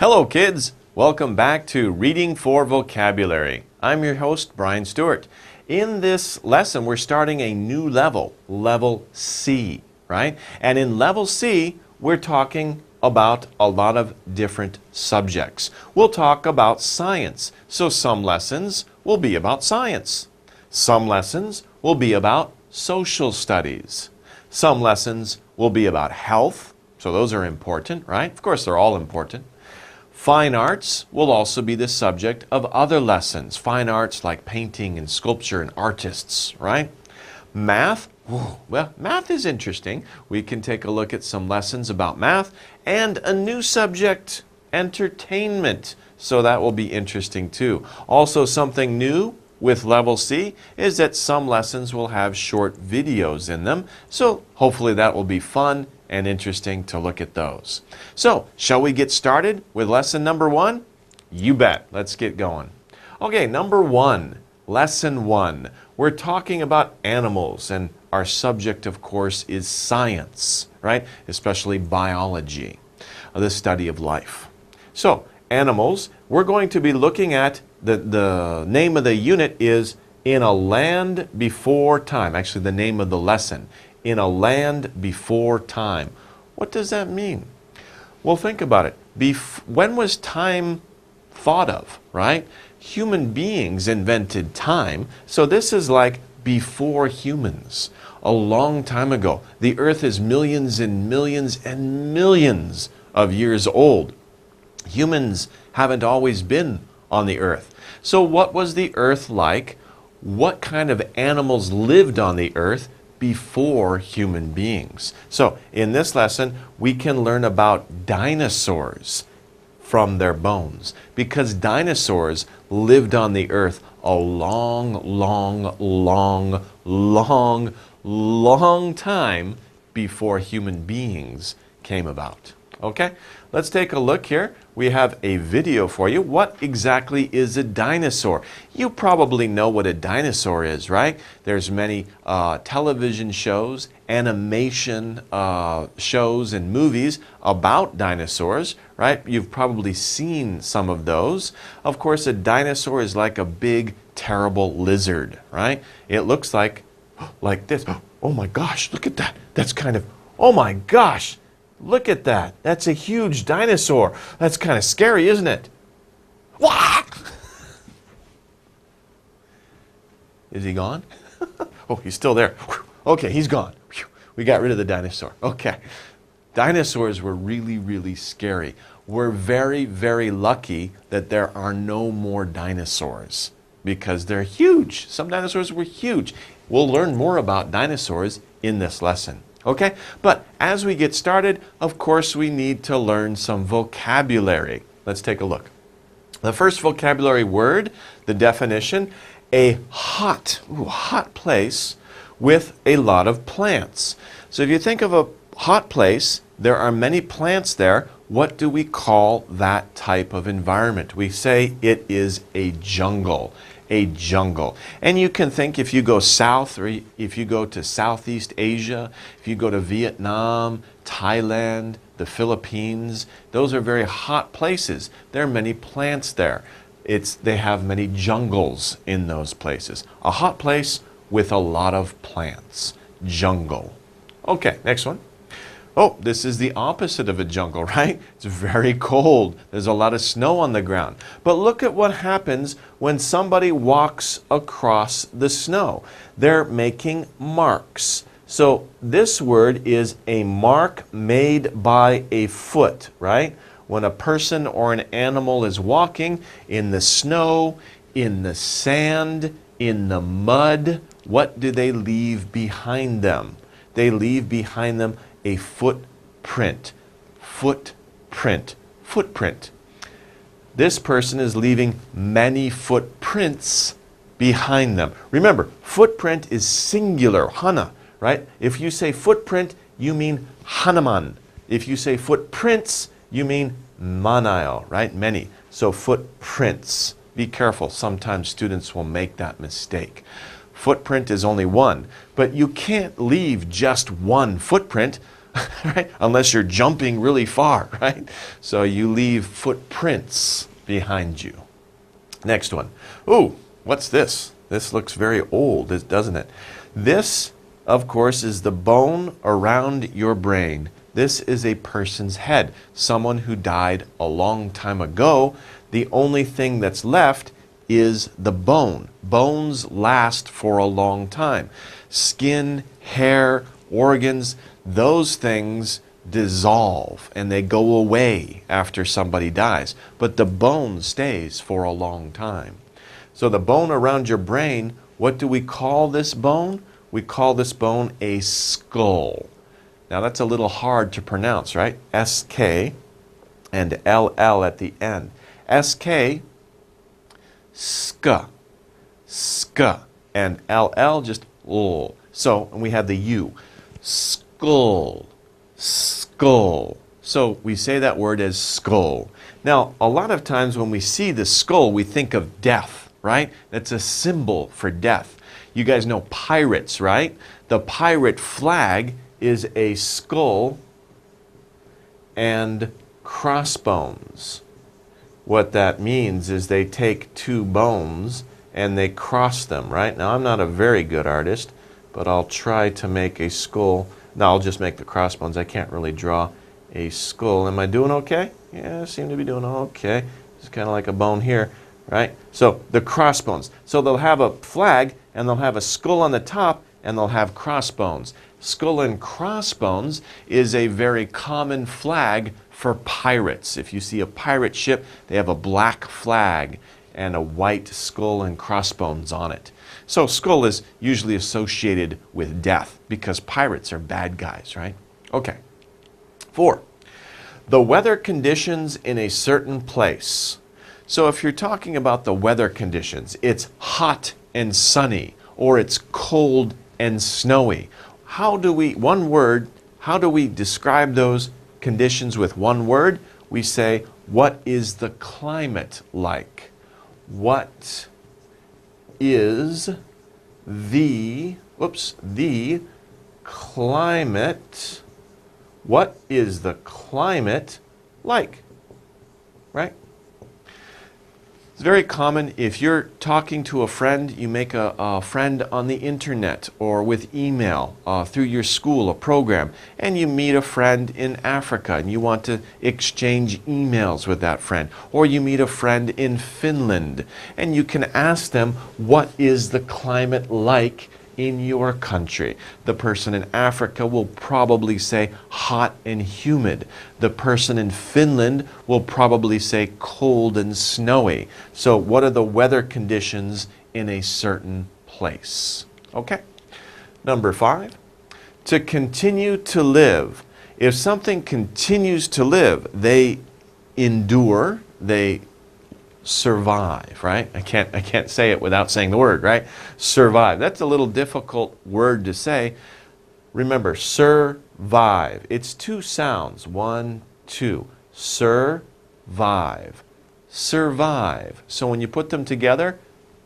Hello kids! Welcome back to Reading for Vocabulary. I'm your host, Brian Staurt. In this lesson, we're starting a new level, level C, right? And in level C, we're talking about a lot of different subjects. We'll talk about science, so some lessons will be about science. Some lessons will be about social studies. Some lessons will be about health, so those are important, right? Of course, they're all important. Fine arts will also be the subject of other lessons. Fine arts like painting and sculpture and artists, right? Math, well, math is interesting. We can take a look at some lessons about math and a new subject, entertainment. So that will be interesting too. Also, something new with level C is that some lessons will have short videos in them. So hopefully that will be fun and interesting to look at those. So, shall we get started with lesson number 1? You bet. Let's get going. Okay, number 1, lesson 1. We're talking about animals, and our subject, of course, is science, right? Especially biology, the study of life. So, animals, we're going to be looking at the name of the unit is In a Land Before Time. Actually, the name of the lesson. In a land before time. What does that mean? Well, think about it. When was time thought of, right? Human beings invented time, so this is like before humans, a long time ago. The earth is millions and millions and millions of years old. Humans haven't always been on the earth. So what was the earth like? What kind of animals lived on the earth before human beings? So in this lesson, we can learn about dinosaurs from their bones, because dinosaurs lived on the earth a long time before human beings came about. Okay, let's take a look here. We have a video for you. What exactly is a dinosaur? You probably know what a dinosaur is, right? There's many television shows, animation shows, and movies about dinosaurs, right? You've probably seen some of those. Of course, a dinosaur is like a big, terrible lizard, right? It looks like this. Oh my gosh, look at that. That's kind of, oh my gosh. Look at that. That's a huge dinosaur. That's kind of scary, isn't it? Wah! Is he gone? Oh, he's still there. Okay, he's gone. We got rid of the dinosaur. Okay. Dinosaurs were really, really scary. We're very, very lucky that there are no more dinosaurs because they're huge. Some dinosaurs were huge. We'll learn more about dinosaurs in this lesson. Okay, but as we get started, of course, we need to learn some vocabulary. Let's take a look. The first vocabulary word, the definition, a hot place with a lot of plants. So if you think of a hot place, there are many plants there. What do we call that type of environment? We say it is a jungle. A jungle. And you can think if you go south, or if you go to Southeast Asia, if you go to Vietnam, Thailand, the Philippines, those are very hot places. There are many plants there. They have many jungles in those places. A hot place with a lot of plants. Jungle. Okay, next one. Oh, this is the opposite of a jungle, right? It's very cold. There's a lot of snow on the ground. But look at what happens when somebody walks across the snow. They're making marks. So this word is a mark made by a foot, right? When a person or an animal is walking in the snow, in the sand, in the mud, what do they leave behind them? They leave behind them a footprint. Footprint. Footprint. This person is leaving many footprints behind them. Remember, footprint is singular, hana, right? If you say footprint, you mean Hanuman. If you say footprints, you mean manayo, right? Many. So footprints. Be careful. Sometimes students will make that mistake. Footprint is only one, but you can't leave just one footprint. right? Unless you're jumping really far, right? So you leave footprints behind you. Next one. Ooh, what's this? This looks very old, doesn't it? This, of course, is the bone around your brain. This is a person's head, someone who died a long time ago. The only thing that's left is the bone. Bones last for a long time. Skin, hair, organs, those things dissolve and they go away after somebody dies. But the bone stays for a long time. So the bone around your brain, what do we call this bone? We call this bone a skull. Now that's a little hard to pronounce, right? S-K and L-L at the end. S-K, ska, ska, and L-L just L. So, and we have the U. Skull, skull. So we say that word as skull. Now, a lot of times when we see the skull, we think of death, right? That's a symbol for death. You guys know pirates, right? The pirate flag is a skull and crossbones. What that means is they take two bones and they cross them, right? Now, I'm not a very good artist, but I'll try to make a skull. No, I'll just make the crossbones. I can't really draw a skull. Am I doing okay? Yeah, I seem to be doing okay. It's kind of like a bone here, right? So the crossbones. So they'll have a flag and they'll have a skull on the top and they'll have crossbones. Skull and crossbones is a very common flag for pirates. If you see a pirate ship, they have a black flag and a white skull and crossbones on it. So skull is usually associated with death because pirates are bad guys, right? Okay. 4. The weather conditions in a certain place. So if you're talking about the weather conditions, it's hot and sunny or it's cold and snowy. How do we describe those conditions with one word? We say, what is the climate like? What is the climate? What is the climate like? Right? It's very common if you're talking to a friend, you make a friend on the internet or with email through your school, a program, and you meet a friend in Africa and you want to exchange emails with that friend. Or you meet a friend in Finland and you can ask them, what is the climate like in your country? The person in Africa will probably say hot and humid. The person in Finland will probably say cold and snowy. So what are the weather conditions in a certain place? Okay. Number 5, to continue to live. If something continues to live, they endure, they survive, right? I can't say it without saying the word, right? Survive. That's a little difficult word to say. Remember, survive. It's two sounds. 1, 2. Survive. Survive. So when you put them together,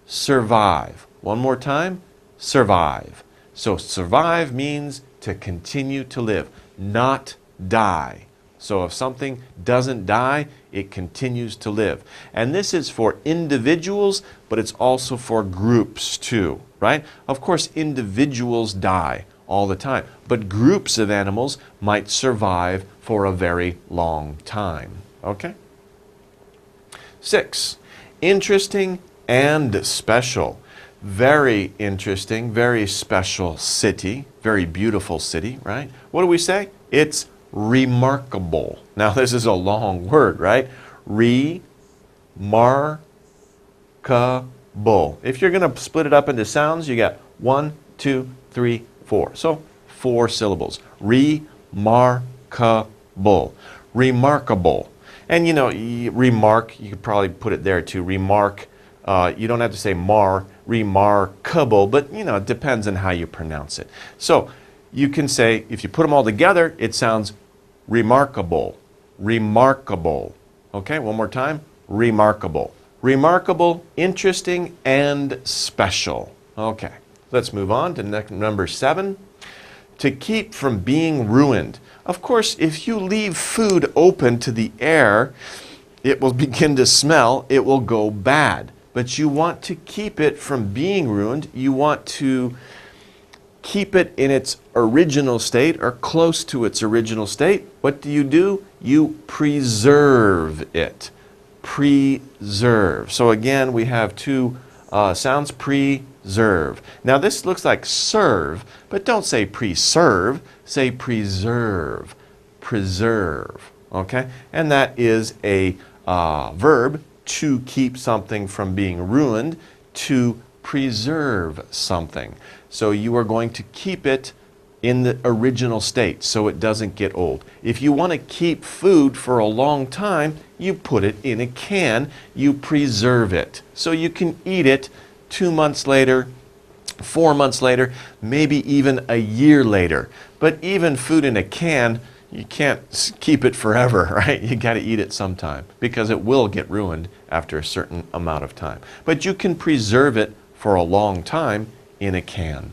survive. One more time, survive. So survive means to continue to live, not die. So if something doesn't die, it continues to live. And this is for individuals, but it's also for groups too, right? Of course, individuals die all the time, but groups of animals might survive for a very long time, okay? 6, interesting and special. Very interesting, very special city, very beautiful city, right? What do we say? It's remarkable. Now this is a long word, right? Remarkable. If you're going to split it up into sounds, you got 1, 2, 3, 4. So 4 syllables. Remarkable. Remarkable. And you know, remark, you could probably put it there too. Remark. You don't have to say remarkable, but you know, it depends on how you pronounce it. So you can say, if you put them all together, it sounds remarkable. Remarkable. Okay, one more time. Remarkable. Remarkable, interesting, and special. Okay, let's move on to number 7. to keep from being ruined. Of course, if you leave food open to the air, it will begin to smell, it will go bad. But you want to keep it from being ruined. You want to keep it in its original state or close to its original state. What do? You preserve it. Preserve. So again, we have two sounds, preserve. Now this looks like serve, but don't say preserve, say preserve. Preserve. Okay? And that is a verb, to keep something from being ruined, to preserve something. So you are going to keep it in the original state so it doesn't get old. If you want to keep food for a long time, you put it in a can, you preserve it. So you can eat it 2 months later, 4 months later, maybe even a year later. But even food in a can, you can't keep it forever, right? You got to eat it sometime because it will get ruined after a certain amount of time. But you can preserve it for a long time in a can.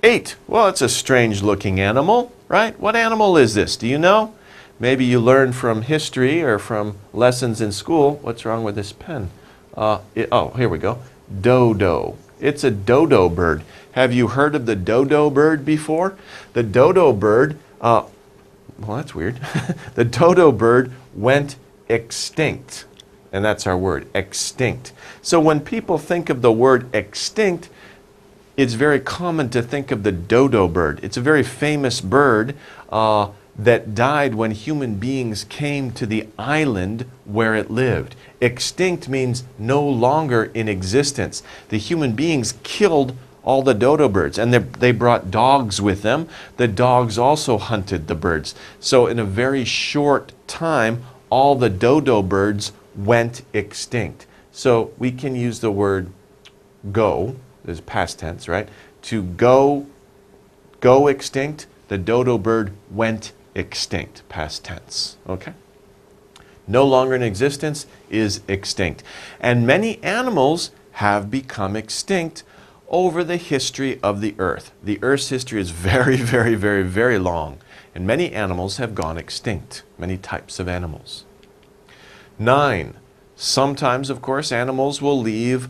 8. Well, it's a strange looking animal, right? What animal is this? Do you know? Maybe you learned from history or from lessons in school. What's wrong with this pen? Oh, here we go. Dodo. It's a dodo bird. Have you heard of the dodo bird before? The dodo bird, well, that's weird. The dodo bird went extinct. And that's our word, extinct. So when people think of the word extinct, it's very common to think of the dodo bird. It's a very famous bird that died when human beings came to the island where it lived. Extinct means no longer in existence. The human beings killed all the dodo birds, and they brought dogs with them. The dogs also hunted the birds. So in a very short time, all the dodo birds went extinct. So we can use the word go, this is past tense, right? To go extinct, the dodo bird went extinct, past tense, okay? No longer in existence is extinct. And many animals have become extinct over the history of the earth. The earth's history is very, very, very, very long, and many animals have gone extinct, many types of animals. 9. Sometimes, of course, animals will leave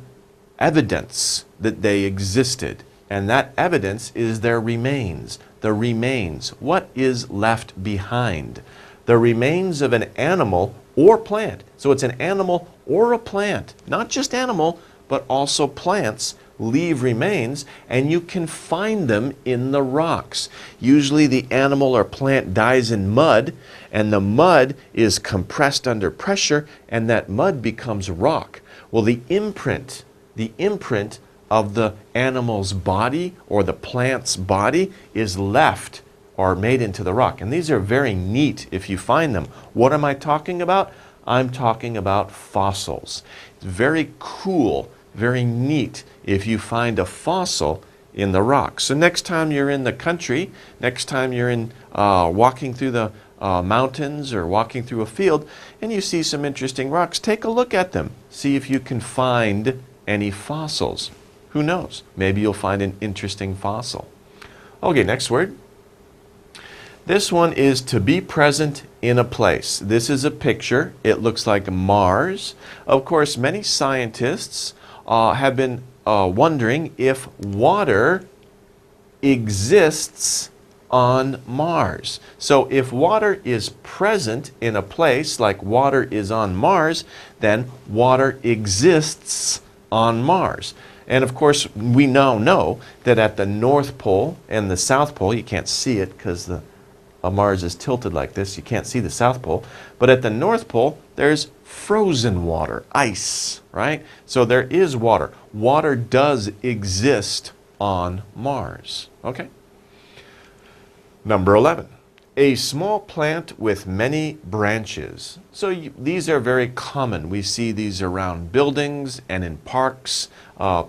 evidence that they existed, and that evidence is their remains. The remains. What is left behind? The remains of an animal or plant. So it's an animal or a plant. Not just animal, but also plants leave remains, and you can find them in the rocks. Usually the animal or plant dies in mud, and the mud is compressed under pressure, and that mud becomes rock. Well, the imprint of the animal's body or the plant's body is left or made into the rock. And these are very neat if you find them. What am I talking about? I'm talking about fossils. It's very cool, very neat if you find a fossil in the rock. So next time you're in the country, next time you're in walking through the mountains or walking through a field and you see some interesting rocks, take a look at them. See if you can find any fossils. Who knows? Maybe you'll find an interesting fossil. Okay, next word. This one is to be present in a place. This is a picture. It looks like Mars. Of course, many scientists have been wondering if water exists on Mars. So if water is present in a place like water is on Mars, then water exists on Mars. And of course, we now know that at the North Pole and the South Pole, you can't see it because Mars is tilted like this, you can't see the South Pole, but at the North Pole, there's frozen water, ice, right? So there is water. Water does exist on Mars, okay? Number 11, a small plant with many branches. So these are very common. We see these around buildings and in parks.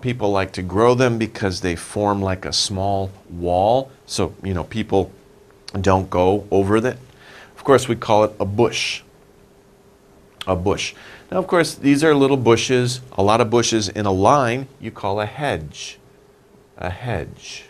People like to grow them because they form like a small wall. So, people don't go over it. Of course, we call it a bush. A bush. Now, of course, these are little bushes, a lot of bushes in a line, you call a hedge. A hedge,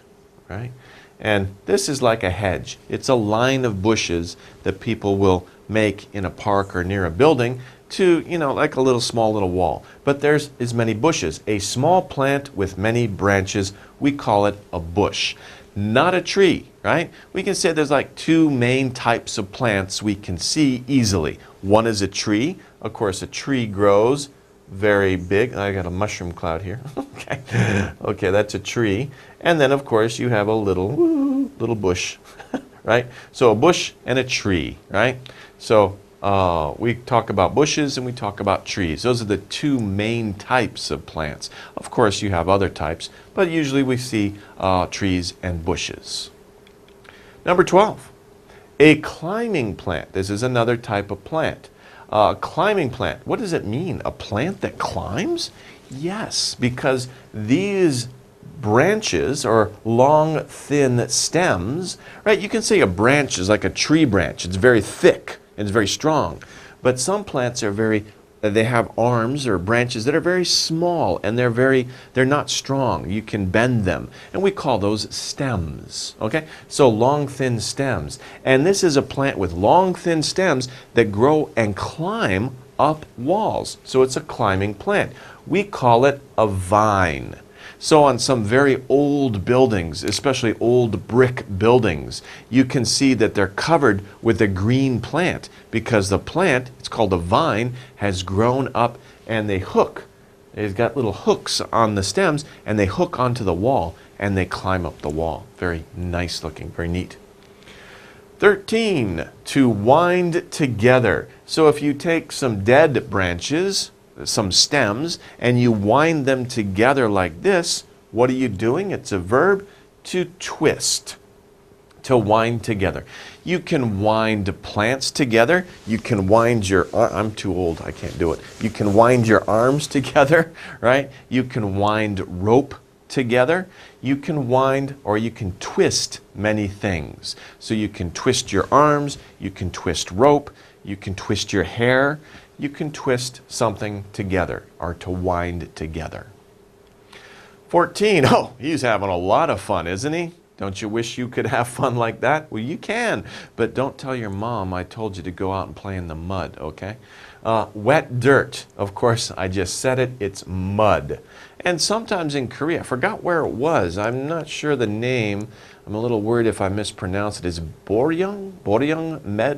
right? And this is like a hedge. It's a line of bushes that people will make in a park or near a building to, like a small little wall. But there's as many bushes. A small plant with many branches, we call it a bush. Not a tree, right? We can say there's like two main types of plants we can see easily. One is a tree. Of course, a tree grows very big. I got a mushroom cloud here. Okay, that's a tree. And then, of course, you have a little bush, right? So a bush and a tree, right? So we talk about bushes and we talk about trees. Those are the two main types of plants. Of course, you have other types, but usually we see trees and bushes. Number 12, a climbing plant. This is another type of plant. Climbing plant, what does it mean? A plant that climbs? Yes, because these branches or long, thin stems, right? You can say a branch is like a tree branch. It's very thick and it's very strong. But some plants are they have arms or branches that are very small and they're not strong. You can bend them. And we call those stems, okay? So long, thin stems. And this is a plant with long, thin stems that grow and climb up walls. So it's a climbing plant. We call it a vine. So on some very old buildings, especially old brick buildings, you can see that they're covered with a green plant because the plant, it's called a vine, has grown up and they hook. They've got little hooks on the stems and they hook onto the wall and they climb up the wall. Very nice looking, very neat. 13, to wind together. So if you take some dead branches, some stems, and you wind them together like this, what are you doing? It's a verb, to twist, to wind together. You can wind plants together. You can wind I'm too old, I can't do it. You can wind your arms together, right? You can wind rope together. You can wind or you can twist many things. So you can twist your arms, you can twist rope, you can twist your hair, you can twist something together or to wind together. 14, oh, he's having a lot of fun, isn't he? Don't you wish you could have fun like that? Well, you can, but don't tell your mom I told you to go out and play in the mud, okay? Wet dirt, of course, I just said it, it's mud. And sometimes in Korea, I forgot where it was, I'm not sure the name, I'm a little worried if I mispronounce it. Is Boryung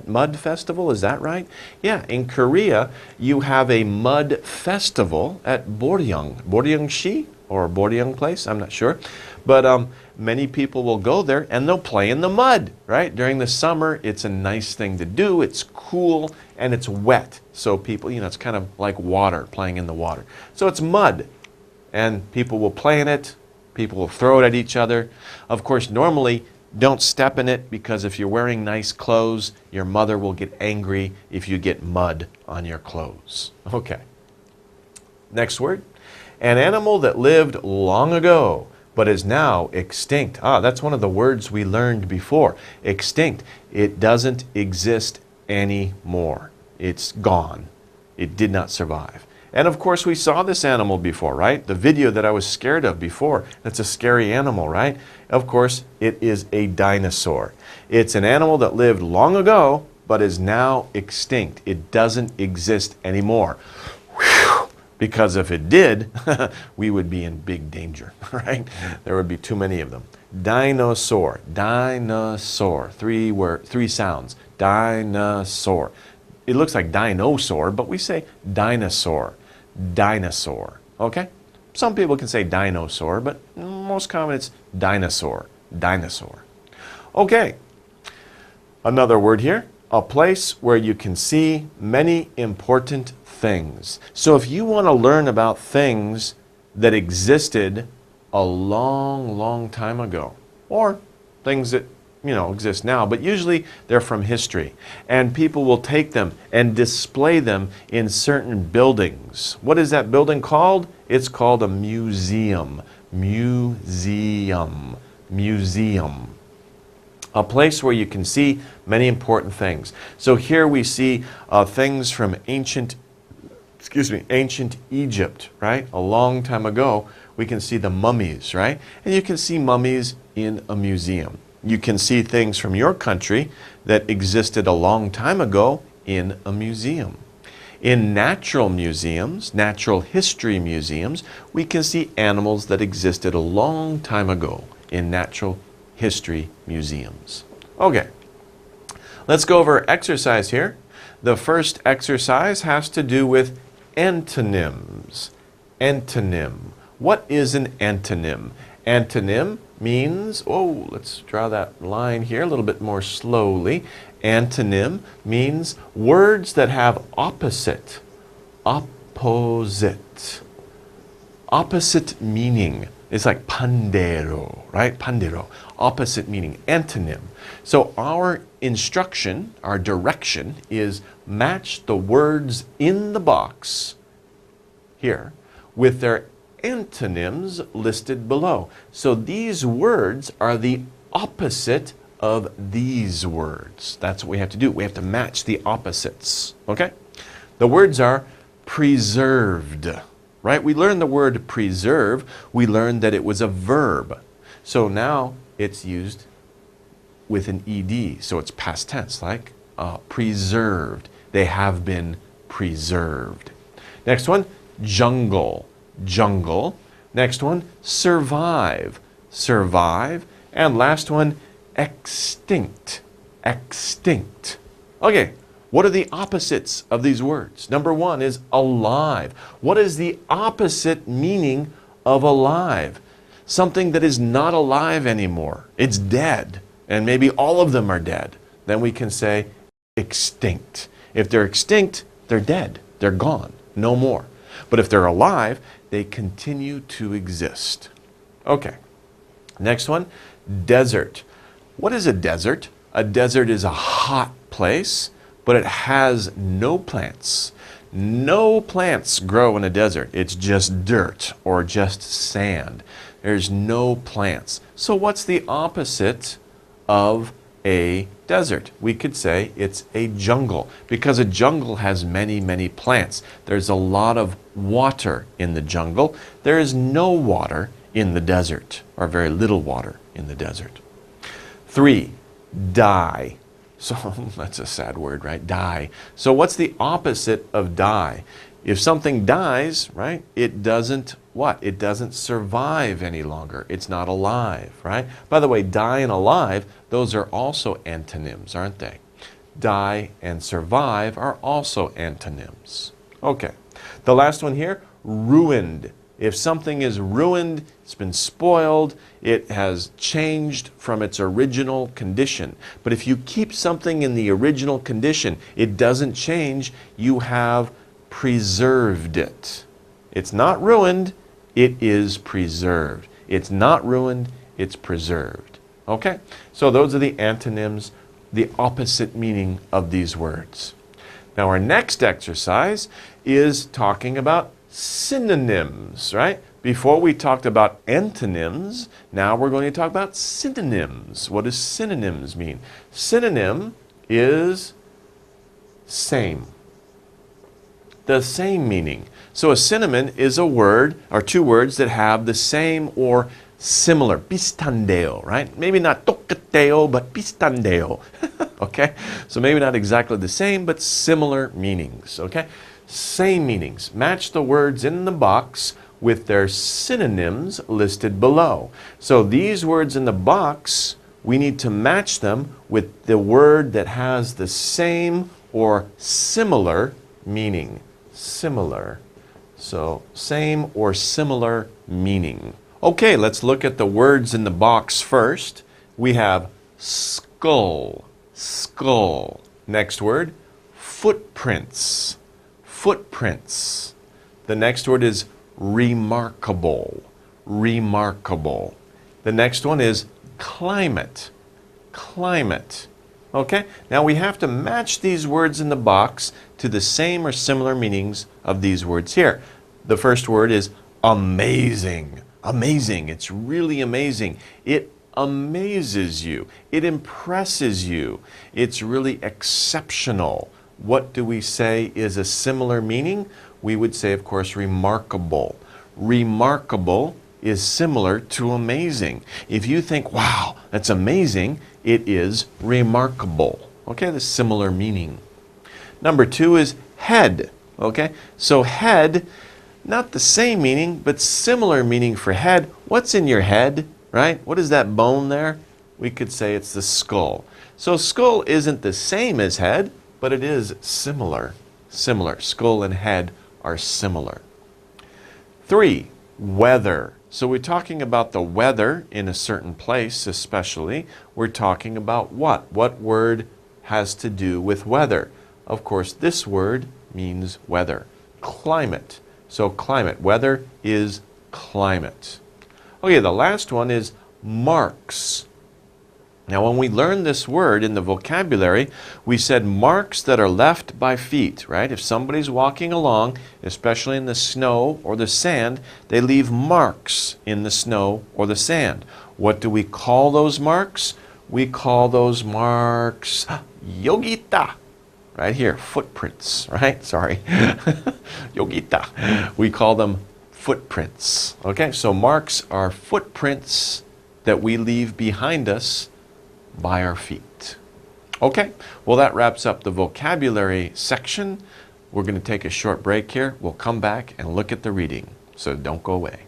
Mud Festival, is that right? Yeah, in Korea, you have a mud festival at Boryung-si, or Boryung place, I'm not sure. But many people will go there and they'll play in the mud, right? During the summer, it's a nice thing to do. It's cool and it's wet. So people, it's kind of like water, playing in the water. So it's mud and people will play in it. People will throw it at each other. Of course, normally, don't step in it because if you're wearing nice clothes, your mother will get angry if you get mud on your clothes. Okay. Next word. An animal that lived long ago but is now extinct. That's one of the words we learned before. Extinct. It doesn't exist anymore. It's gone. It did not survive. And of course we saw this animal before, right? The video that I was scared of before. That's a scary animal, right? Of course, it is a dinosaur. It's an animal that lived long ago but is now extinct. It doesn't exist anymore. Whew. Because if it did, we would be in big danger, right? There would be too many of them. Dinosaur, dinosaur, three sounds. Dinosaur. It looks like dinosaur, but we say dinosaur, dinosaur, okay? Some people can say dinosaur, but most common it's dinosaur, dinosaur. Okay, another word here, a place where you can see many important things. So if you want to learn about things that existed a long, long time ago, or things that exist now, but usually they're from history. And people will take them and display them in certain buildings. What is that building called? It's called a museum. Museum. Museum. A place where you can see many important things. So here we see things from ancient Egypt, right? A long time ago, we can see the mummies, right? And you can see mummies in a museum. You can see things from your country that existed a long time ago in a museum. In natural museums, natural history museums, we can see animals that existed a long time ago in natural history museums. Okay, let's go over exercise here. The first exercise has to do with antonyms. Antonym. What is an antonym? Antonym means, oh, let's draw that line here a little bit more slowly. Antonym means words that have opposite, opposite meaning. It's like pandero, right? Pandero, opposite meaning, antonym. So our instruction, our direction is match the words in the box here with their antonyms listed below. So these words are the opposite of these words. That's what we have to do. We have to match the opposites, okay? The words are preserved, right? We learned the word preserve. We learned that it was a verb. So now it's used with an ed, so it's past tense, like preserved. They have been preserved. Next one, jungle, jungle. Next one, survive, survive. And last one, extinct, extinct. Okay, what are the opposites of these words? Number one is alive. What is the opposite meaning of alive? Something that is not alive anymore. It's dead. And maybe all of them are dead. Then we can say extinct. If they're extinct, they're dead. They're gone. No more. But if they're alive, they continue to exist. Okay. Next one, desert. What is a desert? A desert is a hot place, but it has no plants. No plants grow in a desert. It's just dirt or just sand. There's no plants. So what's the opposite of a desert? We could say it's a jungle, because a jungle has many, many plants. There's a lot of water in the jungle. There is no water in the desert, or very little water in the desert. 3, die. So that's a sad word, right? Die. So what's the opposite of die? If something dies, right, it doesn't what? It doesn't survive any longer. It's not alive, right? By the way, die and alive, those are also antonyms, aren't they? Die and survive are also antonyms. Okay. The last one here, ruined. If something is ruined, it's been spoiled, it has changed from its original condition. But if you keep something in the original condition, it doesn't change, you have preserved it. It's not ruined, it is preserved. It's not ruined, it's preserved. Okay? So those are the antonyms, the opposite meaning of these words. Now our next exercise is talking about synonyms, right? Before we talked about antonyms, now we're going to talk about synonyms. What does synonyms mean? Synonym is same. The same meaning. So a synonym is a word or two words that have the same or similar. 비슷한데요, right? Maybe not 똑같아요, but 비슷한데요. Okay? So maybe not exactly the same, but similar meanings. Okay? Same meanings. Match the words in the box with their synonyms listed below. So these words in the box, we need to match them with the word that has the same or similar meaning. Similar. So same or similar meaning. Okay, let's look at the words in the box first. We have skull. Skull. Next word, footprints. Footprints. The next word is remarkable. Remarkable. The next one is climate. Climate. Okay? Now we have to match these words in the box to the same or similar meanings of these words here. The first word is amazing. Amazing. It's really amazing. It amazes you. It impresses you. It's really exceptional. What do we say is a similar meaning? We would say, of course, remarkable. Remarkable is similar to amazing. If you think, wow, that's amazing, it is remarkable. Okay, the similar meaning. Number 2 is head. Okay, so head, not the same meaning, but similar meaning for head. What's in your head, right? What is that bone there? We could say it's the skull. So skull isn't the same as head, but it is similar. Similar. Skull and head are similar. 3, weather. So we're talking about the weather in a certain place, especially. We're talking about what? What word has to do with weather? Of course, this word means weather. Climate. So climate. Weather is climate. Okay, the last one is marks. Now, when we learned this word in the vocabulary, we said marks that are left by feet, right? If somebody's walking along, especially in the snow or the sand, they leave marks in the snow or the sand. What do we call those marks? We call those marks yogita. Right here, footprints, right? Sorry. Yogita. We call them footprints. Okay, so marks are footprints that we leave behind us by our feet. Okay, well that wraps up the vocabulary section. We're going to take a short break here. We'll come back and look at the reading. So don't go away.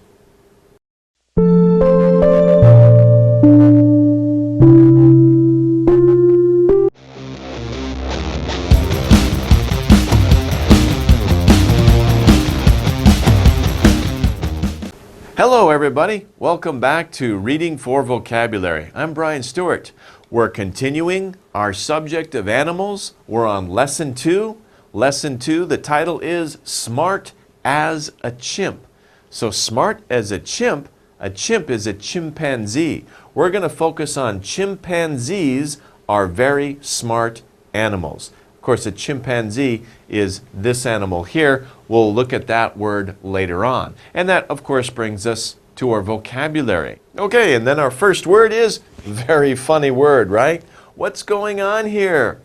Hello everybody, welcome back to Reading for Vocabulary. I'm Brian Staurt. We're continuing our subject of animals. We're on Lesson 2. Lesson 2, the title is Smart as a Chimp. So smart as a chimp is a chimpanzee. We're going to focus on chimpanzees are very smart animals. Of course, a chimpanzee is this animal here. We'll look at that word later on. And that, of course, brings us to our vocabulary. Okay, and then our first word is very funny word, right? What's going on here?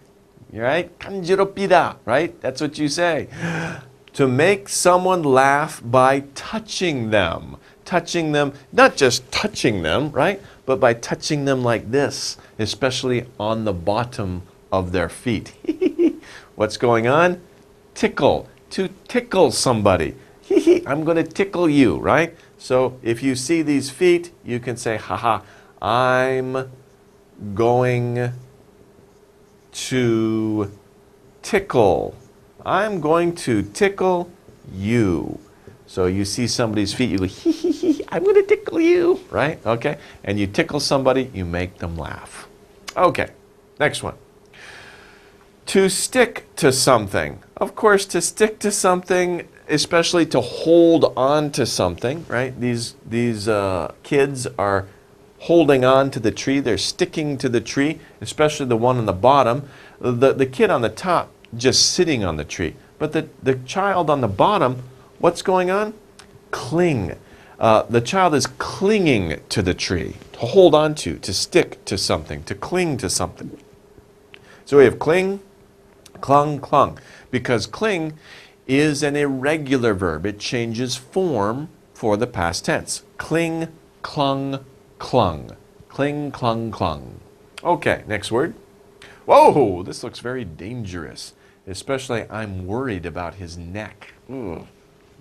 Right? 간지럽히다, right? That's what you say. To make someone laugh by touching them. Touching them, not just touching them, right? But by touching them like this, especially on the bottom of their feet. What's going on? Tickle. To tickle somebody. I'm going to tickle you, right? So if you see these feet, you can say, haha, I'm going to tickle. I'm going to tickle you. So you see somebody's feet, you go, I'm going to tickle you, right? Okay. And you tickle somebody, you make them laugh. Okay. Next one. To stick to something. Of course, to stick to something, especially to hold on to something, right? These kids are holding on to the tree. They're sticking to the tree, especially the one on the bottom. The kid on the top just sitting on the tree. But the child on the bottom, what's going on? Cling. The child is clinging to the tree, to hold on to stick to something, to cling to something. So we have cling, clung, clung. Because cling is an irregular verb. It changes form for the past tense. Cling, clung, clung. Cling, clung, clung. Okay, next word. Whoa, this looks very dangerous. Especially, I'm worried about his neck. Ooh,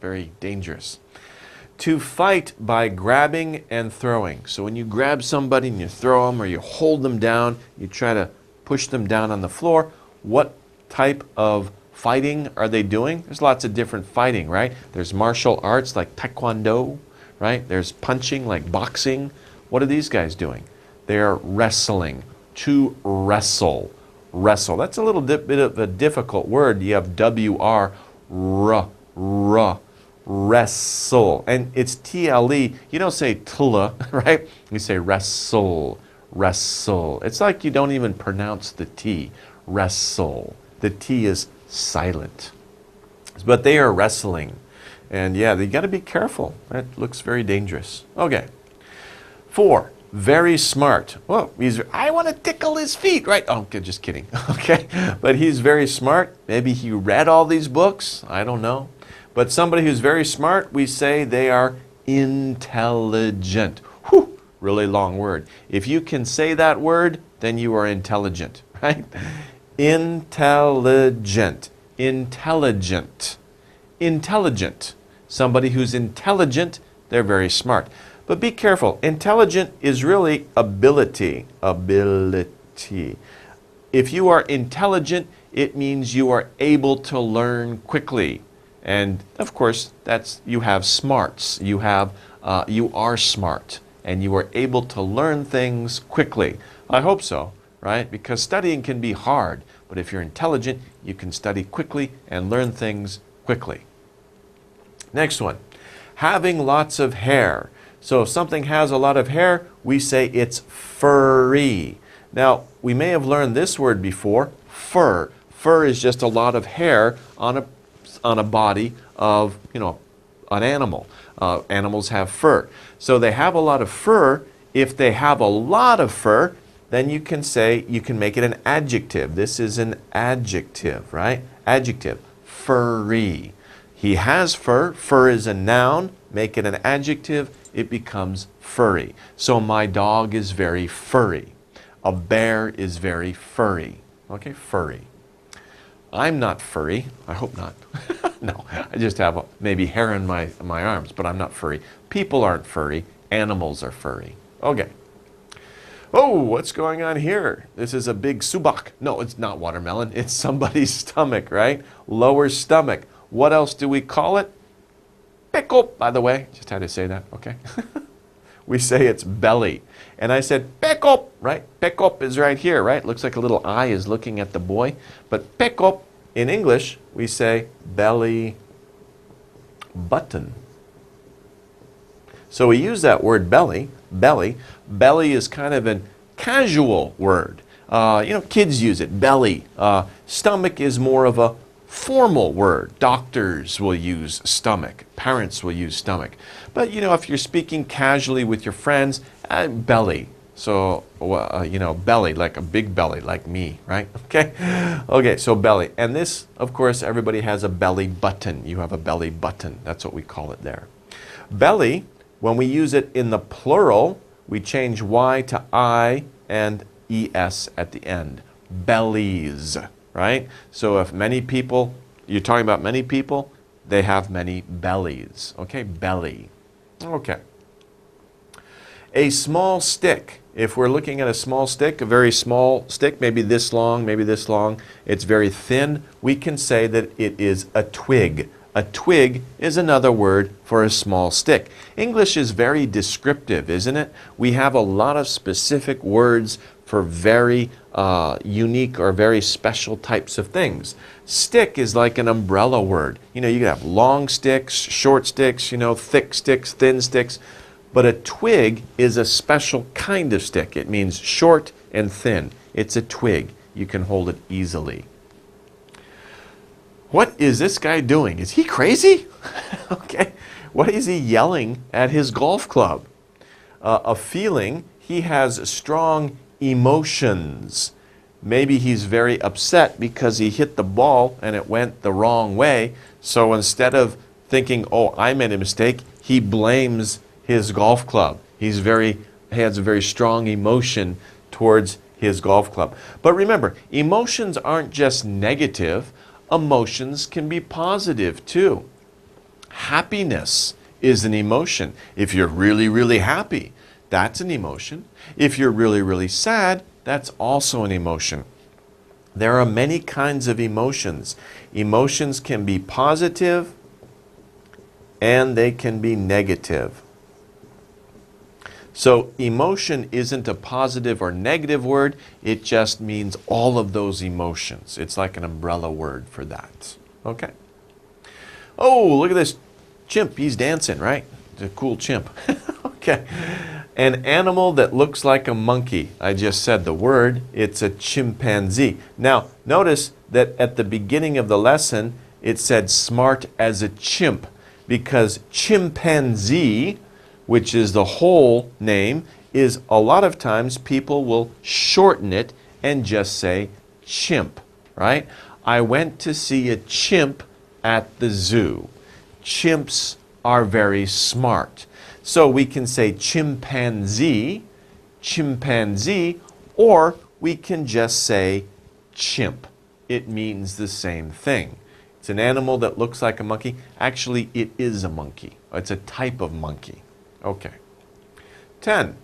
very dangerous. To fight by grabbing and throwing. So when you grab somebody and you throw them or you hold them down, you try to push them down on the floor, what type of fighting are they doing? There's lots of different fighting, right? There's martial arts like taekwondo, right? There's punching like boxing. What are these guys doing? They're wrestling. To wrestle. Wrestle. That's a little bit of a difficult word. You have W-R, wrestle. And it's T-L-E. You don't say tla, right? You say wrestle, wrestle. It's like you don't even pronounce the T. Wrestle. The T is silent. But they are wrestling. And yeah, they got to be careful. That looks very dangerous. Okay. 4. Very smart. Well, I want to tickle his feet, right? Oh, okay, just kidding. Okay. But he's very smart. Maybe he read all these books. I don't know. But somebody who's very smart, we say they are intelligent. Whew, really long word. If you can say that word, then you are intelligent, right? Intelligent, intelligent, intelligent. Somebody who's intelligent, they're very smart. But be careful, intelligent is really ability, ability. If you are intelligent, it means you are able to learn quickly. And of course, that's you have smarts. You are smart, and you are able to learn things quickly. I hope so, right? Because studying can be hard, but if you're intelligent, you can study quickly and learn things quickly. Next one, having lots of hair. So if something has a lot of hair, we say it's furry. Now, we may have learned this word before, fur. Fur is just a lot of hair on a body of, an animal. Animals have fur. So they have a lot of fur. If they have a lot of fur, then you can make it an adjective. This is an adjective, right? Adjective, furry. He has fur. Fur is a noun. Make it an adjective. It becomes furry. So my dog is very furry. A bear is very furry. Okay, furry. I'm not furry. I hope not. No, I just have maybe hair in my arms, but I'm not furry. People aren't furry. Animals are furry. Okay. Oh, what's going on here? This is a big subak. No, it's not watermelon. It's somebody's stomach, right? Lower stomach. What else do we call it? Pickle, by the way. Just had to say that, okay? We say it's belly. And I said, pickle, right? Pickle is right here, right? Looks like a little eye is looking at the boy. But pickle, in English, we say belly button. So we use that word belly. Belly is kind of a casual word. Kids use it, belly. Stomach is more of a formal word. Doctors will use stomach. Parents will use stomach. But, if you're speaking casually with your friends, belly. So, belly, like a big belly, like me, right? Okay, so belly. And this, of course, everybody has a belly button. You have a belly button. That's what we call it there. Belly, when we use it in the plural, we change Y to I and ES at the end. Bellies, right? So if many people, you're talking about many people, they have many bellies. Okay, belly. Okay. A small stick. If we're looking at a small stick, a very small stick, maybe this long, it's very thin, we can say that it is a twig. A twig is another word for a small stick. English is very descriptive, isn't it? We have a lot of specific words for very unique or very special types of things. Stick is like an umbrella word. You can have long sticks, short sticks, thick sticks, thin sticks. But a twig is a special kind of stick. It means short and thin. It's a twig. You can hold it easily. What is this guy doing? Is he crazy? Okay. What is he yelling at his golf club? A feeling. He has strong emotions. Maybe he's very upset because he hit the ball and it went the wrong way. So instead of thinking, oh, I made a mistake, he blames his golf club. He has a very strong emotion towards his golf club. But remember, emotions aren't just negative. Emotions can be positive too. Happiness is an emotion. If you're really, really happy, that's an emotion. If you're really, really sad, that's also an emotion. There are many kinds of emotions. Emotions can be positive and they can be negative. So emotion isn't a positive or negative word. It just means all of those emotions. It's like an umbrella word for that. Okay? Oh, look at this chimp. He's dancing, right? It's a cool chimp. Okay. An animal that looks like a monkey. I just said the word. It's a chimpanzee. Now, notice that at the beginning of the lesson, it said smart as a chimp, because chimpanzee, which is the whole name, is a lot of times people will shorten it and just say chimp, right? I went to see a chimp at the zoo. Chimps are very smart. So we can say chimpanzee, chimpanzee, or we can just say chimp. It means the same thing. It's an animal that looks like a monkey. Actually, it is a monkey. It's a type of monkey. Okay. 10.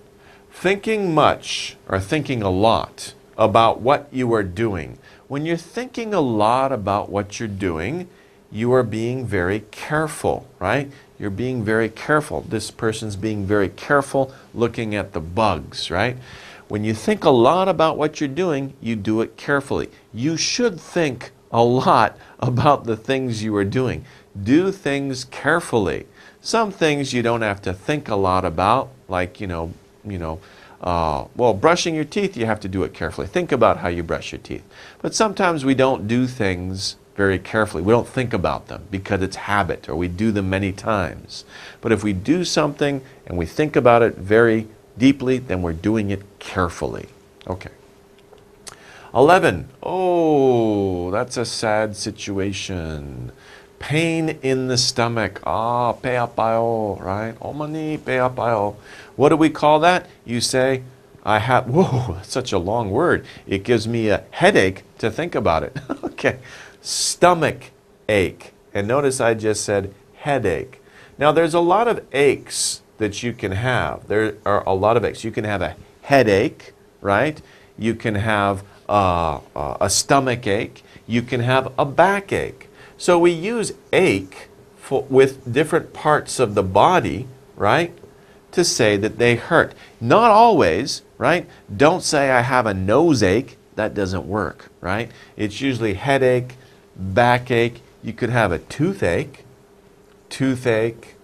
Thinking much or thinking a lot about what you are doing. When you're thinking a lot about what you're doing, you are being very careful, right? You're being very careful. This person's being very careful looking at the bugs, right? When you think a lot about what you're doing, you do it carefully. You should think a lot about the things you are doing. Do things carefully. Some things you don't have to think a lot about, like, well, brushing your teeth, you have to do it carefully. Think about how you brush your teeth. But sometimes we don't do things very carefully. We don't think about them because it's habit or we do them many times. But if we do something and we think about it very deeply, then we're doing it carefully. Okay. 11. Oh, that's a sad situation. Pain in the stomach. 배 아파요, right? 어머니, 배 아파요. What do we call that? You say, whoa, that's such a long word. It gives me a headache to think about it. Okay. Stomach ache. And notice I just said headache. Now, there's a lot of aches that you can have. There are a lot of aches. You can have a headache, right? You can have a stomach ache. You can have a backache. So we use ache with different parts of the body, right, to say that they hurt. Not always, right? Don't say I have a nose ache. That doesn't work, right? It's usually headache, backache. You could have a toothache, toothache.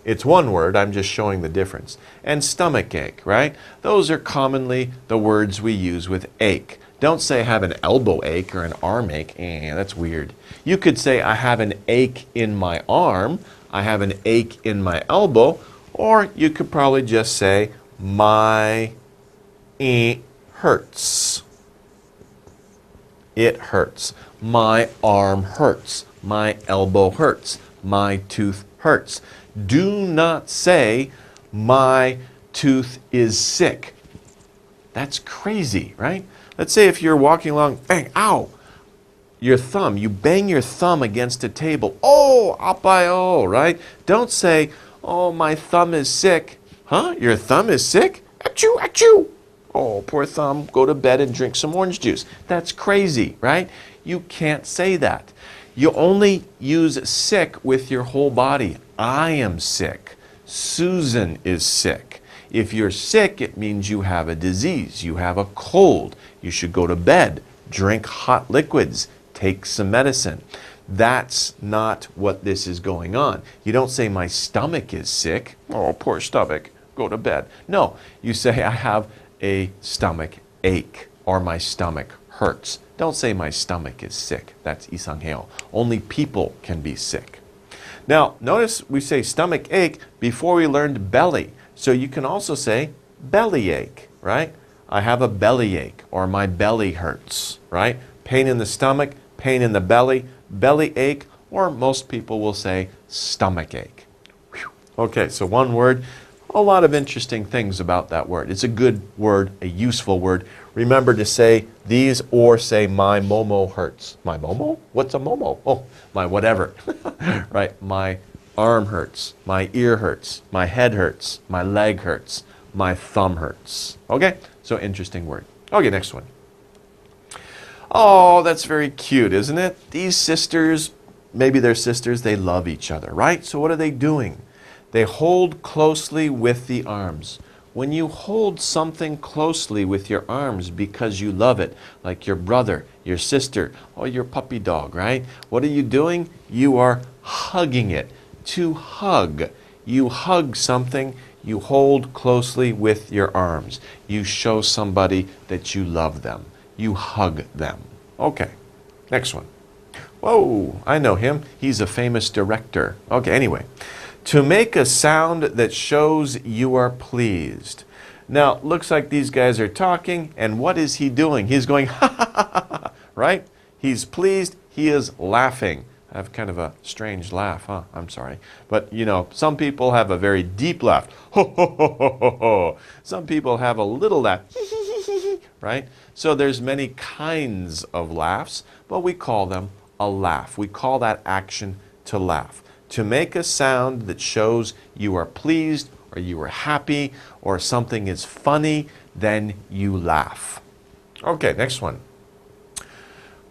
It's one word. I'm just showing the difference. And stomach ache, right? Those are commonly the words we use with ache. Don't say I have an elbow ache or an arm ache. That's weird. You could say I have an ache in my arm. I have an ache in my elbow. Or you could probably just say my hurts. It hurts. My arm hurts. My elbow hurts. My tooth hurts. Do not say my tooth is sick. That's crazy, right? Let's say if you're walking along, bang, ow, your thumb, you bang your thumb against a table. Oh, 아파요, right? Don't say, oh, my thumb is sick. Huh? Your thumb is sick? Achoo, achoo. Oh, poor thumb, go to bed and drink some orange juice. That's crazy, right? You can't say that. You only use sick with your whole body. I am sick. Susan is sick. If you're sick, it means you have a disease. You have a cold. You should go to bed, drink hot liquids, take some medicine. That's not what this is going on. You don't say, my stomach is sick. Oh, poor stomach, go to bed. No, you say, I have a stomach ache or my stomach hurts. Don't say my stomach is sick. That's 이상해요. Only people can be sick. Now, notice we say stomach ache before we learned belly. So you can also say belly ache, right? I have a belly ache or my belly hurts, right? Pain in the stomach, pain in the belly ache, or most people will say stomach ache. Whew. Okay, so one word. A lot of interesting things about that word. It's a good word, a useful word. Remember to say these or say my momo hurts. My momo? What's a momo? Oh, my whatever. Right? My arm hurts. My ear hurts. My head hurts. My leg hurts. My thumb hurts. Okay? So interesting word. Okay, next one. Oh, that's very cute, isn't it? These sisters, maybe they're sisters, they love each other, right? So what are they doing? They hold closely with the arms. When you hold something closely with your arms because you love it, like your brother, your sister, or your puppy dog, right? What are you doing? You are hugging it. To hug. You hug something, you hold closely with your arms. You show somebody that you love them. You hug them. Okay, next one. Whoa, I know him. He's a famous director. Okay, anyway. To make a sound that shows you are pleased. Now, looks like these guys are talking, and what is he doing? He's going, ha ha ha ha, right? He's pleased, he is laughing. I have kind of a strange laugh, huh? I'm sorry. But, you know, some people have a very deep laugh. Ho, ho, ho, ho, ho, ho. Some people have a little laugh. Right? So there's many kinds of laughs, but we call them a laugh. We call that action to laugh. To make a sound that shows you are pleased or you are happy or something is funny, then you laugh. Okay, next one.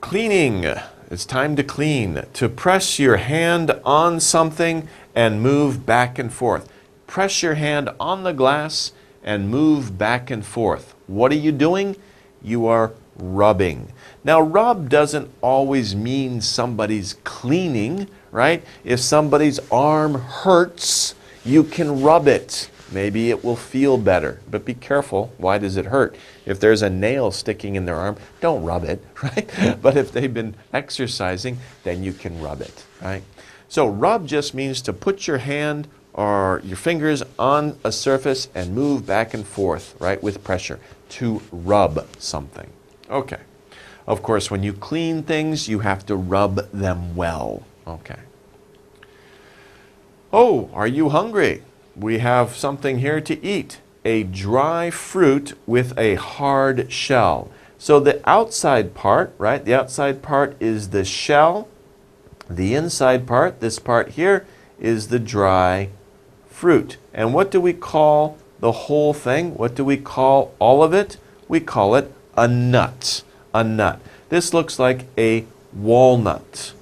Cleaning. It's time to clean. To press your hand on something and move back and forth. Press your hand on the glass and move back and forth. What are you doing? You are rubbing. Now, rub doesn't always mean somebody's cleaning, right? If somebody's arm hurts, you can rub it. Maybe it will feel better, but be careful. Why does it hurt? If there's a nail sticking in their arm, don't rub it, right? But if they've been exercising, then you can rub it, right? So rub just means to put your hand or your fingers on a surface and move back and forth, right, with pressure, to rub something. Okay. Of course, when you clean things, you have to rub them well. Okay. Oh, are you hungry? We have something here to eat. A dry fruit with a hard shell. So the outside part, right? The outside part is the shell. The inside part, this part here, is the dry fruit. And what do we call the whole thing? What do we call all of it? We call it a nut. A nut. This looks like a walnut.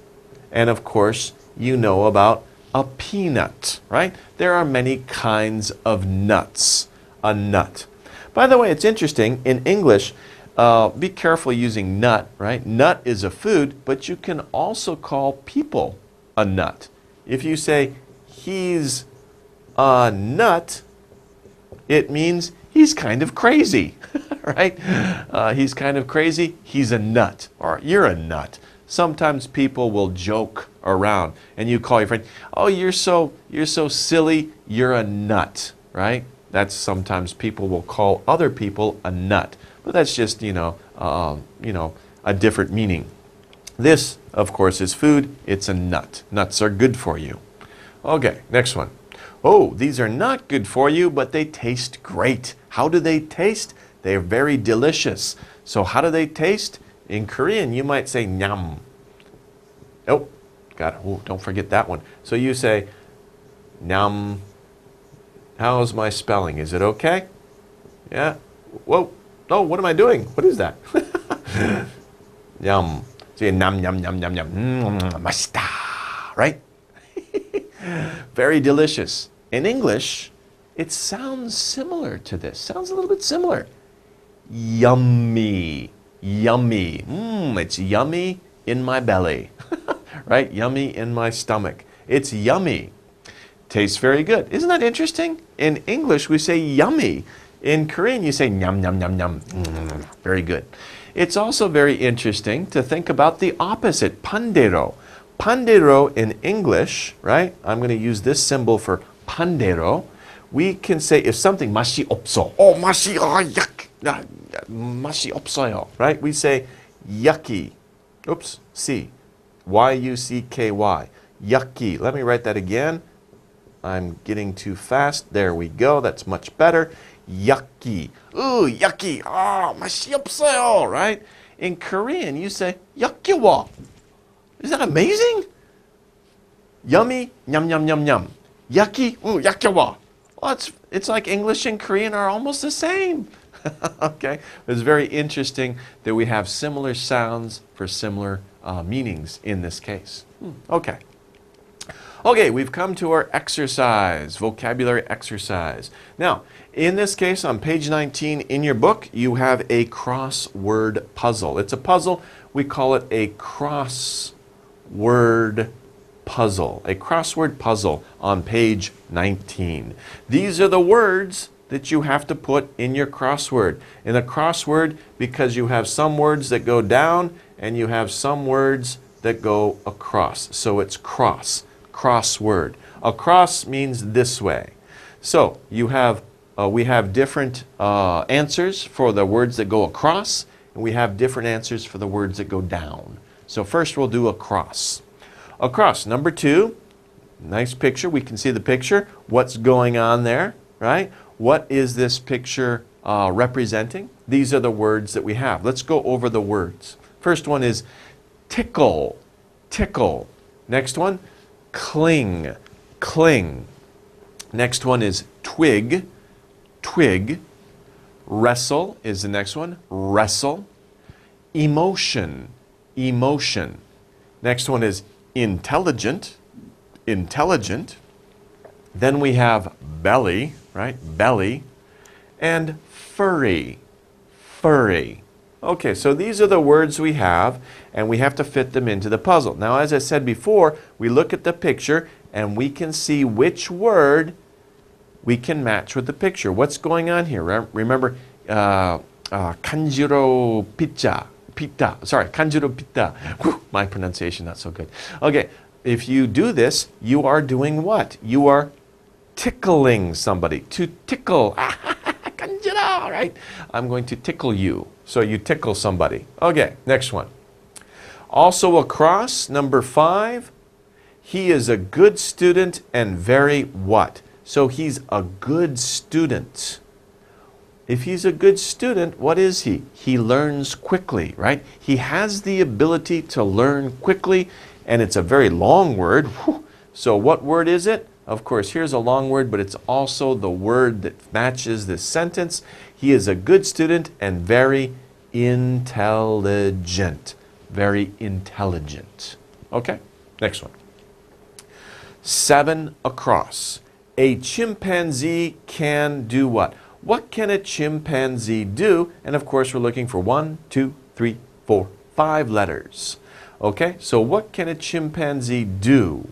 And of course, you know about a peanut, right? There are many kinds of nuts. A nut. By the way, it's interesting, in English, be careful using nut, right? Nut is a food, but you can also call people a nut. If you say, he's a nut, it means he's kind of crazy, right? He's kind of crazy, he's a nut, or you're a nut. Sometimes people will joke around and you call your friend, oh, you're so silly, you're a nut, right? That's sometimes people will call other people a nut, but that's just, a different meaning. This, of course, is food. It's a nut. Nuts are good for you. Okay, next one. Oh, these are not good for you, but they taste great. How do they taste? They're very delicious. So how do they taste? In Korean, you might say nyam. Oh, don't forget that one. So you say nyam. How's my spelling? Is it okay? Yeah? Whoa. Oh, what am I doing? What is that? Yum. So you nam, yum, yum, yum, yum. Masita. Right? Very delicious. In English, it sounds similar to this. Sounds a little bit similar. Yummy. Yummy. It's yummy in my belly. Right? Yummy in my stomach. It's yummy. Tastes very good. Isn't that interesting? In English, we say yummy. In Korean, you say nyam, nyam, nyam, nyam. Very good. It's also very interesting to think about the opposite, pandero. Pandero in English, right? I'm going to use this symbol for pandero. We can say if something 맛이 없어. Oh, 맛이 yak. 맛이 없어요. Right? We say yucky. Oops, C. Y-U-C-K-Y. Yucky. Let me write that again. I'm getting too fast. There we go. That's much better. Yucky. Ooh, yucky. Oh, 맛이 없어요. Right? In Korean, you say yuckywa. Isn't that amazing? Yummy, yum, yum, yum, yum. Yucky, ooh, yuckywa. Well, it's like English and Korean are almost the same. Okay? It's very interesting that we have similar sounds for similar meanings in this case. Okay. Okay, we've come to our exercise, vocabulary exercise. Now, in this case, on page 19 in your book, you have a crossword puzzle. It's a puzzle. We call it a crossword puzzle. A crossword puzzle on page 19. These are the words that you have to put in your crossword. In a crossword, because you have some words that go down and you have some words that go across. So it's crossword. Across means this way. So you have we have different answers for the words that go across, and we have different answers for the words that go down. So first we'll do across. Across, number 2. Nice picture. We can see the picture. What's going on there, right? What is this picture representing? These are the words that we have. Let's go over the words. First one is tickle, tickle. Next one, cling, cling. Next one is twig, twig. Wrestle is the next one, wrestle. Emotion, emotion. Next one is intelligent, intelligent. Then we have belly, right? Belly. And furry, furry. Okay, so these are the words we have, and we have to fit them into the puzzle. Now, as I said before, we look at the picture, and we can see which word we can match with the picture. What's going on here? Remember, kanjiro pizza, pita. Sorry, kanjiro pita. Whew, my pronunciation not so good. Okay, if you do this, you are doing what? You are tickling somebody. To tickle. Kanjiro, right? I'm going to tickle you. So you tickle somebody. Okay, next one. Also across, number 5, he is a good student and very what? So he's a good student. If he's a good student, what is he? He learns quickly, right? He has the ability to learn quickly, and it's a very long word. Whew. So what word is it? Of course, here's a long word, but it's also the word that matches this sentence. He is a good student and very intelligent. Very intelligent. Okay, next one. 7 across. A chimpanzee can do what? What can a chimpanzee do? And of course, we're looking for 1, 2, 3, 4, 5 letters. Okay, so what can a chimpanzee do?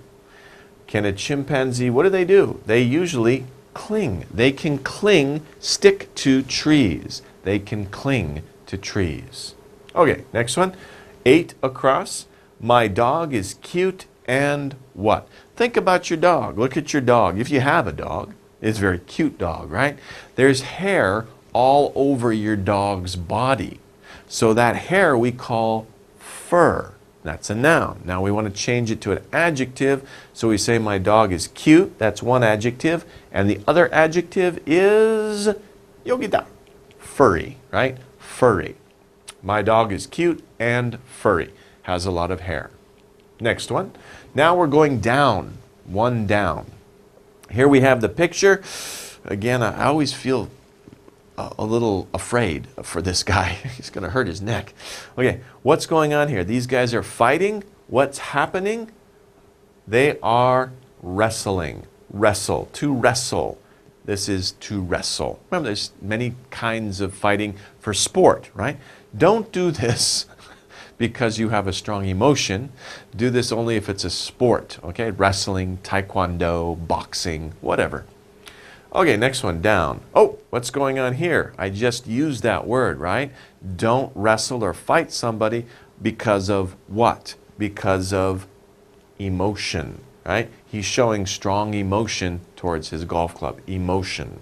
Can a chimpanzee, what do? They usually cling. They can cling, stick to trees. They can cling to trees. Okay, next one. 8 across. My dog is cute and what? Think about your dog. Look at your dog. If you have a dog, it's a very cute dog, right? There's hair all over your dog's body. So that hair we call fur. That's a noun. Now we want to change it to an adjective. So we say my dog is cute. That's one adjective. And the other adjective is yogita. Furry, right? Furry. My dog is cute and furry. Has a lot of hair. Next one. Now we're going down. 1 down. Here we have the picture. Again, I always feel a little afraid for this guy. He's going to hurt his neck. Okay, what's going on here? These guys are fighting. What's happening? They are wrestling. Wrestle. To wrestle. This is to wrestle. Remember, there's many kinds of fighting for sport, right? Don't do this because you have a strong emotion. Do this only if it's a sport, okay? Wrestling, taekwondo, boxing, whatever. Okay, next one, down. Oh, what's going on here? I just used that word, right? Don't wrestle or fight somebody because of what? Because of emotion, right? He's showing strong emotion towards his golf club. Emotion.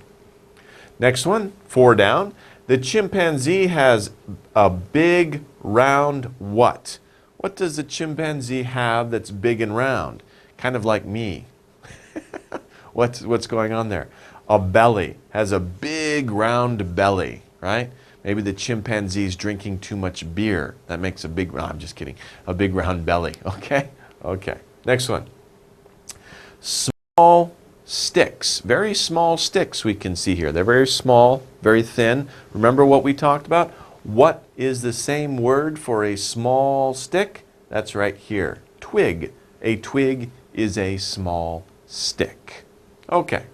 Next one, 4 down. The chimpanzee has a big round what? What does the chimpanzee have that's big and round? Kind of like me. What's going on there? A belly. Has a big round belly, right? Maybe the chimpanzee's drinking too much beer. That makes a big, I'm just kidding, a big round belly, okay? Okay, next one. Small sticks, very small sticks we can see here. They're very small, very thin. Remember what we talked about? What is the same word for a small stick? That's right here, twig. A twig is a small stick. Okay.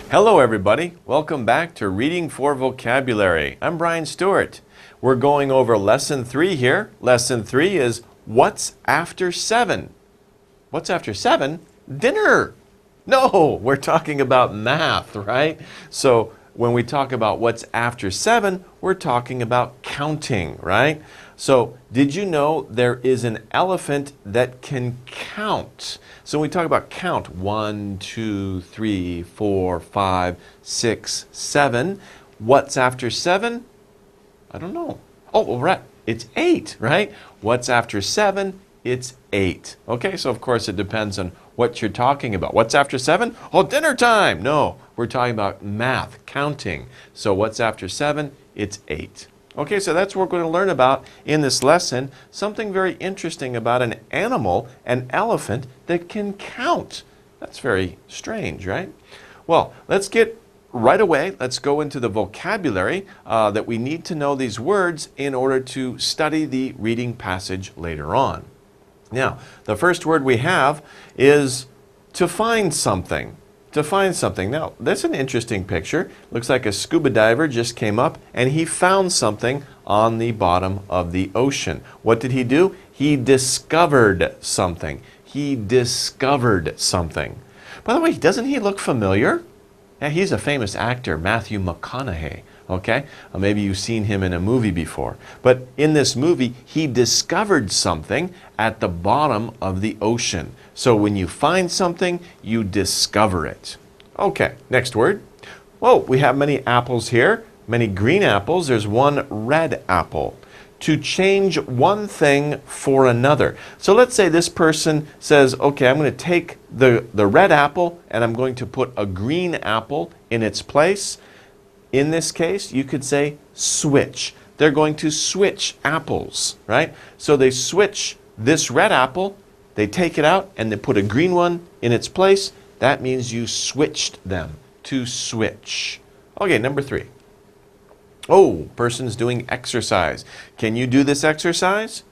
Hello everybody, welcome back to Reading for Vocabulary. I'm Brian Staurt. We're going over Lesson 3 here. Lesson 3 is what's after 7? What's after 7? Dinner! No, we're talking about math, right? So when we talk about what's after 7, we're talking about counting, right? So, did you know there is an elephant that can count? So when we talk about count, 1, 2, 3, 4, 5, 6, 7. What's after 7? I don't know. Oh, right. It's 8, right? What's after 7? It's 8. Okay, so of course it depends on what you're talking about. What's after 7? Oh, dinner time. No, we're talking about math, counting. So what's after 7? It's 8. Okay, so that's what we're going to learn about in this lesson. Something very interesting about an animal, an elephant, that can count. That's very strange, right? Well, let's get right away. Let's go into the vocabulary that we need to know these words in order to study the reading passage later on. Now, the first word we have is to find something. To find something. Now, that's an interesting picture. Looks like a scuba diver just came up and he found something on the bottom of the ocean. What did he do? He discovered something. He discovered something. By the way, doesn't he look familiar? Yeah, he's a famous actor, Matthew McConaughey. Okay? Maybe you've seen him in a movie before. But in this movie, he discovered something at the bottom of the ocean. So when you find something, you discover it. Okay, next word. Whoa, we have many apples here, many green apples. There's one red apple. To change one thing for another. So let's say this person says, okay, I'm going to take the red apple and I'm going to put a green apple in its place. In this case, you could say switch. They're going to switch apples, right? So they switch this red apple, they take it out, and they put a green one in its place. That means you switched them. To switch. Okay, number 3. Oh, person's doing exercise. Can you do this exercise?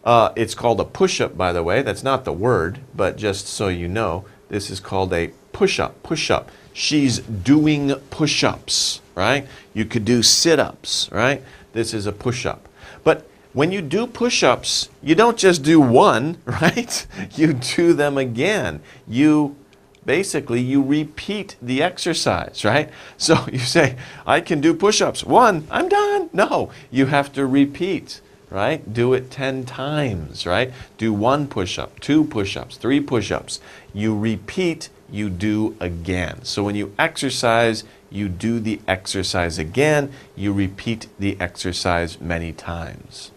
It's called a push-up, by the way. That's not the word, but just so you know, this is called a push-up, push-up. She's doing push-ups, right? You could do sit-ups, right? This is a push-up. But when you do push-ups, you don't just do one, right? You do them again. You repeat the exercise, right? So you say, I can do push-ups. 1, I'm done. No, you have to repeat, right? Do it 10 times, right? Do 1 push-up, 2 push-ups, 3 push-ups. You repeat, you do again. So when you exercise, you do the exercise again. You repeat the exercise many times.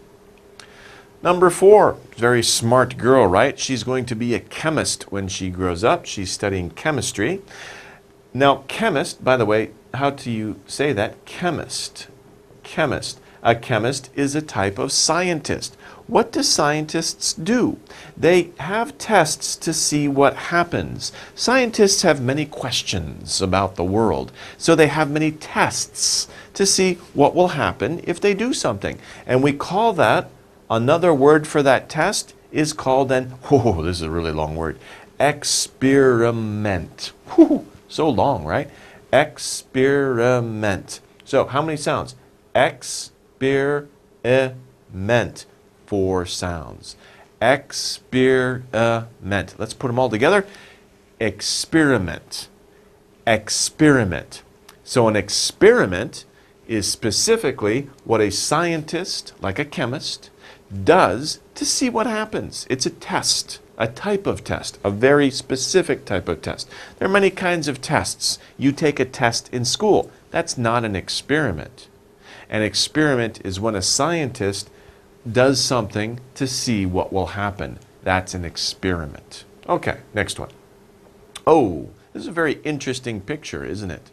Number 4, very smart girl, right? She's going to be a chemist when she grows up. She's studying chemistry. Now, chemist, by the way, how do you say that? Chemist. Chemist. A chemist is a type of scientist. What do scientists do? They have tests to see what happens. Scientists have many questions about the world, so they have many tests to see what will happen if they do something. And we call that, another word for that test is called an, oh, this is a really long word, experiment. Whew, so long, right? Experiment. So how many sounds? Experiment. 4 sounds. Experiment. Let's put them all together. Experiment. Experiment. So an experiment is specifically what a scientist, like a chemist, does to see what happens. It's a test, a type of test, a very specific type of test. There are many kinds of tests. You take a test in school. That's not an experiment. An experiment is when a scientist does something to see what will happen. That's an experiment. Okay, next one. Oh, this is a very interesting picture, isn't it?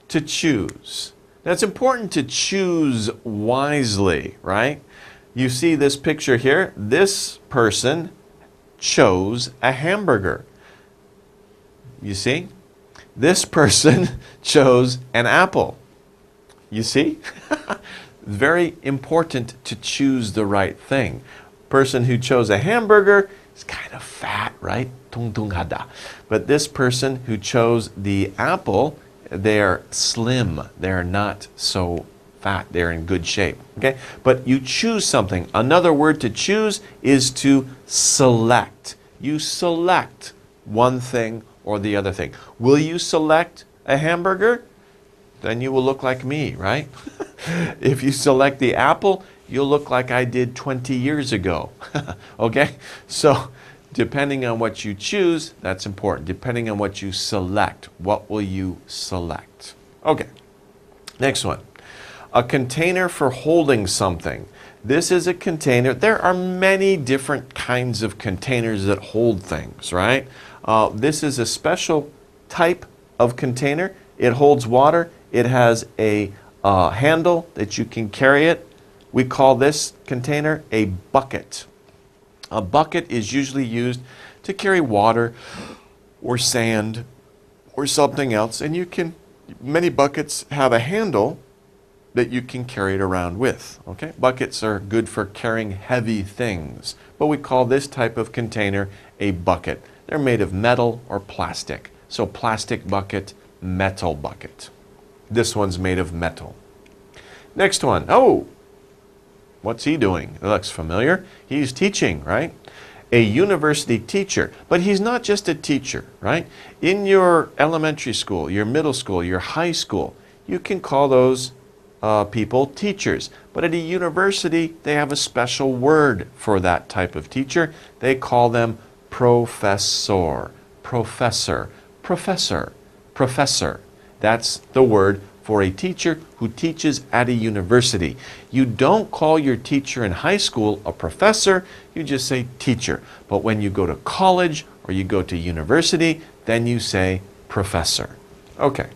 To choose. Now, it's important to choose wisely, right? You see this picture here. This person chose a hamburger. You see? This person chose an apple. You see? Very important to choose the right thing. Person who chose a hamburger is kind of fat, right? Tungtunghada. But this person who chose the apple, they're slim. They're not so fat. They're in good shape. Okay? But you choose something. Another word to choose is to select. You select one thing or the other thing. Will you select a hamburger? Then you will look like me, right? If you select the apple, you'll look like I did 20 years ago. Okay? So, depending on what you choose, that's important. Depending on what you select, what will you select? Okay. Next one. A container for holding something. This is a container. There are many different kinds of containers that hold things, right? This is a special type of container. It holds water. It has a handle that you can carry it. We call this container a bucket. A bucket is usually used to carry water or sand or something else, and many buckets have a handle that you can carry it around with. Okay? Buckets are good for carrying heavy things, but we call this type of container a bucket. They're made of metal or plastic. So plastic bucket, metal bucket. This one's made of metal. Next one. Oh, what's he doing? It looks familiar. He's teaching, right? A university teacher. But he's not just a teacher, right? In your elementary school, your middle school, your high school, you can call those people teachers. But at a university, they have a special word for that type of teacher. They call them professor. Professor. Professor. Professor. That's the word for a teacher who teaches at a university. You don't call your teacher in high school a professor, you just say teacher. But when you go to college or you go to university, then you say professor. Okay,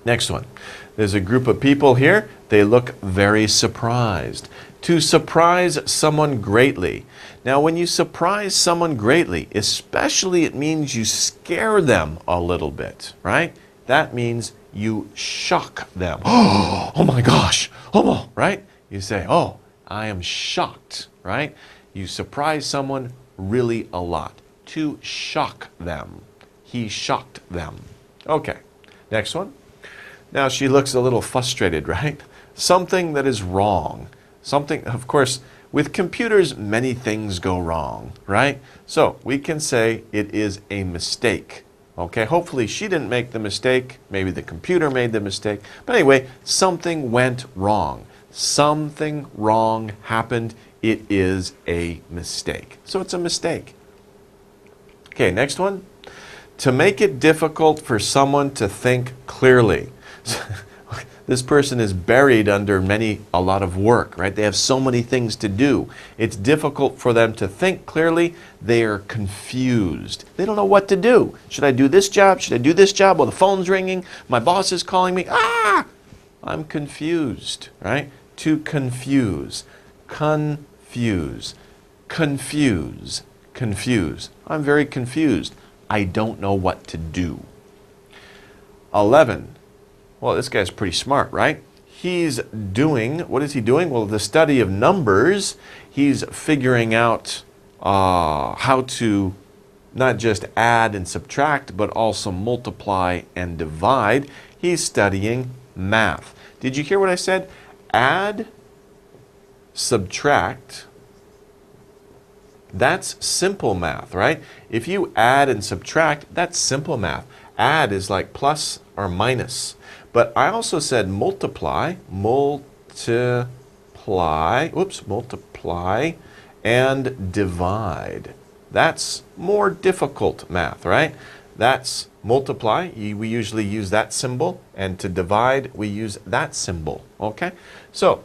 next one. There's a group of people here. They look very surprised. To surprise someone greatly. Now, when you surprise someone greatly, especially it means you scare them a little bit, right? That means you shock them. Oh my gosh, oh, right? You say, oh, I am shocked, right? You surprise someone really a lot. To shock them. He shocked them. Okay, next one. Now she looks a little frustrated, right? Something that is wrong. Something, of course, with computers, many things go wrong, right? So we can say it is a mistake. Okay, hopefully she didn't make the mistake. Maybe the computer made the mistake. But anyway, something went wrong. Something wrong happened. It is a mistake. So it's a mistake. Okay, next one. To make it difficult for someone to think clearly. This person is buried under a lot of work, right? They have so many things to do. It's difficult for them to think clearly. They are confused. They don't know what to do. Should I do this job? Should I do this job? Well, the phone's ringing. My boss is calling me. I'm confused, right? To confuse. Confuse. Confuse. Confuse. I'm very confused. I don't know what to do. 11. Well, this guy's pretty smart, right? He's doing, what is he doing? Well, the study of numbers. He's figuring out how to not just add and subtract, but also multiply and divide. He's studying math. Did you hear what I said? Add, subtract. That's simple math, right? If you add and subtract, that's simple math. Add is like plus or minus. But I also said multiply, multiply, and divide. That's more difficult math, right? That's multiply. We usually use that symbol. And to divide, we use that symbol, okay? So,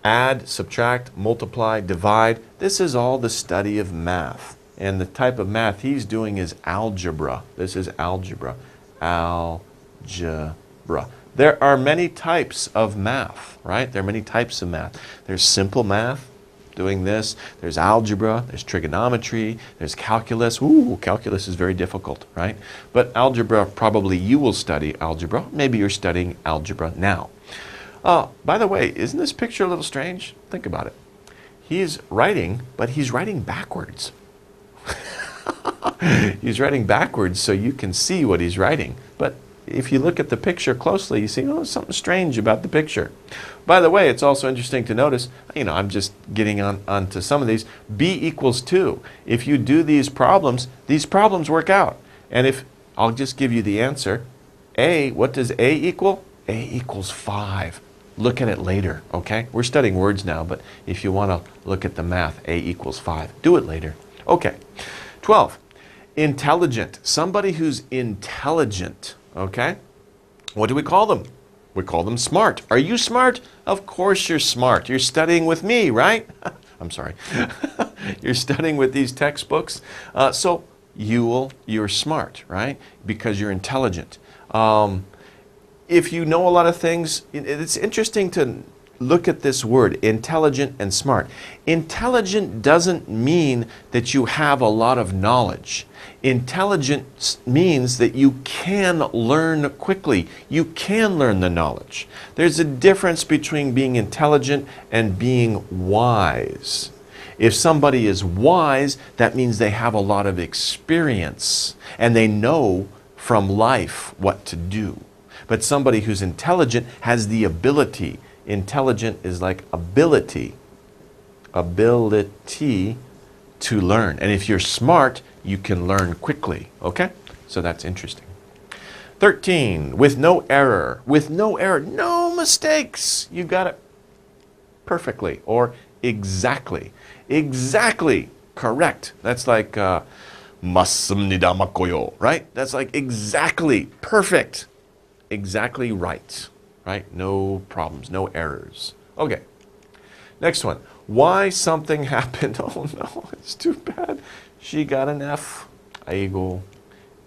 add, subtract, multiply, divide. This is all the study of math. And the type of math he's doing is algebra. This is algebra. Algebra. There are many types of math, right? There are many types of math. There's simple math, doing this. There's algebra. There's trigonometry. There's calculus. Ooh, calculus is very difficult, right? But algebra, probably you will study algebra. Maybe you're studying algebra now. By the way, isn't this picture a little strange? Think about it. He's writing, but he's writing backwards. He's writing backwards so you can see what he's writing. But if you look at the picture closely, you see, oh, something strange about the picture. By the way, it's also interesting to notice, I'm just getting onto some of these. B equals 2. If you do these problems work out. And if, I'll just give you the answer. A, what does A equal? A equals 5. look at it later, okay? We're studying words now, but if you want to look at the math, a equals 5, do it later. Okay. 12. Intelligent. Somebody who's intelligent, okay? What do we call them? We call them smart. Are you smart? Of course you're smart. You're studying with me, right? I'm sorry. You're studying with these textbooks. So you're smart, right? Because you're intelligent. If you know a lot of things, it's interesting to look at this word, intelligent and smart. Intelligent doesn't mean that you have a lot of knowledge. Intelligence means that you can learn quickly. You can learn the knowledge. There's a difference between being intelligent and being wise. If somebody is wise, that means they have a lot of experience and they know from life what to do. But somebody who's intelligent has the ability. Intelligent is like ability to learn. And if you're smart, you can learn quickly, okay? So that's interesting. 13, with no error. With no error, no mistakes. You got it perfectly or exactly. Exactly correct. That's like 맞습니다, 맞고요, right? That's like exactly perfect. Exactly right. Right? No problems, no errors. Okay. Next one. Why something happened. Oh no, it's too bad. She got an F. 아이고.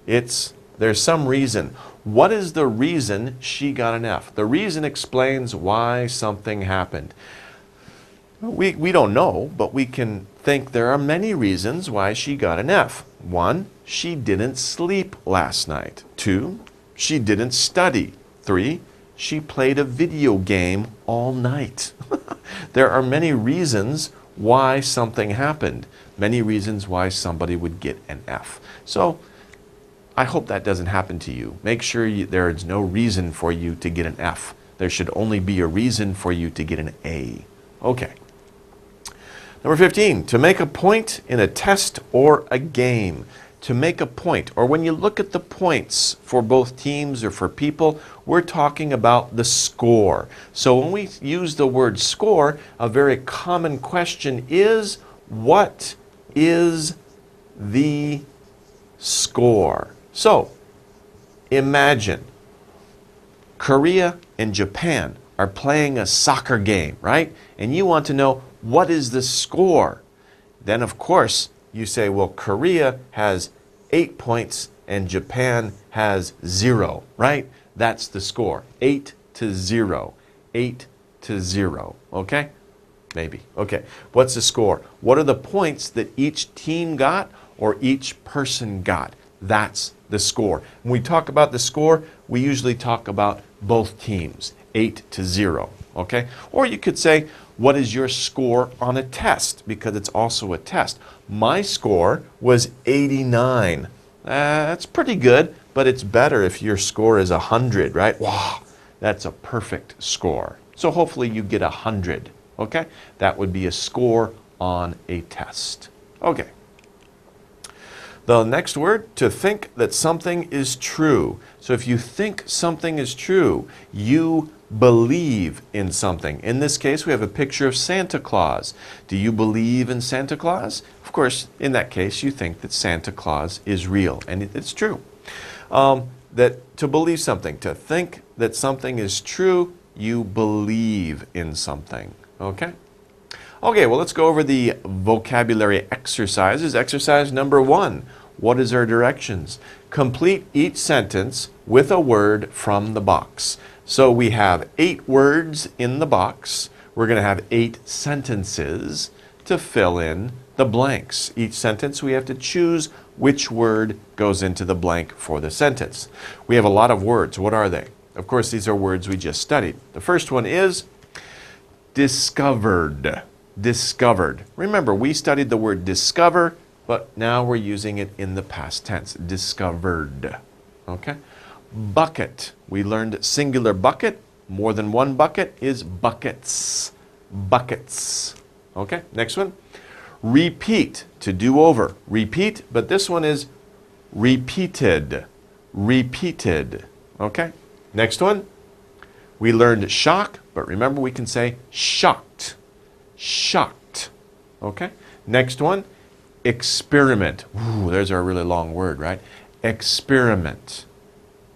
There's some reason. What is the reason she got an F? The reason explains why something happened. We don't know, but we can think there are many reasons why she got an F. 1, she didn't sleep last night. 2, she didn't study. 3, she played a video game all night. There are many reasons why something happened. Many reasons why somebody would get an F. So I hope that doesn't happen to you. Make sure there is no reason for you to get an F. There should only be a reason for you to get an A. Okay. Number 15, to make a point in a test or a game. To make a point, or when you look at the points for both teams or for people, we're talking about the score. So when we use the word score, a very common question is, what is the score? So imagine Korea and Japan are playing a soccer game, right? And you want to know, what is the score? Then of course, you say, well, Korea has 8 points and Japan has 0, right? That's the score. 8-0. 8-0. Okay? Maybe. Okay. What's the score? What are the points that each team got or each person got? That's the score. When we talk about the score, we usually talk about both teams. 8-0. Okay? Or you could say, what is your score on a test? Because it's also a test. My score was 89. That's pretty good, but it's better if your score is 100, right? Wow, that's a perfect score. So hopefully you get 100, okay? That would be a score on a test. Okay. The next word, to think that something is true. So if you think something is true, you believe in something. In this case, we have a picture of Santa Claus. Do you believe in Santa Claus? Of course, in that case, you think that Santa Claus is real, and it's true. That to believe something, to think that something is true, you believe in something. Okay? Okay, well, let's go over the vocabulary exercises. Exercise number 1. What is our directions? Complete each sentence with a word from the box. So we have 8 words in the box. We're going to have 8 sentences to fill in the blanks. Each sentence we have to choose which word goes into the blank for the sentence. We have a lot of words. What are they? Of course, these are words we just studied. The first one is discovered. Discovered. Remember, we studied the word discover, but now we're using it in the past tense. Discovered. Okay? Bucket. We learned singular bucket. More than one bucket is buckets. Buckets. Okay, next one. Repeat. To do over. Repeat, but this one is repeated. Repeated. Okay, next one. We learned shock, but remember we can say shocked. Shocked. Okay? Next one, experiment. Ooh, there's our really long word, right? Experiment.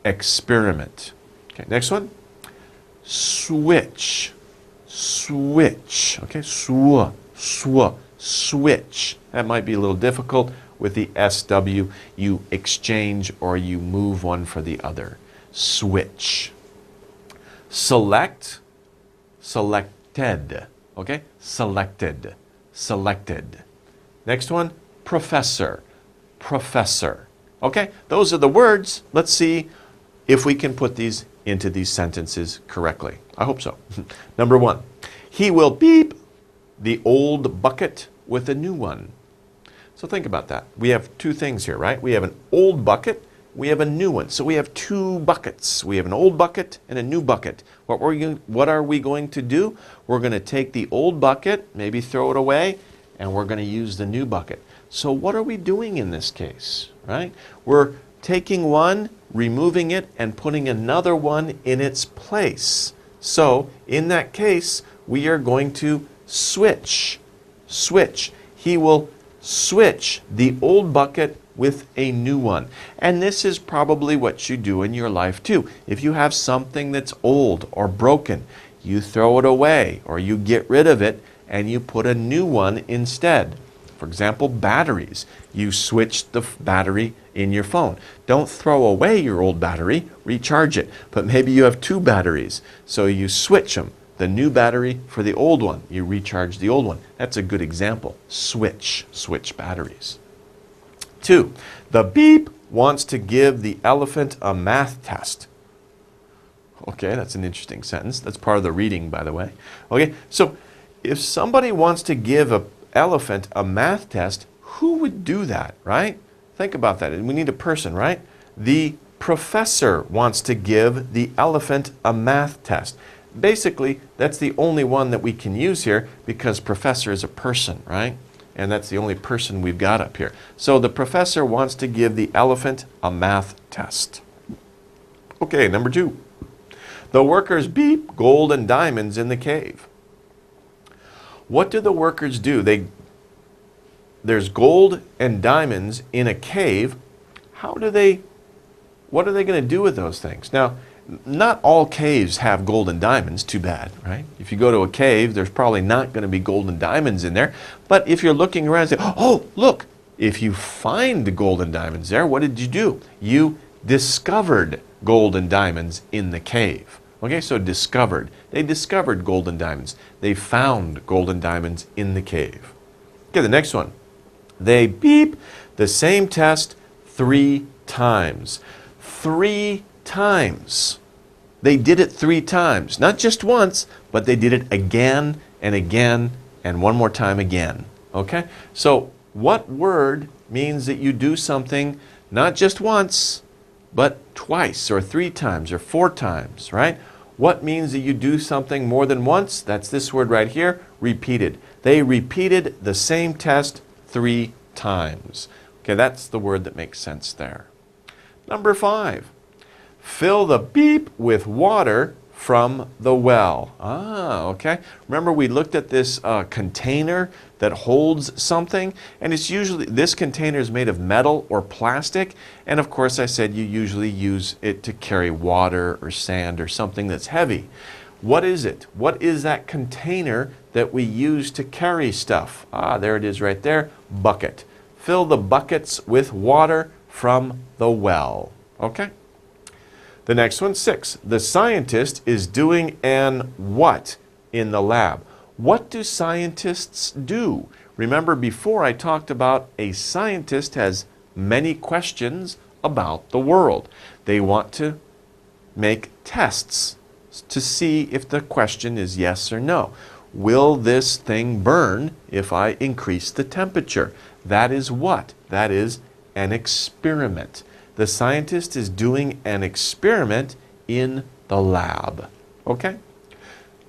Experiment. Okay, next one, switch. Switch. Okay, switch. That might be a little difficult with the SW. You exchange or you move one for the other. Switch. Select. Selected. Okay, selected. Selected. Next one, professor. Professor. Okay, those are the words. Let's see if we can put these into these sentences correctly. I hope so. Number one, he will beep the old bucket with a new one. So think about that. We have two things here, right? We have an old bucket, we have a new one. So we have two buckets. We have an old bucket and a new bucket. What are we going to do? We're going to take the old bucket, maybe throw it away, and we're going to use the new bucket. So what are we doing in this case, right? We're taking one, removing it, and putting another one in its place. So in that case, we are going to switch. Switch. He will switch the old bucket with a new one. And this is probably what you do in your life too. If you have something that's old or broken, you throw it away or you get rid of it and you put a new one instead. For example, batteries. You switch the battery in your phone. Don't throw away your old battery, recharge it. But maybe you have two batteries, so you switch them. The new battery for the old one. You recharge the old one. That's a good example. Switch batteries. 2. The beep wants to give the elephant a math test. Okay, that's an interesting sentence. That's part of the reading, by the way. Okay, so if somebody wants to give an elephant a math test, who would do that, right? Think about that. We need a person, right? The professor wants to give the elephant a math test. Basically, that's the only one that we can use here because professor is a person, right? And that's the only person we've got up here. So the professor wants to give the elephant a math test. Okay, number 2. The workers beep gold and diamonds in the cave. What do the workers do? There's gold and diamonds in a cave. What are they going to do with those things? Now, not all caves have gold and diamonds, too bad, right? If you go to a cave, there's probably not going to be gold and diamonds in there. But if you're looking around and say, oh, look, if you find the gold and diamonds there, what did you do? You discovered gold and diamonds in the cave. Okay, so discovered. They discovered gold and diamonds. They found gold and diamonds in the cave. Okay, the next one. They beep the same test 3 times. 3 times. They did it 3 times. Not just once, but they did it again and again and one more time again. Okay? So what word means that you do something not just once, but twice or 3 times or 4 times, right? What means that you do something more than once? That's this word right here, repeated. They repeated the same test 3 times. Okay, that's the word that makes sense there. Number 5. Fill the beep with water from the well. Okay. Remember we looked at this container that holds something, and it's usually, this container is made of metal or plastic, and of course I said you usually use it to carry water or sand or something that's heavy. What is it? What is that container that we use to carry stuff? There it is right there, bucket. Fill the buckets with water from the well. Okay? The next one, 6. The scientist is doing an what in the lab? What do scientists do? Remember before I talked about a scientist has many questions about the world. They want to make tests to see if the question is yes or no. Will this thing burn if I increase the temperature? That is what? That is an experiment. The scientist is doing an experiment in the lab. Okay?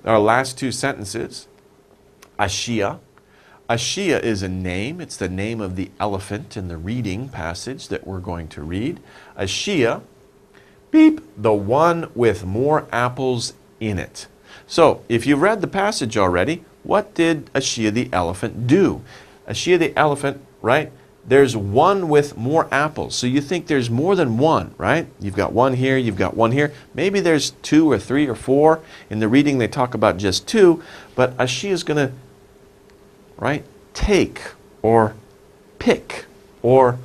Our last 2 sentences. Ashia. Ashia is a name. It's the name of the elephant in the reading passage that we're going to read. Ashia, beep, the one with more apples in it. So, if you've read the passage already, what did Ashia the elephant do? Ashia the elephant, right? There's one with more apples. So you think there's more than one, right? You've got one here, you've got one here. Maybe there's 2 or 3 or 4. In the reading they talk about just 2, but Ashia is going to, right, take or pick, or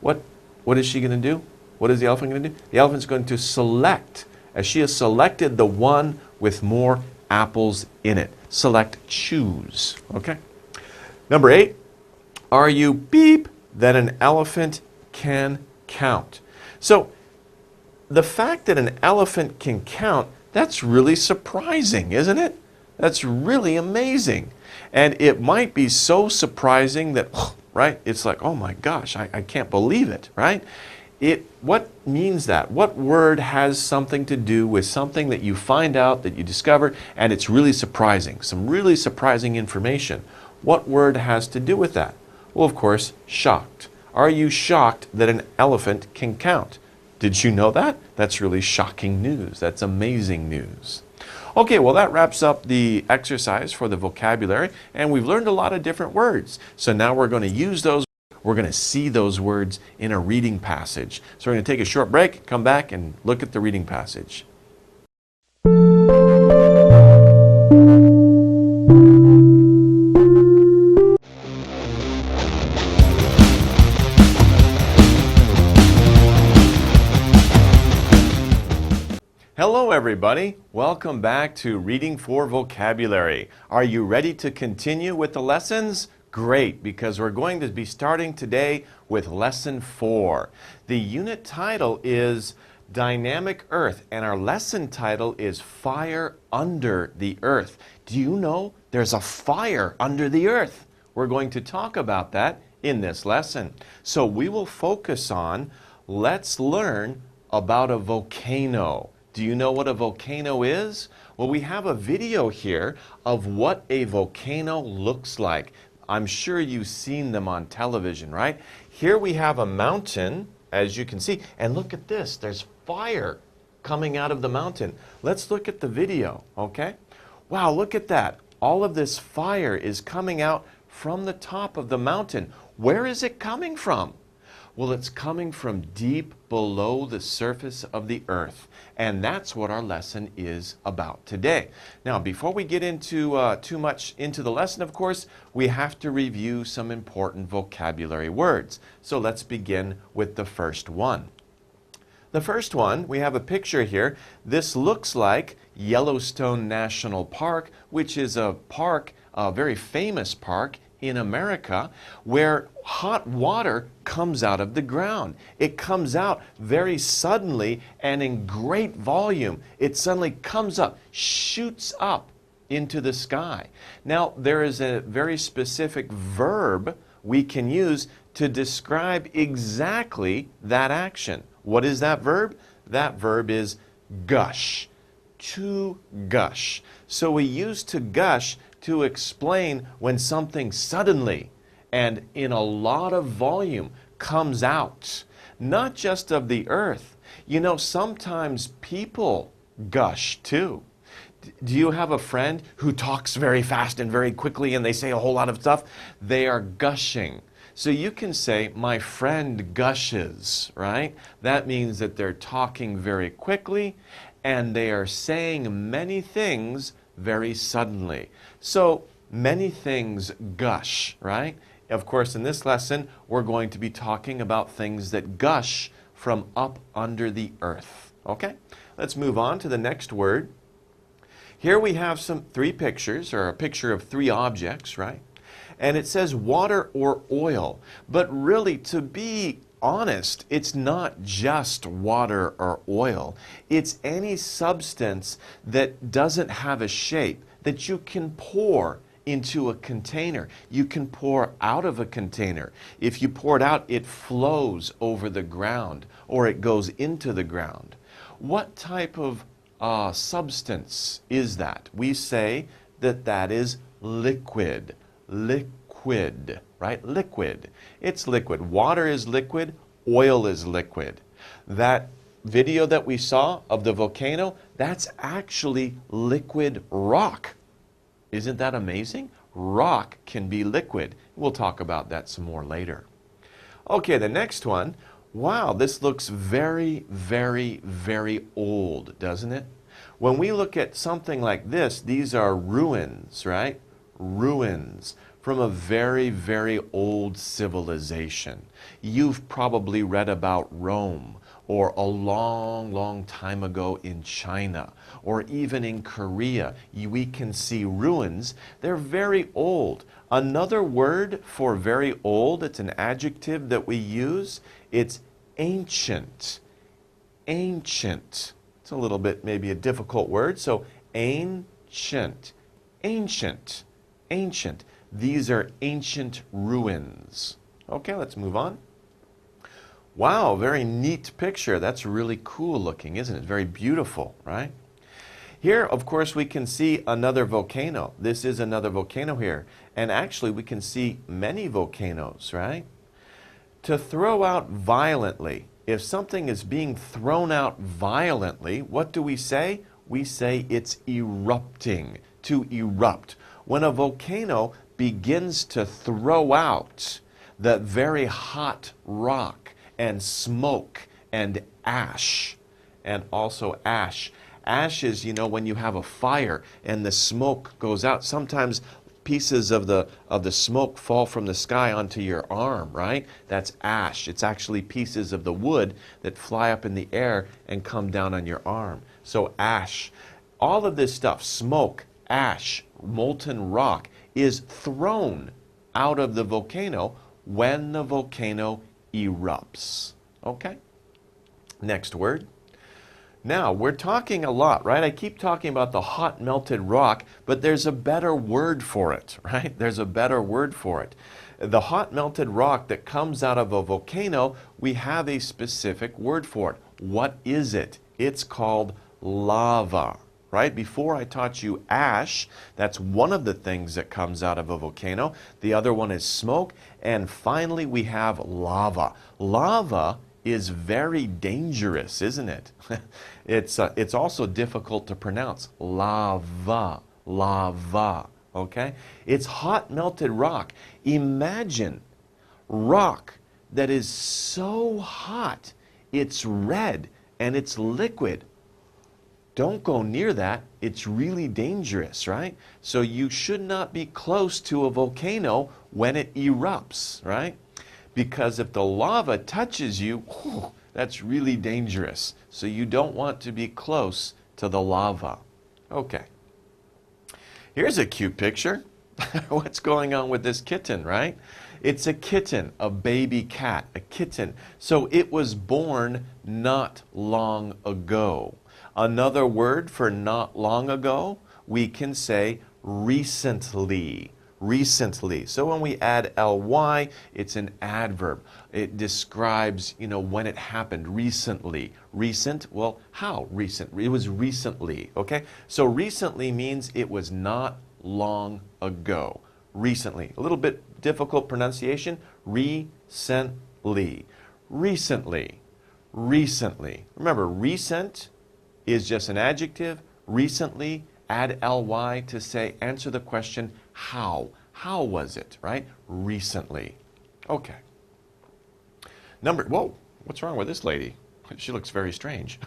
what is she going to do? What is the elephant going to do? The elephant's going to select. Ashia selected the one with more apples in it. Select, choose. Okay? Number 8, are you beep that an elephant can count? So, the fact that an elephant can count, that's really surprising, isn't it? That's really amazing. And it might be so surprising that, right, it's like, oh my gosh, I can't believe it, right? What means that? What word has something to do with something that you find out, that you discover, and it's really surprising, some really surprising information? What word has to do with that? Well, of course, shocked. Are you shocked that an elephant can count? Did you know that? That's really shocking news. That's amazing news. Okay, well, that wraps up the exercise for the vocabulary, and we've learned a lot of different words. So now we're going to use those. We're going to see those words in a reading passage. So we're going to take a short break, come back, and look at the reading passage. Hello everybody, welcome back to Reading for Vocabulary. Are you ready to continue with the lessons? Great, because we're going to be starting today with Lesson 4. The unit title is Dynamic Earth, and our lesson title is Fire Under the Earth. Do you know there's a fire under the earth? We're going to talk about that in this lesson. So we will focus on, let's learn about a volcano. Do you know what a volcano is? Well, we have a video here of what a volcano looks like. I'm sure you've seen them on television, right? Here we have a mountain, as you can see, and look at this. There's fire coming out of the mountain. Let's look at the video, okay? Wow, look at that. All of this fire is coming out from the top of the mountain. Where is it coming from? Well, it's coming from deep below the surface of the earth. And that's what our lesson is about today. Now, before we get into too much into the lesson, of course, we have to review some important vocabulary words. So let's begin with the first one. The first one, we have a picture here. This looks like Yellowstone National Park, which is a park, a very famous park in America, where hot water comes out of the ground. It comes out very suddenly and in great volume. It suddenly comes up, shoots up into the sky. Now, there is a very specific verb we can use to describe exactly that action. What is that verb? That verb is gush. To gush. So we use to gush to explain when something suddenly and in a lot of volume comes out, not just of the earth. You know, sometimes people gush too. Do you have a friend who talks very fast and very quickly and they say a whole lot of stuff? They are gushing. So you can say, my friend gushes, right? That means that they're talking very quickly and they are saying many things very suddenly. So many things gush, right? Of course, in this lesson, we're going to be talking about things that gush from up under the earth. Okay? Let's move on to the next word. Here we have three pictures, or a picture of 3 objects, right? And it says water or oil. But really, to be honest, it's not just water or oil. It's any substance that doesn't have a shape that you can pour into a container. You can pour out of a container. If you pour it out, it flows over the ground or it goes into the ground. What type of substance is that? We say that that is liquid. Liquid, right? Liquid. It's liquid. Water is liquid. Oil is liquid. That video that we saw of the volcano, that's actually liquid rock. Isn't that amazing? Rock can be liquid. We'll talk about that some more later. Okay, the next one. Wow, this looks very, very, very old, doesn't it? When we look at something like this, these are ruins, right? Ruins from a very, very old civilization. You've probably read about Rome, or a long, long time ago in China, or even in Korea. We can see ruins. They're very old. Another word for very old, it's an adjective that we use, it's ancient. Ancient. It's a little bit maybe a difficult word, so ancient. Ancient. Ancient. These are ancient ruins. Okay, let's move on. Wow, very neat picture. That's really cool looking, isn't it? Very beautiful, right? Here, of course, we can see another volcano. This is another volcano here. And actually, we can see many volcanoes, right? To throw out violently. If something is being thrown out violently, what do we say? We say it's erupting, to erupt. When a volcano begins to throw out the very hot rock and smoke and ash, and also ash. Ash is, you know, when you have a fire and the smoke goes out. Sometimes pieces of the smoke fall from the sky onto your arm, right? That's ash. It's actually pieces of the wood that fly up in the air and come down on your arm. So ash. All of this stuff, smoke, ash, molten rock, is thrown out of the volcano when the volcano erupts. Okay? Next word. Now, we're talking a lot, right? I keep talking about the hot melted rock, but there's a better word for it, right? There's a better word for it. The hot melted rock that comes out of a volcano, we have a specific word for it. What is it? It's called lava, right? Before I taught you ash, that's one of the things that comes out of a volcano. The other one is smoke. And finally, we have lava. Lava is very dangerous, isn't it? It's also difficult to pronounce. Lava, lava, okay? It's hot melted rock. Imagine rock that is so hot, it's red and it's liquid. Don't go near that. It's really dangerous, right? So you should not be close to a volcano when it erupts, right? Because if the lava touches you, that's really dangerous. So you don't want to be close to the lava. Okay. Here's a cute picture. What's going on with this kitten, right? It's a kitten, a baby cat, a kitten. So it was born not long ago. Another word for not long ago, we can say recently. Recently. So when we add ly, it's an adverb. It describes, you know, when it happened, recently. Recent, well, how recent? It was recently, okay? So recently means it was not long ago. Recently. A little bit difficult pronunciation. Recently. Recently. Recently. Remember, recent is just an adjective. Recently, add ly to say, answer the question, how? How was it, right? Recently. Okay. Whoa, what's wrong with this lady? She looks very strange.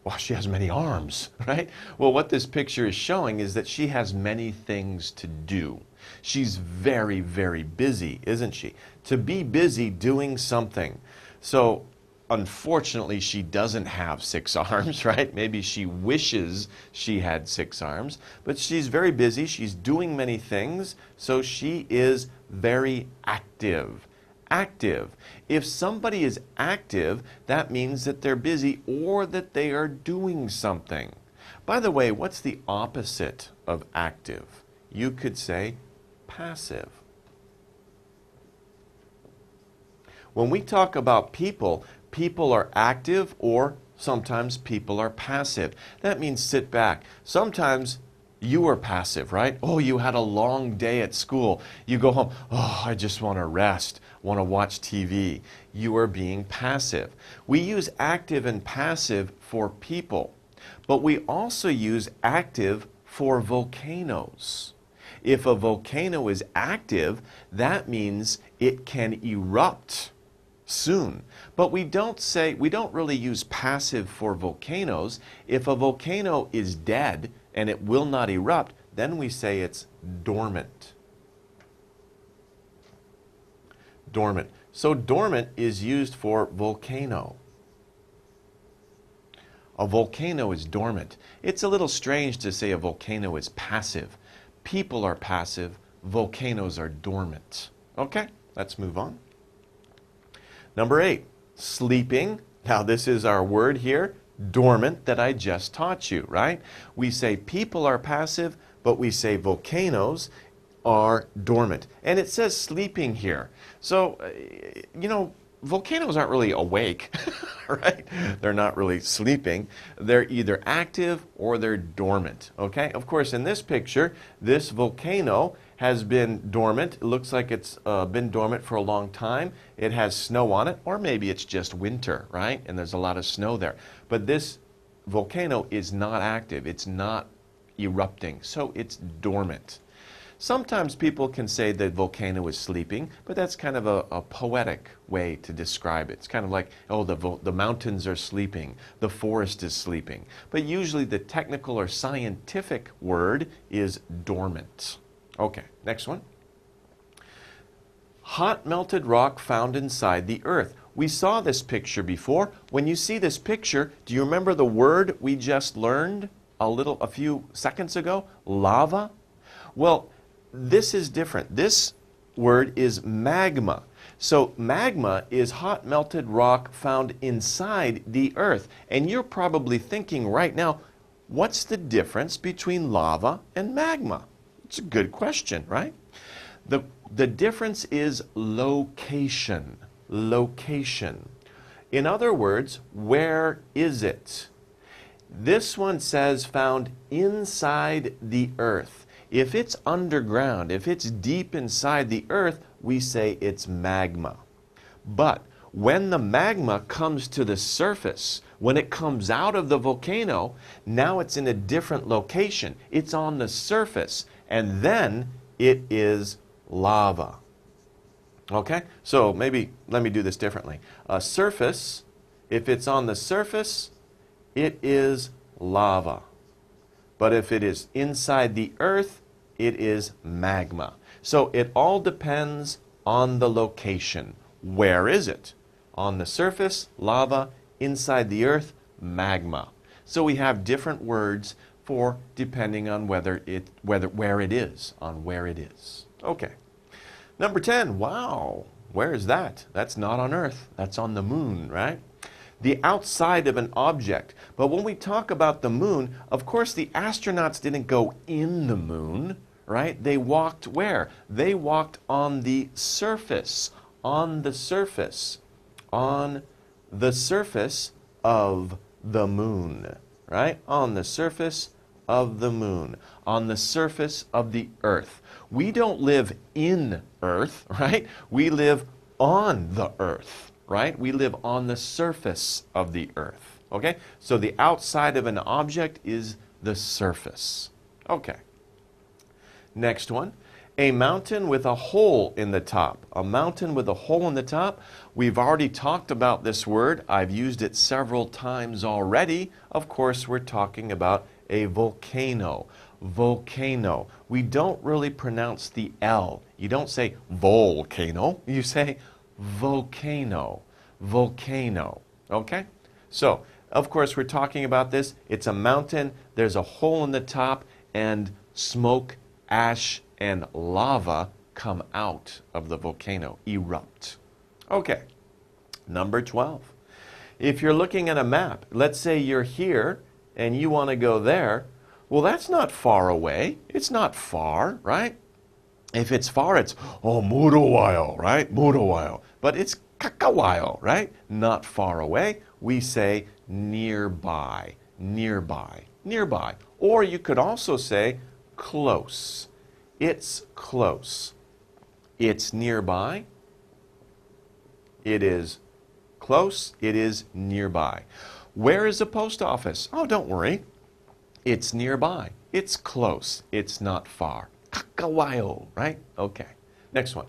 Well, she has many arms, right? Well, what this picture is showing is that she has many things to do. She's very, very busy, isn't she? To be busy doing something. So, unfortunately, she doesn't have 6 arms, right? Maybe she wishes she had 6 arms, but she's very busy. She's doing many things, so she is very active. Active. If somebody is active, that means that they're busy or that they are doing something. By the way, what's the opposite of active? You could say passive. When we talk about people, people are active or sometimes people are passive. That means sit back. Sometimes You are passive, right? Oh, you had a long day at school. You go home, oh, I just want to rest, want to watch TV. You are being passive. We use active and passive for people, but we also use active for volcanoes. If a volcano is active, that means it can erupt soon. But we don't really use passive for volcanoes. If a volcano is dead and it will not erupt, then we say it's dormant. Dormant. So dormant is used for volcano. A volcano is dormant. It's a little strange to say a volcano is passive. People are passive, volcanoes are dormant. Okay, let's move on. Number 8, sleeping. Now this is our word here, dormant, that I just taught you, right? We say people are passive, but we say volcanoes are dormant. And it says sleeping here. So, volcanoes aren't really awake, right? They're not really sleeping. They're either active or they're dormant, okay? Of course, in this picture, this volcano has been dormant. It looks like it's been dormant for a long time. It has snow on it, or maybe it's just winter, right? And there's a lot of snow there. But this volcano is not active. It's not erupting, so it's dormant. Sometimes people can say the volcano is sleeping, but that's kind of a poetic way to describe it. It's kind of like, oh, the mountains are sleeping, the forest is sleeping. But usually the technical or scientific word is dormant. Okay, next one. Hot melted rock found inside the earth. We saw this picture before. When you see this picture, do you remember the word we just learned a few seconds ago? Lava? Well, this is different. This word is magma. So magma is hot melted rock found inside the earth. And you're probably thinking right now, what's the difference between lava and magma? It's a good question, right? The difference is location. Location. In other words, where is it? This one says found inside the earth. If it's underground, if it's deep inside the earth, we say it's magma. But when the magma comes to the surface, when it comes out of the volcano, now it's in a different location. It's on the surface, and then it is lava. Okay? So maybe let me do this differently. A surface, if it's on the surface, it is lava. But if it is inside the earth, it is magma. So it all depends on the location. Where is it? On the surface, lava. Inside the earth, magma. So we have different words for depending on where it is, on where it is. Okay. Number 10, wow, where is that? That's not on Earth, that's on the moon, right? The outside of an object. But when we talk about the moon, of course the astronauts didn't go in the moon, right? They walked where? They walked on the surface, on the surface, on the surface of the moon, right? On the surface of the moon, on the surface of the earth. We don't live in Earth, right? We live on the earth, right? We live on the surface of the earth, okay? So the outside of an object is the surface. Okay. Next one. A mountain with a hole in the top. A mountain with a hole in the top. We've already talked about this word. I've used it several times already. Of course, we're talking about a volcano. Volcano. We don't really pronounce the L. You don't say volcano. You say volcano. Volcano. Okay? So, of course, we're talking about this. It's a mountain. There's a hole in the top, and smoke, ash, and lava come out of the volcano, erupt. Okay, number 12. If you're looking at a map, let's say you're here and you want to go there, well, that's not far away. It's not far, right? If it's far, it's, oh, muruwayo, right? Muruwayo. But it's kakawayo, right? Not far away. We say nearby, nearby, nearby. Or you could also say close. It's close. It's nearby. It is close. It is nearby. Where is the post office? Oh, don't worry. It's nearby. It's close. It's not far. 가까워요, right? Okay. Next one.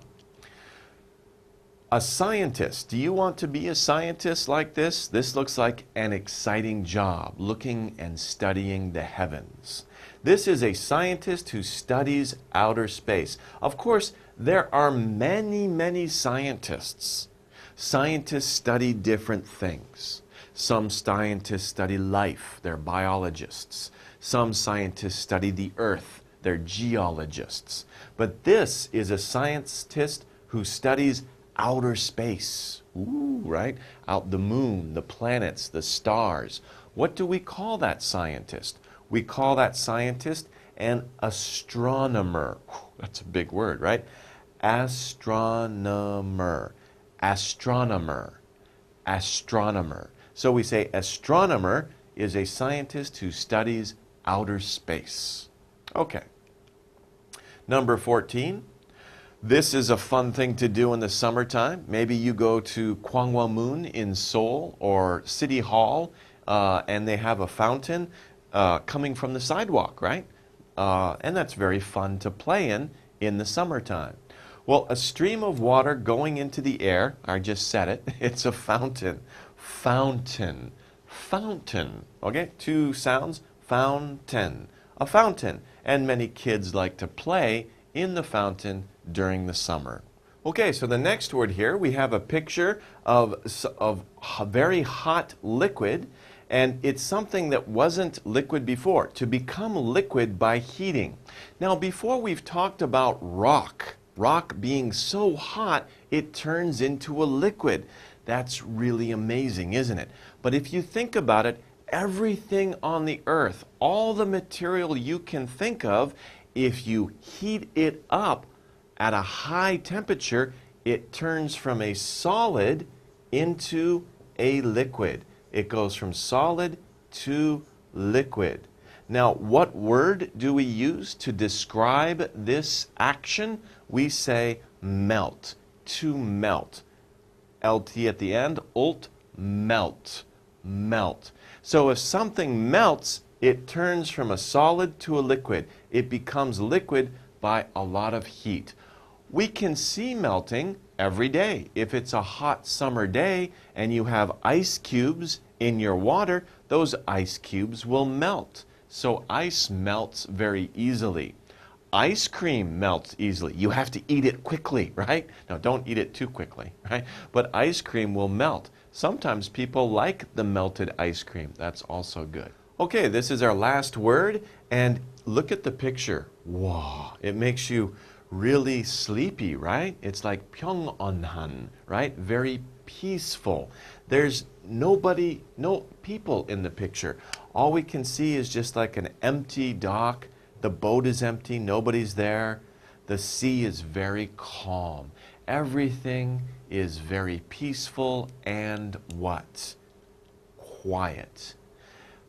A scientist. Do you want to be a scientist like this? This looks like an exciting job, looking and studying the heavens. This is a scientist who studies outer space. Of course, there are many scientists. Scientists study different things. Some scientists study life. They're biologists. Some scientists study the earth. They're geologists. But this is a scientist who studies outer space. Ooh, right? Out the moon, the planets, the stars. What do we call that scientist? We call that scientist an astronomer. That's a big word, right? Astronomer. Astronomer. Astronomer. So we say astronomer is a scientist who studies outer space. Okay. Number 14. This is a fun thing to do in the summertime. Maybe you go to Gwanghwamun in Seoul or City Hall and they have a fountain coming from the sidewalk, right? And that's very fun to play in the summertime. Well, a stream of water going into the air, I just said it, it's a fountain. Fountain. Fountain. Okay, two sounds. Fountain. A fountain. And many kids like to play in the fountain during the summer. Okay, so the next word here, we have a picture of a very hot liquid, and it's something that wasn't liquid before, to become liquid by heating. Now, before we've talked about rock being so hot, it turns into a liquid. That's really amazing, isn't it? But if you think about it, everything on the earth, all the material you can think of, if you heat it up at a high temperature, it turns from a solid into a liquid. It goes from solid to liquid. Now, what word do we use to describe this action? We say melt, to melt. LT at the end, ult, melt, melt. So if something melts, it turns from a solid to a liquid. It becomes liquid by a lot of heat. We can see melting every day. If it's a hot summer day and you have ice cubes in your water, those ice cubes will melt. So ice melts very easily. Ice cream melts easily. You have to eat it quickly, right? Now, don't eat it too quickly, right? But ice cream will melt. Sometimes people like the melted ice cream. That's also good. Okay, this is our last word, and look at the picture. Wow, it makes you really sleepy, right? It's like 평온한, right? Very peaceful. There's no people in the picture. All we can see is just like an empty dock. The boat is empty, nobody's there. The sea is very calm. Everything is very peaceful and what? Quiet.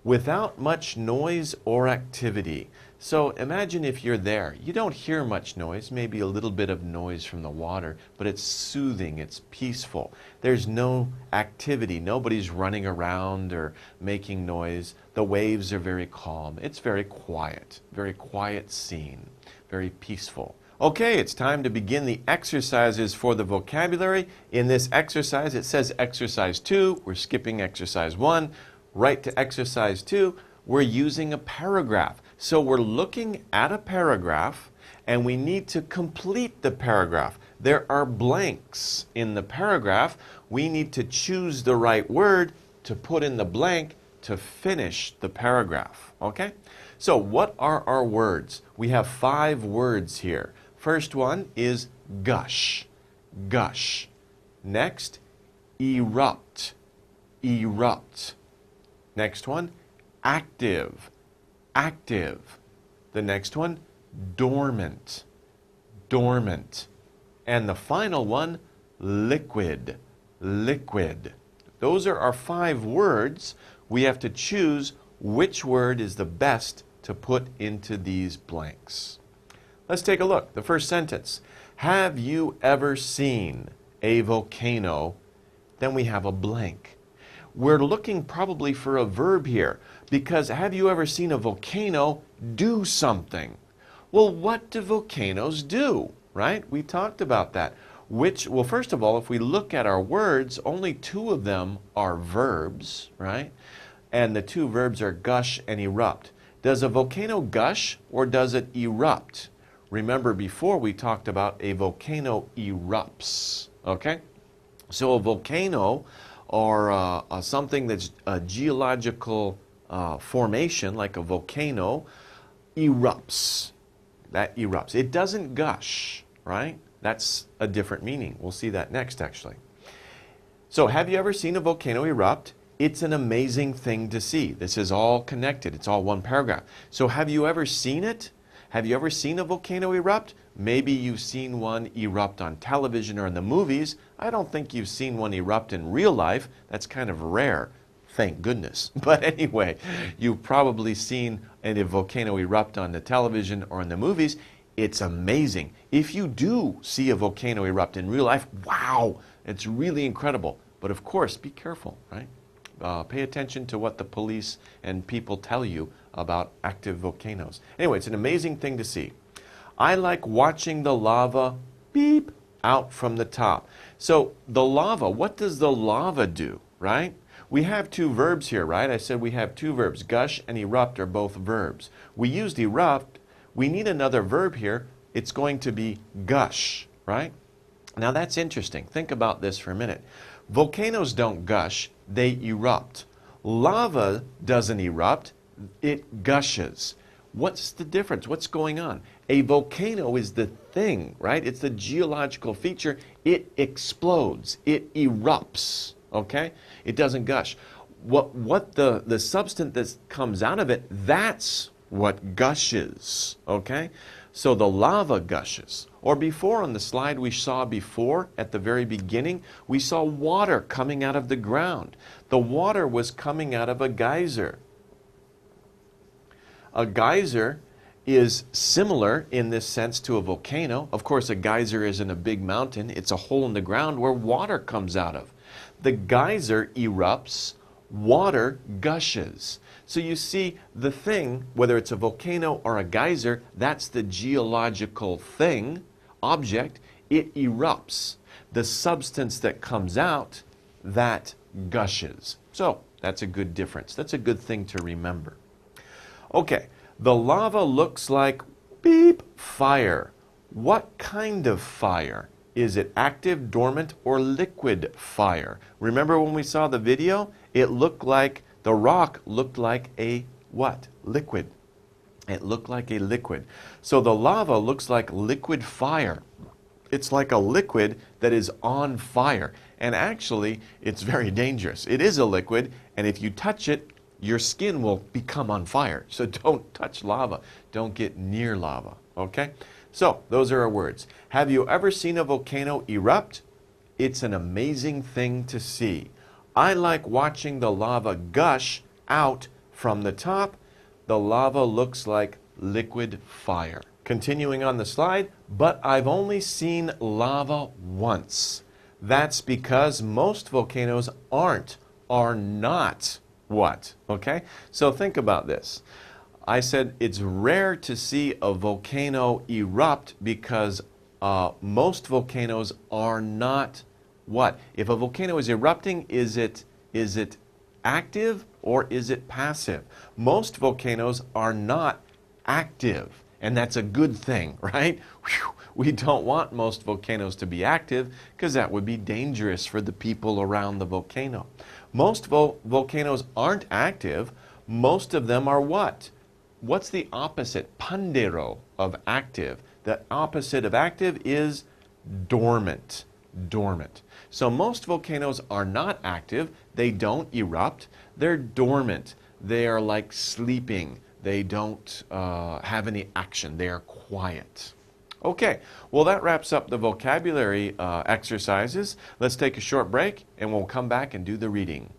Without much noise or activity. So imagine if you're there. You don't hear much noise, maybe a little bit of noise from the water, but it's soothing, it's peaceful. There's no activity. Nobody's running around or making noise. The waves are very calm. It's very quiet scene, very peaceful. Okay, it's time to begin the exercises for the vocabulary. In this exercise, it says exercise 2. We're skipping exercise 1. Right to exercise 2, we're using a paragraph. So we're looking at a paragraph and we need to complete the paragraph. There are blanks in the paragraph. We need to choose the right word to put in the blank to finish the paragraph. Okay? So what are our words? We have 5 words here. First one is gush. Gush. Next, erupt. Erupt. Next one, active. Active. The next one, dormant. Dormant. And the final one, liquid. Liquid. Those are our 5 words. We have to choose which word is the best to put into these blanks. Let's take a look. The first sentence. Have you ever seen a volcano? Then we have a blank. We're looking probably for a verb here because have you ever seen a volcano do something? Well, what do volcanoes do, right? We talked about that. Well, first of all, if we look at our words, only two of them are verbs, right? And the two verbs are gush and erupt. Does a volcano gush or does it erupt? Remember before we talked about a volcano erupts, okay? So a volcano or something that's a geological formation like a volcano erupts. That erupts. It doesn't gush, right? That's a different meaning. We'll see that next, actually. So, have you ever seen a volcano erupt? It's an amazing thing to see. This is all connected. It's all one paragraph. So, have you ever seen it? Have you ever seen a volcano erupt? Maybe you've seen one erupt on television or in the movies. I don't think you've seen one erupt in real life. That's kind of rare. Thank goodness. But anyway, you've probably seen a volcano erupt on the television or in the movies. It's amazing. If you do see a volcano erupt in real life, wow, it's really incredible. But of course, be careful, right? Pay attention to what the police and people tell you about active volcanoes. Anyway, it's an amazing thing to see. I like watching the lava beep out from the top. So the lava, what does the lava do, right? We have two verbs here, right? I said we have two verbs. Gush and erupt are both verbs. We used erupt. We need another verb here. It's going to be gush, right? Now that's interesting. Think about this for a minute. Volcanoes don't gush, they erupt. Lava doesn't erupt, it gushes. What's the difference? What's going on? A volcano is the thing, right? It's the geological feature. It explodes, it erupts, okay? It doesn't gush. What the substance that comes out of it, that's what gushes, okay? So the lava gushes. Or before on the slide we saw before, at the very beginning, we saw water coming out of the ground. The water was coming out of a geyser. A geyser is similar in this sense to a volcano. Of course, a geyser isn't a big mountain. It's a hole in the ground where water comes out of. The geyser erupts, water gushes. So you see, the thing, whether it's a volcano or a geyser, that's the geological thing, object, it erupts. The substance that comes out, that gushes. So that's a good difference. That's a good thing to remember. Okay, the lava looks like beep fire. What kind of fire? Is it active, dormant, or liquid fire? Remember when we saw the video? It looked like the rock looked like a what? Liquid. It looked like a liquid. So the lava looks like liquid fire. It's like a liquid that is on fire. And actually, it's very dangerous. It is a liquid, and if you touch it, your skin will become on fire. So don't touch lava. Don't get near lava, okay? So those are our words. Have you ever seen a volcano erupt? It's an amazing thing to see. I like watching the lava gush out from the top. The lava looks like liquid fire. Continuing on the slide, but I've only seen lava once. That's because most volcanoes are not what? Okay? So think about this. I said it's rare to see a volcano erupt because most volcanoes are not what? If a volcano is erupting, is it active or is it passive? Most volcanoes are not active, and that's a good thing, right? Whew. We don't want most volcanoes to be active because that would be dangerous for the people around the volcano. Most volcanoes aren't active. Most of them are what? What's the opposite? Pandero of active. The opposite of active is dormant. Dormant. So most volcanoes are not active. They don't erupt. They're dormant. They are like sleeping. They don't have any action. They are quiet. Okay, well that wraps up the vocabulary exercises. Let's take a short break and we'll come back and do the reading.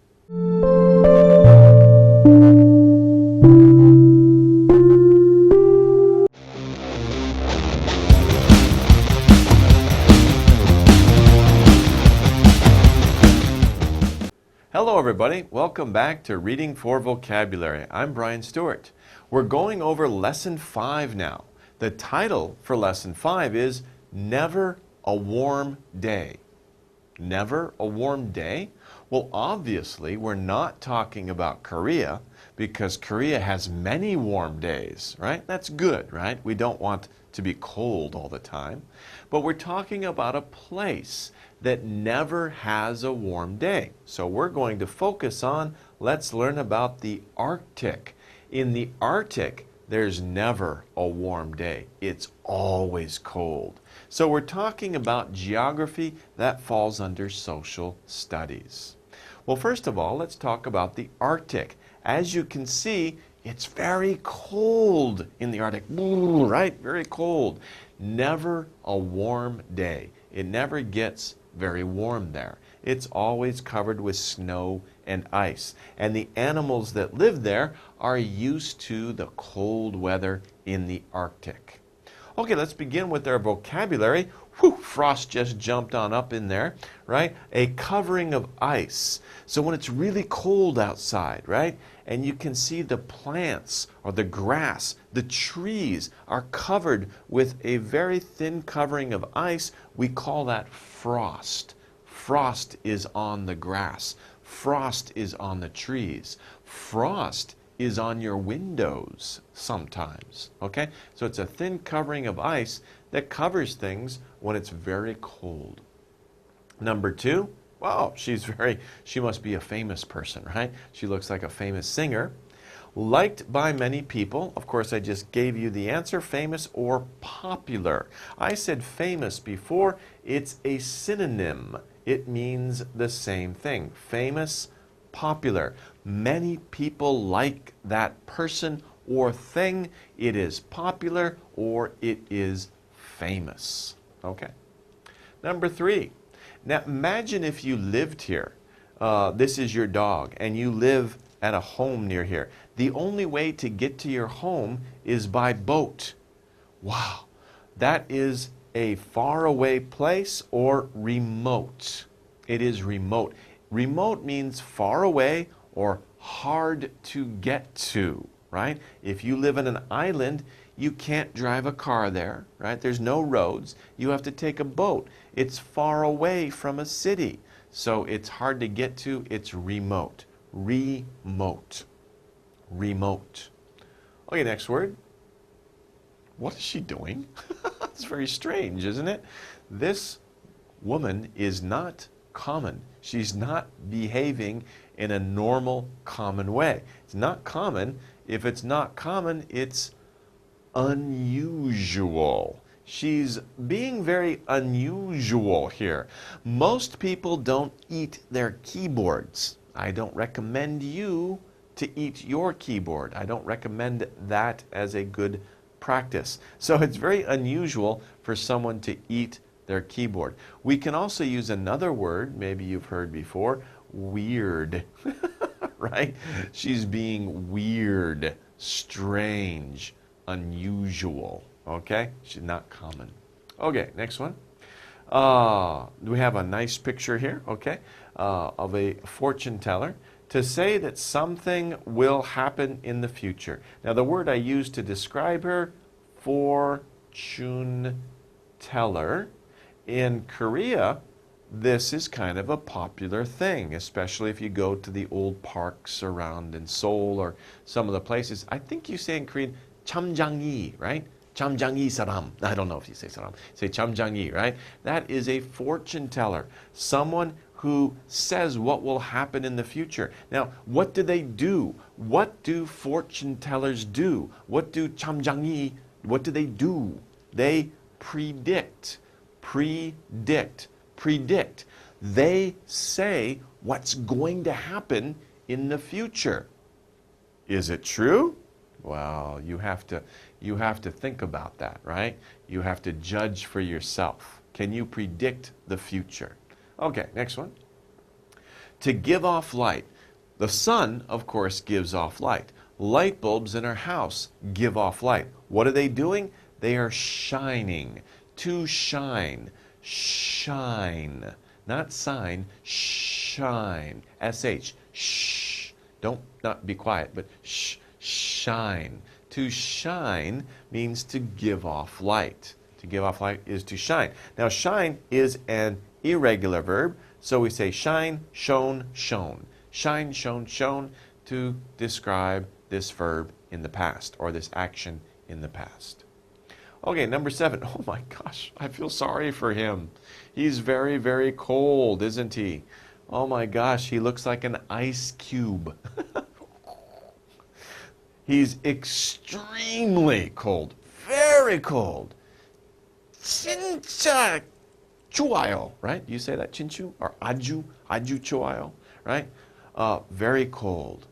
Hello everybody, welcome back to Reading for Vocabulary. I'm Brian Staurt. We're going over Lesson 5 now. The title for Lesson 5 is Never a Warm Day. Never a warm day? Well, obviously we're not talking about Korea because Korea has many warm days, right? That's good, right? We don't want to be cold all the time. But we're talking about a place that never has a warm day. So we're going to focus on, let's learn about the Arctic. In the Arctic, there's never a warm day. It's always cold. So we're talking about geography that falls under social studies. Well, first of all, let's talk about the Arctic. As you can see, it's very cold in the Arctic, right? Very cold. Never a warm day. It never gets very warm there. It's always covered with snow and ice. And the animals that live there are used to the cold weather in the Arctic. Okay, let's begin with our vocabulary. Whew, frost just jumped on up in there, right? A covering of ice. So when it's really cold outside, right? And you can see the plants or the grass, the trees are covered with a very thin covering of ice. We call that frost. Frost is on the grass. Frost is on the trees. Frost is on your windows sometimes, okay? So it's a thin covering of ice that covers things when it's very cold. Number 2, wow, she must be a famous person, right? She looks like a famous singer. Liked by many people. Of course, I just gave you the answer, famous or popular. I said famous before. It's a synonym. It means the same thing. Famous, popular. Many people like that person or thing. It is popular or it is famous. Okay. Number 3. Now imagine if you lived here. This is your dog and you live at a home near here. The only way to get to your home is by boat. Wow. That is a faraway place or remote. It is remote. Remote means far away or hard to get to, right? If you live in an island, you can't drive a car there, right? There's no roads. You have to take a boat. It's far away from a city. So it's hard to get to. It's remote. Remote. Remote. Okay, next word. What is she doing? It's very strange, isn't it? This woman is not common. She's not behaving in a normal, common way. It's not common. If it's not common, it's unusual. She's being very unusual here. Most people don't eat their keyboards. I don't recommend you to eat your keyboard. I don't recommend that as a good practice. So it's very unusual for someone to eat their keyboard. We can also use another word, maybe you've heard before, weird, right? She's being weird, strange, unusual, okay? She's not common. Okay, next one. We have a nice picture here, okay, of a fortune teller to say that something will happen in the future. Now, the word I used to describe her, fortune teller. In Korea, this is kind of a popular thing, especially if you go to the old parks around in Seoul or some of the places. I think you say in Korean, chamjangi, right? Chamjangi saram. I don't know if you say saram. Say chamjangi, right? That is a fortune teller. Someone who says what will happen in the future. Now, what do they do? What do fortune tellers do? What do chamjangi, what do they do? They predict. Predict. Predict. They say what's going to happen in the future. Is it true? Well, you have to think about that, right? You have to judge for yourself. Can you predict the future? Okay, next one. To give off light. The sun, of course, gives off light. Light bulbs in our house give off light. What are they doing? They are shining. To shine. Shine. Not sign. Shine. shine. S-H. Shh. Don't not be quiet, but shh. Shine. To shine means to give off light. To give off light is to shine. Now, shine is an irregular verb, so we say shine, shone, shone. Shine, shone, shone to describe this verb in the past or this action in the past. Okay, number 7. Oh my gosh, I feel sorry for him. He's very, very cold, isn't he? Oh my gosh, he looks like an ice cube. He's extremely cold, very cold. 진짜 좋아요, right? You say that, 진추 or 아주 좋아요, right? Very cold.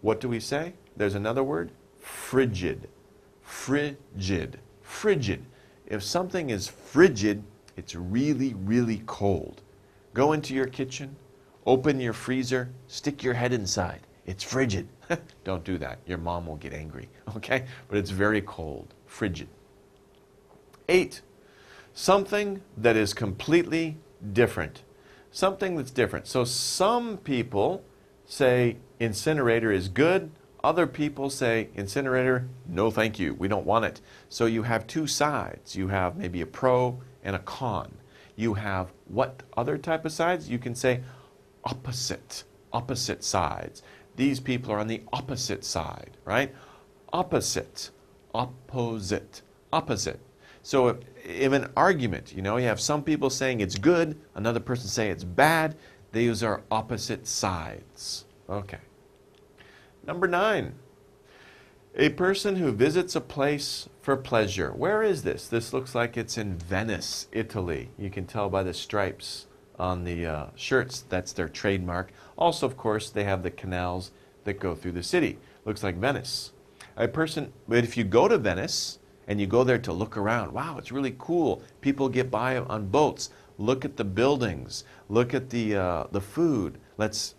What do we say? There's another word, frigid. Frigid. Frigid. If something is frigid, it's really, really cold. Go into your kitchen, open your freezer, stick your head inside. It's frigid. Don't do that. Your mom will get angry, okay? But it's very cold. Frigid. 8. Something that is completely different. Something that's different. So some people say incinerator is good. Other people say incinerator, no thank you. We don't want it. So you have two sides. You have maybe a pro and a con. You have what other type of sides? You can say opposite. Opposite sides. These people are on the opposite side, right? Opposite. Opposite. Opposite. So if an argument, you have some people saying it's good, another person saying it's bad, these are opposite sides. Okay. Number 9. A person who visits a place for pleasure. Where is this? This looks like it's in Venice, Italy. You can tell by the stripes on the shirts. That's their trademark. Also, of course, they have the canals that go through the city. Looks like Venice. But if you go to Venice and you go there to look around, wow, it's really cool. People get by on boats. Look at the buildings. Look at the food. Let's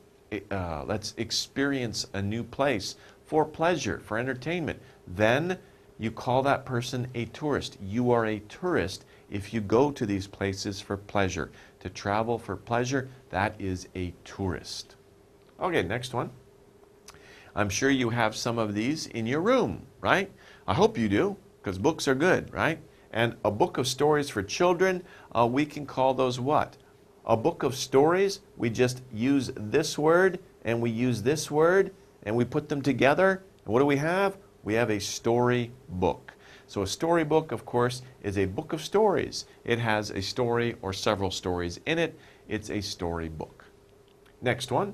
experience a new place for pleasure, for entertainment. Then you call that person a tourist. You are a tourist if you go to these places for pleasure. To travel for pleasure, that is a tourist. Okay, next one. I'm sure you have some of these in your room, right? I hope you do, because books are good, right? And a book of stories for children, we can call those what? A book of stories, we just use this word and we use this word and we put them together. And what do we have? We have a story book. So a storybook, of course, is a book of stories. It has a story or several stories in it. It's a storybook. Next one,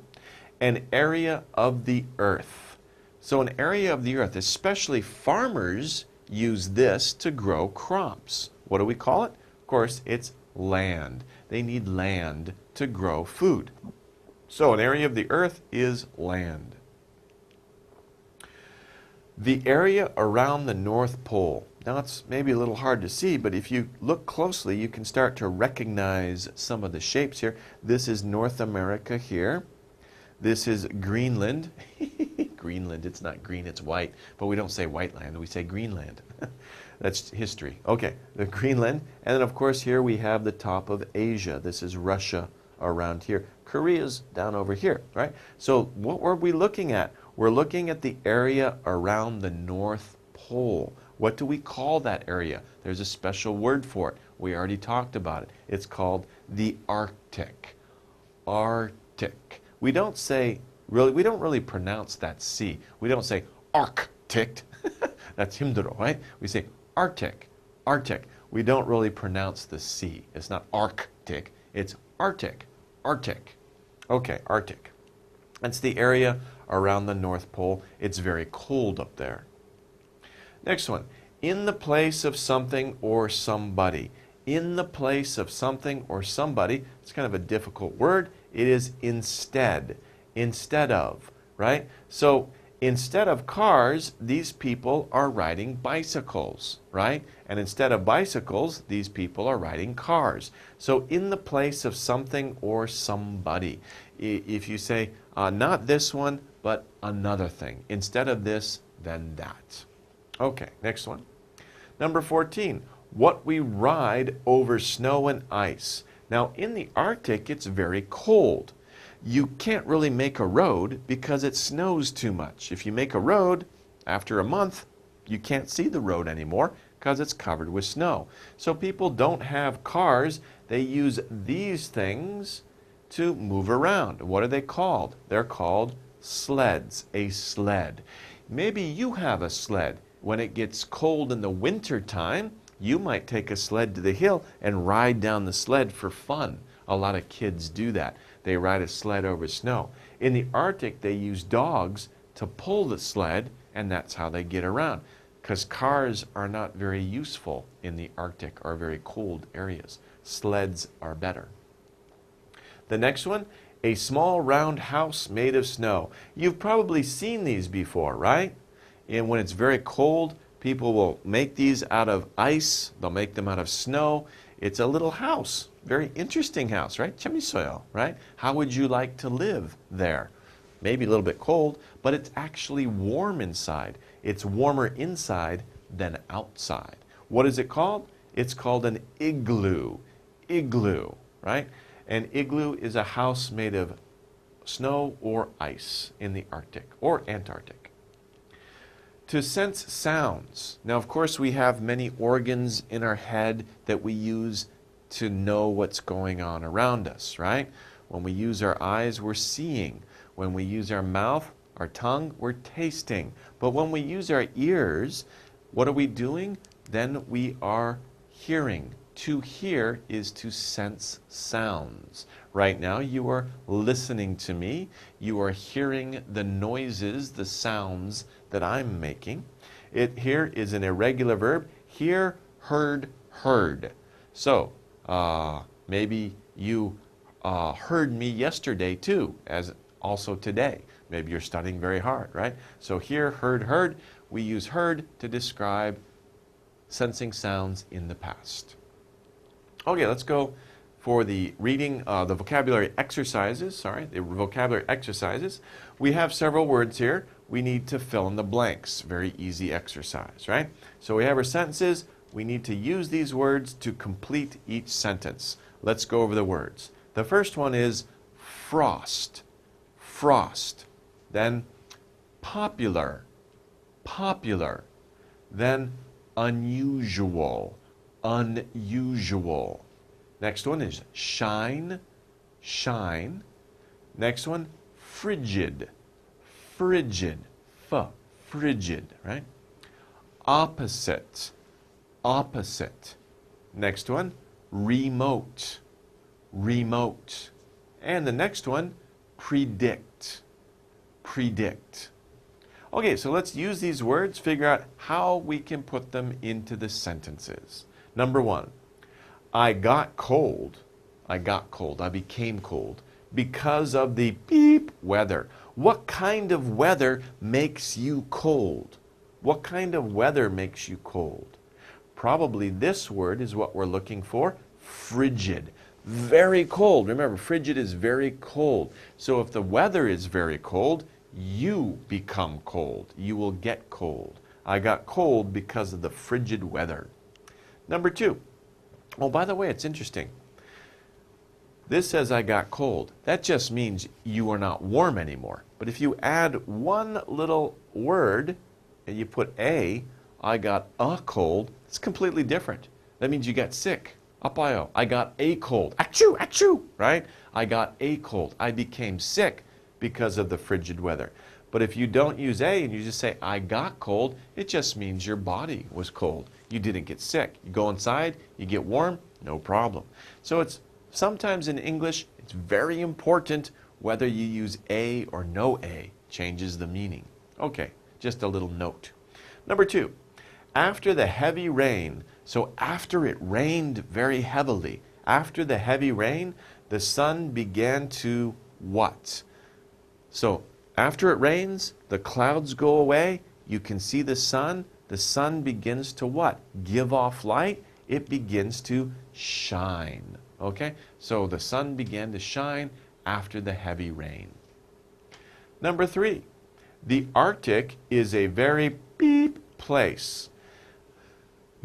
an area of the earth. So an area of the earth, especially farmers use this to grow crops. What do we call it? Of course, it's land. They need land to grow food. So an area of the earth is land. The area around the North Pole. Now it's maybe a little hard to see, but if you look closely, you can start to recognize some of the shapes here. This is North America here. This is Greenland. Greenland, it's not green, it's white. But we don't say white land, we say Greenland. That's history. Okay, the Greenland. And then, of course, here we have the top of Asia. This is Russia around here. Korea's down over here, right? So what were we looking at? We're looking at the area around the North Pole. What do we call that area? There's a special word for it. We already talked about it. It's called the Arctic. Arctic. We don't really pronounce that C. We don't say Arctic. That's 힘들어, right? We say Arctic. Arctic. We don't really pronounce the C. It's not Arctic. It's Arctic. Arctic. Okay, Arctic. That's the area around the North Pole. It's very cold up there. Next one. In the place of something or somebody. In the place of something or somebody. It's kind of a difficult word. It is instead. Instead of, right? So instead of cars, these people are riding bicycles, right? And instead of bicycles, these people are riding cars. So in the place of something or somebody. If you say, not this one, but another thing. Instead of this, then that. Okay, next one. Number 14, what we ride over snow and ice. Now, in the Arctic, it's very cold. You can't really make a road because it snows too much. If you make a road, after a month, you can't see the road anymore because it's covered with snow. So people don't have cars. They use these things to move around. What are they called? They're called sleds, a sled. Maybe you have a sled. When it gets cold in the winter time, you might take a sled to the hill and ride down the sled for fun. A lot of kids do that. They ride a sled over snow. In the Arctic, they use dogs to pull the sled, and that's how they get around. Because cars are not very useful in the Arctic or very cold areas. Sleds are better. The next one, a small round house made of snow. You've probably seen these before, right? And when it's very cold, people will make these out of ice. They'll make them out of snow. It's a little house, very interesting house, right? 재밌어요, right? How would you like to live there? Maybe a little bit cold, but it's actually warm inside. It's warmer inside than outside. What is it called? It's called an igloo. Igloo, right? An igloo is a house made of snow or ice in the Arctic or Antarctic. To sense sounds. Now, of course, we have many organs in our head that we use to know what's going on around us, right? When we use our eyes, we're seeing. When we use our mouth, our tongue, we're tasting. But when we use our ears, what are we doing? Then we are hearing. To hear is to sense sounds. Right now, you are listening to me. You are hearing the noises, the sounds that I'm making. It here is an irregular verb. Hear, heard, heard. So, maybe you heard me yesterday too, as also today. Maybe you're studying very hard, right? So hear, heard, heard. We use heard to describe sensing sounds in the past. Okay, let's go for the reading, the vocabulary exercises, the vocabulary exercises. We have several words here. We need to fill in the blanks. Very easy exercise, right? So we have our sentences. We need to use these words to complete each sentence. Let's go over the words. The first one is frost, frost. Then popular, popular. Then unusual, unusual. Next one is shine, shine. Next one, frigid, frigid, frigid, right? Opposite, opposite. Next one, remote, remote. And the next one, predict, predict. Okay, so let's use these words, figure out how we can put them into the sentences. Number one, I got cold. I got cold. I became cold because of the beep weather. What kind of weather makes you cold? What kind of weather makes you cold? Probably this word is what we're looking for, frigid. Very cold. Remember, frigid is very cold. So if the weather is very cold, you become cold. You will get cold. I got cold because of the frigid weather. Number two. Oh, by the way, it's interesting. This says I got cold. That just means you are not warm anymore. But if you add one little word and you put I got a cold, it's completely different. That means you got sick. 아파요. I got a cold. Achoo, achoo, right? I got a cold. I became sick because of the frigid weather. But if you don't use a and you just say I got cold, it just means your body was cold. You didn't get sick. You go inside, you get warm, no problem. So it's sometimes in English, it's very important whether you use a or no a, changes the meaning. Okay, just a little note. Number two, after the heavy rain, so after it rained very heavily, after the heavy rain, the sun began to what? So after it rains, the clouds go away, you can see the sun begins to what? Give off light, it begins to shine. Okay, so the sun began to shine after the heavy rain. Number three, the Arctic is a very beep place.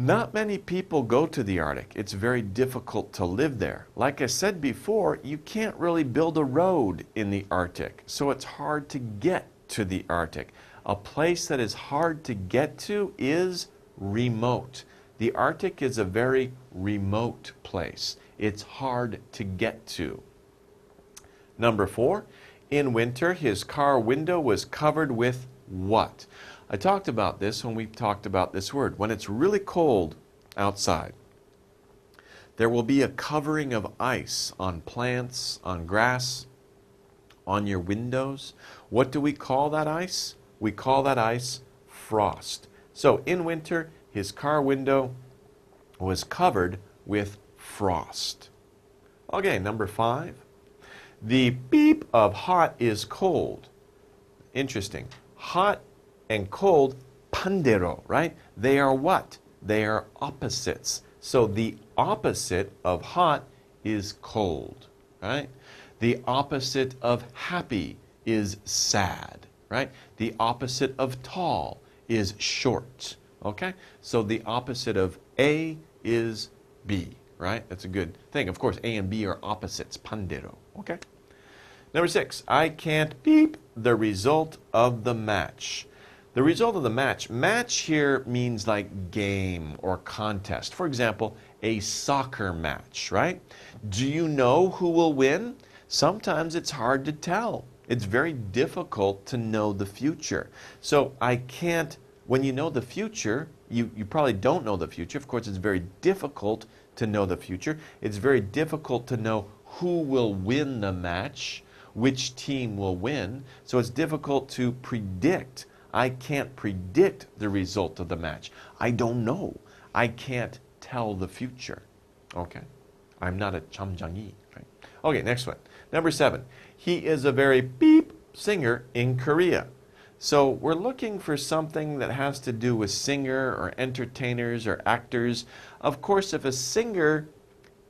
Not many people go to the Arctic. It's very difficult to live there. Like I said before, you can't really build a road in the Arctic, so it's hard to get to the Arctic. A place that is hard to get to is remote. The Arctic is a very remote place. It's hard to get to. Number 4, in winter, his car window was covered with what? I talked about this when we talked about this word. When it's really cold outside, there will be a covering of ice on plants, on grass, on your windows. What do we call that ice? We call that ice frost. So in winter, his car window was covered with frost. Okay, number 5. The beep of hot is cold. Interesting. Hot and cold, pandero, right? They are what? They are opposites. So the opposite of hot is cold, right? The opposite of happy is sad, right? The opposite of tall is short, okay? So the opposite of A is B, right? That's a good thing. Of course, A and B are opposites, pandero, okay? Number 6, I can't beep the result of the match. The result of the match. Match here means like game or contest. For example, a soccer match, right? Do you know who will win? Sometimes it's hard to tell. It's very difficult to know the future. So I can't, when you know the future, you probably don't know the future. Of course, it's very difficult to know the future. It's very difficult to know who will win the match, which team will win. So it's difficult to predict. I can't predict the result of the match. I don't know. I can't tell the future. Okay? I'm not a chamjangi. Right? Okay, next one. Number 7. He is a very beep singer in Korea. So we're looking for something that has to do with singer or entertainers or actors. Of course, if a singer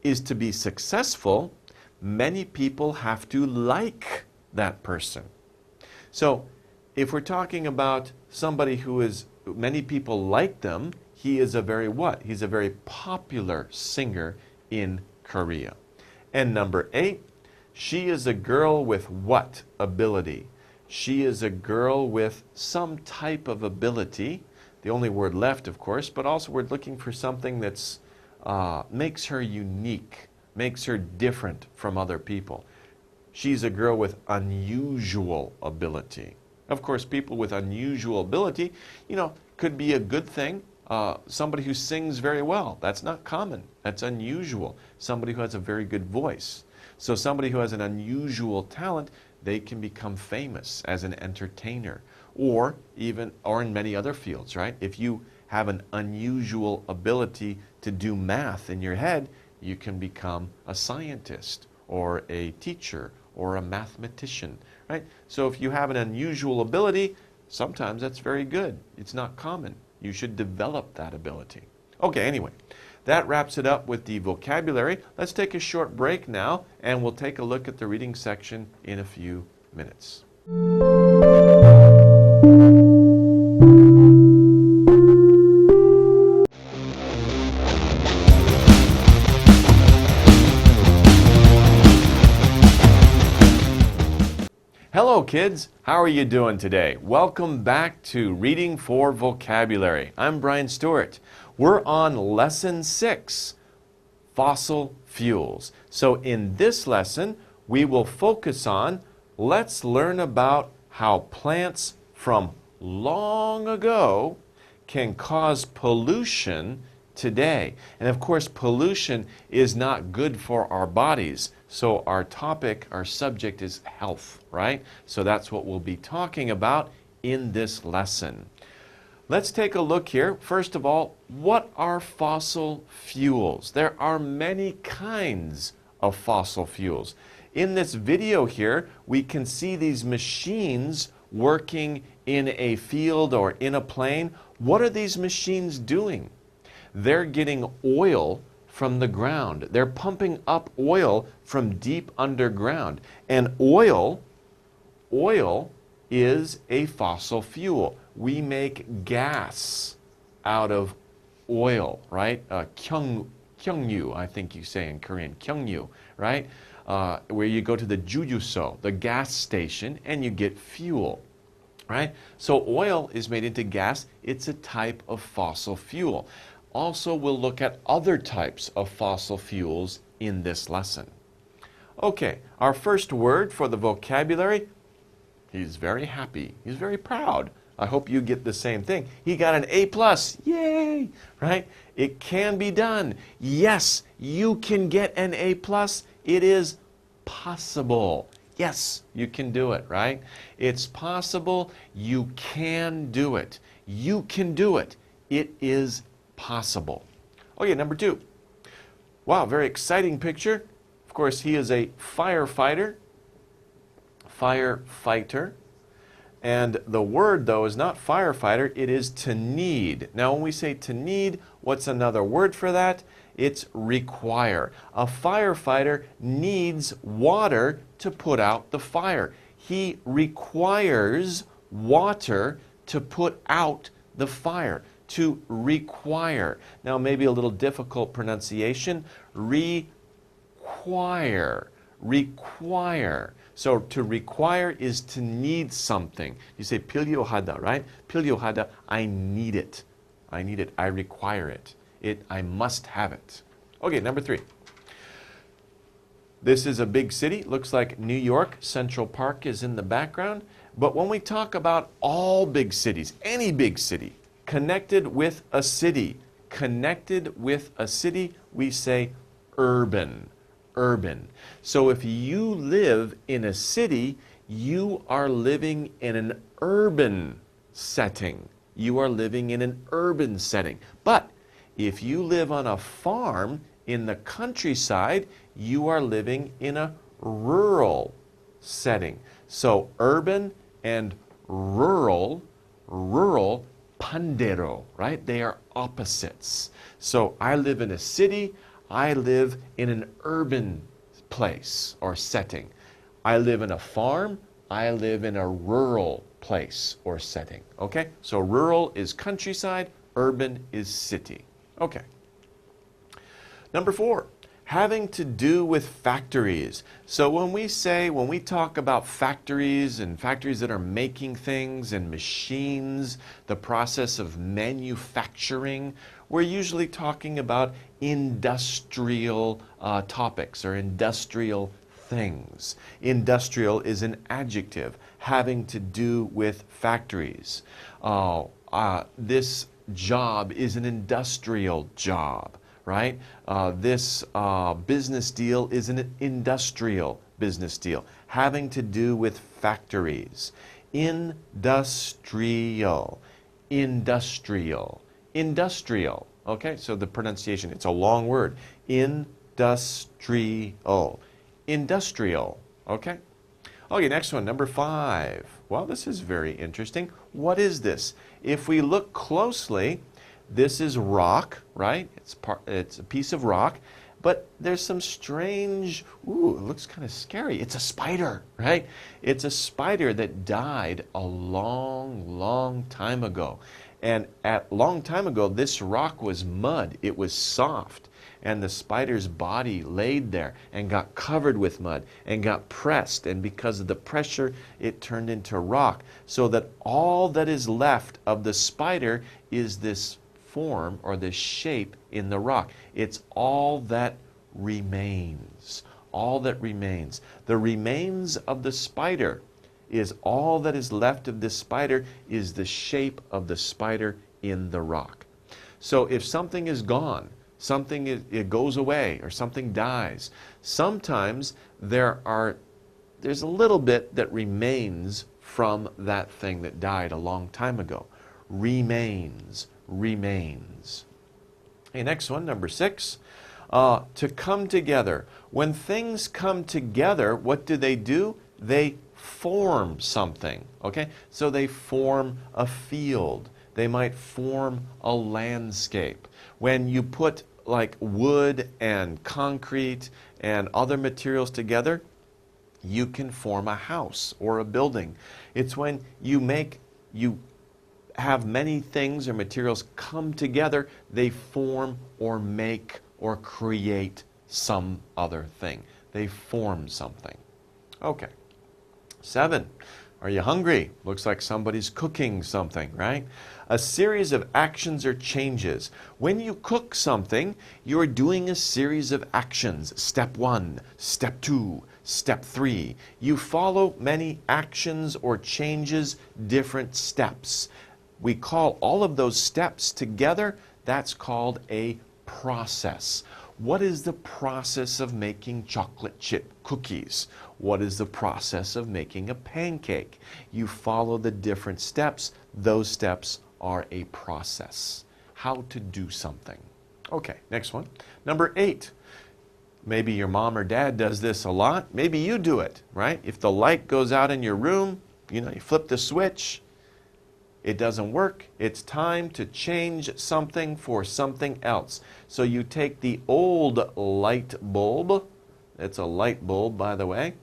is to be successful, many people have to like that person. So if we're talking about somebody who is, many people like them, he is a very what? He's a very popular singer in Korea. And number 8, she is a girl with what ability? She is a girl with some type of ability. The only word left, of course, but also we're looking for something that's makes her unique, makes her different from other people. She's a girl with unusual ability. Of course, people with unusual ability, could be a good thing. Somebody who sings very well, that's not common. That's unusual. Somebody who has a very good voice. So somebody who has an unusual talent, they can become famous as an entertainer or in many other fields, right? If you have an unusual ability to do math in your head, you can become a scientist or a teacher or a mathematician, right? So if you have an unusual ability, sometimes that's very good. It's not common. You should develop that ability. Okay, anyway, that wraps it up with the vocabulary. Let's take a short break now, and we'll take a look at the reading section in a few minutes. Hello kids, how are you doing today? Welcome back to Reading for Vocabulary. I'm Brian Staurt. We're on Lesson 6, Fossil Fuels. So in this lesson, we will focus on, let's learn about how plants from long ago can cause pollution today. And of course, pollution is not good for our bodies. So our topic, our subject is health, right? So that's what we'll be talking about in this lesson. Let's take a look here. First of all, what are fossil fuels? There are many kinds of fossil fuels. In this video here, we can see these machines working in a field or in a plane. What are these machines doing? They're getting oil from the ground. They're pumping up oil from deep underground. And oil is a fossil fuel. We make gas out of oil, right? Kyungyu, I think you say in Korean, Kyungyu, right? Where you go to the jujuso, the gas station, and you get fuel, right? So oil is made into gas. It's a type of fossil fuel. Also, we'll look at other types of fossil fuels in this lesson. Okay, our first word for the vocabulary, he's very happy. He's very proud. I hope you get the same thing. He got an A+. Yay! Right? It can be done. Yes, you can get an A+. It is possible. Yes, you can do it, right? It's possible. You can do it. You can do it. It is possible. Okay, number 2. Wow, very exciting picture. Of course, he is a firefighter. Firefighter. And the word, though, is not firefighter, it is to need. Now, when we say to need, what's another word for that? It's require. A firefighter needs water to put out the fire. He requires water to put out the fire. To require. Now, maybe a little difficult pronunciation. Require. Require. So to require is to need something. You say 필요하다, right? 필요하다, I need it. I need it. I require it. I must have it. Okay, number 3. This is a big city. Looks like New York. Central Park is in the background. But when we talk about all big cities, any big city, connected with a city, we say urban. Urban. So if you live in a city, you are living in an urban setting. You are living in an urban setting. But if you live on a farm in the countryside, you are living in a rural setting. So urban and rural, pandero, right? They are opposites. So I live in a city, I live in an urban place or setting. I live in a farm, I live in a rural place or setting. Okay? So rural is countryside, urban is city. Okay. Number 4, having to do with factories. So when we talk about factories and factories that are making things and machines, the process of manufacturing, we're usually talking about industrial topics or industrial things. Industrial is an adjective having to do with factories. This job is an industrial job, right? This business deal is an industrial business deal having to do with factories. Industrial. Industrial. Okay, so the pronunciation, it's a long word. Industrial. Industrial. Okay? Okay, next one, number 5. Well, this is very interesting. What is this? If we look closely, this is rock, right? It's a piece of rock, but there's some strange, it looks kind of scary. It's a spider, right? It's a spider that died a long, long time ago. And at long time ago, this rock was mud. It was soft. And the spider's body laid there and got covered with mud and got pressed. And because of the pressure, it turned into rock. So that all that is left of the spider is this form or this shape in the rock. It's all that remains. All that remains. The remains of the spider is all that is left of this spider is the shape of the spider in the rock. So if something is gone, it goes away or something dies, sometimes there's a little bit that remains from that thing that died a long time ago. Remains. Okay, next one, number 6. To come together. When things come together, what do? They form something, okay? So they form a field. They might form a landscape. When you put like wood and concrete and other materials together, you can form a house or a building. It's when you have many things or materials come together, they form or make or create some other thing. They form something. Okay. 7. Are you hungry? Looks like somebody's cooking something, right? A series of actions or changes. When you cook something, you're doing a series of actions. Step 1, step 2, step 3. You follow many actions or changes, different steps. We call all of those steps together, that's called a process. What is the process of making chocolate chip cookies? What is the process of making a pancake? You follow the different steps. Those steps are a process. How to do something. Okay, next one. Number 8. Maybe your mom or dad does this a lot. Maybe you do it, right? If the light goes out in your room, you flip the switch. It doesn't work. It's time to change something for something else. So you take the old light bulb. It's a light bulb, by the way.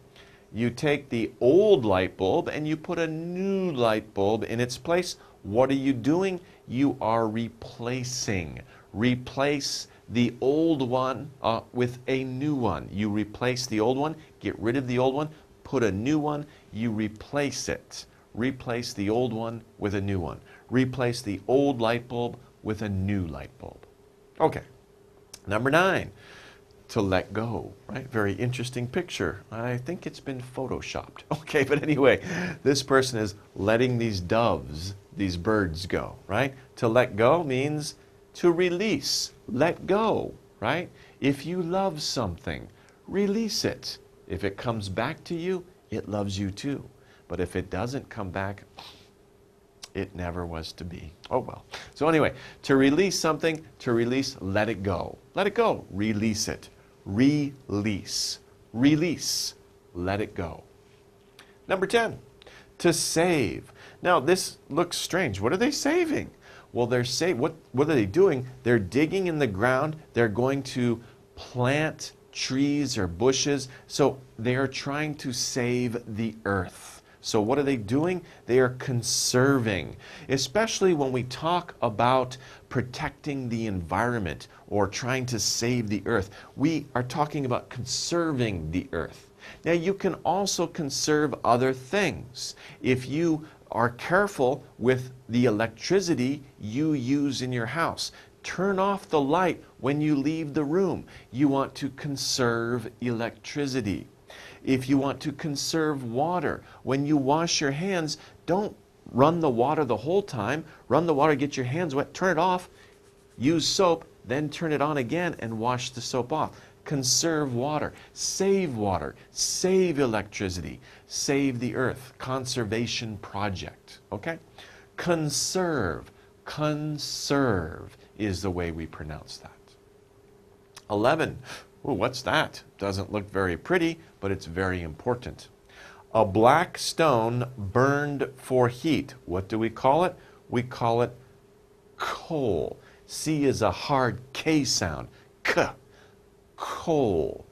You take the old light bulb and you put a new light bulb in its place. What are you doing? You are replacing. Replace the old one with a new one. You replace the old one, get rid of the old one, put a new one, you replace it. Replace the old one with a new one. Replace the old light bulb with a new light bulb. Okay. Number 9, to let go, right? Very interesting picture. I think it's been photoshopped. Okay, but anyway, this person is letting these doves, these birds go, right? To let go means to release, let go, right? If you love something, release it. If it comes back to you, it loves you too. But if it doesn't come back, it never was to be. Oh well. So anyway, to release something, to release, let it go. Let it go. Release it. Release. Release. Let it go. Number 10, to save. Now this looks strange. What are they saving? Well, what are they doing? They're digging in the ground. They're going to plant trees or bushes. So they are trying to save the earth. So what are they doing? They are conserving, especially when we talk about protecting the environment or trying to save the earth. We are talking about conserving the earth. Now you can also conserve other things. If you are careful with the electricity you use in your house, turn off the light when you leave the room. You want to conserve electricity. If you want to conserve water, when you wash your hands, don't run the water the whole time. Run the water, get your hands wet, turn it off, use soap, then turn it on again and wash the soap off. Conserve water, save electricity, save the earth. Conservation project, okay? Conserve is the way we pronounce that. 11. Ooh, what's that? Doesn't look very pretty, but it's very important. A black stone burned for heat. What do we call it? We call it coal. C is a hard K sound. K. Coal.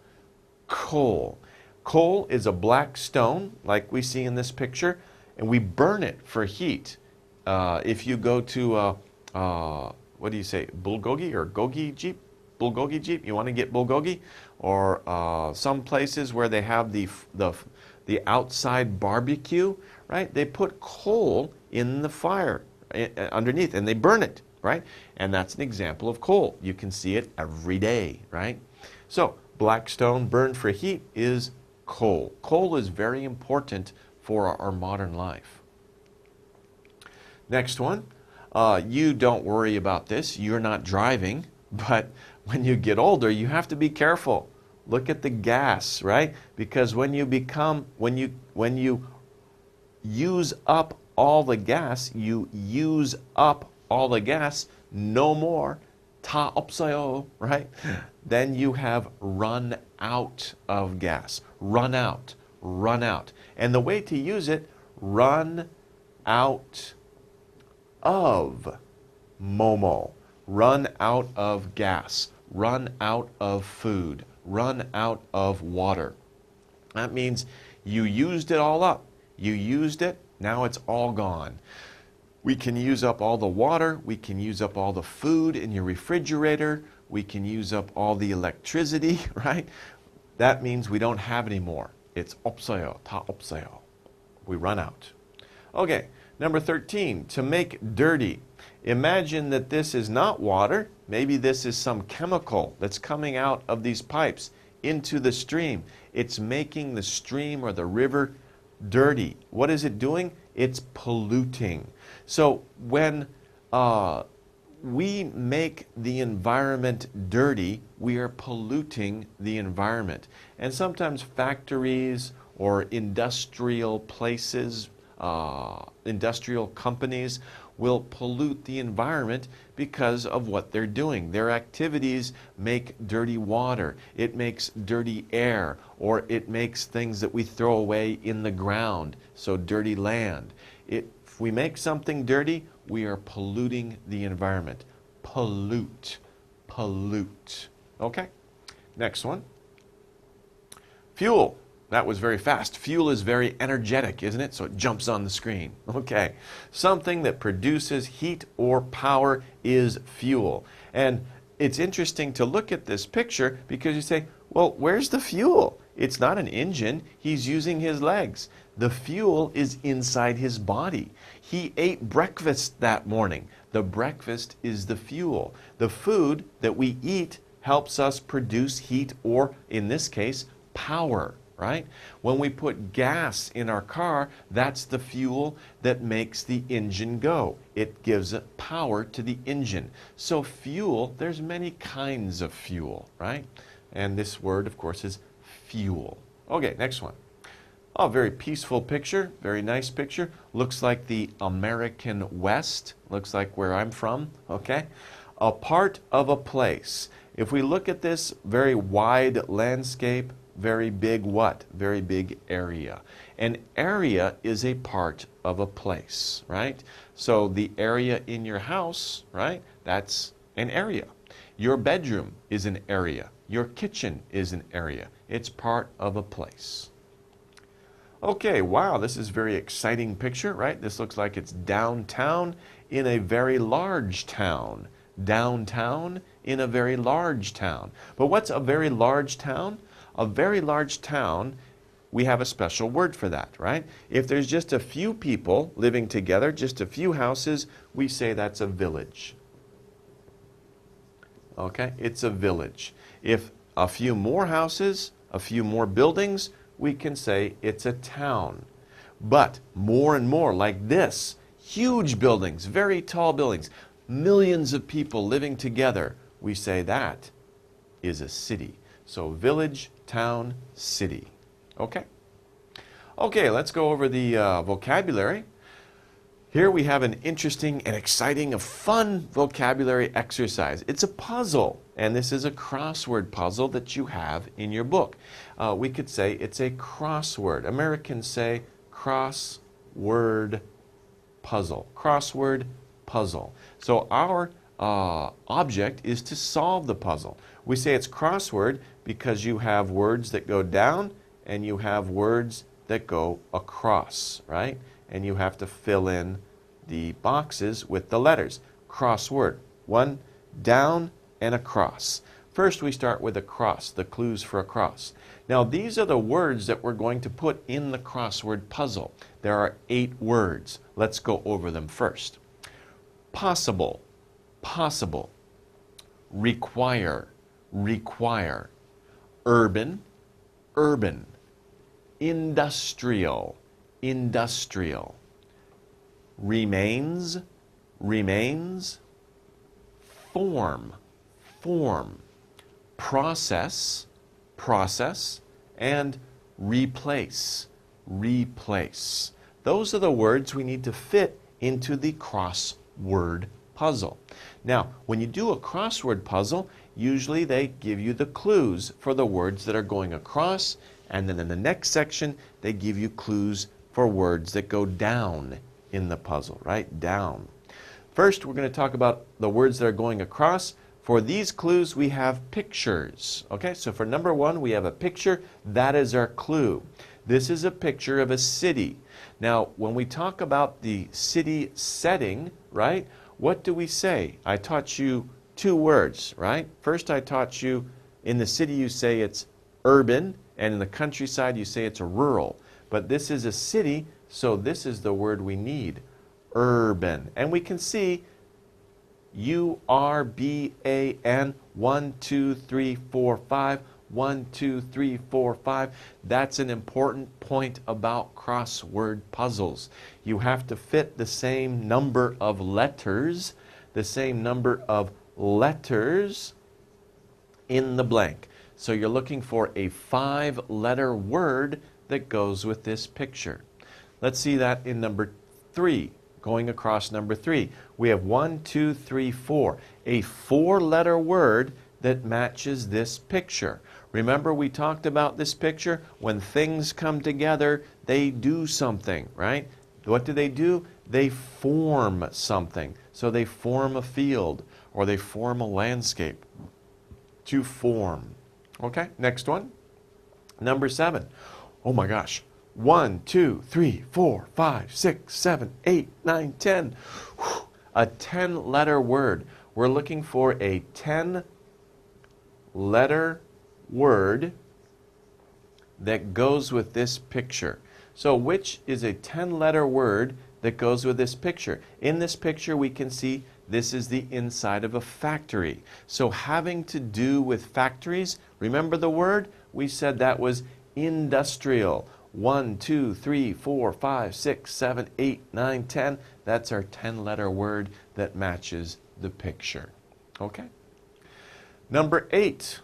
Coal. Coal is a black stone, like we see in this picture, and we burn it for heat. If you go to, what do you say, bulgogi or gogi jeep? Bulgogi jeep, you want to get bulgogi, or some places where they have the outside barbecue, right? They put coal in the fire underneath and they burn it, right? And that's an example of coal. You can see it every day, right? So black stone burned for heat is coal. Coal is very important for our modern life. Next one, you don't worry about this. You're not driving, but when you get older, you have to be careful. Look at the gas, right? Because when you use up all the gas, no more. 다 없어요, right? Then you have run out of gas. Run out. And the way to use it, run out of Momo. Run out of gas. Run out of food. Run out of water. That means you used it all up. You used it, now it's all gone. We can use up all the water. We can use up all the food in your refrigerator. We can use up all the electricity, right? That means we don't have any more. It's 없어요. 다 없어요. We run out. Okay, number 13, to make dirty. Imagine that this is not water. Maybe this is some chemical that's coming out of these pipes into the stream. It's making the stream or the river dirty. What is it doing? It's polluting. So when we make the environment dirty, we are polluting the environment. And sometimes factories or industrial places, industrial companies will pollute the environment because of what they're doing. Their activities make dirty water, it makes dirty air, or it makes things that we throw away in the ground, so dirty land. If we make something dirty, we are polluting the environment. Pollute, pollute. Okay, next one. Fuel. That was very fast. Fuel is very energetic, isn't it? So it jumps on the screen. Okay. Something that produces heat or power is fuel. And it's interesting to look at this picture because you say, well, where's the fuel? It's not an engine. He's using his legs. The fuel is inside his body. He ate breakfast that morning. The breakfast is the fuel. The food that we eat helps us produce heat or, in this case, power. Right? When we put gas in our car, that's the fuel that makes the engine go. It gives power to the engine. So fuel, there's many kinds of fuel, right? And this word, of course, is fuel. Okay, next one. Oh, very peaceful picture, very nice picture. Looks like the American West, looks like where I'm from, okay? A part of a place. If we look at this very wide landscape, very big what? Very big area. An area is a part of a place, right? So the area in your house, right? That's an area. Your bedroom is an area. Your kitchen is an area. It's part of a place. Okay, wow, this is a very exciting picture, right? This looks like it's downtown in a very large town. Downtown in a very large town. But what's a very large town? A very large town, we have a special word for that, right? If there's just a few people living together, just a few houses, we say that's a village. Okay, it's a village. If a few more houses, a few more buildings, we can say it's a town. But more and more like this, huge buildings, very tall buildings, millions of people living together, we say that is a city. So village, town, city. Okay? Okay, let's go over the vocabulary. Here we have an interesting and exciting, a fun vocabulary exercise. It's a puzzle, and this is a crossword puzzle that you have in your book. We could say it's a crossword. Americans say crossword puzzle. Crossword puzzle. So our object is to solve the puzzle. We say it's crossword because you have words that go down and you have words that go across, right? And you have to fill in the boxes with the letters. Crossword. One down and across. First we start with across, the clues for across. Now these are the words that we're going to put in the crossword puzzle. There are 8 words. Let's go over them first. Possible, possible. Require, require. Urban, urban. Industrial, industrial. Remains, remains. Form, form. Process, process. And replace, replace. Those are the words we need to fit into the crossword puzzle. Now, when you do a crossword puzzle, usually they give you the clues for the words that are going across, and then in the next section, they give you clues for words that go down in the puzzle, right? Down. First, we're going to talk about the words that are going across. For these clues, we have pictures. Okay, so for number 1, we have a picture. That is our clue. This is a picture of a city. Now, when we talk about the city setting, right, what do we say? I taught you two words, right? First, I taught you in the city you say it's urban, and in the countryside you say it's rural. But this is a city, so this is the word we need, urban. And we can see U-R-B-A-N, 1, 2, 3, 4, 5, 1, 2, 3, 4, 5. That's an important point about crossword puzzles. You have to fit the same number of letters, in the blank. So you're looking for a 5-letter word that goes with this picture. Let's see that in number 3. Going across number 3, we have 1, 2, 3, 4. A 4-letter word that matches this picture. Remember we talked about this picture? When things come together, they do something, right? What do? They form something. So they form a field or they form a landscape. To form. Okay, next one. Number 7. Oh my gosh. 1, 2, 3, 4, 5, 6, 7, 8, 9, 10. A 10-letter word. We're looking for a 10-letter word that goes with this picture. So which is a 10-letter word that goes with this picture? In this picture we can see this is the inside of a factory. So having to do with factories, remember the word? We said that was industrial. 1, 2, 3, 4, 5, 6, 7, 8, 9, 10. That's our 10-letter word that matches the picture. Okay? Number 8.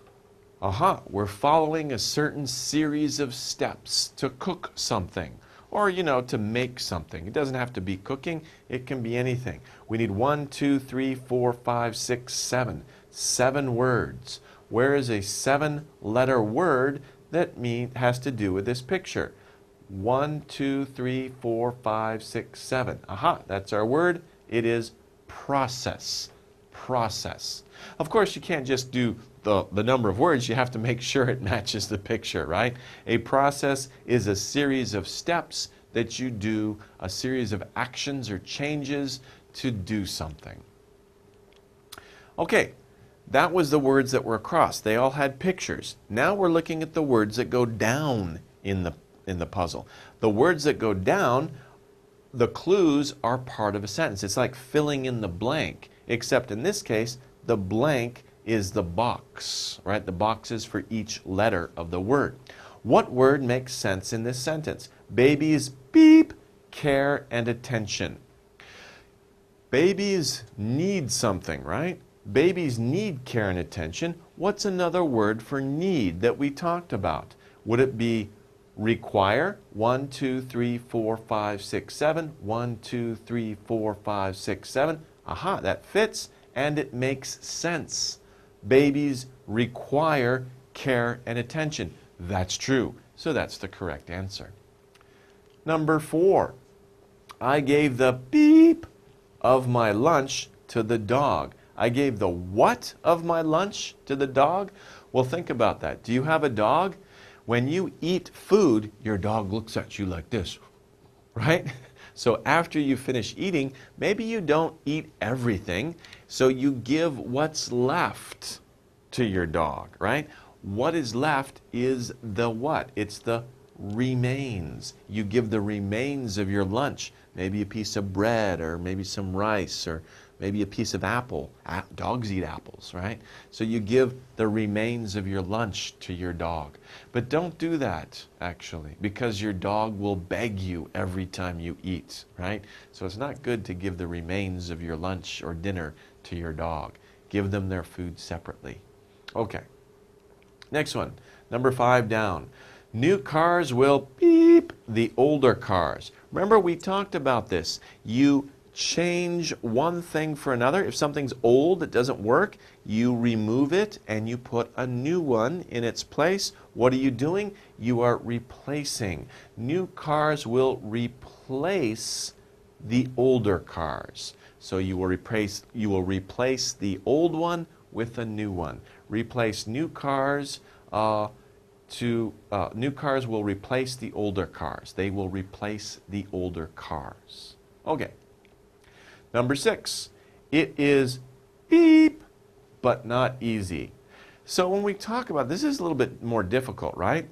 We're following a certain series of steps to cook something. Or, to make something. It doesn't have to be cooking. It can be anything. We need 1, 2, 3, 4, 5, 6, 7. 7 words. Where is a 7-letter word that has to do with this picture? 1, 2, 3, 4, 5, 6, 7. That's our word. It is process. Process. Of course, you can't just do the number of words. You have to make sure it matches the picture, right? A process is a series of steps that you do, a series of actions or changes to do something. Okay, that was the words that were across. They all had pictures. Now we're looking at the words that go down in the puzzle. The words that go down, the clues are part of a sentence. It's like filling in the blank, except in this case, the blank is the box, right? The box is for each letter of the word. What word makes sense in this sentence? Babies, beep, care and attention. Babies need something, right? Babies need care and attention. What's another word for need that we talked about? Would it be require? 1, 2, 3, 4, 5, 6, 7. 1, 2, 3, 4, 5, 6, 7. That fits and it makes sense. Babies require care and attention. That's true. So that's the correct answer. Number 4. I gave the beep of my lunch to the dog. I gave the what of my lunch to the dog? Well, think about that. Do you have a dog? When you eat food, your dog looks at you like this, right? So after you finish eating, maybe you don't eat everything, so you give what's left to your dog, right? What is left is the what? It's the remains. You give the remains of your lunch, maybe a piece of bread or maybe some rice or maybe a piece of apple. Dogs eat apples, right? So you give the remains of your lunch to your dog. But don't do that, actually, because your dog will beg you every time you eat, right? So it's not good to give the remains of your lunch or dinner to your dog. Give them their food separately. Okay. Next one, number 5 down. New cars will beep the older cars. Remember, we talked about this. You change one thing for another. If something's old, it doesn't work, you remove it and you put a new one in its place. What are you doing? You are replacing. New cars will replace the older cars. So you will replace the old one with a new one. Replace new cars new cars will replace the older cars. They will replace the older cars. Okay. Number 6, it is beep, but not easy. So when we talk about this, is a little bit more difficult, right?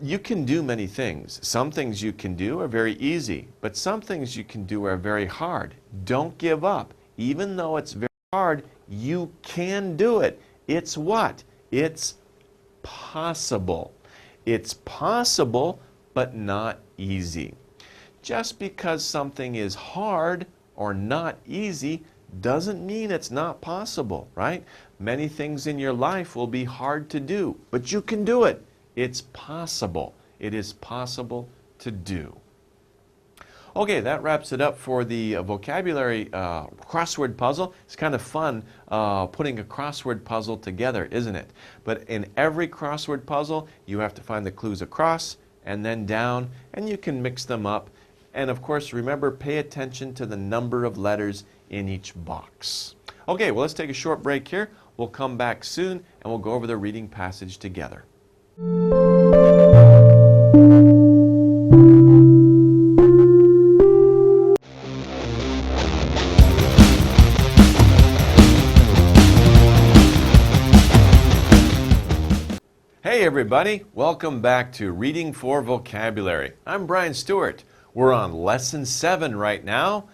You can do many things. Some things you can do are very easy, but some things you can do are very hard. Don't give up. Even though it's very hard, you can do it. It's what? It's possible. It's possible, but not easy. Just because something is hard or not easy doesn't mean it's not possible, right? Many things in your life will be hard to do, but you can do it. It's possible. It is possible to do. Okay, that wraps it up for the vocabulary crossword puzzle. It's kind of fun putting a crossword puzzle together, isn't it? But in every crossword puzzle, you have to find the clues across and then down, and you can mix them up. And of course, remember, pay attention to the number of letters in each box. Okay, well, let's take a short break here. We'll come back soon, and we'll go over the reading passage together. Hey everybody, welcome back to Reading for Vocabulary. I'm Brian Staurt. We're on Lesson 7 right now.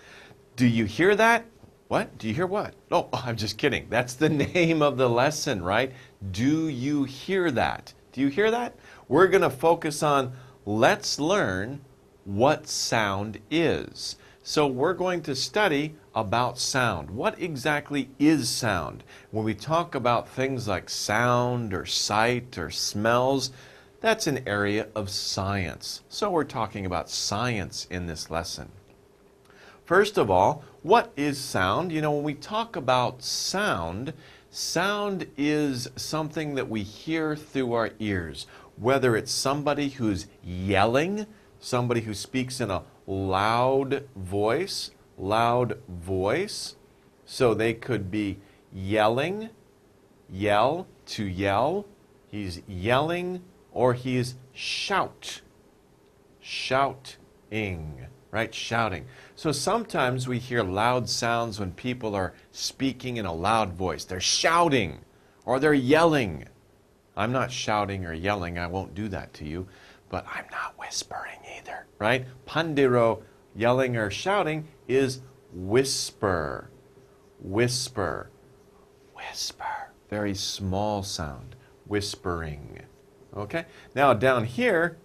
Do you hear that? What? Do you hear what? Oh, I'm just kidding. That's the name of the lesson, right? Do you hear that? Do you hear that? We're going to focus on let's learn what sound is. So we're going to study about sound. What exactly is sound? When we talk about things like sound or sight or smells, that's an area of science. So we're talking about science in this lesson. First of all, what is sound? You know, when we talk about sound, sound is something that we hear through our ears. Whether it's somebody who's yelling, somebody who speaks in a loud voice, so they could be yelling, yell, to yell. He's yelling, or he's shouting, right? Shouting. So sometimes we hear loud sounds when people are speaking in a loud voice. They're shouting or they're yelling. I'm not shouting or yelling. I won't do that to you. But I'm not whispering either, right? Pandero, yelling or shouting, is whisper. Whisper. Whisper. Very small sound. Whispering. Okay? Now down here,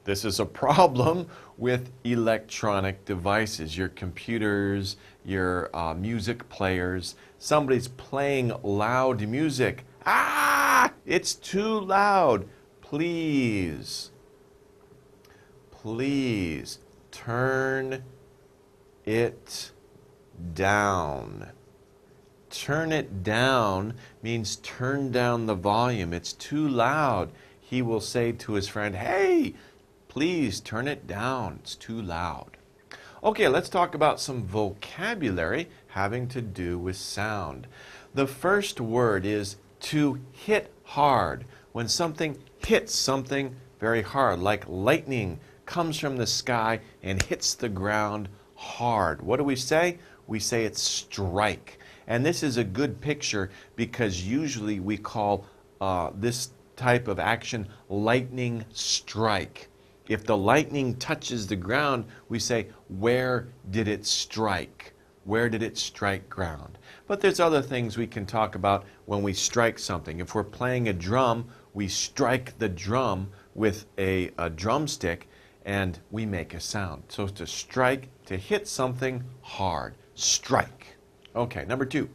this is a problem with electronic devices, your computers, your music players. Somebody's playing loud music. Ah! It's too loud. Please turn it down. Turn it down means turn down the volume. It's too loud. He will say to his friend, hey, please turn it down. It's too loud. Okay, let's talk about some vocabulary having to do with sound. The first word is to hit hard. When something hits something very hard, like lightning comes from the sky and hits the ground hard. What do we say? We say it's strike. And this is a good picture because usually we call this type of action lightning strike. If the lightning touches the ground, we say, where did it strike? Where did it strike ground? But there's other things we can talk about when we strike something. If we're playing a drum, we strike the drum with a drumstick and we make a sound. So to strike, to hit something hard. Strike. Okay, number 2.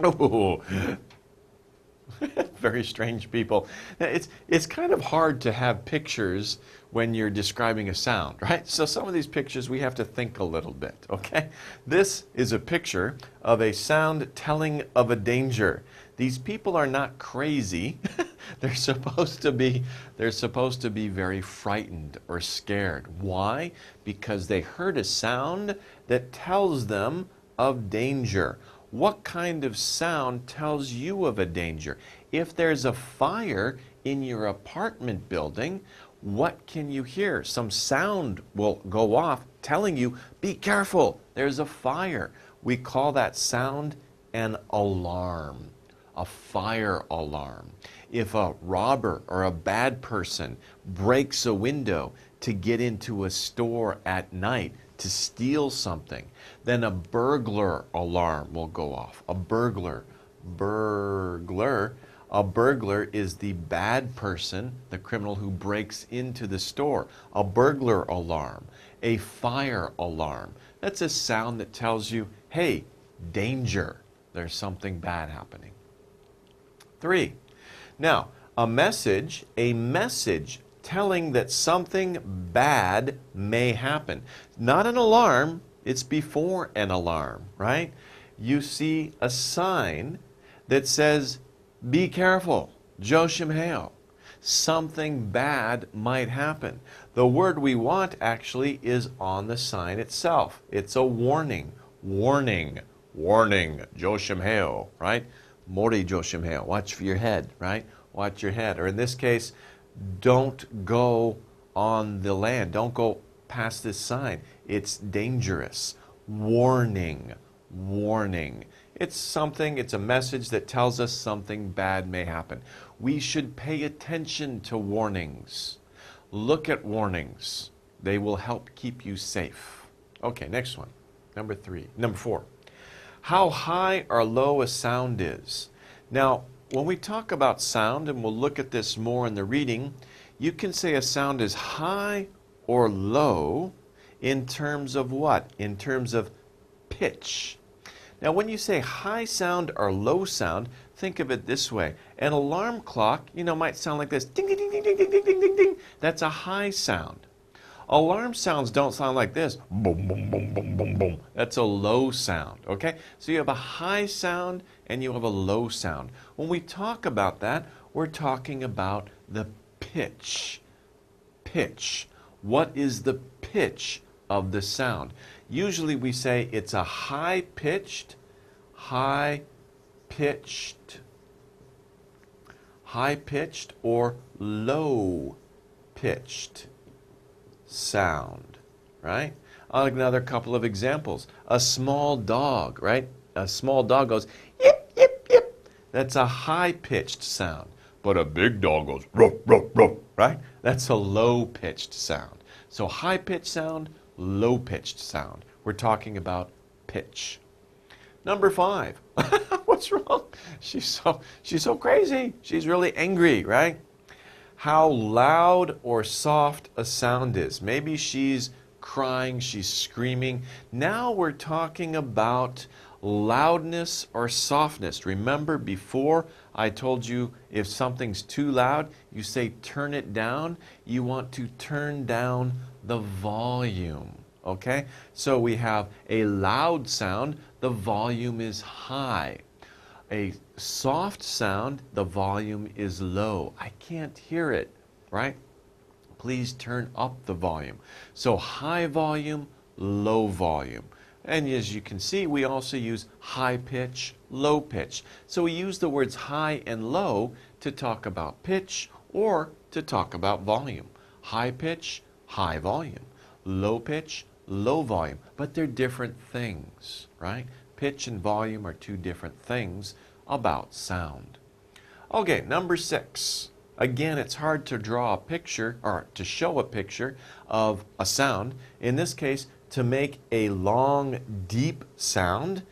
Oh, very strange people. It's kind of hard to have pictures when you're describing a sound, right? So some of these pictures we have to think a little bit, okay? This is a picture of a sound telling of a danger. These people are not crazy. They're supposed to be very frightened or scared. Why? Because they heard a sound that tells them of danger. What kind of sound tells you of a danger? If there's a fire in your apartment building, what can you hear? Some sound will go off telling you, be careful, there's a fire. We call that sound an alarm, a fire alarm. If a robber or a bad person breaks a window to get into a store at night to steal something, then a burglar alarm will go off. A burglar is the bad person, the criminal who breaks into the store. A burglar alarm, a fire alarm. That's a sound that tells you, hey, danger, there's something bad happening. 3. Now, a message telling that something bad may happen. Not an alarm, it's before an alarm, right? You see a sign that says, be careful, 조심해요. Something bad might happen. The word we want actually is on the sign itself. It's a warning. Warning, 조심해요, right? 머리 조심해요. Watch for your head, right? Watch your head. Or in this case, don't go on the land. Don't go past this sign. It's dangerous. Warning. It's a message that tells us something bad may happen. We should pay attention to warnings. Look at warnings. They will help keep you safe. Okay, next one. Number 4. How high or low a sound is. Now, when we talk about sound, and we'll look at this more in the reading, you can say a sound is high or low in terms of what? In terms of pitch. Now, when you say high sound or low sound, think of it this way. An alarm clock, might sound like this. Ding, ding, ding, ding, ding, ding, ding, ding, ding. That's a high sound. Alarm sounds don't sound like this. Boom, boom, boom, boom, boom, boom. That's a low sound, okay? So you have a high sound and you have a low sound. When we talk about that, we're talking about the pitch. Pitch. What is the pitch of the sound? Usually we say it's a high-pitched or low-pitched sound, right? Another couple of examples. A small dog, right? A small dog goes, yip, yip, yip. That's a high-pitched sound. But a big dog goes, ruff, ruff, ruff, right? That's a low-pitched sound. So high-pitched sound, low-pitched sound. We're talking about pitch. Number 5. What's wrong? She's so crazy. She's really angry, right? How loud or soft a sound is. Maybe she's crying, she's screaming. Now we're talking about loudness or softness. Remember before I told you if something's too loud, you say turn it down. You want to turn down the volume. Okay? So we have a loud sound, the volume is high. A soft sound, the volume is low. I can't hear it, right? Please turn up the volume. So high volume, low volume. And as you can see, we also use high pitch, low pitch. So we use the words high and low to talk about pitch or to talk about volume. High pitch, high volume. Low pitch, low volume. But they're different things, right? Pitch and volume are two different things about sound. Okay, number 6. Again, it's hard to draw a picture or to show a picture of a sound. In this case, to make a long, deep sound.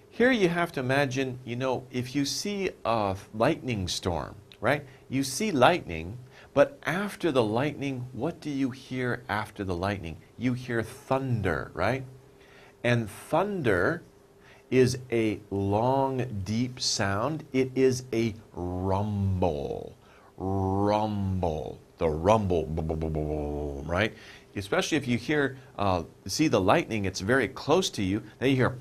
Here you have to imagine, if you see a lightning storm, right? You see lightning, but after the lightning, what do you hear after the lightning? You hear thunder, right? And thunder is a long, deep sound. It is a rumble. Rumble. The rumble, boom, boom, boom, boom, right? Especially if you see the lightning, it's very close to you. Then you hear,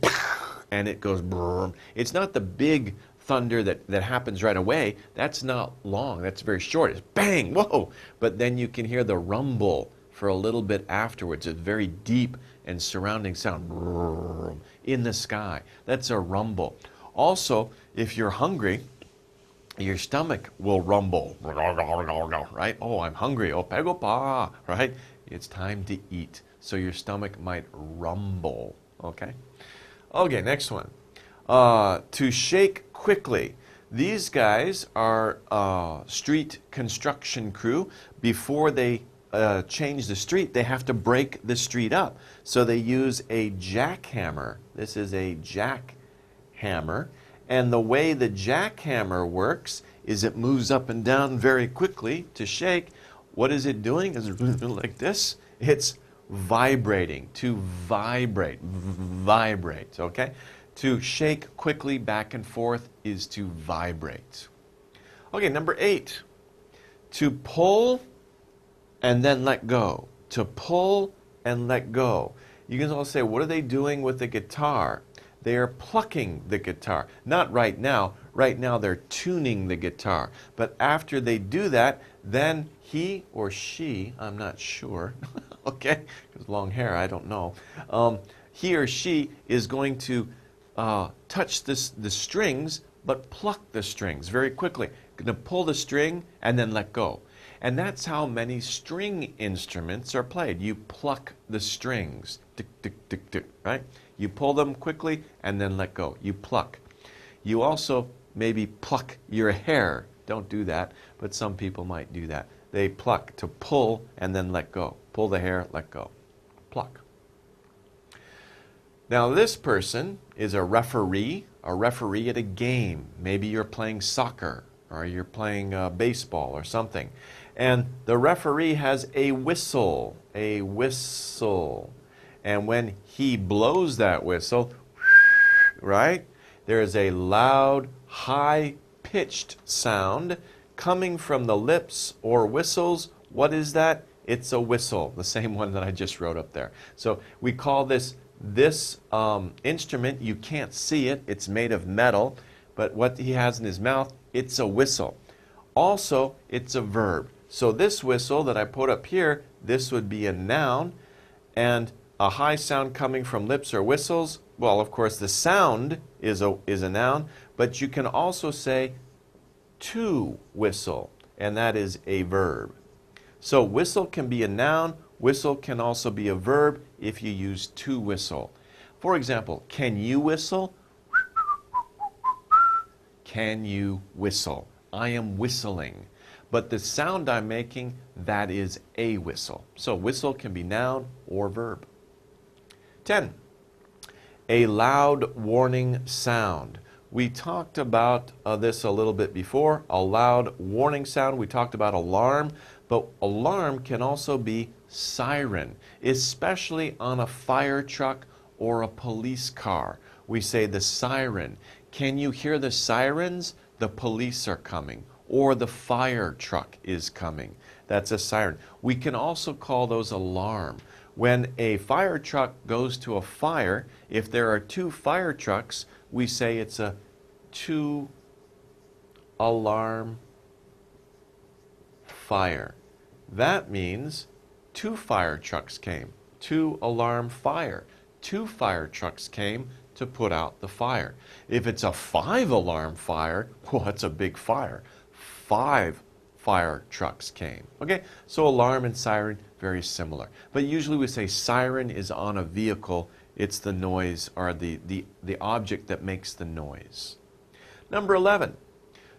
and it goes, brrr. It's not the big thunder that happens right away. That's not long. That's very short. It's bang, whoa. But then you can hear the rumble for a little bit afterwards. It's very deep and surrounding sound in the sky. That's a rumble. Also, if you're hungry your stomach will rumble, right? Oh, I'm hungry. Oh, 배고파, right? It's time to eat. So your stomach might rumble, okay? Okay, next one. To shake quickly. These guys are street construction crew. Before they change the street, they have to break the street up. So they use a jackhammer. This is a jackhammer. And the way the jackhammer works is it moves up and down very quickly to shake. What is it doing? Is it like this? It's vibrating, to vibrate, okay? To shake quickly back and forth is to vibrate. Okay, number 8. To pull and then let go. To pull and let go. You can also say, what are they doing with the guitar? They are plucking the guitar. Not right now. Right now they're tuning the guitar. But after they do that, then he or she, I'm not sure, okay, because long hair, I don't know. He or she is going to touch the strings, but pluck the strings very quickly. Going to pull the string and then let go. And that's how many string instruments are played. You pluck the strings, tick, tick, tick, tick, right? You pull them quickly and then let go. You pluck. You also maybe pluck your hair. Don't do that, but some people might do that. They pluck, to pull and then let go. Pull the hair, let go. Pluck. Now this person is a referee at a game. Maybe you're playing soccer or you're playing baseball or something. And the referee has a whistle. And when he blows that whistle, right, there is a loud, high-pitched sound coming from the lips or whistles. What is that? It's a whistle, the same one that I just wrote up there. So we call this instrument, you can't see it, it's made of metal, but what he has in his mouth, it's a whistle. Also, it's a verb. So this whistle that I put up here, this would be a noun, and a high sound coming from lips or whistles, well, of course, the sound is a noun, but you can also say to whistle, and that is a verb. So whistle can be a noun, whistle can also be a verb if you use to whistle. For example, can you whistle? Can you whistle? I am whistling. But the sound I'm making, that is a whistle. So whistle can be noun or verb. 10. A loud warning sound. We talked about this a little bit before. A loud warning sound. We talked about alarm, but alarm can also be siren, especially on a fire truck or a police car. We say the siren. Can you hear the sirens? The police are coming, or the fire truck is coming. That's a siren. We can also call those alarm. When a fire truck goes to a fire, if there are 2 fire trucks, we say it's a 2-alarm fire. That means 2 fire trucks came. 2-alarm fire. 2 fire trucks came to put out the fire. If it's a 5-alarm fire, well, that's a big fire. 5 fire trucks came. Okay, so alarm and siren, very similar. But usually we say siren is on a vehicle. It's the noise or the object that makes the noise. Number 11,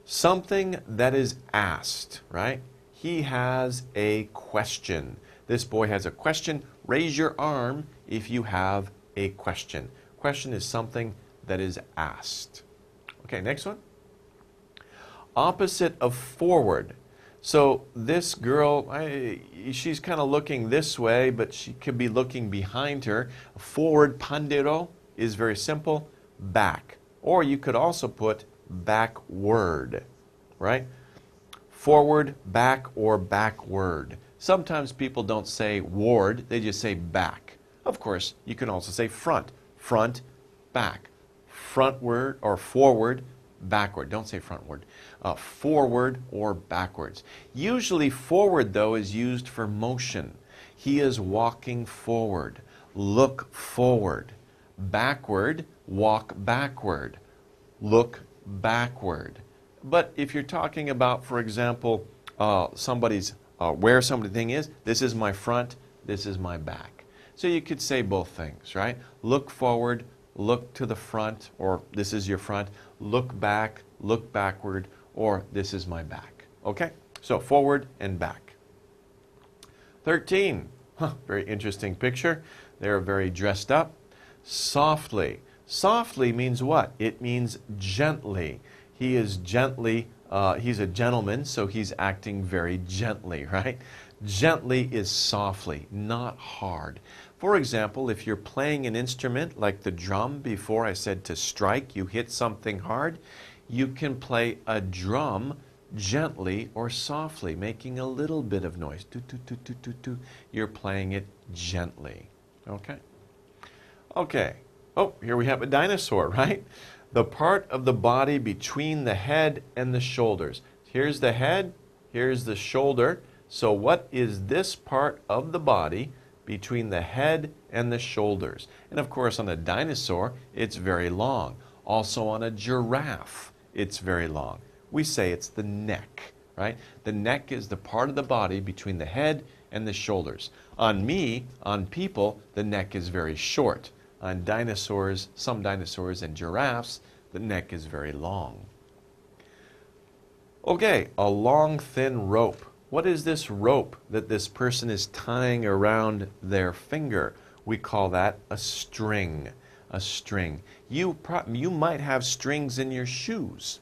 something that is asked, right? He has a question. This boy has a question. Raise your arm if you have a question. Question is something that is asked. Okay, next one. Opposite of forward. So this girl, she's kind of looking this way, but she could be looking behind her. Forward, pandero, is very simple. Back. Or you could also put backward, right? Forward, back, or backward. Sometimes people don't say ward, they just say back. Of course, you can also say front. Front, back. Frontward or forward, backward. Don't say frontward. Forward or backwards. Usually forward, though, is used for motion. He is walking forward. Look forward. Backward, walk backward. Look backward. But if you're talking about, for example, somebody's where something is, this is my front, this is my back. So you could say both things, right? Look forward, look to the front, or this is your front. Look back, look backward, or this is my back. Okay? So forward and back. 13. Very interesting picture. They're very dressed up. Softly. Softly means what? It means gently. He is gently, he's a gentleman, so he's acting very gently, right? Gently is softly, not hard. For example, if you're playing an instrument like the drum, before I said to strike, you hit something hard, you can play a drum gently or softly, making a little bit of noise. Do, do, do, do, do, do. You're playing it gently. Okay? Okay. Oh, here we have a dinosaur, right? The part of the body between the head and the shoulders. Here's the head, here's the shoulder. So what is this part of the body between the head and the shoulders? And of course on a dinosaur, it's very long. Also on a giraffe, it's very long. We say it's the neck, right? The neck is the part of the body between the head and the shoulders. On me, on people, the neck is very short. On dinosaurs, some dinosaurs and giraffes, the neck is very long. Okay, a long thin rope. What is this rope that this person is tying around their finger? We call that a string. A string. You might have strings in your shoes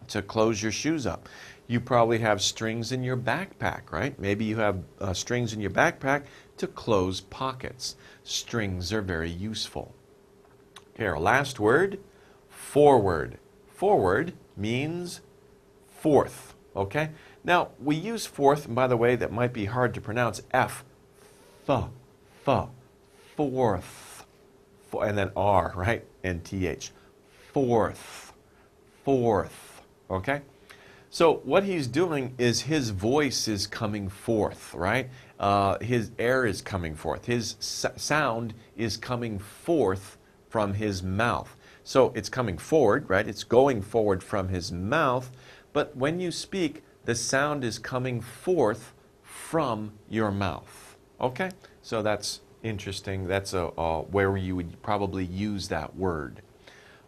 to close your shoes up. You probably have strings in your backpack, right? Maybe you have strings in your backpack to close pockets. Strings are very useful. Okay, our last word, forward. Forward means fourth, okay? Now, we use fourth, and by the way, that might be hard to pronounce, F, fourth, and then R, right? And TH, fourth, okay? So what he's doing is his voice is coming forth, right? His air is coming forth. His sound is coming forth from his mouth. So it's coming forward, right? It's going forward from his mouth. But when you speak, the sound is coming forth from your mouth. Okay? So that's interesting. That's where you would probably use that word.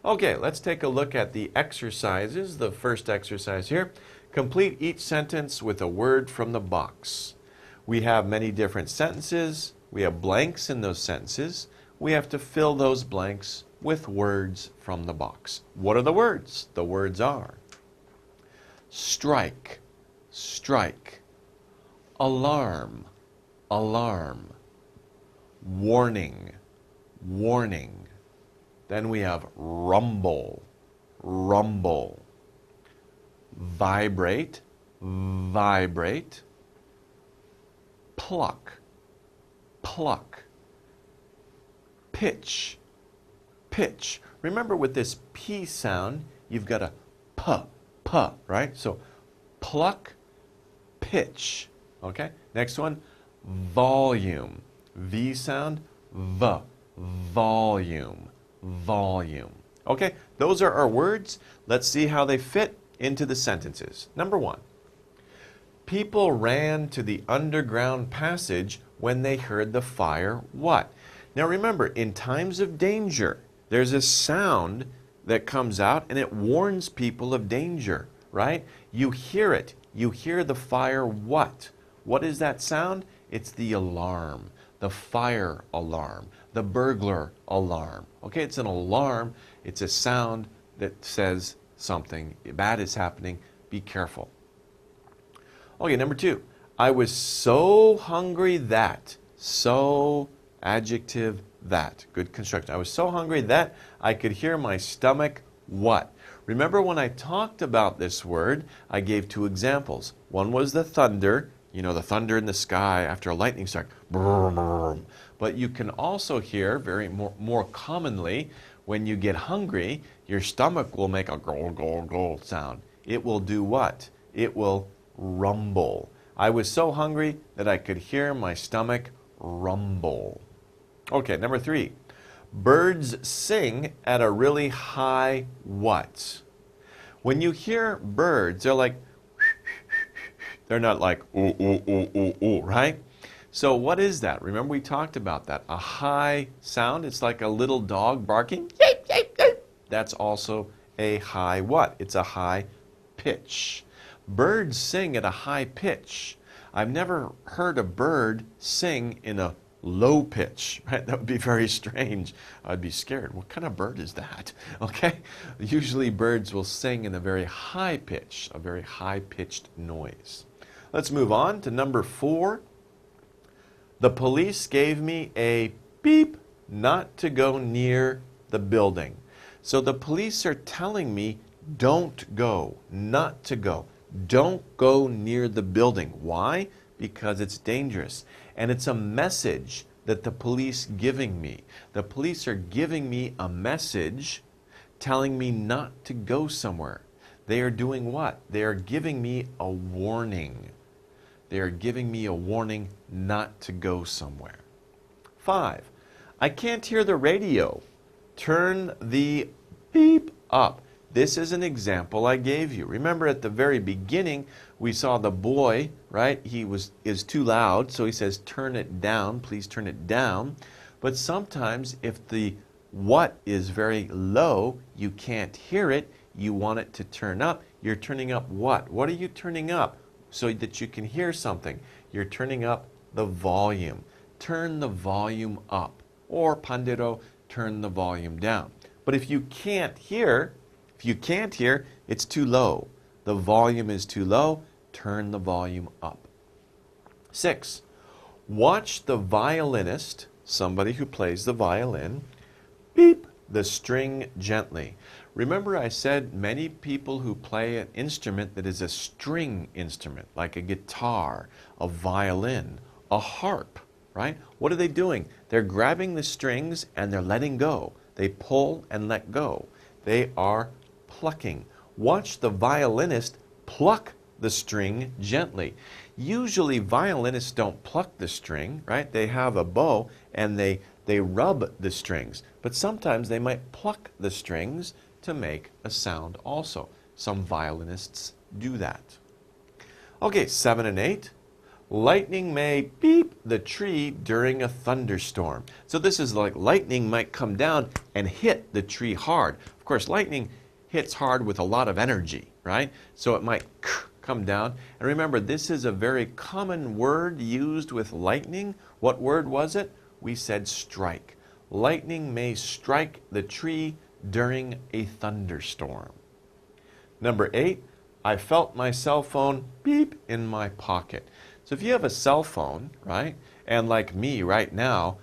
Okay, let's take a look at the exercises. The first exercise here. Complete each sentence with a word from the box. We have many different sentences. We have blanks in those sentences. We have to fill those blanks with words from the box. What are the words? The words are strike, strike, alarm, alarm, warning, warning. Then we have rumble, rumble, vibrate, vibrate, pluck, pluck, pitch, pitch. Remember with this P sound, you've got a P, right? So pluck, pitch, okay? Next one, volume, V sound, V, volume, volume. Okay, those are our words. Let's see how they fit into the sentences. Number one, people ran to the underground passage when they heard the fire what? Now remember, in times of danger, there's a sound that comes out and it warns people of danger, right? You hear it. You hear the fire what? What is that sound? It's the alarm, the fire alarm, the burglar alarm. Okay, it's an alarm. It's a sound that says something bad is happening. Be careful. Okay, number two. I was so hungry that. So, adjective, that. Good construction. I was so hungry that I could hear my stomach what? Remember when I talked about this word, I gave two examples. One was the thunder, you know, the thunder in the sky after a lightning strike. But you can also hear more commonly when you get hungry, your stomach will make a growl, growl, growl sound. It will do what? It will rumble. I was so hungry that I could hear my stomach rumble. Okay, number three. Birds sing at a really high what? When you hear birds, they're like, they're not like, ooh, ooh, ooh, ooh, ooh, right? So what is that? Remember we talked about that. A high sound, it's like a little dog barking. That's also a high what? It's a high pitch. Birds sing at a high pitch. I've never heard a bird sing in a low pitch, right? That would be very strange. I'd be scared. What kind of bird is that? Okay? Usually birds will sing in a very high pitch, a very high-pitched noise. Let's move on to number 4. The police gave me a beep not to go near the building. So the police are telling me don't go, not to go. Don't go near the building. Why? Because it's dangerous. And it's a message that the police giving me. The police are giving me a message telling me not to go somewhere. They are doing what? They are giving me a warning. They are giving me a warning not to go somewhere. 5. I can't hear the radio. Turn the beep up. This is an example I gave you. Remember at the very beginning, we saw the boy, right? He is too loud, so he says, turn it down, please turn it down. But sometimes if the what is very low, you can't hear it, you want it to turn up. You're turning up what? What are you turning up so that you can hear something? You're turning up the volume. Turn the volume up. Or 반대로, turn the volume down. But if you can't hear, it's too low. The volume is too low. Turn the volume up. 6. Watch the violinist, somebody who plays the violin, beep the string gently. Remember I said many people who play an instrument that is a string instrument, like a guitar, a violin, a harp, right? What are they doing? They're grabbing the strings and they're letting go. They pull and let go. They are plucking. Watch the violinist pluck the string gently. Usually violinists don't pluck the string, right? They have a bow and they rub the strings. But sometimes they might pluck the strings to make a sound also. Some violinists do that. Okay, 7 and 8. Lightning may beep the tree during a thunderstorm. So this is like lightning might come down and hit the tree hard. Of course, lightning hits hard with a lot of energy, right? So it might come down. And remember, this is a very common word used with lightning. What word was it? We said strike. Lightning may strike the tree during a thunderstorm. Number 8, I felt my cell phone beep in my pocket. So if you have a cell phone, right, and like me right now,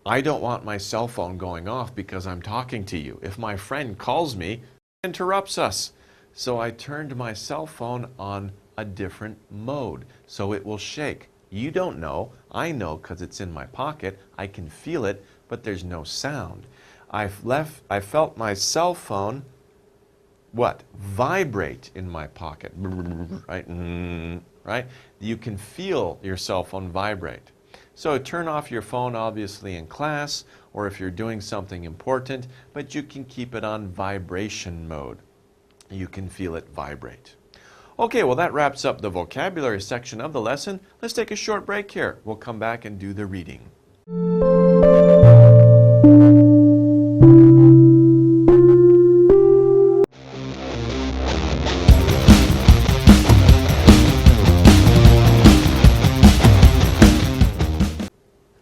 I don't want my cell phone going off because I'm talking to you. If my friend calls me, it interrupts us. So I turned my cell phone on a different mode so it will shake. You don't know. I know because it's in my pocket. I can feel it, but there's no sound. I felt my cell phone, what? Vibrate in my pocket, right? Right? You can feel your cell phone vibrate. So turn off your phone obviously in class or if you're doing something important, but you can keep it on vibration mode. You can feel it vibrate. Okay, well that wraps up the vocabulary section of the lesson. Let's take a short break here. We'll come back and do the reading.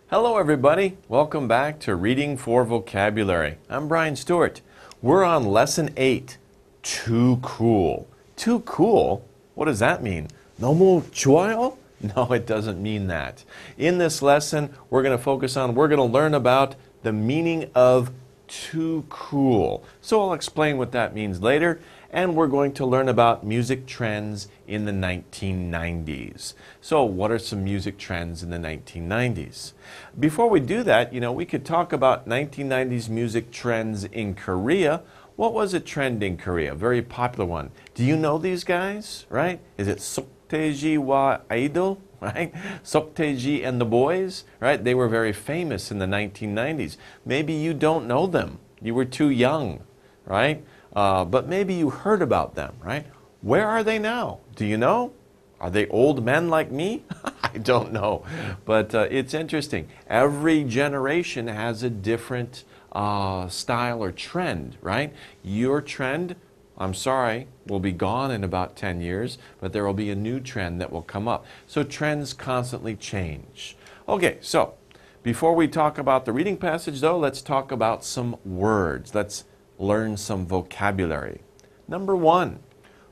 Hello everybody, welcome back to Reading for Vocabulary. I'm Brian Staurt. We're on Lesson 8, Too Cool. Too cool? What does that mean? 너무 좋아요? No, it doesn't mean that. In this lesson, we're going to learn about the meaning of too cool. So I'll explain what that means later, and we're going to learn about music trends in the 1990s. So what are some music trends in the 1990s? Before we do that, we could talk about 1990s music trends in Korea. What was a trend in Korea? A very popular one. Do you know these guys, right? Is it Soktaeji wa Idol, right? Soktaeji and the Boys, right? They were very famous in the 1990s. Maybe you don't know them. You were too young, right? but maybe you heard about them, right? Where are they now? Do you know? Are they old men like me? I don't know. But it's interesting. Every generation has a different style or trend, right? Your trend, I'm sorry, will be gone in about 10 years, but there will be a new trend that will come up. So trends constantly change. Okay, so before we talk about the reading passage, though, let's talk about some words. Let's learn some vocabulary. Number 1.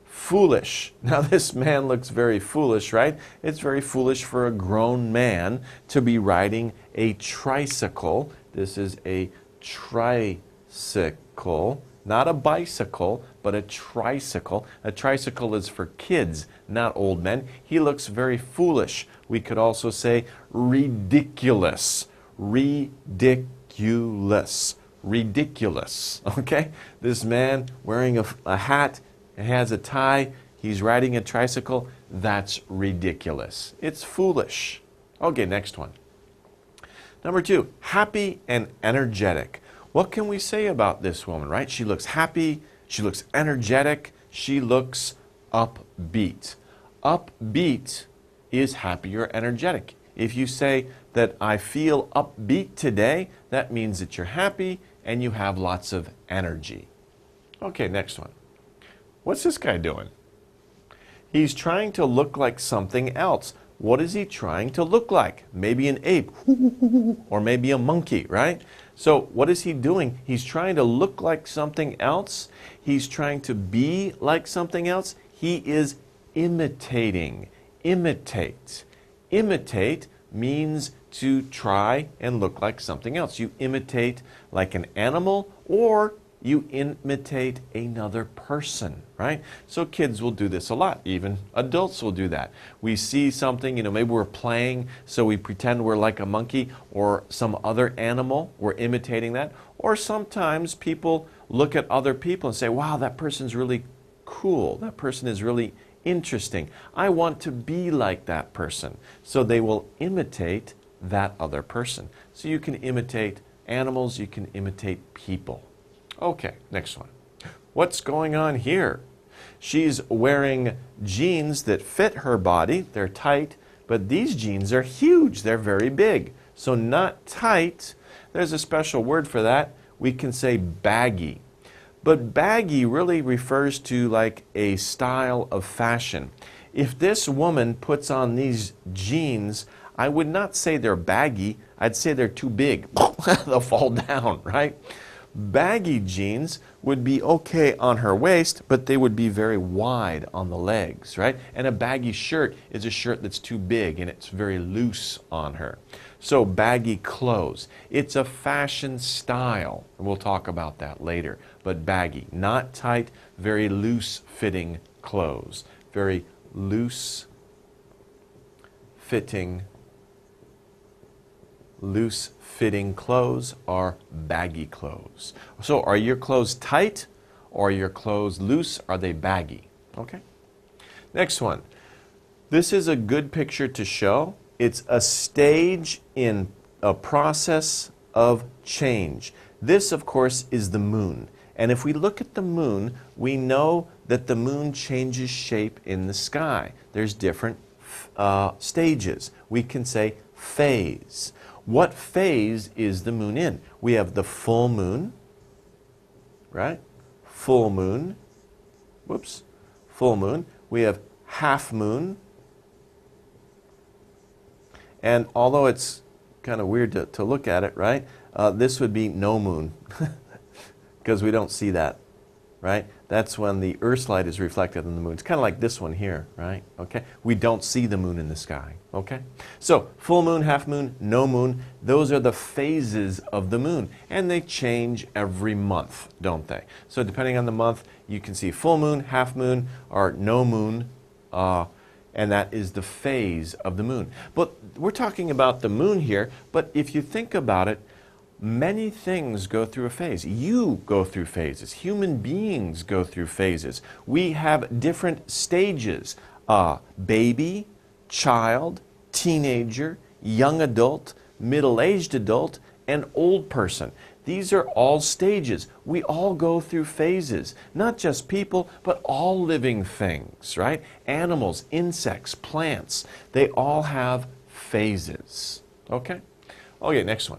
Foolish. Now this man looks very foolish, right? It's very foolish for a grown man to be riding a tricycle. This is a tricycle, not a bicycle, but a tricycle. A tricycle is for kids, not old men. He looks very foolish. We could also say ridiculous. Ridiculous. Ridiculous. Okay? This man wearing a hat, has a tie, he's riding a tricycle, that's ridiculous. It's foolish. Okay, next one. Number 2, happy and energetic. What can we say about this woman, right? She looks happy, she looks energetic, she looks upbeat. Upbeat is happy or energetic. If you say that I feel upbeat today, that means that you're happy and you have lots of energy. Okay, next one. What's this guy doing? He's trying to look like something else. What is he trying to look like? Maybe an ape, or maybe a monkey, right? So what is he doing? He's trying to look like something else. He's trying to be like something else. He is imitating. Imitate. Imitate means to try and look like something else. You imitate like an animal, or you imitate another person, right? So kids will do this a lot. Even adults will do that. We see something, maybe we're playing, so we pretend we're like a monkey or some other animal. We're imitating that. Or sometimes people look at other people and say, wow, that person's really cool. That person is really interesting. I want to be like that person. So they will imitate that other person. So you can imitate animals, you can imitate people. Okay, next one. What's going on here? She's wearing jeans that fit her body. They're tight, but these jeans are huge. They're very big. So not tight. There's a special word for that. We can say baggy. But baggy really refers to like a style of fashion. If this woman puts on these jeans, I would not say they're baggy. I'd say they're too big. They'll fall down, right? Baggy jeans would be okay on her waist, but they would be very wide on the legs, right? And a baggy shirt is a shirt that's too big and it's very loose on her. So baggy clothes. It's a fashion style. We'll talk about that later. But baggy, not tight, very loose fitting clothes. Very loose fitting clothes are baggy clothes. So are your clothes tight or are your clothes loose? Are they baggy? Okay. Next one. This is a good picture to show. It's a stage in a process of change. This, of course, is the moon. And if we look at the moon, we know that the moon changes shape in the sky. There's different stages. We can say phase. What phase is the moon in? We have the full moon, right? Full moon. Whoops. Full moon. We have half moon. And although it's kind of weird to look at it, right? This would be no moon because we don't see that, right? That's when the Earth's light is reflected in the moon. It's kind of like this one here, right? Okay? We don't see the moon in the sky, okay? So, full moon, half moon, no moon, those are the phases of the moon. And they change every month, don't they? So, depending on the month, you can see full moon, half moon, or no moon, and that is the phase of the moon. But we're talking about the moon here, but if you think about it, many things go through a phase. You go through phases. Human beings go through phases. We have different stages. Baby, child, teenager, young adult, middle-aged adult, and old person. These are all stages. We all go through phases. Not just people, but all living things, right? Animals, insects, plants. They all have phases. Okay? Okay, next one.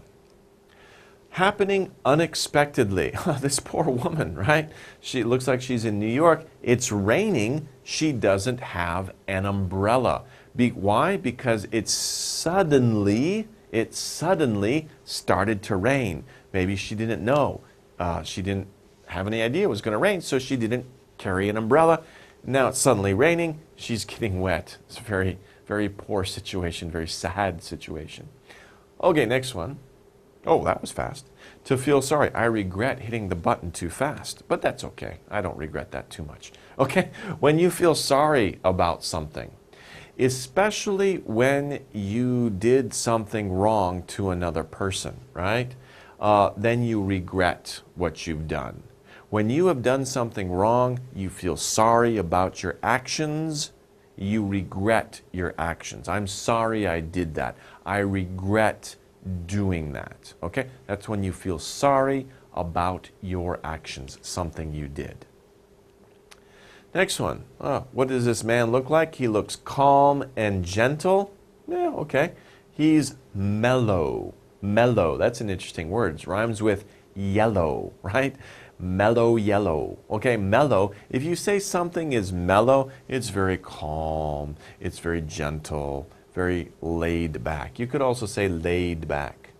Happening unexpectedly. This poor woman, right? She looks like she's in New York. It's raining. She doesn't have an umbrella. Why? Because it suddenly started to rain. Maybe she didn't know. She didn't have any idea it was going to rain, so she didn't carry an umbrella. Now it's suddenly raining. She's getting wet. It's a very, very poor situation, very sad situation. Okay, next one. Oh, that was fast. To feel sorry. I regret hitting the button too fast, but that's okay. I don't regret that too much. Okay? When you feel sorry about something, especially when you did something wrong to another person, right? Then you regret what you've done. When you have done something wrong, you feel sorry about your actions, you regret your actions. I'm sorry I did that. I regret doing that. Okay? That's when you feel sorry about your actions, something you did. Next one. What does this man look like? He looks calm and gentle. Yeah, okay. He's mellow. Mellow. That's an interesting word. It rhymes with yellow, right? Mellow yellow. Okay, mellow. If you say something is mellow, it's very calm. It's very gentle. Very laid back. You could also say laid back.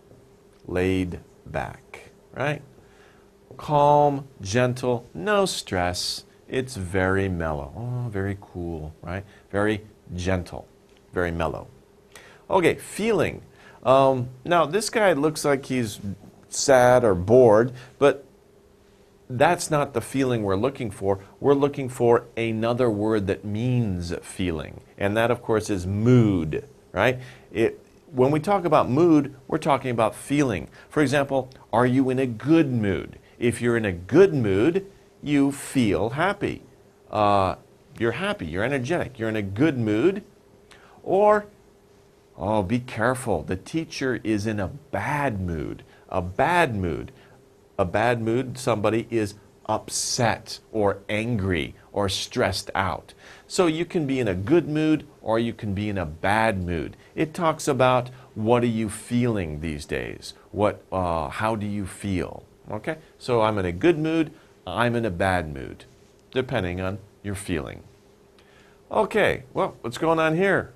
Laid back, right? Calm, gentle, no stress. It's very mellow. Oh, very cool, right? Very gentle, very mellow. Okay, feeling. Now, this guy looks like he's sad or bored, but that's not the feeling we're looking for. We're looking for another word that means feeling, and that, of course, is mood, right? When we talk about mood, we're talking about feeling. For example, are you in a good mood? If you're in a good mood, you feel happy. You're happy, you're energetic, you're in a good mood. Or, oh, be careful, the teacher is in a bad mood. A bad mood. A bad mood, somebody is upset or angry or stressed out. So you can be in a good mood or you can be in a bad mood. It talks about what are you feeling these days? How do you feel? Okay, so I'm in a good mood, I'm in a bad mood, depending on your feeling. Okay, well, what's going on here?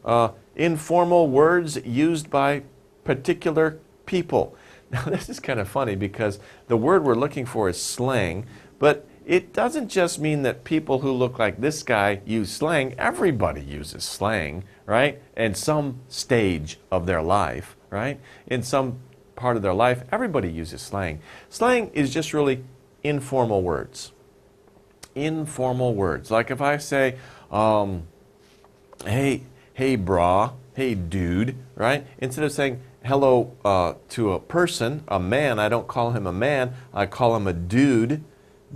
Informal words used by particular people. Now, this is kind of funny because the word we're looking for is slang, but it doesn't just mean that people who look like this guy use slang. Everybody uses slang, right? In some stage of their life, right? In some part of their life, everybody uses slang. Slang is just really informal words. Informal words. Like if I say, hey brah, hey dude, right? Instead of saying hello to a person, a man, I don't call him a man, I call him a dude.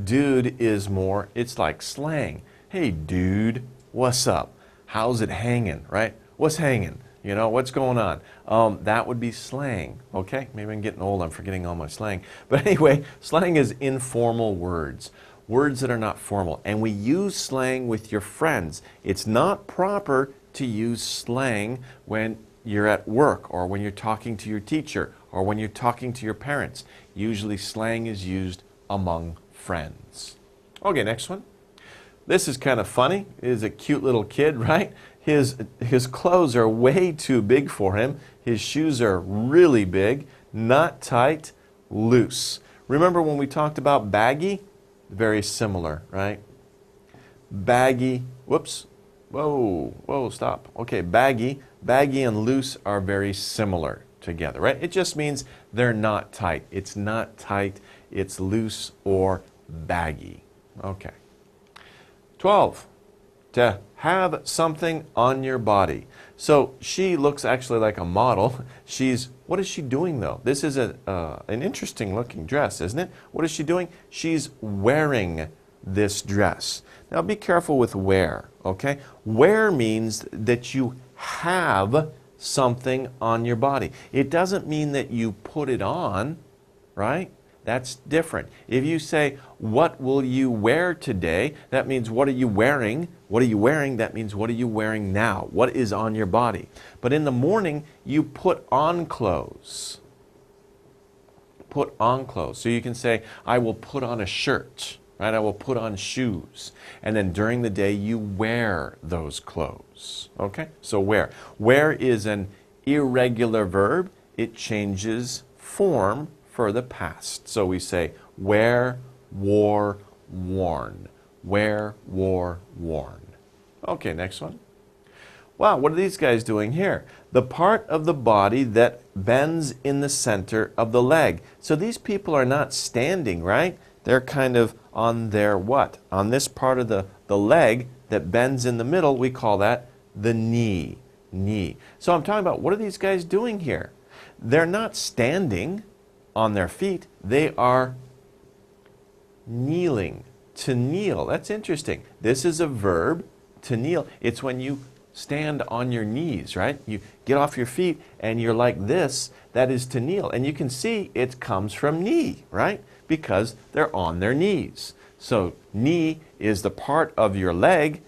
Dude is more, it's like slang. Hey dude, what's up? How's it hanging, right? What's hanging? You know, what's going on? That would be slang, okay? Maybe I'm getting old, I'm forgetting all my slang. But anyway, slang is informal words. Words that are not formal. And we use slang with your friends. It's not proper to use slang when you're at work or when you're talking to your teacher or when you're talking to your parents. Usually slang is used among friends. Okay, next one. This is kind of funny. He's a cute little kid, right? His clothes are way too big for him. His shoes are really big, not tight, loose. Remember when we talked about baggy? Very similar, right? Baggy, whoops, whoa, stop. Okay, baggy and loose are very similar together, right? It just means they're not tight. It's not tight, it's loose or baggy. Okay. 12, to have something on your body. So she looks actually like a model. What is she doing though? This is an interesting looking dress, isn't it? What is she doing? She's wearing this dress. Now be careful with wear, okay? Wear means that you have something on your body. It doesn't mean that you put it on, right? that's different. If you say, what will you wear today? That means, what are you wearing? What are you wearing? That means, what are you wearing now? What is on your body? But in the morning, you put on clothes. Put on clothes. So you can say, I will put on a shirt, right? I will put on shoes. And then during the day, you wear those clothes. Okay? So wear. Wear is an irregular verb. It changes form for the past. So we say wear, wore, worn. Wear, wore, worn. Okay, next one. Wow, what are these guys doing here? The part of the body that bends in the center of the leg. So these people are not standing, right? They're kind of on their what? On this part of the leg that bends in the middle, we call that the knee. Knee. So I'm talking about, what are these guys doing here? They're not standing on their feet. They are kneeling. To kneel. That's interesting. This is a verb, to kneel. It's when you stand on your knees, right? You get off your feet and you're like this. That is to kneel. And you can see it comes from knee, right? Because they're on their knees. So knee is the part of your leg,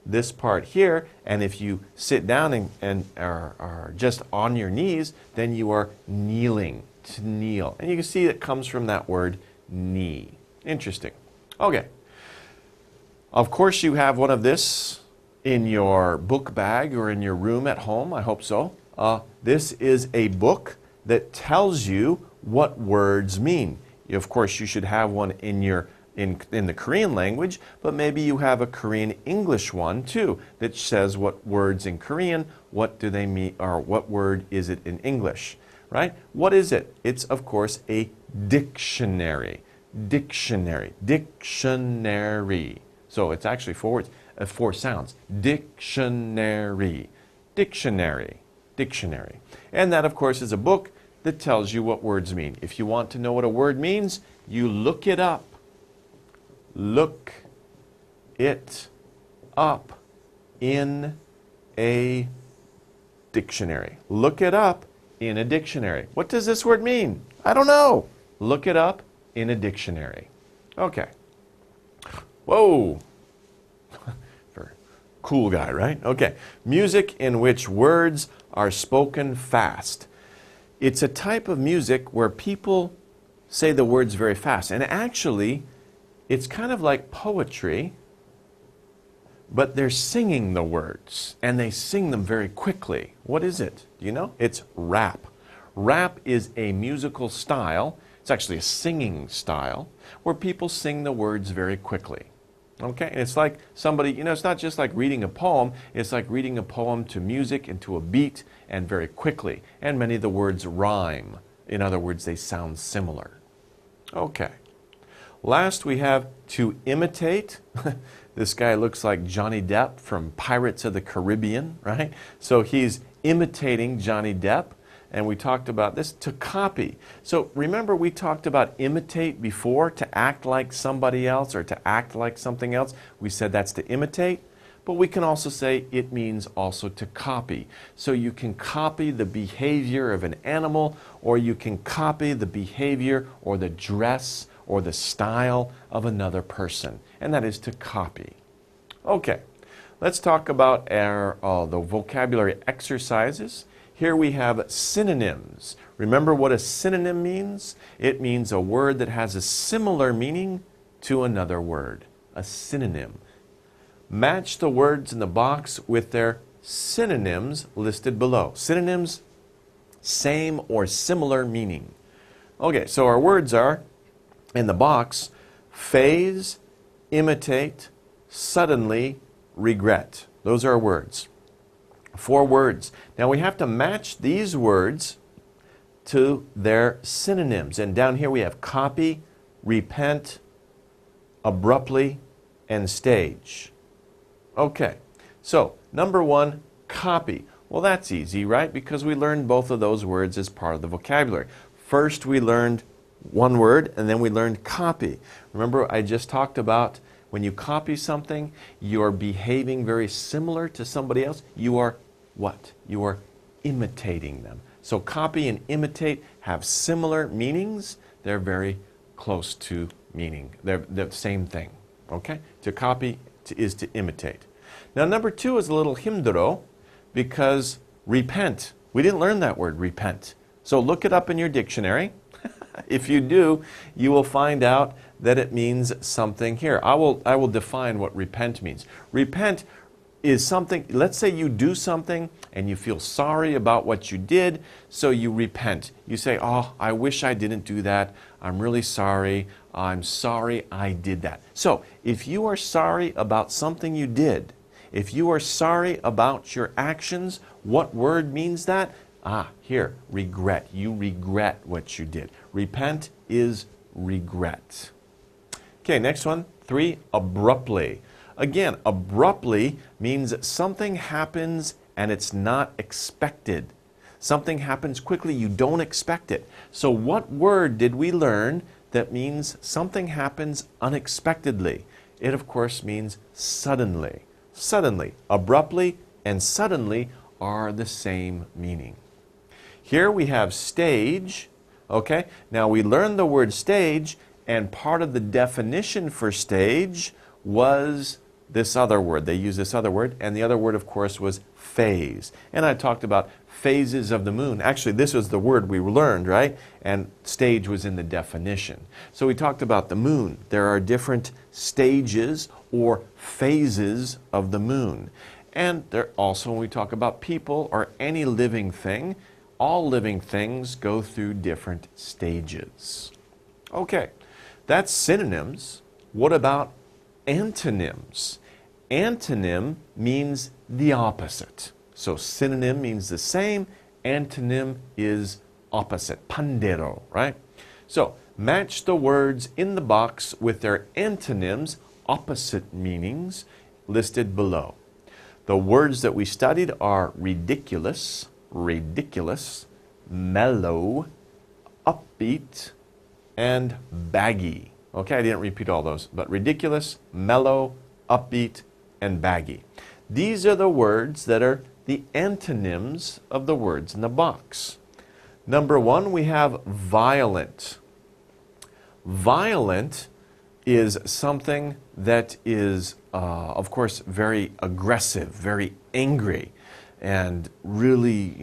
this part here, and if you sit down and are just on your knees, then you are kneeling, to kneel. And you can see it comes from that word knee. Interesting. Okay. Of course you have one of this in your book bag or in your room at home. I hope so. This is a book that tells you what words mean. Of course, you should have one in the Korean language, but maybe you have a Korean English one too that says what words in Korean, what do they mean, or what word is it in English, right? What is it? It's, of course, a dictionary. Dictionary. Dictionary. So it's actually four sounds. Dictionary. Dictionary. Dictionary. And that, of course, is a book that tells you what words mean. If you want to know what a word means, you look it up. Look it up in a dictionary. Look it up in a dictionary. What does this word mean? I don't know. Look it up in a dictionary. Okay. Whoa. Cool guy, right? Okay. Music in which words are spoken fast. It's a type of music where people say the words very fast. And actually, it's kind of like poetry, but they're singing the words, and they sing them very quickly. What is it? Do you know? It's rap. Rap is a musical style. It's actually a singing style where people sing the words very quickly. Okay? And it's like somebody, it's not just like reading a poem. It's like reading a poem to music and to a beat and very quickly. And many of the words rhyme. In other words, they sound similar. Okay. Last, we have to imitate. This guy looks like Johnny Depp from Pirates of the Caribbean, right? So he's imitating Johnny Depp. And we talked about this, to copy. So remember, we talked about imitate before, to act like somebody else or to act like something else. We said that's to imitate. But we can also say it means also to copy. So you can copy the behavior of an animal, or you can copy the behavior or the dress or the style of another person. And that is to copy. Okay, let's talk about the vocabulary exercises. Here we have synonyms. Remember what a synonym means? It means a word that has a similar meaning to another word. A synonym. Match the words in the box with their synonyms listed below. Synonyms, same or similar meaning. Okay, so our words are, in the box, phase, imitate, suddenly, regret. Those are our words. 4 words. Now we have to match these words to their synonyms. And down here we have copy, repent, abruptly, and stage. Okay, so number 1, copy. Well, that's easy, right? Because we learned both of those words as part of the vocabulary. First we learned one word, and then we learned copy. Remember, I just talked about when you copy something, you're behaving very similar to somebody else. You are what? You are imitating them. So copy and imitate have similar meanings. They're very close to meaning. They're the same thing. Okay? To copy is to imitate. Now, number 2 is a little 힘들어 because repent. We didn't learn that word, repent. So look it up in your dictionary. If you do, you will find out that it means something here. I will define what repent means. Repent is something, let's say you do something and you feel sorry about what you did, so you repent. You say, oh, I wish I didn't do that. I'm really sorry. I'm sorry I did that. So if you are sorry about something you did, if you are sorry about your actions, what word means that? Here, regret. You regret what you did. Repent is regret. Okay, next one, 3, abruptly. Again, abruptly means something happens and it's not expected. Something happens quickly, you don't expect it. So what word did we learn that means something happens unexpectedly? It, of course, means suddenly. Suddenly. Abruptly and suddenly are the same meaning. Here we have stage. Okay, now we learned the word stage, and part of the definition for stage was this other word. They used this other word, and the other word, of course, was phase. And I talked about phases of the moon. Actually, this was the word we learned, right? And stage was in the definition. So we talked about the moon. There are different stages or phases of the moon. And there also, when we talk about people or any living thing, all living things go through different stages. Okay, that's synonyms. What about antonyms? Antonym means the opposite. So synonym means the same. Antonym is opposite. Pandero, right? So match the words in the box with their antonyms, opposite meanings, listed below. The words that we studied are ridiculous, mellow, upbeat, and baggy. Okay, I didn't repeat all those, but ridiculous, mellow, upbeat, and baggy. These are the words that are the antonyms of the words in the box. Number 1, we have violent. Violent is something that is, of course, very aggressive, very angry, and really,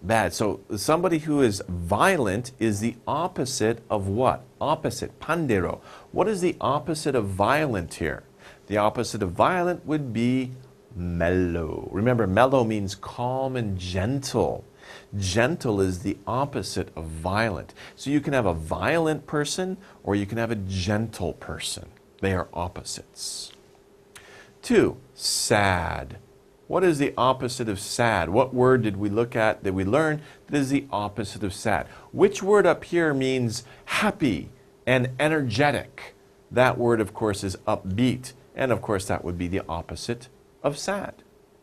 bad. So somebody who is violent is the opposite of what? Opposite, pandero. What is the opposite of violent here? The opposite of violent would be mellow. Remember, mellow means calm and gentle. Gentle is the opposite of violent. So you can have a violent person or you can have a gentle person. They are opposites. 2, sad. What is the opposite of sad? What word did we look at, did we learn that is the opposite of sad? Which word up here means happy and energetic? That word, of course, is upbeat. And, of course, that would be the opposite of sad.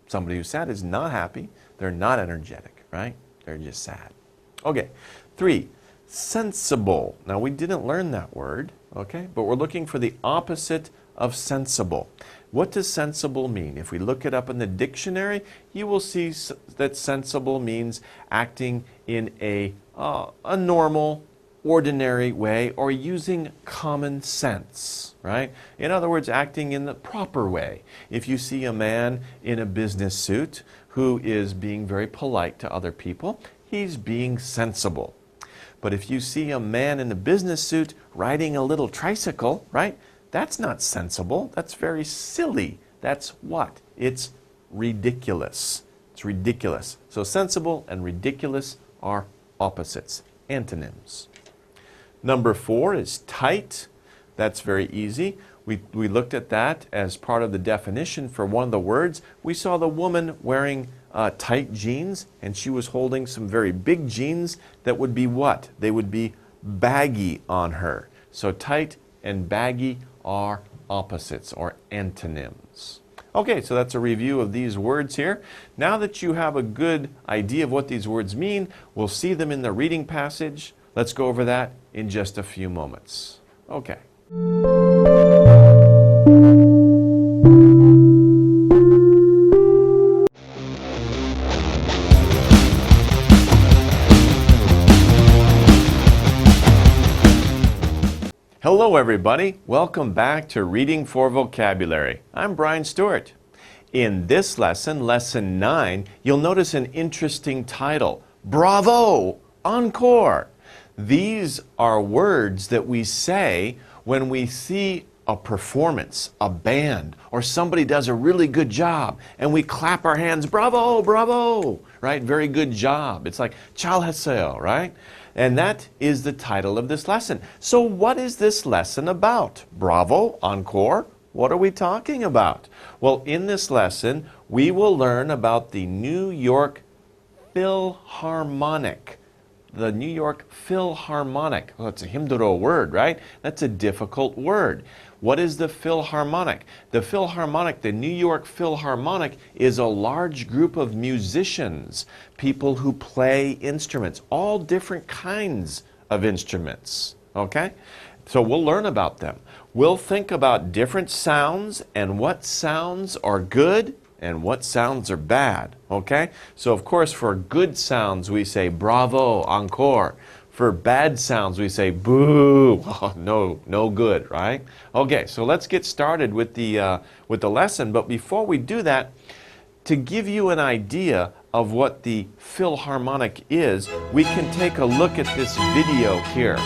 Somebody who's sad is not happy. They're not energetic, right? They're just sad. Okay. 3, sensible. Now, we didn't learn that word, okay? But we're looking for the opposite of sensible. What does sensible mean? If we look it up in the dictionary, you will see that sensible means acting in a normal, ordinary way or using common sense, right? In other words, acting in the proper way. If you see a man in a business suit who is being very polite to other people, he's being sensible. But if you see a man in a business suit riding a little tricycle, right? That's not sensible. That's very silly. That's what? It's ridiculous. It's ridiculous. So sensible and ridiculous are opposites, antonyms. Number 4 is tight. That's very easy. We looked at that as part of the definition for one of the words. We saw the woman wearing tight jeans, and she was holding some very big jeans that would be what? They would be baggy on her. So tight and baggy are opposites or antonyms. Okay, so that's a review of these words here. Now that you have a good idea of what these words mean, we'll see them in the reading passage. Let's go over that in just a few moments. Okay. Hello everybody, welcome back to Reading for Vocabulary. I'm Brian Staurt. In this lesson, lesson 9, you'll notice an interesting title, Bravo! Encore! These are words that we say when we see a performance, a band, or somebody does a really good job, and we clap our hands, bravo, bravo, right? Very good job. It's like, 잘했어요, right? And that is the title of this lesson. So what is this lesson about? Bravo, encore? What are we talking about? Well, in this lesson, we will learn about the New York Philharmonic. The New York Philharmonic. Well, it's a 힘들어 word, right? That's a difficult word. What is the Philharmonic? The Philharmonic, the New York Philharmonic, is a large group of musicians, people who play instruments, all different kinds of instruments, okay? So we'll learn about them. We'll think about different sounds and what sounds are good and what sounds are bad, okay? So of course for good sounds we say bravo, encore. For bad sounds we say boo, oh, no good, right? Okay, so let's get started with the lesson, but before we do that, to give you an idea of what the Philharmonic is, we can take a look at this video here.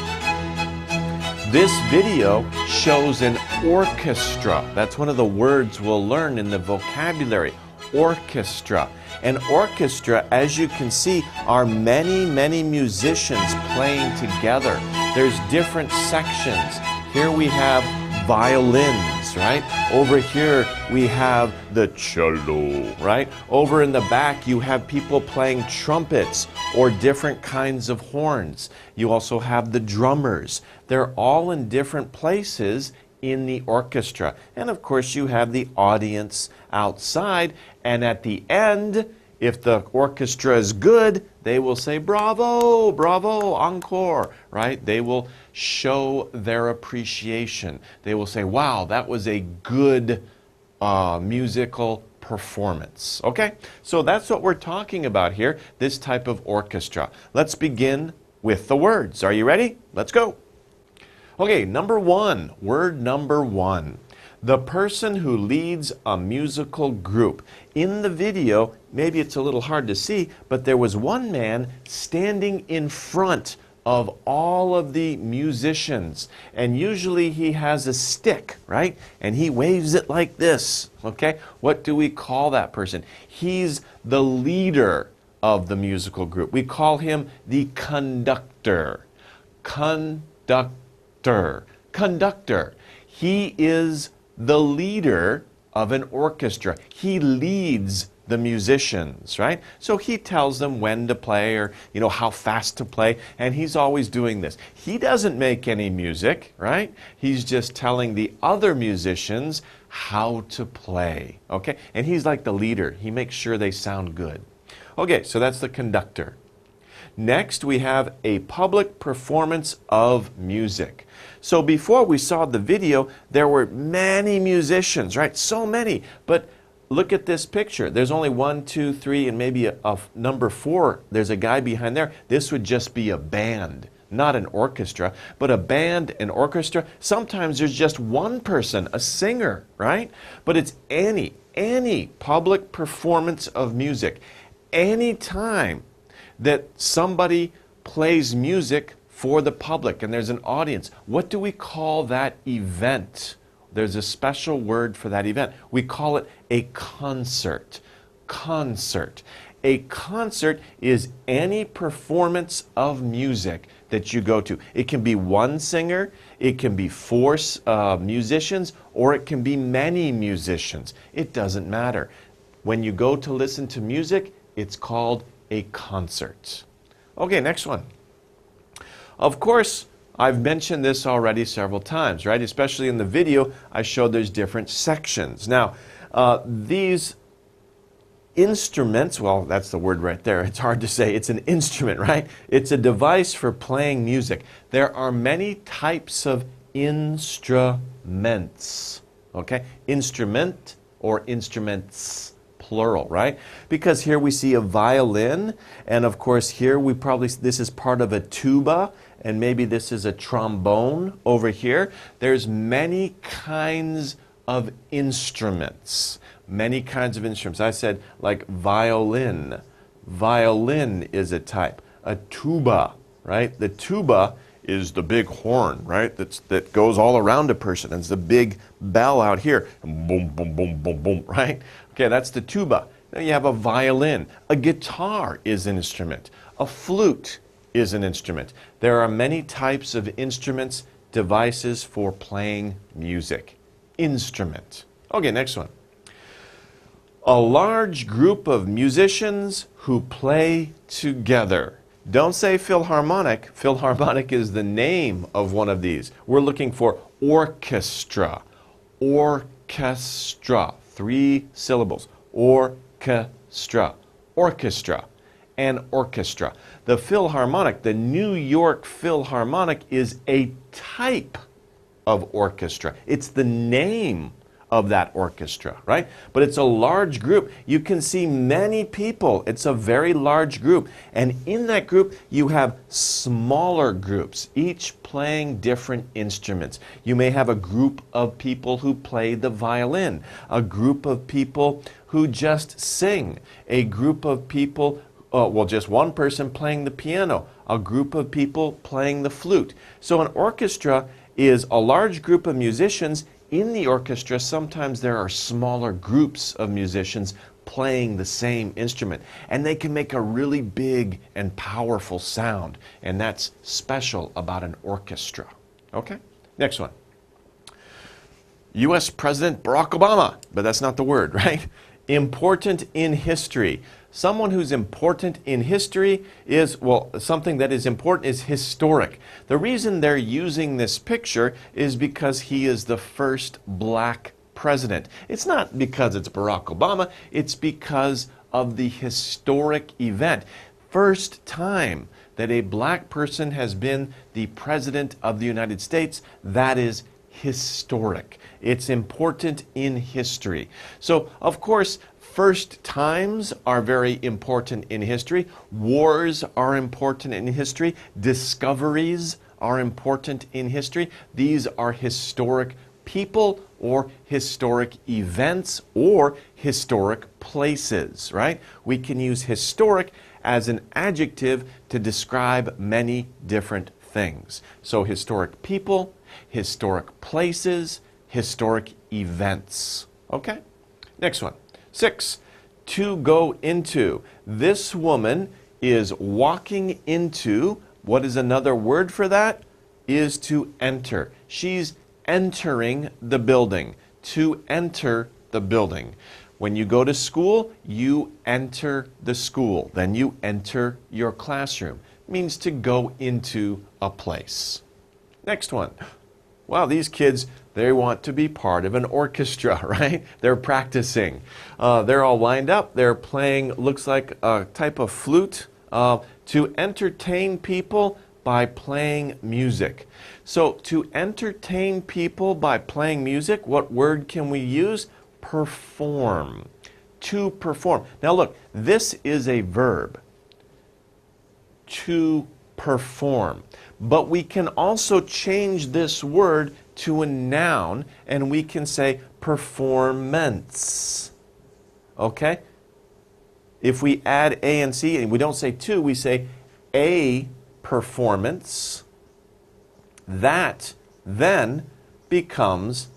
This video shows an orchestra. That's one of the words we'll learn in the vocabulary, orchestra. An orchestra, as you can see, are many musicians playing together. There's different sections. Here we have violins, right? Over here we have the cello, right? Over in the back you have people playing trumpets or different kinds of horns. You also have the drummers. They're all in different places in the orchestra. And of course you have the audience outside, and at the end, if the orchestra is good, they will say bravo, bravo, encore, right? They will show their appreciation. They will say, wow, that was a good musical performance. Okay, so that's what we're talking about here, this type of orchestra. Let's begin with the words. Are you ready? Let's go. Okay, number one, word number one. The person who leads a musical group. In the video, maybe it's a little hard to see, but there was one man standing in front of all of the musicians. And usually he has a stick, right? And he waves it like this, okay? What do we call that person? He's the leader of the musical group. We call him the conductor. Conductor. Conductor. He is the leader of an orchestra. He leads the musicians, right? So he tells them when to play or, how fast to play, and he's always doing this. He doesn't make any music, right? He's just telling the other musicians how to play, okay? And he's like the leader. He makes sure they sound good. Okay, so that's the conductor. Next, we have a public performance of music. So before we saw the video, there were many musicians, right? So many. But look at this picture. There's only 1, 2, 3, and maybe a number 4. There's a guy behind there. This would just be a band, not an orchestra. But a band, an orchestra, sometimes there's just one person, a singer, right? But it's any public performance of music. Any time that somebody plays music for the public and there's an audience, what do we call that event? There's a special word for that event. We call it a concert. Concert. A concert is any performance of music that you go to. It can be one singer, it can be 4 musicians, or it can be many musicians. It doesn't matter. When you go to listen to music, it's called a concert. Okay, next one. Of course, I've mentioned this already several times, right? Especially in the video, I showed there's different sections. Now, these instruments, well, that's the word right there. It's hard to say. It's an instrument, right? It's a device for playing music. There are many types of instruments, okay? Instrument or instruments, plural, right? Because here we see a violin, and of course here this is part of a tuba, and maybe this is a trombone over here. There's many kinds of instruments. Many kinds of instruments. I said like violin. Violin is a type. A tuba, right? The tuba is the big horn, right? That goes all around a person. It's the big bell out here. And boom, boom, boom, boom, boom, right? Okay, that's the tuba. Then you have a violin. A guitar is an instrument. A flute is an instrument. There are many types of instruments, devices for playing music. Instrument. Okay, next one. A large group of musicians who play together. Don't say philharmonic. Philharmonic is the name of one of these. We're looking for orchestra. Orchestra. 3 syllables. Orchestra. Orchestra. An orchestra. The Philharmonic, the New York Philharmonic, is a type of orchestra. It's the name of that orchestra, right? But it's a large group. You can see many people. It's a very large group. And in that group, you have smaller groups, each playing different instruments. You may have a group of people who play the violin, a group of people who just sing, a group of people, just one person playing the piano, a group of people playing the flute. So an orchestra is a large group of musicians. In the orchestra, sometimes there are smaller groups of musicians playing the same instrument, and they can make a really big and powerful sound, and that's special about an orchestra. Okay, next one. U.S. President Barack Obama, but that's not the word, right? Important in history. Someone who's important in history is, something that is important is historic. The reason they're using this picture is because he is the first black president. It's not because it's Barack Obama, it's because of the historic event. First time that a black person has been the president of the United States, that is historic. It's important in history. So, of course, first times are very important in history. Wars are important in history. Discoveries are important in history. These are historic people or historic events or historic places, right? We can use historic as an adjective to describe many different things. So historic people, historic places, historic events. Okay? Next one. 6, to go into. This woman is walking into, what is another word for that? Is to enter. She's entering the building. To enter the building. When you go to school, you enter the school. Then you enter your classroom. It means to go into a place. Next one. Wow, these kids, they want to be part of an orchestra, right? They're practicing. They're all lined up. They're playing, looks like a type of flute, to entertain people by playing music. So to entertain people by playing music, what word can we use? Perform. To perform. Now look, this is a verb. To perform. But we can also change this word to a noun, and we can say performance. Okay? If we add A and C, and we don't say to, we say a performance. That then becomes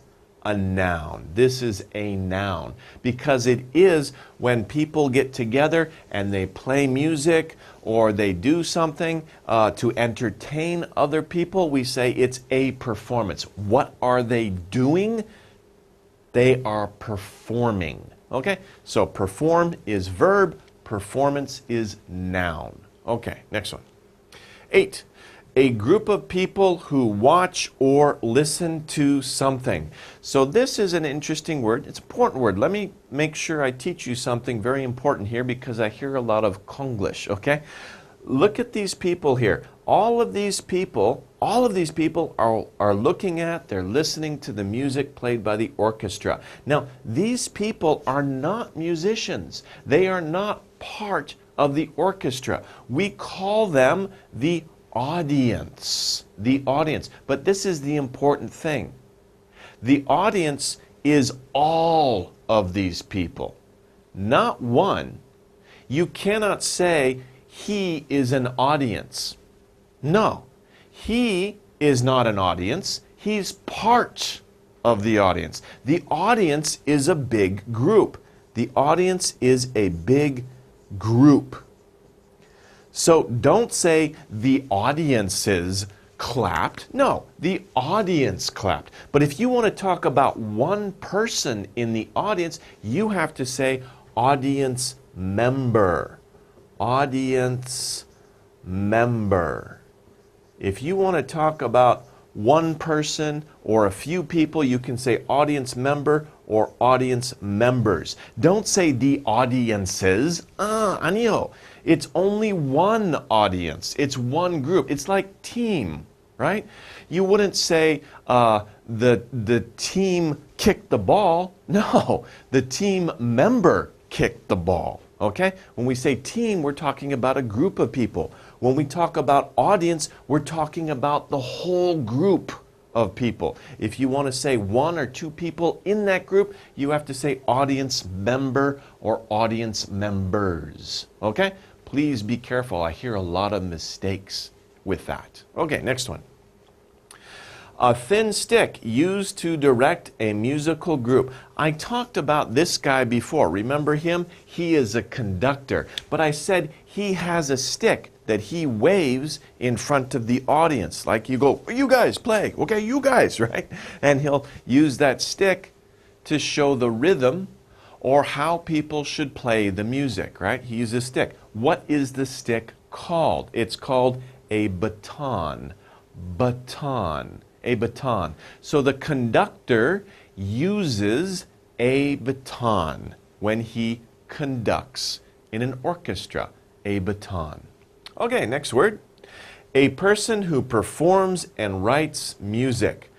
a noun. This is a noun because it is when people get together and they play music or they do something to entertain other people, we say it's a performance. What are they doing? They are performing. Okay? So perform is verb, performance is noun. Okay, next one. 8. A group of people who watch or listen to something. So this is an interesting word. It's an important word. Let me make sure I teach you something very important here because I hear a lot of Konglish, okay? Look at these people here. All of these people are looking at, they're listening to the music played by the orchestra. Now, these people are not musicians. They are not part of the orchestra. We call them the audience. The audience. But this is the important thing. The audience is all of these people, not one. You cannot say he is an audience. No, he is not an audience. He's part of the audience. The audience is a big group. The audience is a big group. So don't say the audiences clapped. No, the audience clapped. But if you want to talk about one person in the audience, you have to say audience member. Audience member. If you want to talk about one person or a few people, you can say audience member or audience members. Don't say the audiences. 아니요. It's only one audience. It's one group. It's like team, right? You wouldn't say the team kicked the ball. No, the team member kicked the ball. Okay? When we say team, we're talking about a group of people. When we talk about audience, we're talking about the whole group of people. If you want to say one or two people in that group, you have to say audience member or audience members. Okay? Please be careful. I hear a lot of mistakes with that. Okay, next one. A thin stick used to direct a musical group. I talked about this guy before. Remember him? He is a conductor. But I said he has a stick that he waves in front of the audience. Like you go, you guys play. Okay, you guys, right? And he'll use that stick to show the rhythm or how people should play the music, right? He uses a stick. What is the stick called? It's called a baton. Baton. A baton. So the conductor uses a baton when he conducts in an orchestra. A baton. Okay, next word. A person who performs and writes music.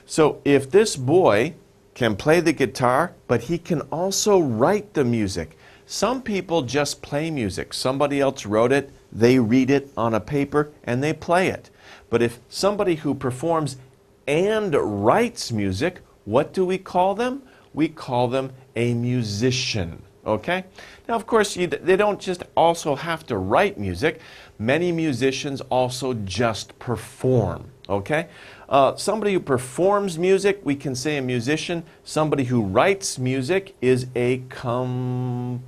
So if this boy can play the guitar, but he can also write the music. Some people just play music. Somebody else wrote it, they read it on a paper, and they play it. But if somebody who performs and writes music, what do we call them? We call them a musician. Okay? Now, of course, they don't just also have to write music. Many musicians also just perform. Okay? Somebody who performs music, we can say a musician. Somebody who writes music is a composer.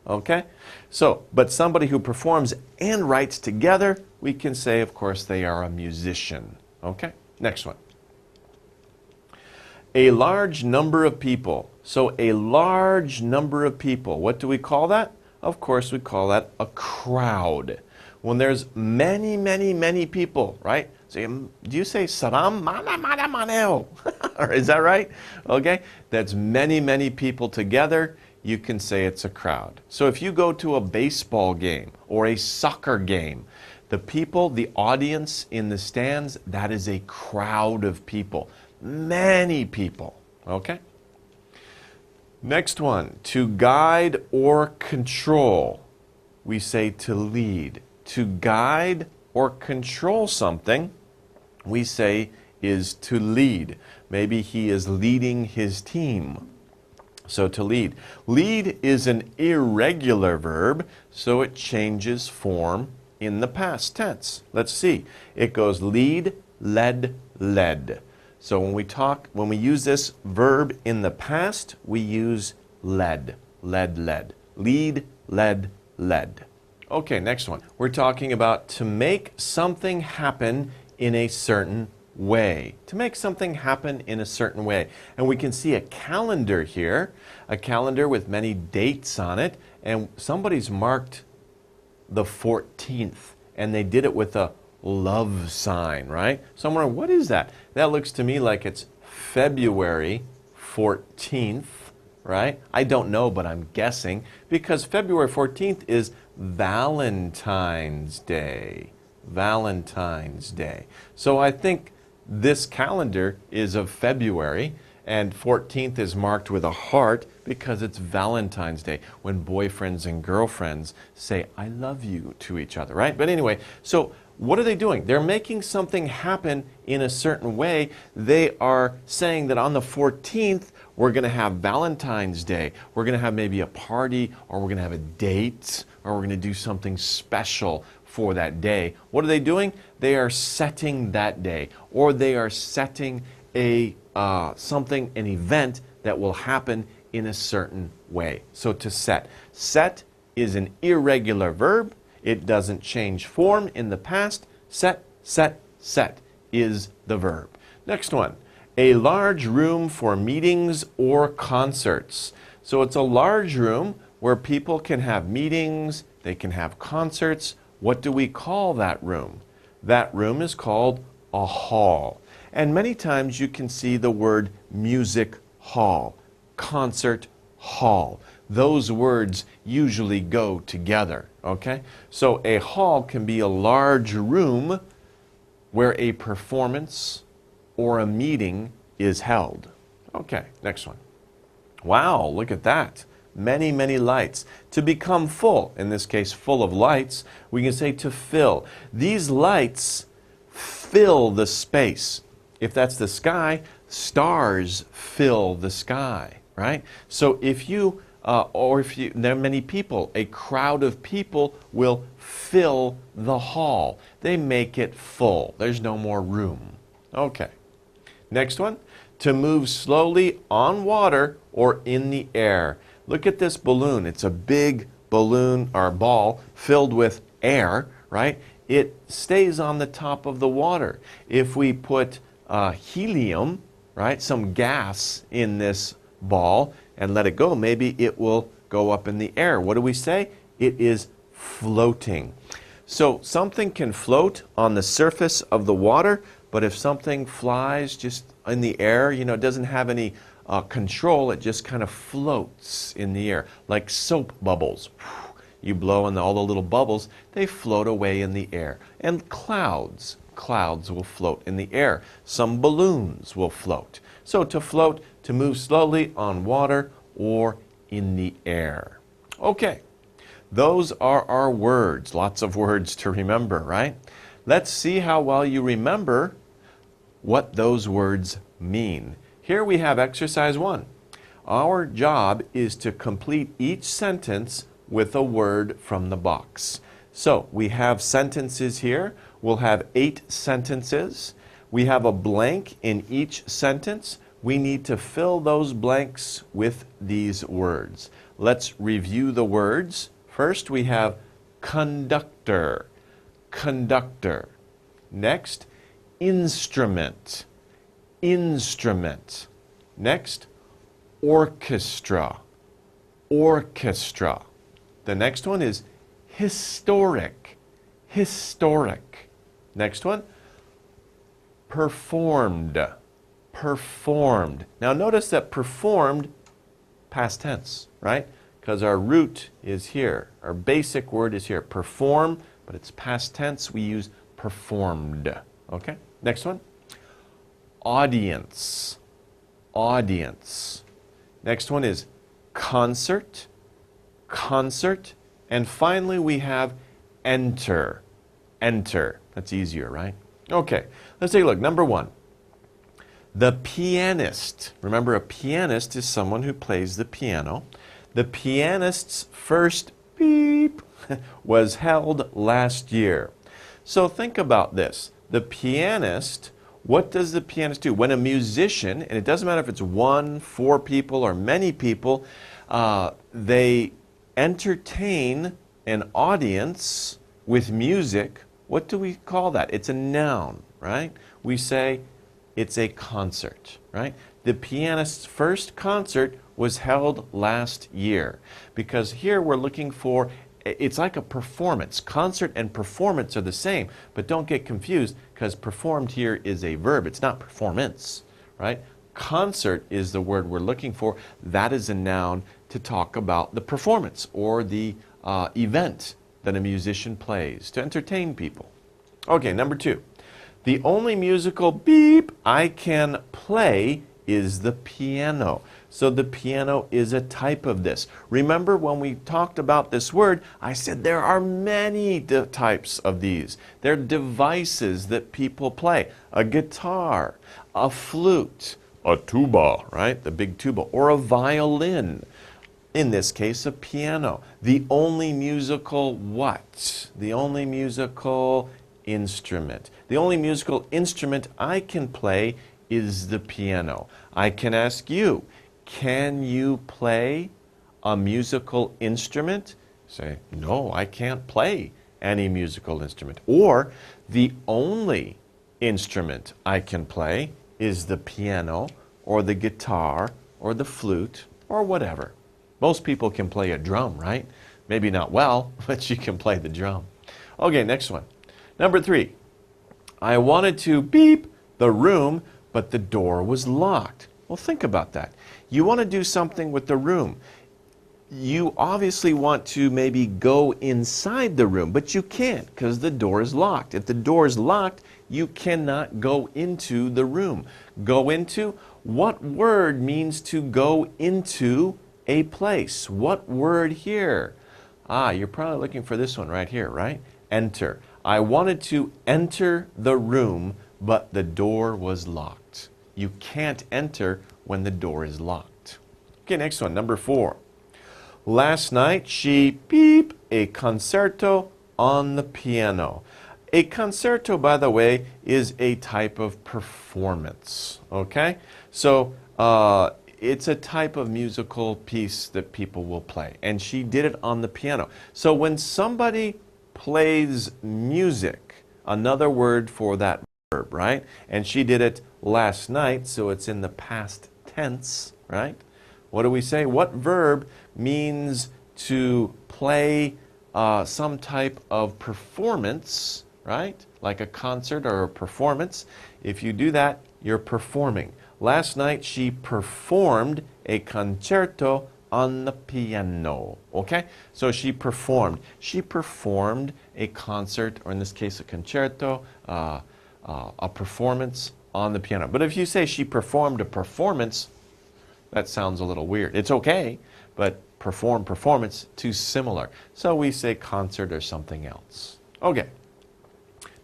Okay? So, but somebody who performs and writes together, we can say, of course, they are a musician. Okay? Next one. A large number of people. So a large number of people. What do we call that? Of course, we call that a crowd. When there's many, many, many people, right? So do you say 사람 많아요? Or is that right? Okay? That's many, many people together. You can say it's a crowd. So if you go to a baseball game or a soccer game, the people, the audience in the stands, that is a crowd of people. Many people. Okay? Next one. To guide or control. We say to lead. To guide or control something, we say is to lead. Maybe he is leading his team. So to lead. Lead is an irregular verb, so it changes form in the past tense. Let's see. It goes lead, led, led. So when we use this verb in the past, we use led, led, led. Lead, led, led. Okay, next one. We're talking about to make something happen in a certain way. To make something happen in a certain way. And we can see a calendar here, a calendar with many dates on it, and somebody's marked the 14th, and they did it with a love sign, right? So I'm wondering, what is that? That looks to me like it's February 14th, right? I don't know, but I'm guessing, because February 14th is Valentine's Day. Valentine's Day. So I think this calendar is of February, And 14th is marked with a heart because it's Valentine's Day, when boyfriends and girlfriends say, I love you to each other, right? But anyway, so what are they doing? They're making something happen in a certain way. They are saying that on the 14th, we're going to have Valentine's Day. We're going to have maybe a party, or we're going to have a date, or we're going to do something special for that day. What are they doing? They are setting that day, or they are setting an event that will happen in a certain way. So to set. Set is an irregular verb. It doesn't change form in the past. Set, set, set is the verb. Next one. A large room for meetings or concerts. So it's a large room where people can have meetings, they can have concerts. What do we call that room? That room is called a hall. And many times you can see the word music hall, concert hall. Those words usually go together, okay? So a hall can be a large room where a performance or a meeting is held. Okay, next one. Wow, look at that. Many, many lights. To become full, in this case full of lights, we can say to fill. These lights fill the space. If that's the sky, stars fill the sky, right? So if you, there are many people, a crowd of people will fill the hall. They make it full. There's no more room. Okay. Next one. To move slowly on water or in the air. Look at this balloon. It's a big balloon or ball filled with air, right? It stays on the top of the water. If we put helium, right, some gas in this ball and let it go, maybe it will go up in the air. What do we say? It is floating. So something can float on the surface of the water, but if something flies just in the air, you know, it doesn't have any control, it just kind of floats in the air, like soap bubbles. You blow and all the little bubbles, they float away in the air. And clouds will float in the air. Some balloons will float. So to float, to move slowly on water or in the air. Okay, those are our words. Lots of words to remember, right? Let's see how well you remember what those words mean. Here we have exercise 1. Our job is to complete each sentence with a word from the box. So we have sentences here. We'll have 8 sentences. We have a blank in each sentence. We need to fill those blanks with these words. Let's review the words. First we have conductor, conductor. Next, instrument, instrument. Next, orchestra, orchestra. The next one is historic, historic. Next one, performed, performed. Now notice that performed, past tense, right? Because our root is here. Our basic word is here, perform, but it's past tense. We use performed. Okay, next one. Audience, audience. Next one is concert, concert. And finally we have enter, enter. That's easier, right? Okay, let's take a look. Number 1. The pianist. Remember, a pianist is someone who plays the piano. The pianist's first beep was held last year. So think about this. The pianist, what does the pianist do? When a musician, and it doesn't matter if it's 1, 4 people, or many people, they entertain an audience with music, what do we call that? It's a noun, right? We say it's a concert, right? The pianist's first concert was held last year, because here we're looking for, it's like a performance. Concert and performance are the same, but don't get confused, because performed here is a verb. It's not performance, right? Concert is the word we're looking for. That is a noun to talk about the performance or the event that a musician plays to entertain people. Okay, number 2. The only musical beep I can play is the piano. So the piano is a type of this. Remember when we talked about this word, I said there are many types of these. They're devices that people play. A guitar, a flute, a tuba, right? The big tuba, or a violin. In this case, a piano. The only musical what? The only musical instrument. The only musical instrument I can play is the piano. I can ask you, can you play a musical instrument? Say, no, I can't play any musical instrument. Or, the only instrument I can play is the piano, or the guitar, or the flute, or whatever. Most people can play a drum, right? Maybe not well, but you can play the drum. Okay, next one. Number 3. I wanted to beep the room, but the door was locked. Well, think about that. You want to do something with the room. You obviously want to maybe go inside the room, but you can't because the door is locked. If the door is locked, you cannot go into the room. Go into? What word means to go into a place? What word here? You're probably looking for this one right here, right? Enter. I wanted to enter the room, but the door was locked. You can't enter when the door is locked. Okay, next one, number 4. Last night she beep a concerto on the piano. A concerto, by the way, is a type of performance, okay? So, it's a type of musical piece that people will play, and she did it on the piano. So when somebody plays music, another word for that verb, right? And she did it last night, so it's in the past tense, right? What do we say? What verb means to play some type of performance, right? Like a concert or a performance. If you do that, you're performing. Last night she performed a concerto on the piano. Okay? So she performed. She performed a concert, or in this case a concerto, a performance on the piano. But if you say she performed a performance, that sounds a little weird. It's okay, but performance, too similar. So we say concert or something else. Okay.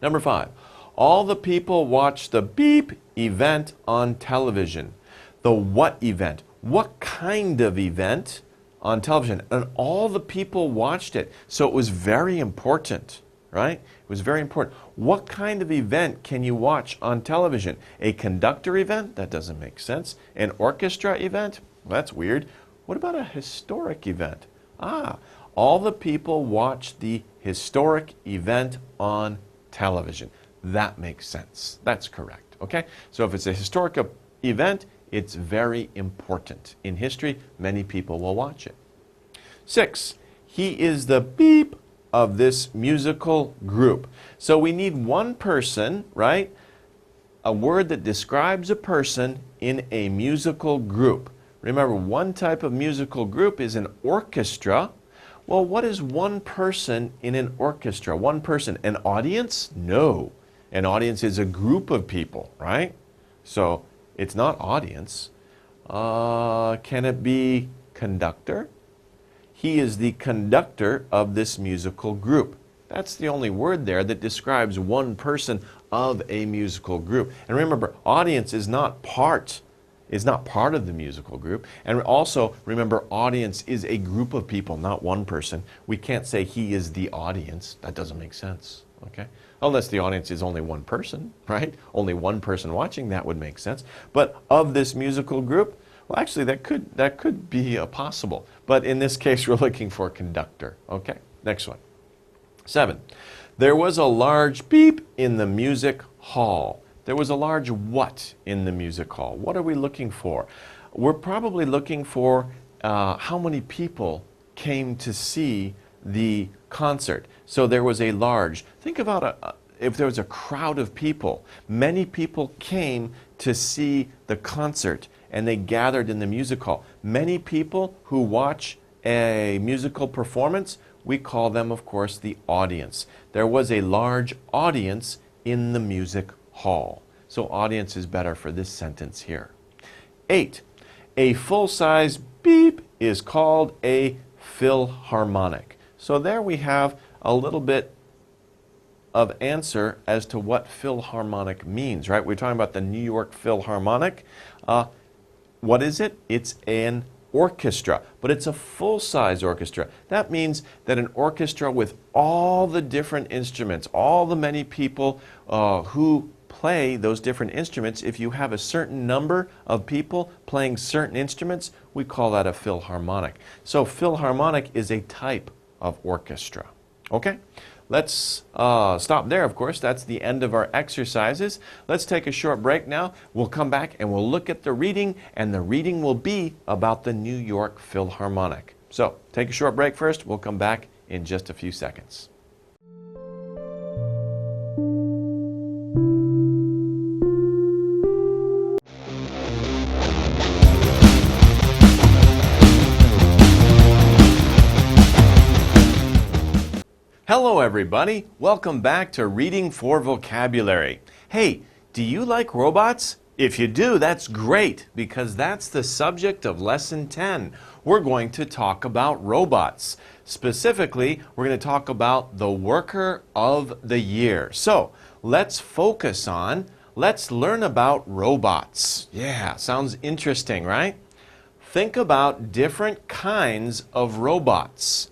Number 5. All the people watch the beep event on television. The what event? What kind of event on television? And all the people watched it. So it was very important, right? It was very important. What kind of event can you watch on television? A conductor event? That doesn't make sense. An orchestra event? Well, that's weird. What about a historic event? All the people watched the historic event on television. That makes sense. That's correct. Okay? So if it's a historic event, it's very important. In history, many people will watch it. 6. He is the beep of this musical group. So we need one person, right? A word that describes a person in a musical group. Remember, one type of musical group is an orchestra. Well, what is one person in an orchestra? One person. An audience? No. An audience is a group of people, right? So it's not audience. Can it be conductor? He is the conductor of this musical group. That's the only word there that describes one person of a musical group. And remember, audience is not part of the musical group. And also, remember, audience is a group of people, not one person. We can't say he is the audience. That doesn't make sense, okay? Unless the audience is only one person, right? Only one person watching, that would make sense. But of this musical group, well, actually, that could be possible. But in this case, we're looking for conductor. Okay, next one. 7. There was a large beep in the music hall. There was a large what in the music hall? What are we looking for? We're probably looking for how many people came to see the concert. So there was a large, think about if there was a crowd of people, many people came to see the concert and they gathered in the music hall. Many people who watch a musical performance, we call them, of course, the audience. There was a large audience in the music hall. So audience is better for this sentence here. 8. A full-size beep is called a philharmonic. So there we have a little bit of answer as to what philharmonic means, right? We're talking about the New York Philharmonic. What is it? It's an orchestra, but it's a full-size orchestra. That means that an orchestra with all the different instruments, all the many people who play those different instruments, if you have a certain number of people playing certain instruments, we call that a philharmonic. So philharmonic is a type of orchestra. Okay? Let's stop there, of course. That's the end of our exercises. Let's take a short break now. We'll come back and we'll look at the reading, and the reading will be about the New York Philharmonic. So, take a short break first. We'll come back in just a few seconds. Hello everybody, welcome back to Reading for Vocabulary. Hey, do you like robots? If you do, that's great, because that's the subject of Lesson 10. We're going to talk about robots. Specifically, we're going to talk about the Worker of the Year. So, let's learn about robots. Yeah, sounds interesting, right? Think about different kinds of robots.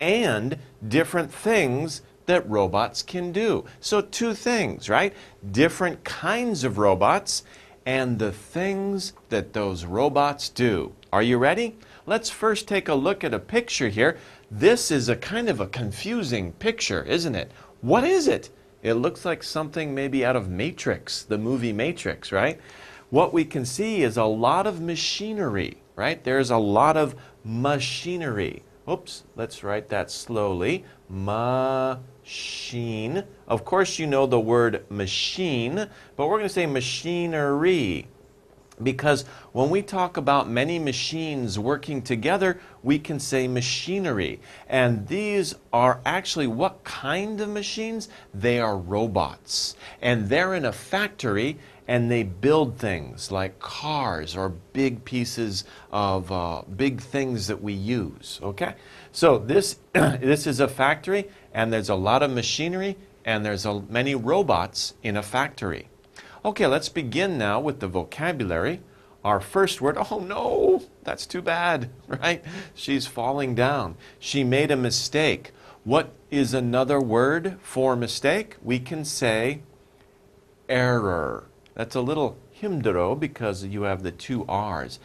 And different things that robots can do. So two things, right? Different kinds of robots and the things that those robots do. Are you ready? Let's first take a look at a picture here. This is a kind of a confusing picture, isn't it? What is it? It looks like something maybe out of Matrix, the movie Matrix, right? What we can see is a lot of machinery, right? There's a lot of machinery. Oops, let's write that slowly. Machine. Of course, you know the word machine, but we're going to say machinery. Because when we talk about many machines working together, we can say machinery. And these are actually what kind of machines? They are robots. And they're in a factory and they build things like cars or big pieces of big things that we use. Okay? So this is a factory, and there's a lot of machinery, and there's many robots in a factory. Okay, let's begin now with the vocabulary. Our first word, oh no, that's too bad, right? She's falling down. She made a mistake. What is another word for mistake? We can say error. That's a little himdero because you have the two R's.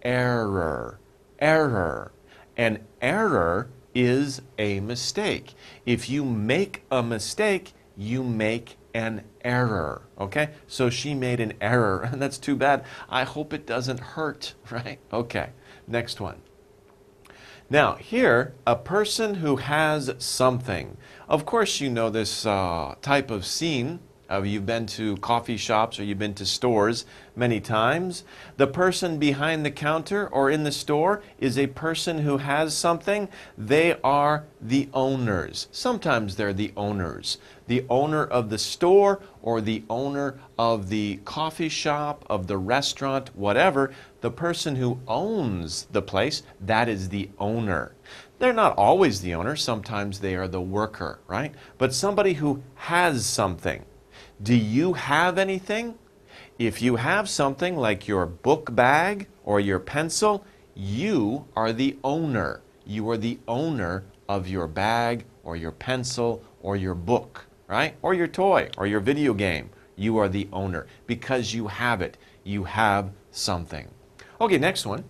Error, error. An error is a mistake. If you make a mistake, you make an error, okay? So she made an error, and that's too bad. I hope it doesn't hurt, right? Okay, next one. Now, here, a person who has something. Of course, you know this type of scene. You've been to coffee shops or you've been to stores many times. The person behind the counter or in the store is a person who has something. They are the owners. Sometimes they're the owners. The owner of the store or the owner of the coffee shop, of the restaurant, whatever. The person who owns the place, that is the owner. They're not always the owner. Sometimes they are the worker, right? But somebody who has something. Do you have anything? If you have something like your book bag or your pencil, you are the owner. You are the owner of your bag or your pencil or your book, right? Or your toy or your video game. You are the owner because you have it. You have something. Okay, next one.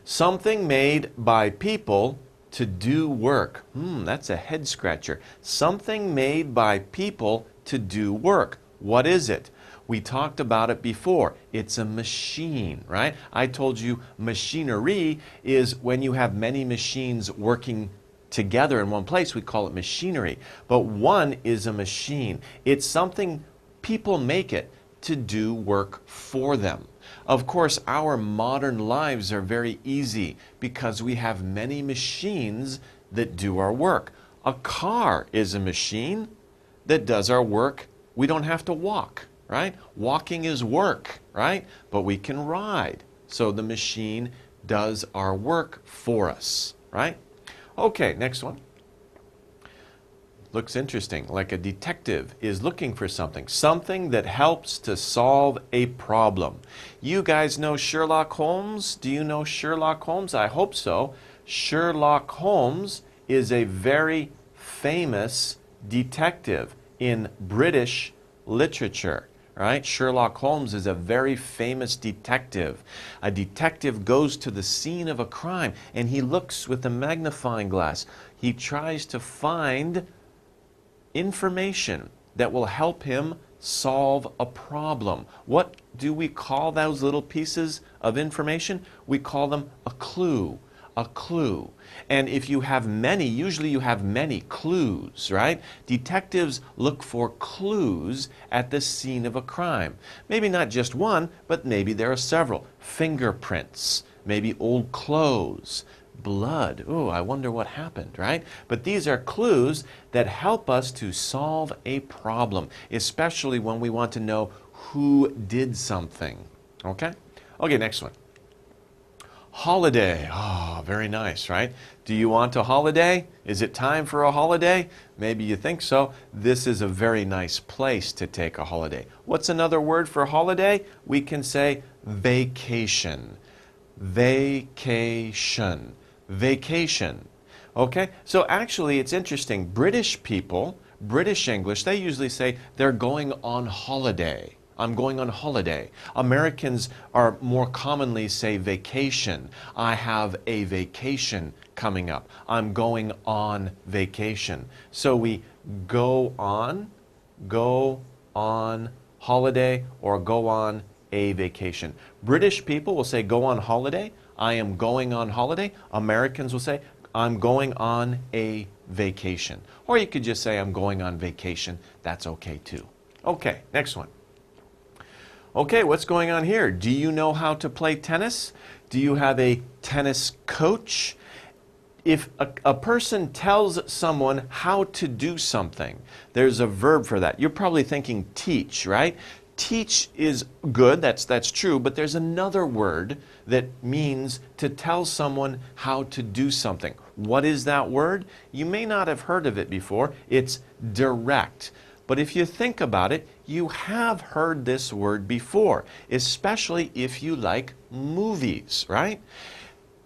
Something made by people to do work. That's a head scratcher. Something made by people to do work. What is it? We talked about it before. It's a machine, right? I told you machinery is when you have many machines working together in one place. We call it machinery. But one is a machine. It's something people make it to do work for them. Of course, our modern lives are very easy because we have many machines that do our work. A car is a machine that does our work. We don't have to walk. right? Walking is work, right? But we can ride. So the machine does our work for us, right? Okay, next one. Looks interesting, like a detective is looking for something that helps to solve a problem. You guys know Sherlock Holmes? Do you know Sherlock Holmes? I hope so. Sherlock Holmes is a very famous detective in British literature, right? Sherlock Holmes is a very famous detective. A detective goes to the scene of a crime and he looks with a magnifying glass. He tries to find information that will help him solve a problem. What do we call those little pieces of information? We call them a clue. A clue. And if you have many, usually you have many clues, right? Detectives look for clues at the scene of a crime. Maybe not just one, but maybe there are several. Fingerprints, maybe old clothes, blood. Oh, I wonder what happened, right? But these are clues that help us to solve a problem, especially when we want to know who did something. Okay? Okay, next one. Holiday. Oh, very nice, right? Do you want a holiday? Is it time for a holiday? Maybe you think so. This is a very nice place to take a holiday. What's another word for holiday? We can say vacation. Vacation. Vacation. Okay? So actually, it's interesting. British people, British English, they usually say they're going on holiday. I'm going on holiday. Americans are more commonly say vacation. I have a vacation coming up. I'm going on vacation. So we go on holiday, or go on a vacation. British people will say go on holiday. I am going on holiday. Americans will say I'm going on a vacation. Or you could just say I'm going on vacation. That's okay too. Okay, next one. Okay, what's going on here? Do you know how to play tennis? Do you have a tennis coach? If a person tells someone how to do something, there's a verb for that. You're probably thinking teach, right? Teach is good, that's true, but there's another word that means to tell someone how to do something. What is that word? You may not have heard of it before. It's direct. But if you think about it, you have heard this word before, especially if you like movies, right?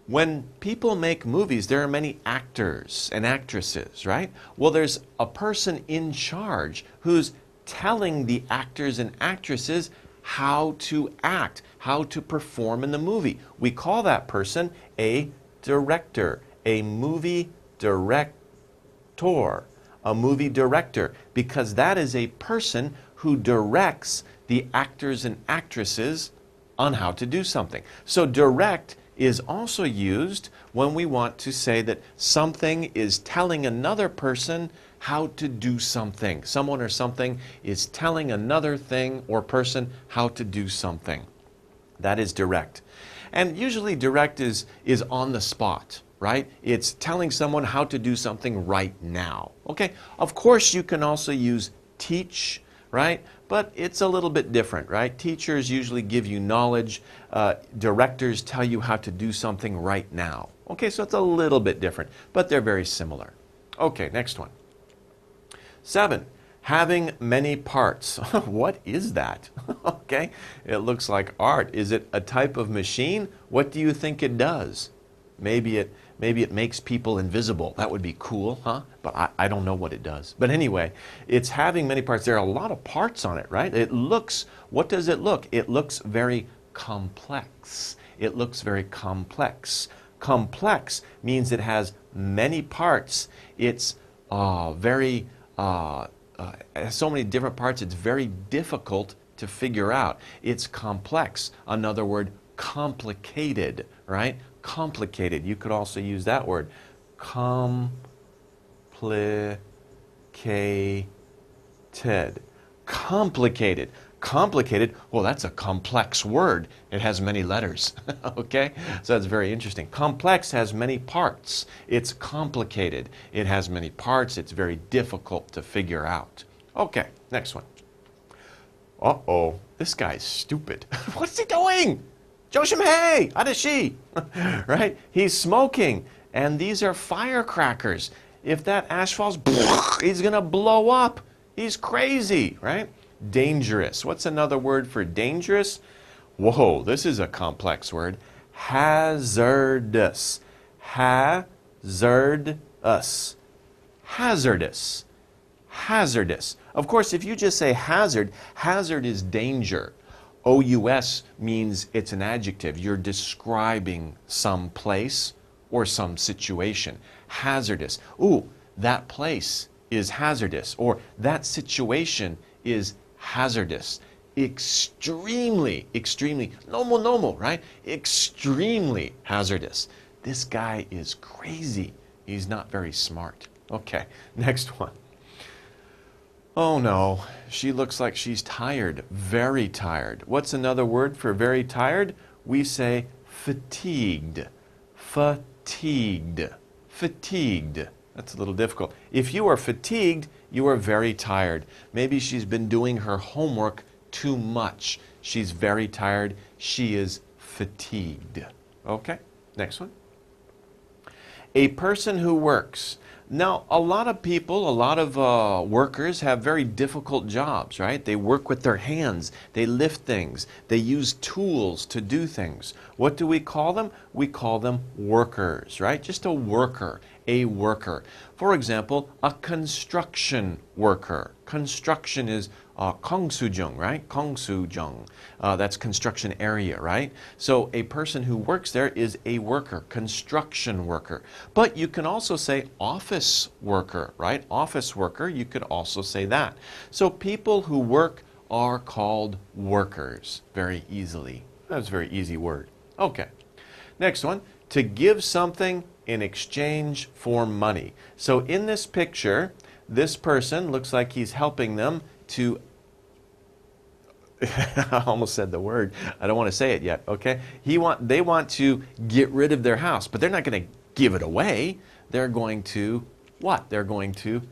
When people make movies, there are many actors and actresses, right? Well, there's a person in charge who's telling the actors and actresses how to act, how to perform in the movie. We call that person a director, a movie director. A movie director, because that is a person who directs the actors and actresses on how to do something. So direct is also used when we want to say that something is telling another person how to do something. Someone or something is telling another thing or person how to do something. That is direct. And usually direct is on the spot. Right? It's telling someone how to do something right now. Okay? Of course, you can also use teach, right? But it's a little bit different, right? Teachers usually give you knowledge. Directors tell you how to do something right now. Okay, so it's a little bit different, but they're very similar. Okay, next one. 7. Having many parts. What is that? Okay, it looks like art. Is it a type of machine? What do you think it does? Maybe it makes people invisible. That would be cool, huh? But I don't know what it does. But anyway, it's having many parts. There are a lot of parts on it, right? It looks, what does it look? It looks very complex. It looks very complex. Complex means it has many parts. It's has so many different parts, it's very difficult to figure out. It's complex. Another word, complicated, right? Complicated. You could also use that word. Complicated. Complicated. Complicated, well, that's a complex word. It has many letters, okay? So that's very interesting. Complex has many parts. It's complicated. It has many parts. It's very difficult to figure out. Okay, next one. uh-oh, this guy's stupid. What's he doing? 조심해, 아저씨. Right? He's smoking. And these are firecrackers. If that ash falls, he's going to blow up. He's crazy, right? Dangerous. What's another word for dangerous? Whoa, this is a complex word. Hazardous. Hazardous. Hazardous. Hazardous. Of course, if you just say hazard, hazard is danger. OUS means it's an adjective. You're describing some place or some situation. Hazardous. Ooh, that place is hazardous. Or that situation is hazardous. Extremely, normal, right? Extremely hazardous. This guy is crazy. He's not very smart. Okay, next one. Oh no, she looks like she's tired, very tired. What's another word for very tired? We say fatigued. Fatigued. Fatigued. That's a little difficult. If you are fatigued, you are very tired. Maybe she's been doing her homework too much. She's very tired. She is fatigued. Okay, next one. A person who works. Now, a lot of people, a lot of workers have very difficult jobs, right? They work with their hands. They lift things. They use tools to do things. What do we call them? We call them workers, right? Just a worker, a worker. For example, a construction worker. Construction is Kongsujung, right? Kongsujung. That's construction area, right? So a person who works there is a worker, construction worker. But you can also say office worker, right? Office worker, you could also say that. So people who work are called workers very easily. That's a very easy word. Okay. Next one, to give something in exchange for money. So in this picture, this person looks like he's helping them to I almost said the word. I don't want to say it yet, okay? They want to get rid of their house, but they're not going to give it away. They're going to what? They're going to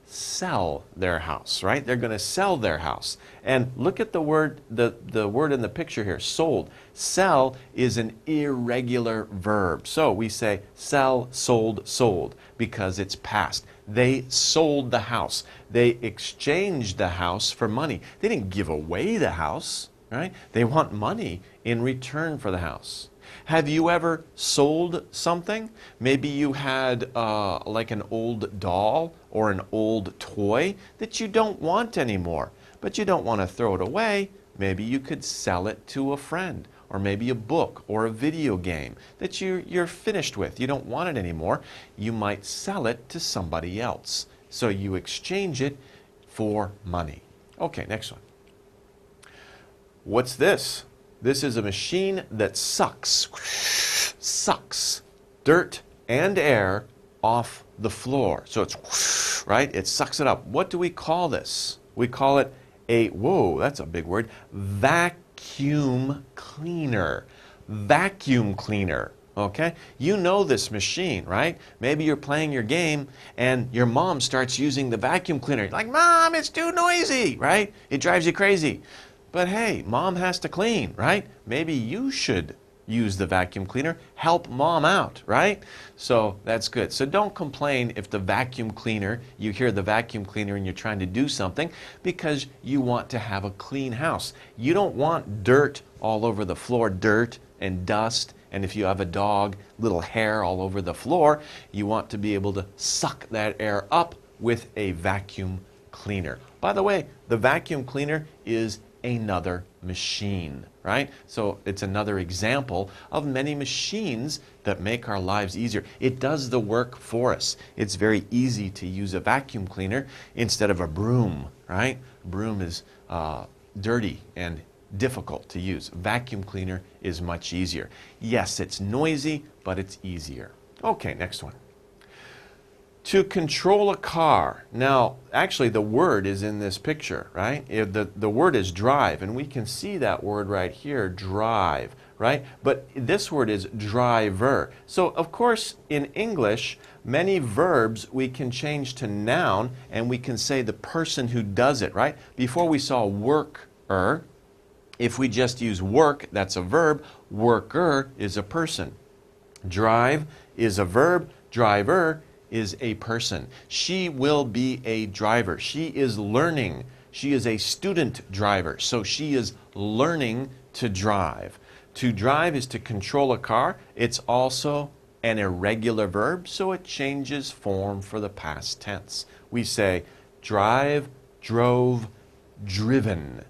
sell their house, right? They're going to sell their house. And look at the word the word in the picture here, sold. Sell is an irregular verb. So we say sell, sold, sold because it's past. They sold the house. They exchanged the house for money. They didn't give away the house, right? They want money in return for the house. Have you ever sold something? Maybe you had like an old doll or an old toy that you don't want anymore, but you don't want to throw it away. Maybe you could sell it to a friend, or maybe a book or a video game that you're finished with. You don't want it anymore. You might sell it to somebody else. So you exchange it for money. Okay, next one. What's this? This is a machine that sucks dirt and air off the floor. So it's, right? It sucks it up. What do we call this? We call it whoa, that's a big word, vacuum cleaner. Vacuum cleaner. Okay? You know this machine, right? Maybe you're playing your game and your mom starts using the vacuum cleaner. You're like, Mom, it's too noisy, right? It drives you crazy. But hey, mom has to clean, right? Maybe you should use the vacuum cleaner. Help mom out, right? So that's good. So don't complain if the vacuum cleaner, you hear the vacuum cleaner and you're trying to do something because you want to have a clean house. You don't want dirt all over the floor, dirt and dust. And if you have a dog, little hair all over the floor, you want to be able to suck that air up with a vacuum cleaner. By the way, the vacuum cleaner is another machine, right? So it's another example of many machines that make our lives easier. It does the work for us. It's very easy to use a vacuum cleaner instead of a broom, right? Broom is dirty and difficult to use. Vacuum cleaner is much easier. Yes, it's noisy, but it's easier. Okay, next one. To control a car. Now, actually, the word is in this picture, right? The word is drive, and we can see that word right here, drive, right? But this word is driver. So, of course, in English, many verbs we can change to noun, and we can say the person who does it, right? Before we saw work er. If we just use work, that's a verb. Worker is a person. Drive is a verb. Driver is a person. She will be a driver. She is learning. She is a student driver. So she is learning to drive. To drive is to control a car. It's also an irregular verb, so it changes form for the past tense. We say drive, drove, driven.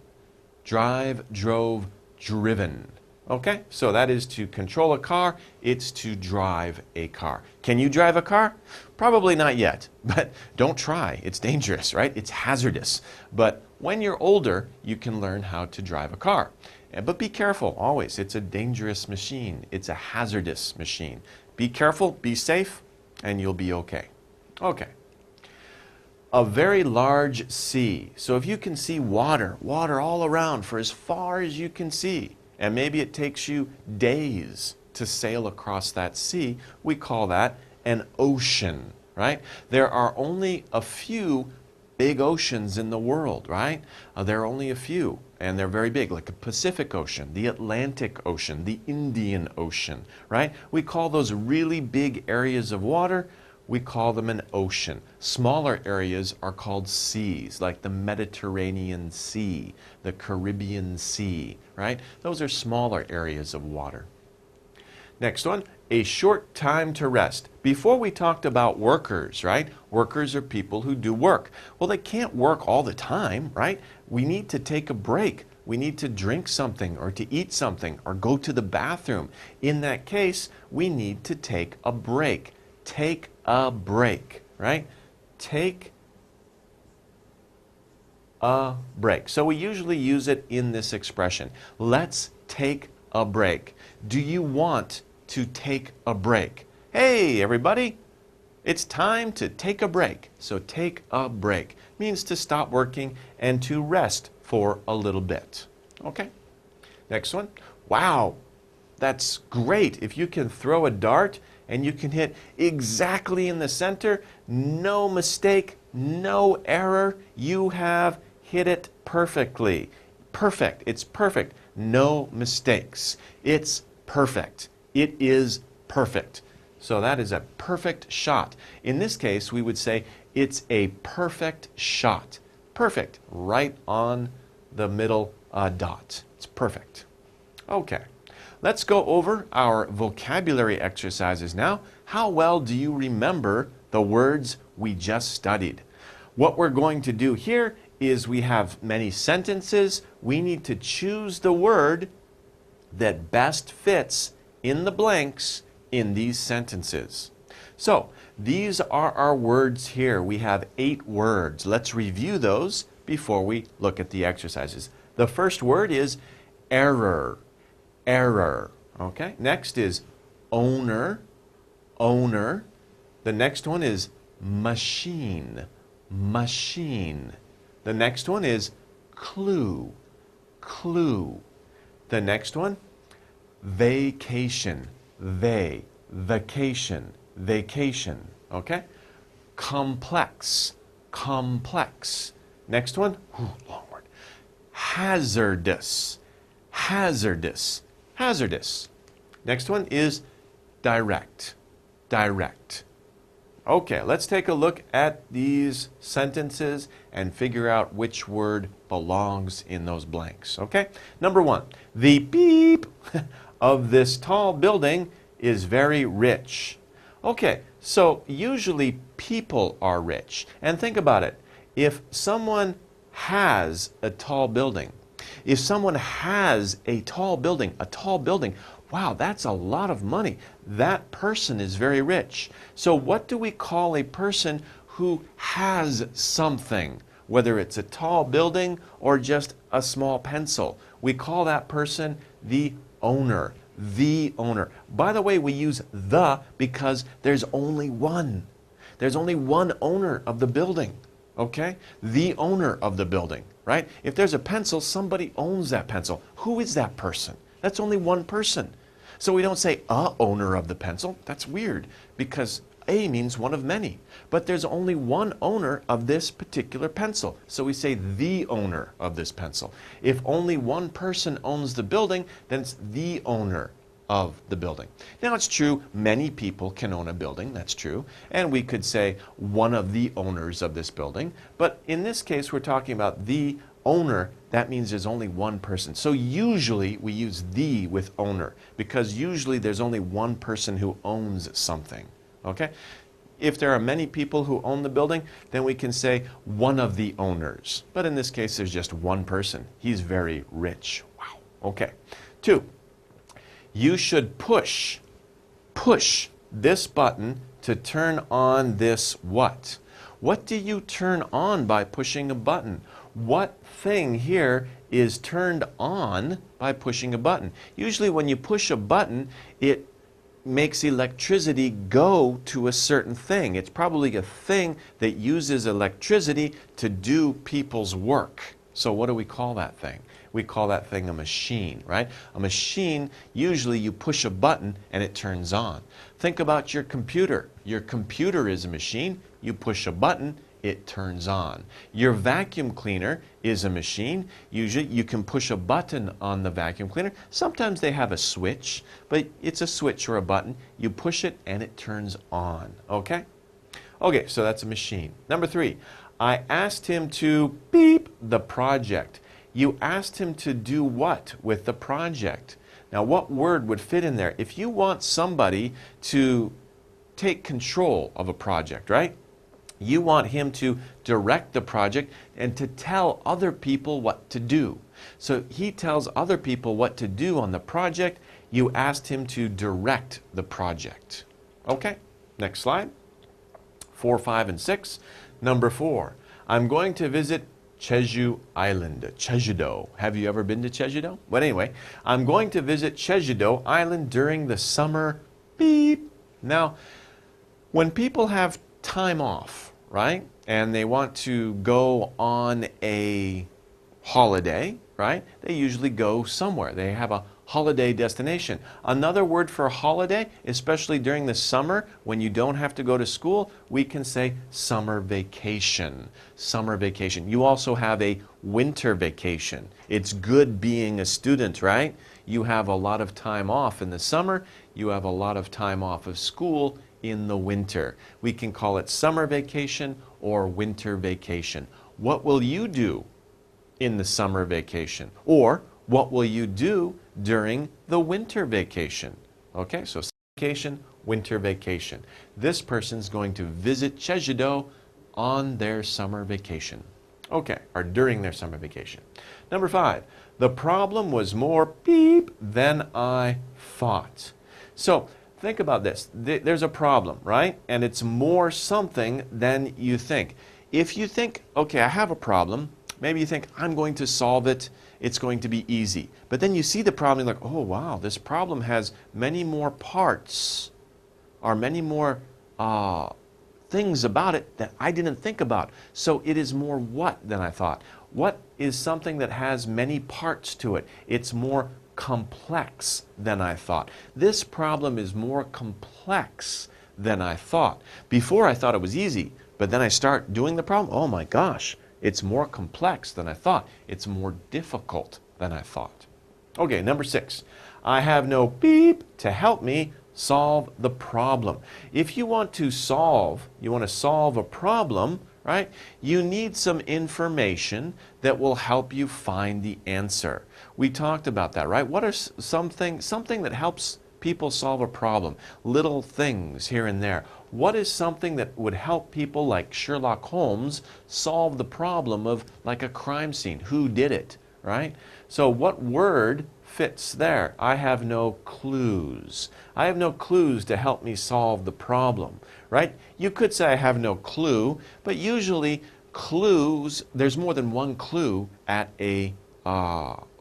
Drive, drove, driven. Okay, so that is to control a car. It's to drive a car. Can you drive a car? Probably not yet, but don't try. It's dangerous, right? It's hazardous. But when you're older, you can learn how to drive a car. But be careful, always. It's a dangerous machine. It's a hazardous machine. Be careful, be safe, and you'll be okay. Okay. A very large sea. So if you can see water all around for as far as you can see, and maybe it takes you days to sail across that sea, we call that an ocean, right? There are only a few big oceans in the world, right? There are only a few, and they're very big, like the Pacific Ocean, the Atlantic Ocean, the Indian Ocean, right? We call those really big areas of water, we call them an ocean. Smaller areas are called seas, like the Mediterranean Sea, the Caribbean Sea, right? Those are smaller areas of water. Next one, a short time to rest. Before we talked about workers, right? Workers are people who do work. Well, they can't work all the time, right? We need to take a break. We need to drink something or to eat something or go to the bathroom. In that case, we need to take a break. Take a break, right? Take a break. So we usually use it in this expression. Let's take a break. Do you want to take a break? Hey, everybody, it's time to take a break. So take a break means to stop working and to rest for a little bit. Okay, next one. Wow, that's great. If you can throw a dart and you can hit exactly in the center, no mistake, no error, you have hit it perfectly. Perfect, it's perfect. No mistakes. It's perfect. It is perfect. So that is a perfect shot. In this case, we would say it's a perfect shot. Perfect, right on the middle dot. It's perfect. Okay, let's go over our vocabulary exercises now. How well do you remember the words we just studied? What we're going to do here is we have many sentences. We need to choose the word that best fits in the blanks in these sentences. So these are our words here. We have 8 words. Let's review those before we look at the exercises. The first word is error. Error. Okay. Next is owner. Owner. The next one is machine. Machine. The next one is clue. Clue. The next one, vacation. Vacation. Vacation. Okay? Complex. Complex. Next one, long word. Hazardous. Hazardous. Hazardous. Next one is direct. Direct. Okay, let's take a look at these sentences and figure out which word belongs in those blanks. Okay? Number 1, the beep of this tall building is very rich. Okay, so usually people are rich. And think about it. If someone has a tall building, if someone has a tall building, wow, that's a lot of money. That person is very rich. So what do we call a person who has something? Whether it's a tall building or just a small pencil. We call that person the owner. The owner. By the way, we use the because there's only one. There's only one owner of the building. Okay? The owner of the building, right? If there's a pencil, somebody owns that pencil. Who is that person? That's only one person. So we don't say a owner of the pencil. That's weird because A means one of many, but there's only one owner of this particular pencil. So we say the owner of this pencil. If only one person owns the building, then it's the owner of the building. Now it's true, many people can own a building, that's true, and we could say one of the owners of this building, but in this case we're talking about the owner. That means there's only one person. So usually we use the with owner because usually there's only one person who owns something, okay? If there are many people who own the building, then we can say one of the owners. But in this case, there's just one person. He's very rich. Wow. Okay. 2. You should push this button to turn on this what? What do you turn on by pushing a button? What thing here is turned on by pushing a button? Usually when you push a button, it makes electricity go to a certain thing. It's probably a thing that uses electricity to do people's work. So what do we call that thing? We call that thing a machine, right? A machine, usually you push a button and it turns on. Think about your computer. Your computer is a machine. You push a button, it turns on. Your vacuum cleaner is a machine. Usually you can push a button on the vacuum cleaner. Sometimes they have a switch, but it's a switch or a button. You push it and it turns on, okay? Okay, so that's a machine. Number 3, I asked him to beep the project. You asked him to do what with the project? Now, what word would fit in there? If you want somebody to take control of a project, right? You want him to direct the project and to tell other people what to do. So he tells other people what to do on the project. You asked him to direct the project. Okay, next slide. 4, 5, and 6. Number 4, I'm going to visit Jeju Island, Jeju-do. Have you ever been to Jeju-do? But anyway, I'm going to visit Jeju-do Island during the summer beep. Now, when people have time off, right, and they want to go on a holiday, right, they usually go somewhere. They have a holiday destination. Another word for holiday, especially during the summer when you don't have to go to school, we can say summer vacation. Summer vacation. You also have a winter vacation. It's good being a student, right? You have a lot of time off in the summer. You have a lot of time off of school in the winter. We can call it summer vacation or winter vacation. What will you do in the summer vacation? Or what will you do during the winter vacation? Okay, so summer vacation, winter vacation. This person's going to visit Jeju-do on their summer vacation. Okay, or during their summer vacation. Number 5, the problem was more beep than I thought. So think about this. There's a problem, right? And it's more something than you think. If you think, okay, I have a problem, maybe you think, I'm going to solve it. It's going to be easy. But then you see the problem, you're like, oh, wow, this problem has many more parts or many more things about it that I didn't think about. So it is more what than I thought. What is something that has many parts to it? It's more complex than I thought. This problem is more complex than I thought. Before I thought it was easy, but then I start doing the problem, oh my gosh, it's more complex than I thought. It's more difficult than I thought. Okay, number 6. I have no beep to help me solve the problem. If you want to solve a problem, right? You need some information that will help you find the answer. We talked about that, right? What are something that helps people solve a problem? Little things here and there. What is something that would help people like Sherlock Holmes solve the problem of like a crime scene? Who did it, right? So what word fits there? I have no clues. I have no clues to help me solve the problem, right? You could say I have no clue, but usually clues, there's more than one clue at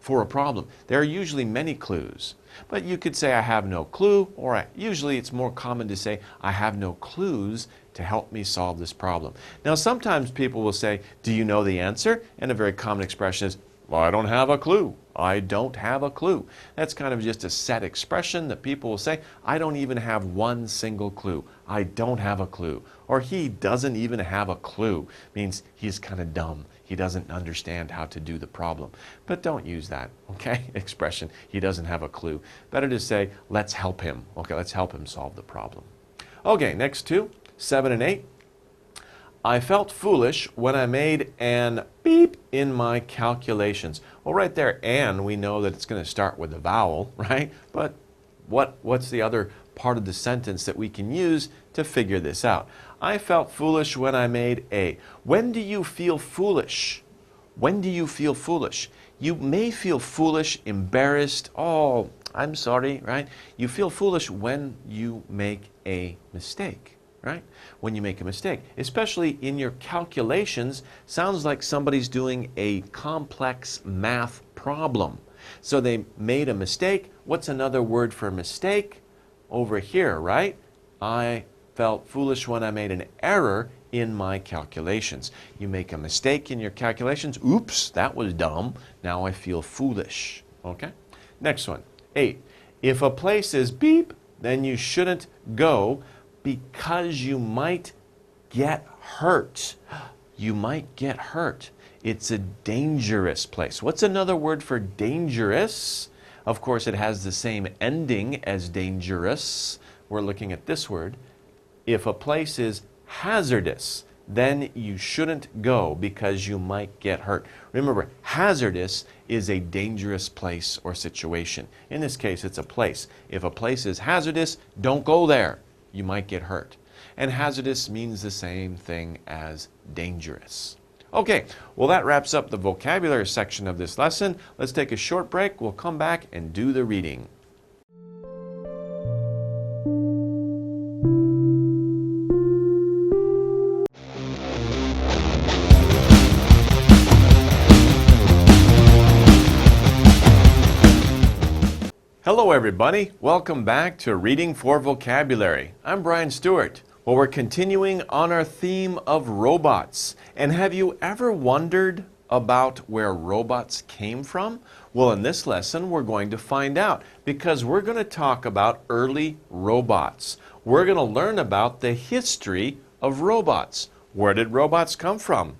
for a problem. There are usually many clues. But you could say I have no clue, or usually it's more common to say I have no clues to help me solve this problem. Now sometimes people will say, do you know the answer? And a very common expression is, Well, I don't have a clue. I don't have a clue. That's kind of just a set expression that people will say, I don't even have one single clue. I don't have a clue. Or he doesn't even have a clue. Means he's kind of dumb. He doesn't understand how to do the problem. But don't use that, okay, expression. He doesn't have a clue. Better to say, let's help him. Okay, let's help him solve the problem. Okay, next two, 7 and 8. I felt foolish when I made an beep in my calculations. Well, right there, and we know that it's going to start with a vowel, right? But what's the other part of the sentence that we can use to figure this out? I felt foolish when I made a. When do you feel foolish? When do you feel foolish? You may feel foolish, embarrassed. Oh, I'm sorry, right? You feel foolish when you make a mistake. Right? When you make a mistake, especially in your calculations, sounds like somebody's doing a complex math problem. So they made a mistake. What's another word for mistake? Over here, right? I felt foolish when I made an error in my calculations. You make a mistake in your calculations. Oops, that was dumb. Now I feel foolish. Okay? Next one, 8. If a place is beep, then you shouldn't go because you might get hurt. You might get hurt. It's a dangerous place. What's another word for dangerous? Of course, it has the same ending as dangerous. We're looking at this word. If a place is hazardous, then you shouldn't go because you might get hurt. Remember, hazardous is a dangerous place or situation. In this case, it's a place. If a place is hazardous, don't go there. You might get hurt. And hazardous means the same thing as dangerous. Okay, well that wraps up the vocabulary section of this lesson. Let's take a short break. We'll come back and do the reading. Hello everybody, welcome back to Reading for Vocabulary. I'm Brian Staurt. Well, we're continuing on our theme of robots. And have you ever wondered about where robots came from? Well, in this lesson we're going to find out because we're going to talk about early robots. We're going to learn about the history of robots. Where did robots come from?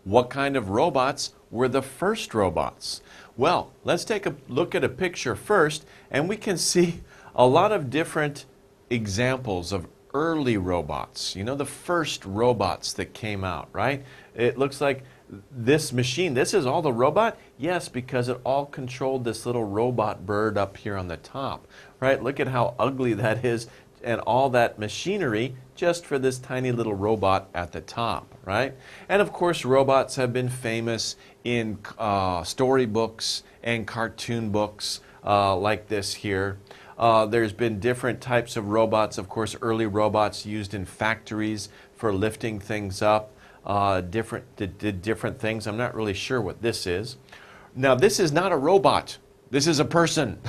What kind of robots were the first robots? Well, let's take a look at a picture first, and we can see a lot of different examples of early robots. You know, the first robots that came out, right? It looks like this machine, this is all the robot? Yes, because it all controlled this little robot bird up here on the top, right? Look at how ugly that is, and all that machinery just for this tiny little robot at the top, right? And of course, robots have been famous in storybooks and cartoon books like this here. There's been different types of robots, of course, early robots used in factories for lifting things up, did different things. I'm not really sure what this is. Now, this is not a robot. This is a person.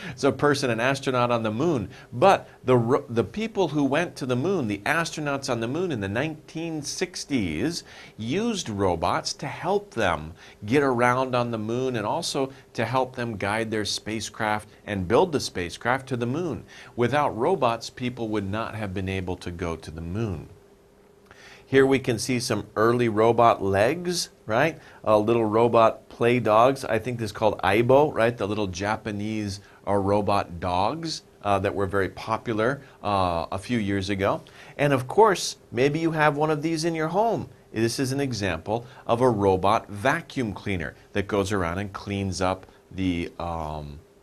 It's a person, an astronaut on the moon. But the people who went to the moon, the astronauts on the moon in the 1960s, used robots to help them get around on the moon and also to help them guide their spacecraft and build the spacecraft to the moon. Without robots, people would not have been able to go to the moon. Here we can see some early robot legs, right? Little robot play dogs. I think this is called Aibo, right? The little Japanese robot dogs that were very popular a few years ago. And of course, maybe you have one of these in your home. This is an example of a robot vacuum cleaner that goes around and cleans up the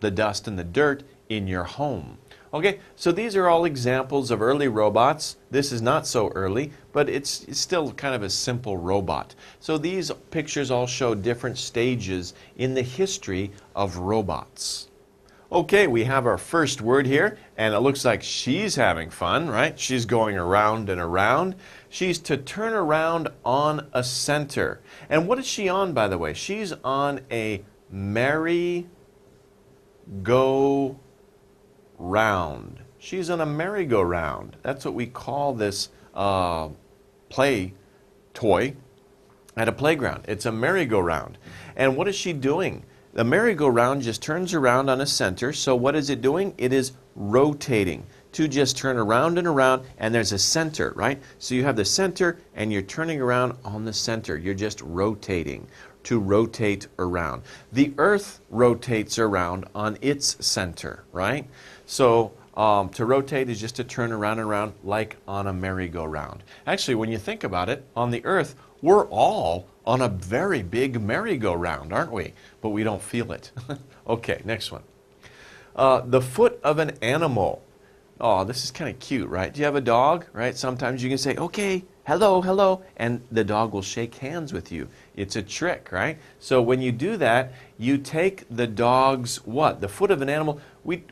dust and the dirt in your home. Okay, so these are all examples of early robots. This is not so early, but it's still kind of a simple robot. So these pictures all show different stages in the history of robots. Okay, we have our first word here, and it looks like she's having fun, right? She's going around and around. She's to turn around on a center. And what is she on, by the way? She's on a merry-go-round. She's on a merry-go-round. That's what we call this play toy. at a playground. It's a merry-go-round. And what is she doing? The merry-go-round just turns around on a center. So what is it doing? It is rotating to just turn around and around, and there's a center, right? So you have the center, and you're turning around on the center. You're just rotating, to rotate around. The earth rotates around on its center, right? So to rotate is just to turn around and around like on a merry-go-round. Actually, when you think about it, on the earth, we're all on a very big merry-go-round, aren't we? But we don't feel it. Okay, next one. The foot of an animal. Oh, this is kind of cute, right? Do you have a dog, right? Sometimes you can say, okay, hello, hello, and the dog will shake hands with you. It's a trick, right? So when you do that, you take the dog's what? The foot of an animal. We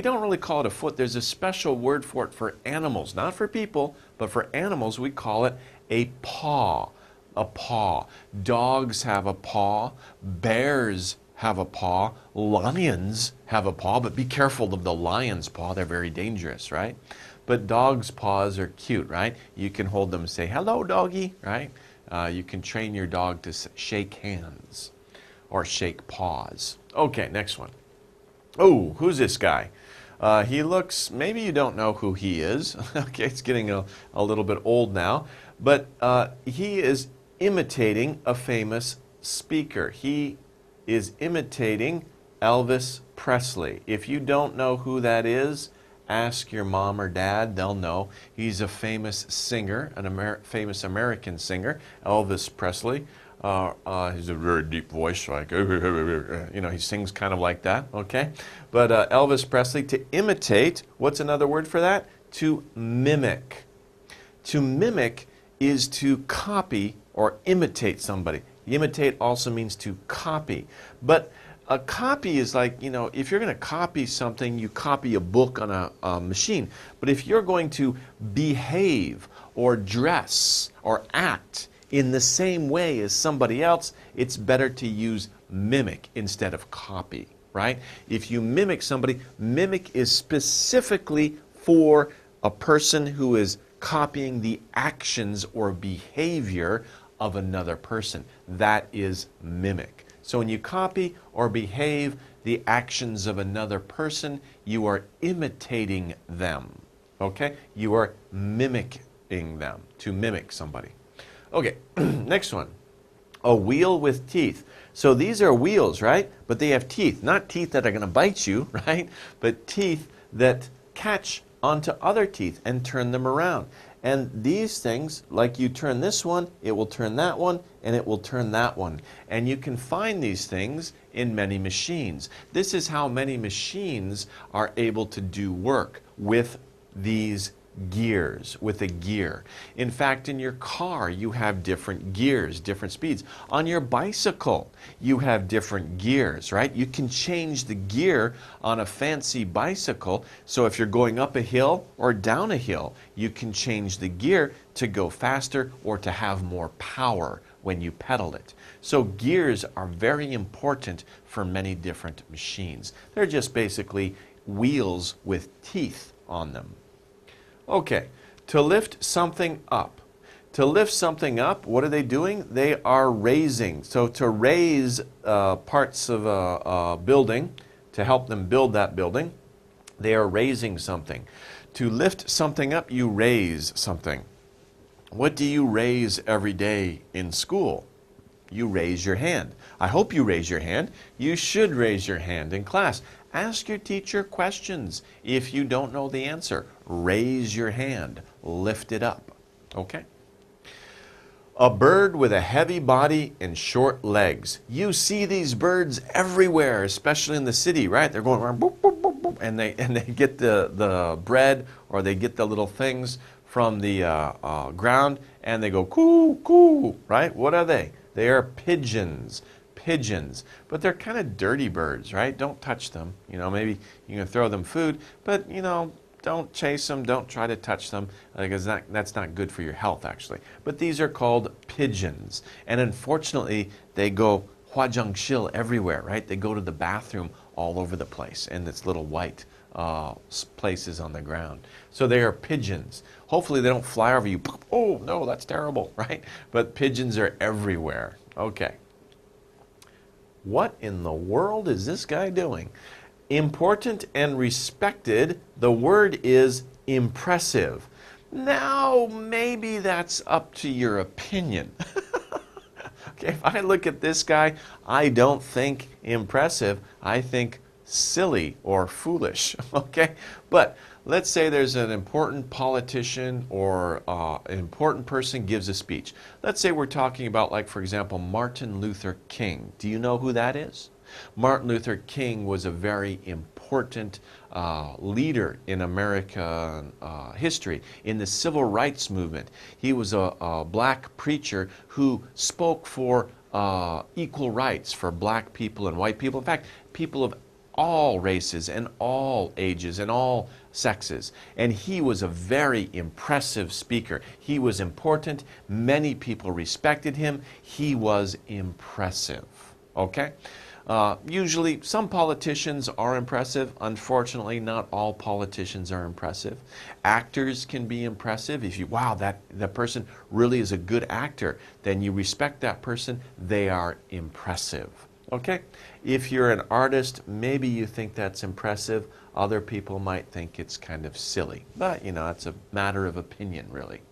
don't really call it a foot. There's a special word for it for animals, not for people, but for animals we call it a paw. A paw. Dogs have a paw. Bears have a paw. Lions have a paw, but be careful of the lion's paw. They're very dangerous, right? But dogs' paws are cute, right? You can hold them and say, hello, doggy, right? You can train your dog to shake hands or shake paws. Okay, next one. Oh, who's this guy? He looks, maybe you don't know who he is. Okay, it's getting a little bit old now. But he is imitating a famous speaker. He is imitating Elvis Presley. If you don't know who that is, ask your mom or dad. They'll know. He's a famous singer, famous American singer, Elvis Presley. He's a very deep voice, like, you know, he sings kind of like that, okay? But Elvis Presley, to imitate, what's another word for that? To mimic. To mimic is to copy or imitate somebody. Imitate also means to copy. But a copy is like, you know, if you're going to copy something, you copy a book on a machine. But if you're going to behave or dress or act in the same way as somebody else, it's better to use mimic instead of copy, right? If you mimic somebody, mimic is specifically for a person who is copying the actions or behavior of another person. That is mimic. So when you copy or behave the actions of another person, you are imitating them, okay? You are mimicking them, to mimic somebody. Okay, next one. A wheel with teeth. So these are wheels, right? But they have teeth. Not teeth that are going to bite you, right? But teeth that catch onto other teeth and turn them around. And these things, like you turn this one, it will turn that one, and it will turn that one. And you can find these things in many machines. This is how many machines are able to do work with these gears, with a gear. In fact, in your car, you have different gears, different speeds. On your bicycle, you have different gears, right? You can change the gear on a fancy bicycle. So if you're going up a hill or down a hill, you can change the gear to go faster or to have more power when you pedal it. So gears are very important for many different machines. They're just basically wheels with teeth on them. Okay, to lift something up. To lift something up, what are they doing? They are raising. So to raise parts of a building, to help them build that building, they are raising something. To lift something up, you raise something. What do you raise every day in school? You raise your hand. I hope you raise your hand. You should raise your hand in class. Ask your teacher questions. If you don't know the answer, raise your hand. Lift it up. Okay? A bird with a heavy body and short legs. You see these birds everywhere, especially in the city, right? They're going around, boop, boop, boop, boop, and they get the bread or they get the little things from the ground, and they go coo, coo, right? What are they? They are pigeons. Pigeons, but they're kind of dirty birds, right? Don't touch them. You know, maybe you can throw them food, but you know, don't chase them. Don't try to touch them because that's not good for your health, actually. But these are called pigeons, and unfortunately, they go 화장실 everywhere, right? They go to the bathroom all over the place, and it's little white places on the ground. So they are pigeons. Hopefully they don't fly over you. Oh, no, that's terrible, right? But pigeons are everywhere. Okay. What in the world is this guy doing? Important and respected, the word is impressive. Now, maybe that's up to your opinion. Okay, if I look at this guy, I don't think impressive. I think silly or foolish. Okay, but let's say there's an important politician or an important person gives a speech. Let's say we're talking about, like, for example, Martin Luther King. Do you know who that is? Martin Luther King was a very important leader in American history, in the civil rights movement. He was a black preacher who spoke for equal rights for black people and white people. In fact, people of all races and all ages and all sexes. And he was a very impressive speaker. He was important. Many people respected him. He was impressive. Okay? Usually, some politicians are impressive. Unfortunately, not all politicians are impressive. Actors can be impressive. If you, wow, that person really is a good actor, then you respect that person. They are impressive. Okay? If you're an artist, maybe you think that's impressive. Other people might think it's kind of silly. But, you know, it's a matter of opinion, really.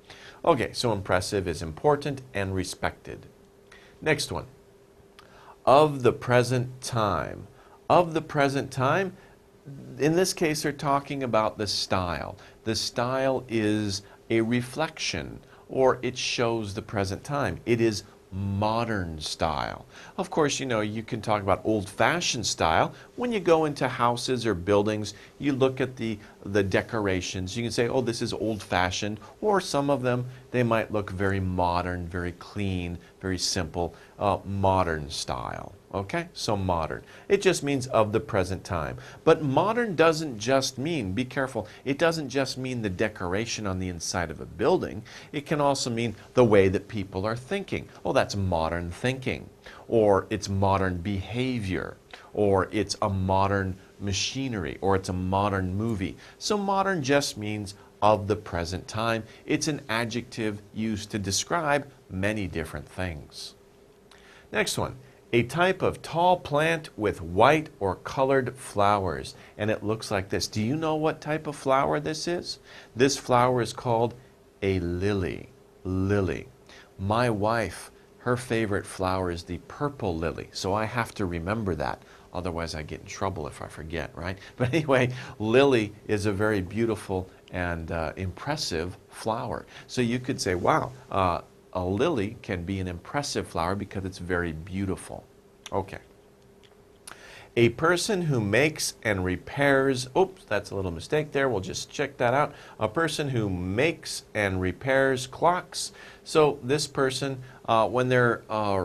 Okay, so impressive is important and respected. Next one. Of the present time. Of the present time, in this case, they're talking about the style. The style is a reflection, or it shows the present time. It is modern style. Of course, you know, you can talk about old-fashioned style. When you go into houses or buildings, you look at the decorations. You can say, oh, this is old-fashioned, or some of them, they might look very modern, very clean, very simple, modern style. Okay, so modern. It just means of the present time. But modern doesn't just mean, be careful, it doesn't just mean the decoration on the inside of a building. It can also mean the way that people are thinking. Oh, that's modern thinking. Or it's modern behavior. Or it's a modern machinery. Or it's a modern movie. So modern just means of the present time. It's an adjective used to describe many different things. Next one. A type of tall plant with white or colored flowers. And it looks like this. Do you know what type of flower this is? This flower is called a lily. Lily. My wife, her favorite flower is the purple lily. So I have to remember that. Otherwise I get in trouble if I forget, right? But anyway, lily is a very beautiful and impressive flower. So you could say, wow, a lily can be an impressive flower because it's very beautiful. Okay. A person who makes and repairs, oops, that's a little mistake there. We'll just check that out. A person who makes and repairs clocks. So this person, when they're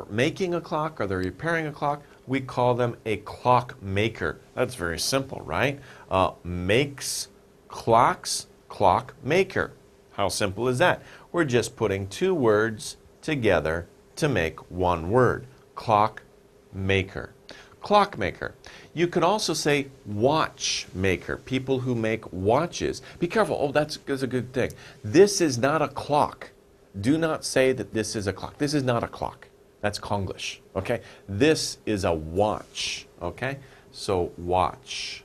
making a clock or they're repairing a clock, we call them a clock maker. That's very simple, right? Makes clocks, clock maker. How simple is that? We're just putting two words together to make one word. Clock maker. Clockmaker. You could also say watchmaker, people who make watches. Be careful. Oh, that's a good thing. This is not a clock. Do not say that this is a clock. This is not a clock. That's Konglish. Okay? This is a watch. Okay? So watch.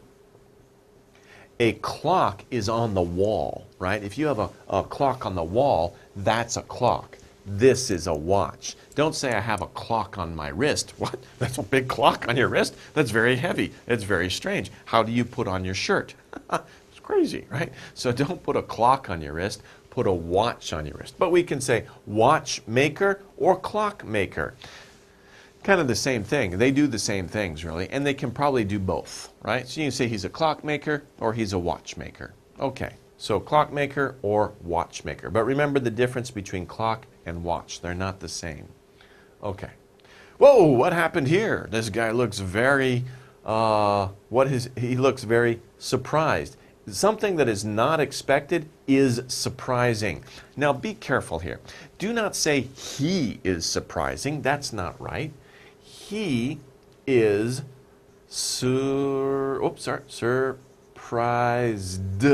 A clock is on the wall, right? If you have a clock on the wall, that's a clock. This is a watch. Don't say I have a clock on my wrist. What? That's a big clock on your wrist? That's very heavy. It's very strange. How do you put on your shirt? It's crazy, right? So don't put a clock on your wrist. Put a watch on your wrist. But we can say watchmaker or clockmaker. Kind of the same thing. They do the same things, really, and they can probably do both, right? So you can say he's a clockmaker or he's a watchmaker. Okay, so clockmaker or watchmaker. But remember the difference between clock and watch. They're not the same. Okay. Whoa, what happened here? This guy looks very, he looks very surprised. Something that is not expected is surprising. Now be careful here. Do not say he is surprising. That's not right. He is surprising. surprised,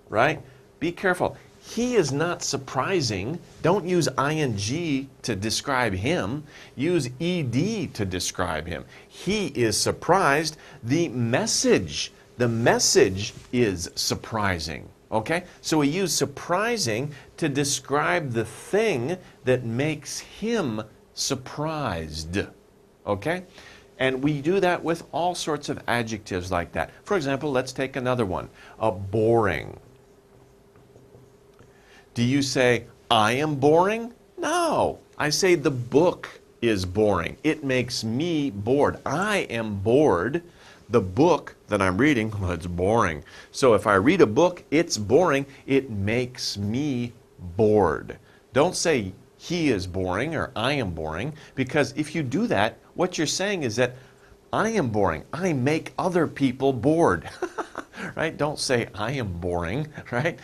right? Be careful. He is not surprising. Don't use ing to describe him. Use ed to describe him. He is surprised. The message is surprising. Okay? So we use surprising to describe the thing that makes him surprised. Okay? And we do that with all sorts of adjectives like that. For example, let's take another one. Boring. Do you say, I am boring? No. I say the book is boring. It makes me bored. I am bored. The book that I'm reading, well, it's boring. So if I read a book, it's boring. It makes me bored. Don't say he is boring or I am boring, because if you do that, what you're saying is that I am boring. I make other people bored. Right? Don't say I am boring, right?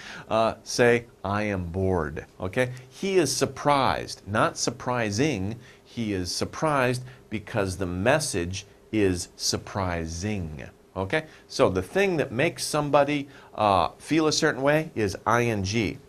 Say I am bored, okay? He is surprised, not surprising. He is surprised because the message is surprising, okay? So the thing that makes somebody feel a certain way is ing.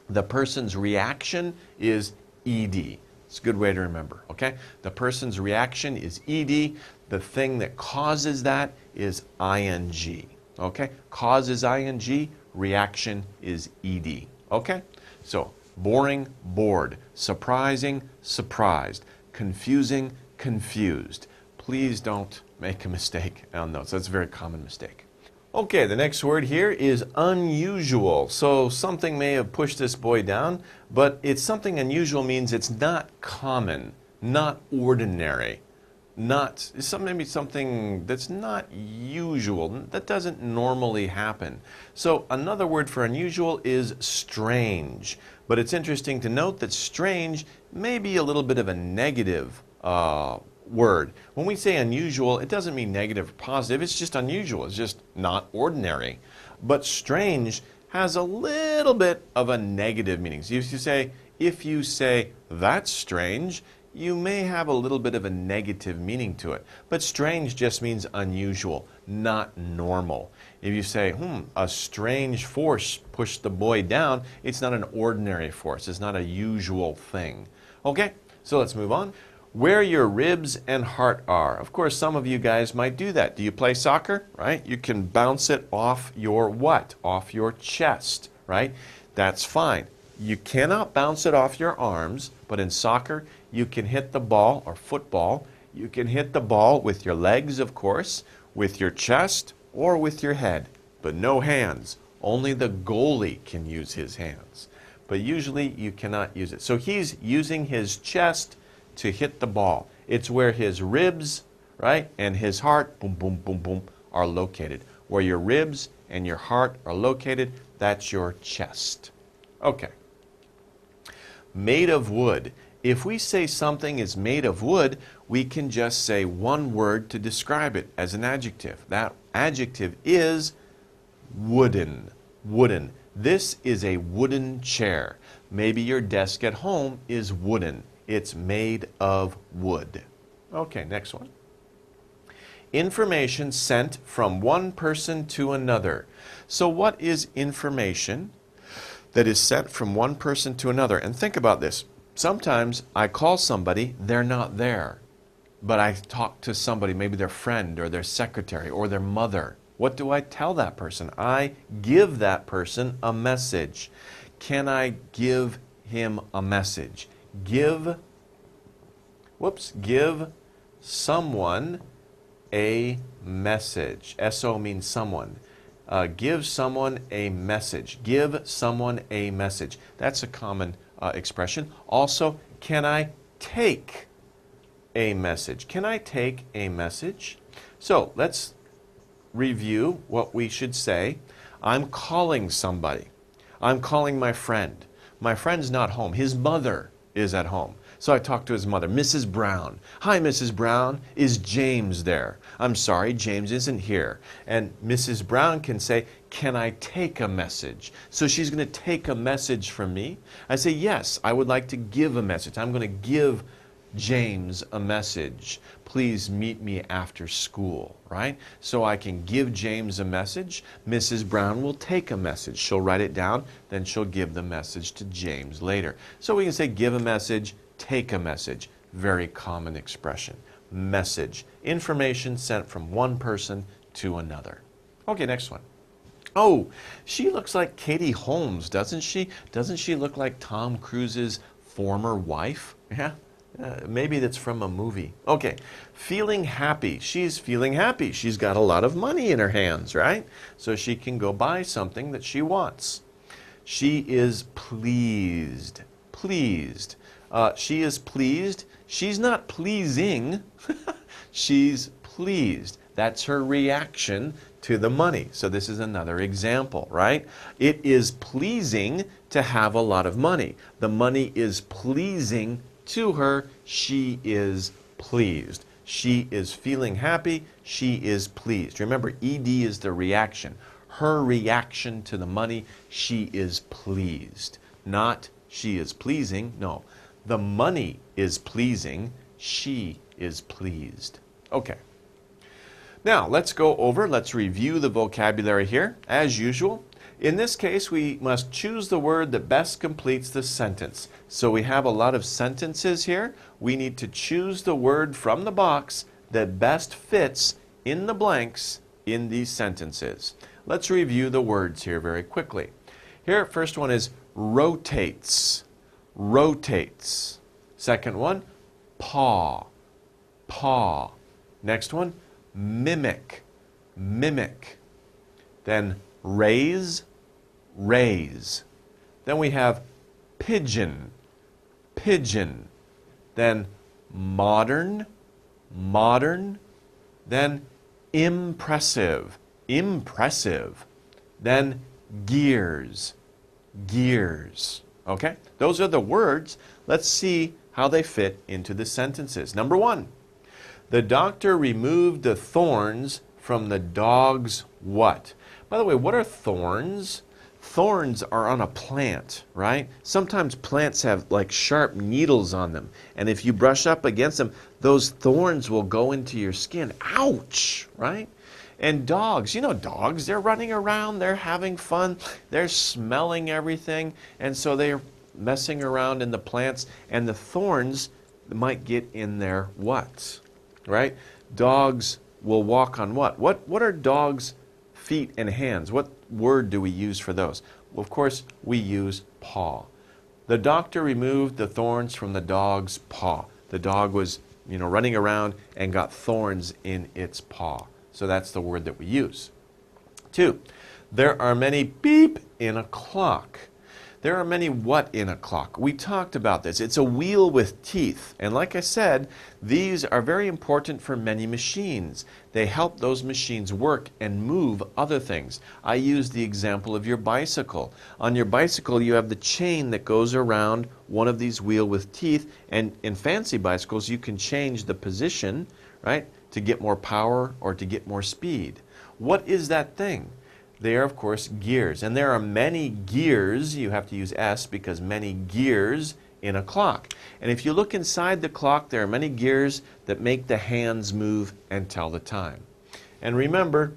The person's reaction is ed. It's a good way to remember, okay? The person's reaction is ed. The thing that causes that is ing. Okay? Cause is ing, reaction is ed. Okay? So, boring, bored. Surprising, surprised. Confusing, confused. Please don't make a mistake on those. That's a very common mistake. Okay, the next word here is unusual. So something may have pushed this boy down, but it's something unusual means it's not common, not ordinary. Maybe something that's not usual, that doesn't normally happen. So another word for unusual is strange. But it's interesting to note that strange may be a little bit of a negative word. When we say unusual, it doesn't mean negative or positive. It's just unusual. It's just not ordinary. But strange has a little bit of a negative meaning. So if you say that's strange, you may have a little bit of a negative meaning to it. But strange just means unusual, not normal. If you say, a strange force pushed the boy down, it's not an ordinary force. It's not a usual thing. Okay, so let's move on. Where your ribs and heart are. Of course, some of you guys might do that. Do you play soccer? Right? You can bounce it off your what? Off your chest, right? That's fine. You cannot bounce it off your arms, but in soccer, you can hit the ball, or football, you can hit the ball with your legs, of course, with your chest, or with your head, but no hands. Only the goalie can use his hands. But usually you cannot use it. So he's using his chest to hit the ball. It's where his ribs, right, and his heart, boom, boom, boom, boom, are located. Where your ribs and your heart are located, that's your chest. Okay. Made of wood. If we say something is made of wood, we can just say one word to describe it as an adjective. That adjective is wooden. Wooden. This is a wooden chair. Maybe your desk at home is wooden. It's made of wood. Okay, next one. Information sent from one person to another. So what is information that is sent from one person to another? And think about this. Sometimes I call somebody, they're not there. But I talk to somebody, maybe their friend or their secretary or their mother. What do I tell that person? I give that person a message. Can I give him a message? Give someone a message. S-O means someone. Give someone a message. Give someone a message. That's a common expression. Also, can I take a message? Can I take a message? So let's review what we should say. I'm calling somebody. I'm calling my friend. My friend's not home. His mother is at home. So I talk to his mother, Mrs. Brown. Hi, Mrs. Brown. Is James there? I'm sorry, James isn't here. And Mrs. Brown can say, can I take a message? So she's going to take a message from me. I say, yes, I would like to give a message. I'm going to give James a message. Please meet me after school, right? So I can give James a message. Mrs. Brown will take a message. She'll write it down, then she'll give the message to James later. So we can say give a message, take a message. Very common expression. Message. Information sent from one person to another. Okay, next one. Oh, she looks like Katie Holmes, doesn't she? Doesn't she look like Tom Cruise's former wife? Yeah. Maybe that's from a movie. Okay, feeling happy. She's feeling happy. She's got a lot of money in her hands, right? So she can go buy something that she wants. She is pleased. Pleased. She is pleased. She's not pleasing. She's pleased. That's her reaction to the money. So this is another example, right? It is pleasing to have a lot of money. The money is pleasing to her. She is pleased. She is feeling happy. She is pleased. Remember, ED is the reaction. Her reaction to the money, she is pleased. Not she is pleasing. No, the money is pleasing. She is pleased. Okay. Now, let's review the vocabulary here. As usual, in this case, we must choose the word that best completes the sentence. So we have a lot of sentences here. We need to choose the word from the box that best fits in the blanks in these sentences. Let's review the words here very quickly. Here, first one is rotates. Rotates. Second one, paw. Paw. Next one, mimic. Mimic. Then raise. Raise. Then we have pigeon. Pigeon. Then modern. Modern. Then impressive. Impressive. Then gears. Gears. Okay? Those are the words. Let's see how they fit into the sentences. Number one, the doctor removed the thorns from the dog's what? By the way, what are thorns? Thorns are on a plant, right? Sometimes plants have like sharp needles on them. And if you brush up against them, those thorns will go into your skin. Ouch, right? And dogs, you know dogs, they're running around, they're having fun, they're smelling everything. And so they're messing around in the plants. And the thorns might get in their what? Right? Dogs will walk on what? What are dogs' feet and hands? What word do we use for those? Well, of course, we use paw. The doctor removed the thorns from the dog's paw. The dog was, running around and got thorns in its paw. So that's the word that we use. 2, there are many beep in a clock. There are many what in a clock? We talked about this. It's a wheel with teeth. And like I said, these are very important for many machines. They help those machines work and move other things. I used the example of your bicycle. On your bicycle, you have the chain that goes around one of these wheel with teeth. And in fancy bicycles, you can change the position, right, to get more power or to get more speed. What is that thing? They are, of course, gears. And there are many gears, you have to use S because many gears in a clock. And if you look inside the clock, there are many gears that make the hands move and tell the time. And remember,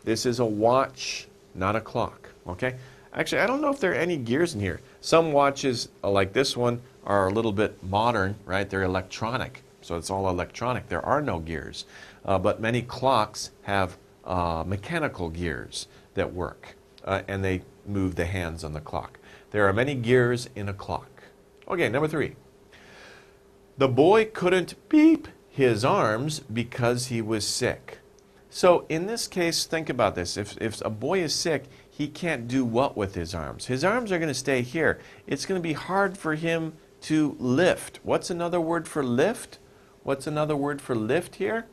this is a watch, not a clock, okay? Actually, I don't know if there are any gears in here. Some watches, like this one, are a little bit modern, right? They're electronic, so it's all electronic. There are no gears. But many clocks have mechanical gears that work, and they move the hands on the clock. There are many gears in a clock. Okay, number 3. The boy couldn't beep his arms because he was sick. So in this case, think about this. If a boy is sick, he can't do what with his arms? His arms are going to stay here. It's going to be hard for him to lift. What's another word for lift? What's another word for lift here?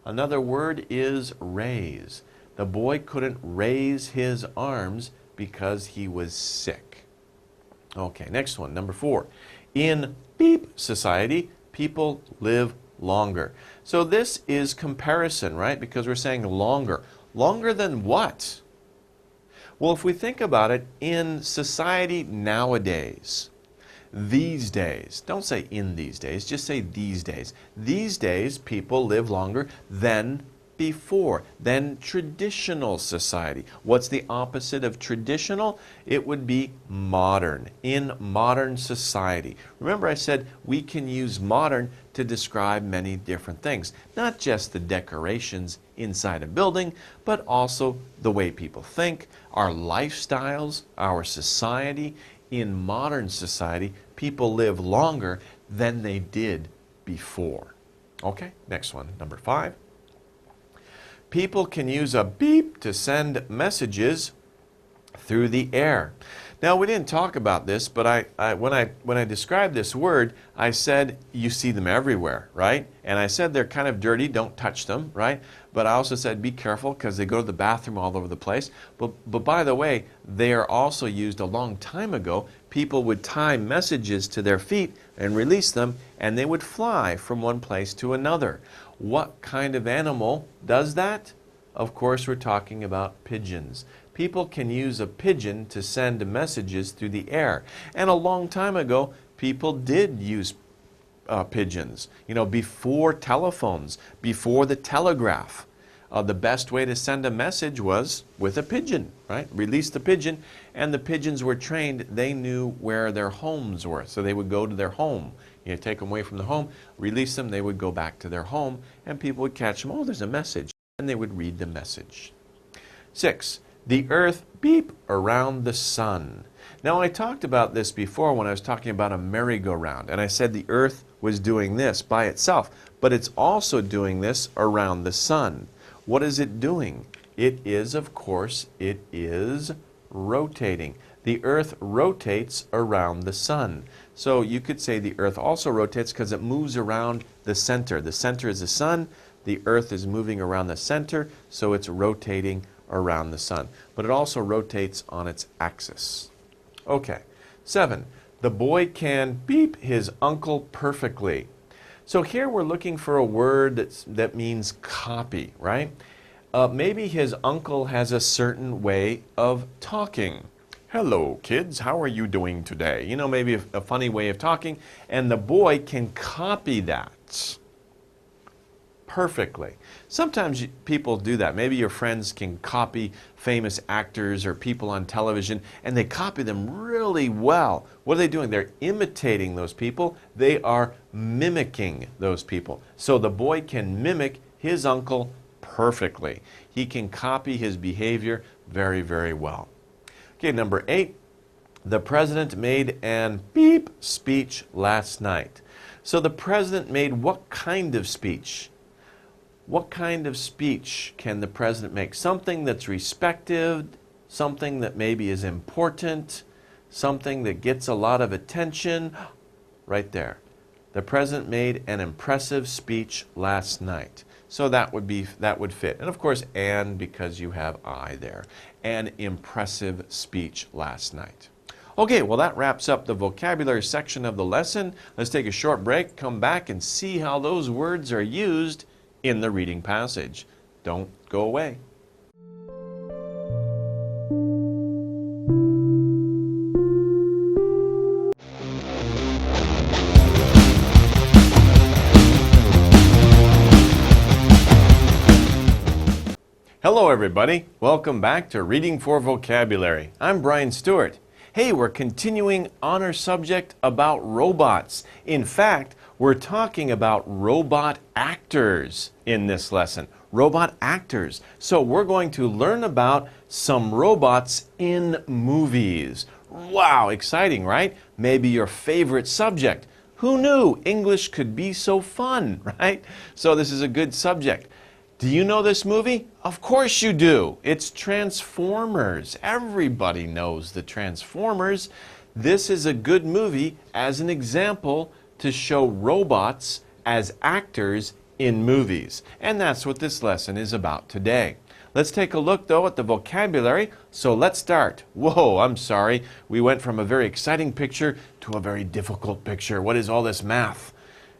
Another word is raise. The boy couldn't raise his arms because he was sick. Okay, next one, number 4. In beep society, people live longer. So this is comparison, right? Because we're saying longer. Longer than what? Well, if we think about it, in society nowadays, these days. Don't say in these days, just say these days. These days, people live longer than before, than traditional society. What's the opposite of traditional? It would be modern, in modern society. Remember I said we can use modern to describe many different things, not just the decorations inside a building, but also the way people think, our lifestyles, our society. In modern society, people live longer than they did before. Okay, next one, number 5. People can use a beep to send messages through the air. Now, we didn't talk about this, but when I described this word, I said you see them everywhere, right? And I said they're kind of dirty, don't touch them, right? But I also said be careful because they go to the bathroom all over the place. But by the way, they are also used a long time ago. People would tie messages to their feet and release them, and they would fly from one place to another. What kind of animal does that? Of course, we're talking about pigeons. People can use a pigeon to send messages through the air. And a long time ago, people did use pigeons. You know, before telephones, before the telegraph, the best way to send a message was with a pigeon, right? Release the pigeon, and the pigeons were trained. They knew where their homes were, so they would go to their home. You know, take them away from the home, release them, they would go back to their home, and people would catch them. Oh, there's a message, and they would read the message. 6. The earth beep around the sun. Now, I talked about this before when I was talking about a merry-go-round, and I said the earth was doing this by itself, but it's also doing this around the sun. What is it doing? It is, of course, it is rotating. The earth rotates around the sun. So you could say the earth also rotates because it moves around the center. The center is the sun. The earth is moving around the center, so it's rotating around the sun. But it also rotates on its axis. Okay. 7. The boy can beep his uncle perfectly. So here we're looking for a word that means copy, right? Maybe his uncle has a certain way of talking. Hello, kids. How are you doing today? You know, maybe a funny way of talking, and the boy can copy that perfectly. Sometimes people do that. Maybe your friends can copy famous actors or people on television, and they copy them really well. What are they doing? They're imitating those people. They are mimicking those people. So the boy can mimic his uncle perfectly. He can copy his behavior very, very well. Okay, number 8. The president made an beep speech last night. So the president made what kind of speech? What kind of speech can the president make? Something that's respected, something that maybe is important, something that gets a lot of attention. Right there. The president made an impressive speech last night. So that would fit. And of course, and because you have I there. An impressive speech last night. Okay, well that wraps up the vocabulary section of the lesson. Let's take a short break, come back and see how those words are used in the reading passage. Don't go away. Hello everybody, welcome back to Reading for Vocabulary. I'm Brian Staurt. Hey, we're continuing on our subject about robots. In fact, we're talking about robot actors in this lesson. Robot actors. So we're going to learn about some robots in movies. Wow, exciting, right? Maybe your favorite subject. Who knew English could be so fun, right? So this is a good subject. Do you know this movie? Of course you do. It's Transformers. Everybody knows the Transformers. This is a good movie as an example to show robots as actors in movies. And that's what this lesson is about today. Let's take a look, though, at the vocabulary. So let's start. Whoa, I'm sorry. We went from a very exciting picture to a very difficult picture. What is all this math?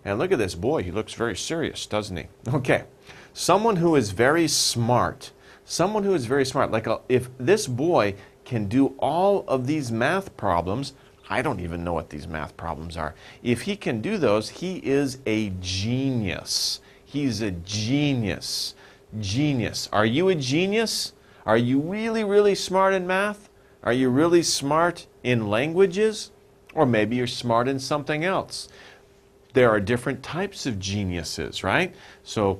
And look at this boy. He looks very serious, doesn't he? Okay. Someone who is very smart. Someone who is very smart. If this boy can do all of these math problems, I don't even know what these math problems are. If he can do those, he is a genius. He's a genius. Genius. Are you a genius? Are you really, really smart in math? Are you really smart in languages? Or maybe you're smart in something else. There are different types of geniuses, right? So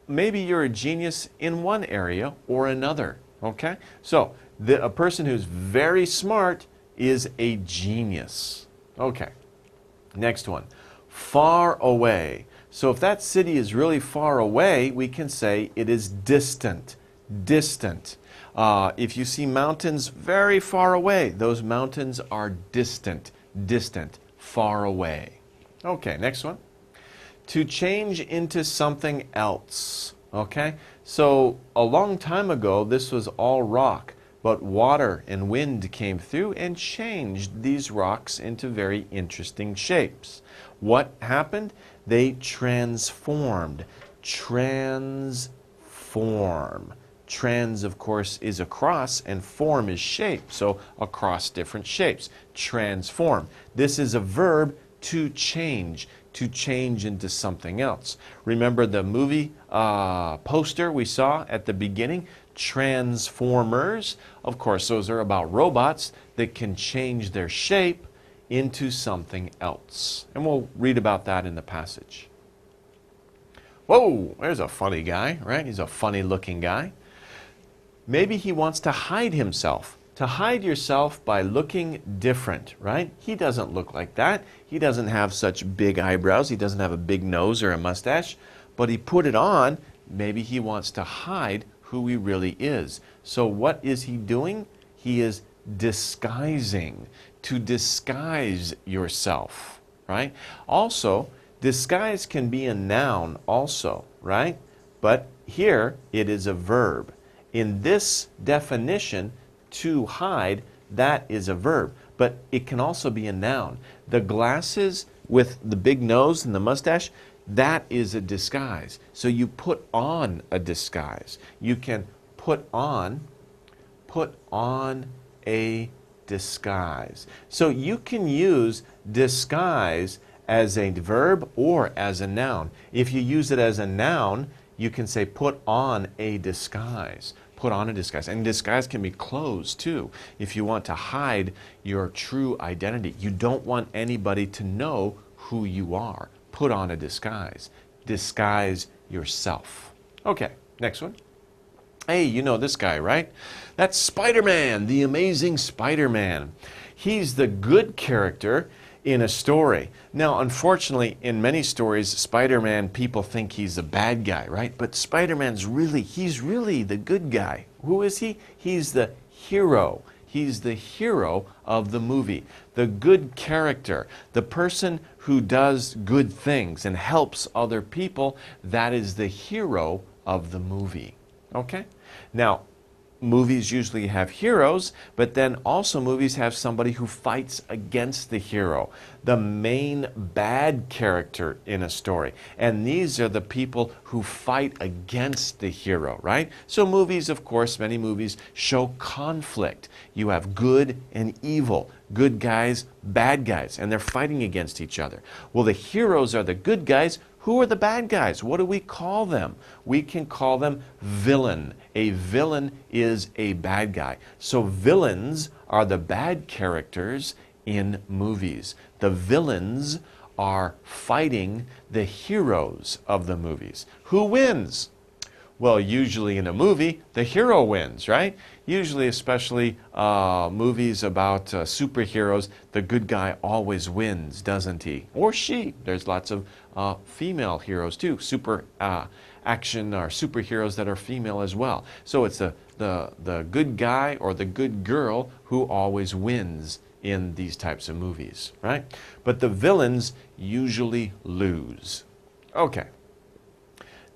maybe you're a genius in one area or another, okay? So a person who's very smart is a genius. Okay, next one. Far away. So if that city is really far away, we can say it is distant. Distant. If you see mountains very far away, those mountains are distant. Distant. Far away. Okay, next one. To change into something else. Okay, so a long time ago, this was all rock, but water and wind came through and changed these rocks into very interesting shapes. What happened? They transformed. Transform. Trans, of course, is across, and form is shape, so across different shapes. Transform. This is a verb, to change into something else. Remember the movie poster we saw at the beginning? Transformers. Of course, those are about robots that can change their shape into something else. And we'll read about that in the passage. Whoa, there's a funny guy, right? He's a funny looking guy. Maybe he wants to hide himself. To hide yourself by looking different, right? He doesn't look like that. He doesn't have such big eyebrows. He doesn't have a big nose or a mustache. But he put it on. Maybe he wants to hide who he really is. So what is he doing? He is disguising. To disguise yourself, right? Also, disguise can be a noun also, right? But here it is a verb. In this definition, to hide, that is a verb, but it can also be a noun. The glasses with the big nose and the mustache, that is a disguise. So you put on a disguise. You can put on a disguise. So you can use disguise as a verb or as a noun. If you use it as a noun, you can say put on a disguise. Put on a disguise. And disguise can be clothes too. If you want to hide your true identity, you don't want anybody to know who you are. Put on a disguise. Disguise yourself. Okay, next one. Hey, you know this guy, right? That's Spider-Man, the amazing Spider-Man. He's the good character in a story. Now, unfortunately, in many stories, Spider-Man, people think he's a bad guy, right? But Spider-Man's he's really the good guy. Who is he? He's the hero. He's the hero of the movie. The good character. The person who does good things and helps other people. That is the hero of the movie. Okay? Now, movies usually have heroes, but then also movies have somebody who fights against the hero, the main bad character in a story. And these are the people who fight against the hero, right? So movies, of course, many movies show conflict. You have good and evil, good guys, bad guys, and they're fighting against each other. Well, the heroes are the good guys. Who are the bad guys? What do we call them? We can call them villain. A villain is a bad guy. So villains are the bad characters in movies. The villains are fighting the heroes of the movies. Who wins? Well, usually in a movie, the hero wins, right? Usually, especially movies about superheroes, the good guy always wins, doesn't he? Or she. There's lots of female heroes too, action or superheroes that are female as well. So it's the good guy or the good girl who always wins in these types of movies, right? But the villains usually lose. Okay.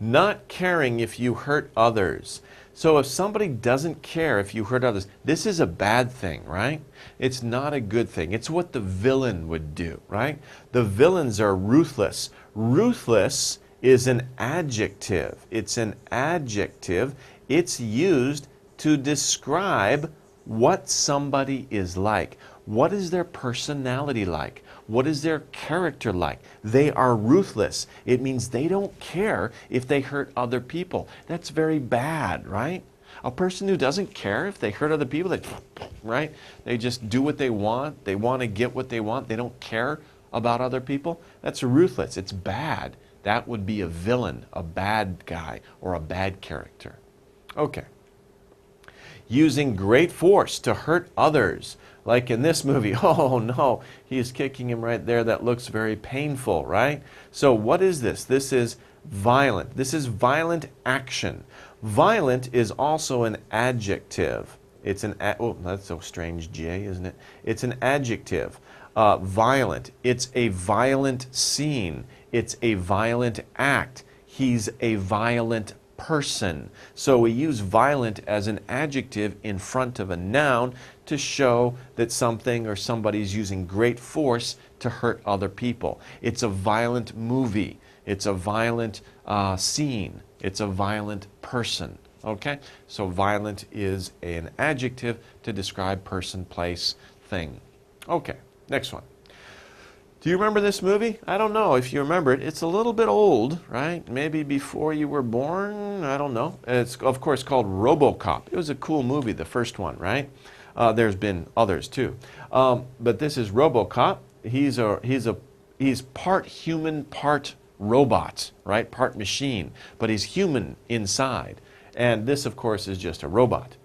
Not caring if you hurt others. So if somebody doesn't care if you hurt others, this is a bad thing, right? It's not a good thing. It's what the villain would do, right? The villains are ruthless. Ruthless is an adjective. It's an adjective. It's used to describe what somebody is like, What is their personality like? What is their character like? They are ruthless. It means they don't care if they hurt other people. That's very bad, right? A person who doesn't care if they hurt other people, right? They just do what they want. They want to get what they want. They don't care about other people. That's ruthless. It's bad. That would be a villain, a bad guy, or a bad character. Okay. Using great force to hurt others. Like in this movie, oh no, he is kicking him right there. That looks very painful, right? So what is this? This is violent. This is violent action. Violent is also an adjective. It's an, oh, that's so strange, J, isn't it? It's an adjective. Violent. It's a violent scene. It's a violent act. He's a violent person. So we use violent as an adjective in front of a noun to show that something or somebody is using great force to hurt other people. It's a violent movie. It's a violent scene. It's a violent person. Okay? So violent is an adjective to describe person, place, thing. Okay, next one. Do you remember this movie? I don't know if you remember it. It's a little bit old, right? Maybe before you were born. I don't know. It's, of course, called RoboCop. It was a cool movie, the first one, right? There's been others, too. But this is RoboCop. He's part human, part robot, right? Part machine. But he's human inside. And this, of course, is just a robot.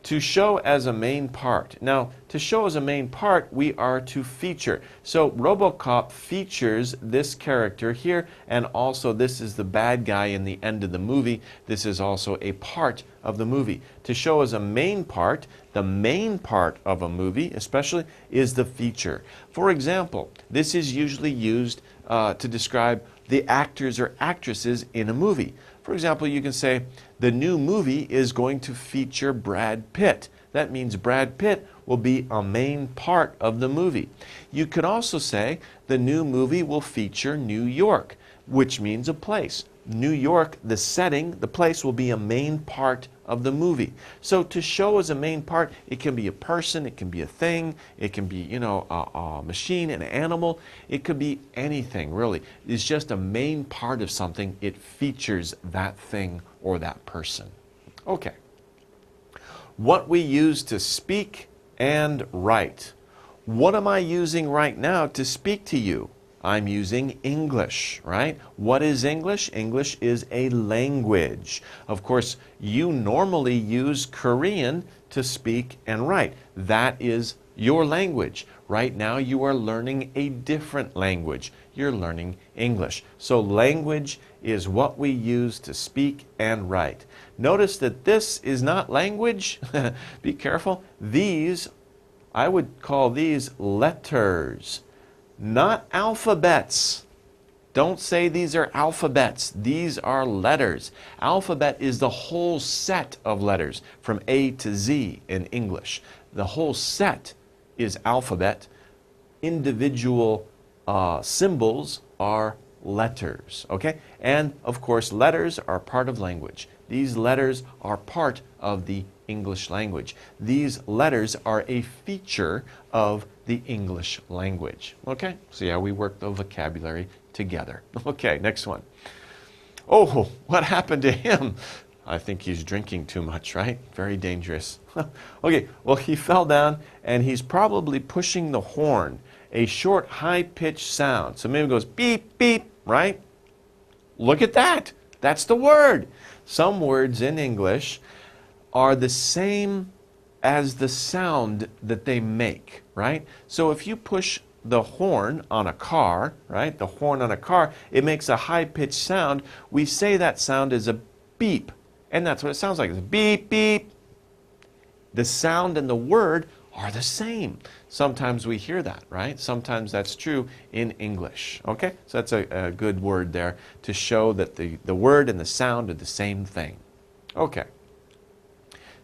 To show as a main part. Now, to show as a main part, we are to feature. So RoboCop features this character here, and also this is the bad guy in the end of the movie. This is also a part of the movie. To show as a main part, the main part of a movie, especially, is the feature. For example, this is usually used to describe the actors or actresses in a movie. For example, you can say, the new movie is going to feature Brad Pitt. That means Brad Pitt will be a main part of the movie. You could also say, the new movie will feature New York, which means a place. New York, the setting, the place will be a main part of the movie. So to show as a main part, it can be a person, it can be a thing, it can be, a machine, an animal. It could be anything, really. It's just a main part of something. It features that thing or that person. Okay. What we use to speak and write. What am I using right now to speak to you? I'm using English, right? What is English? English is a language. Of course, you normally use Korean to speak and write. That is your language. Right now, you are learning a different language. You're learning English. So language is what we use to speak and write. Notice that this is not language. Be careful. These, I would call these letters. Not alphabets. Don't say these are alphabets. These are letters. Alphabet is the whole set of letters from A to Z in English. The whole set is alphabet. Individual symbols are letters. Okay? And of course, letters are part of language. These letters are part of the English language. These letters are a feature of the English language. Okay? See how we work the vocabulary together. Okay, next one. Oh, what happened to him? I think he's drinking too much, right? Very dangerous. Okay, well, he fell down and he's probably pushing the horn, a short, high-pitched sound. So maybe it goes beep, beep, right? Look at that. That's the word. Some words in English are the same as the sound that they make, right? So if you push the horn on a car, right? The horn on a car, it makes a high-pitched sound. We say that sound is a beep, and that's what it sounds like. It's beep, beep. The sound and the word are the same. Sometimes we hear that, right? Sometimes that's true in English, okay? So that's a good word there to show that the word and the sound are the same thing. Okay.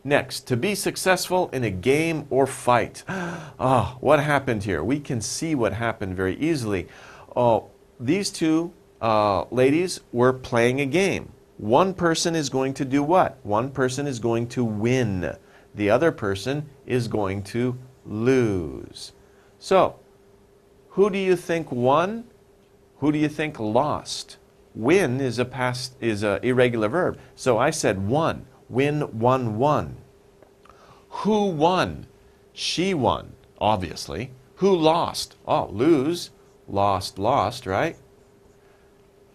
Next, to be successful in a game or fight. Oh, what happened here? We can see what happened very easily. These two ladies were playing a game. One person is going to do what? One person is going to win. The other person is going to lose. So, who do you think won? Who do you think lost? Win is a irregular verb. So I said won. Win, won, won. Who won? She won, obviously. Who lost? Oh, lose. Lost, lost, right?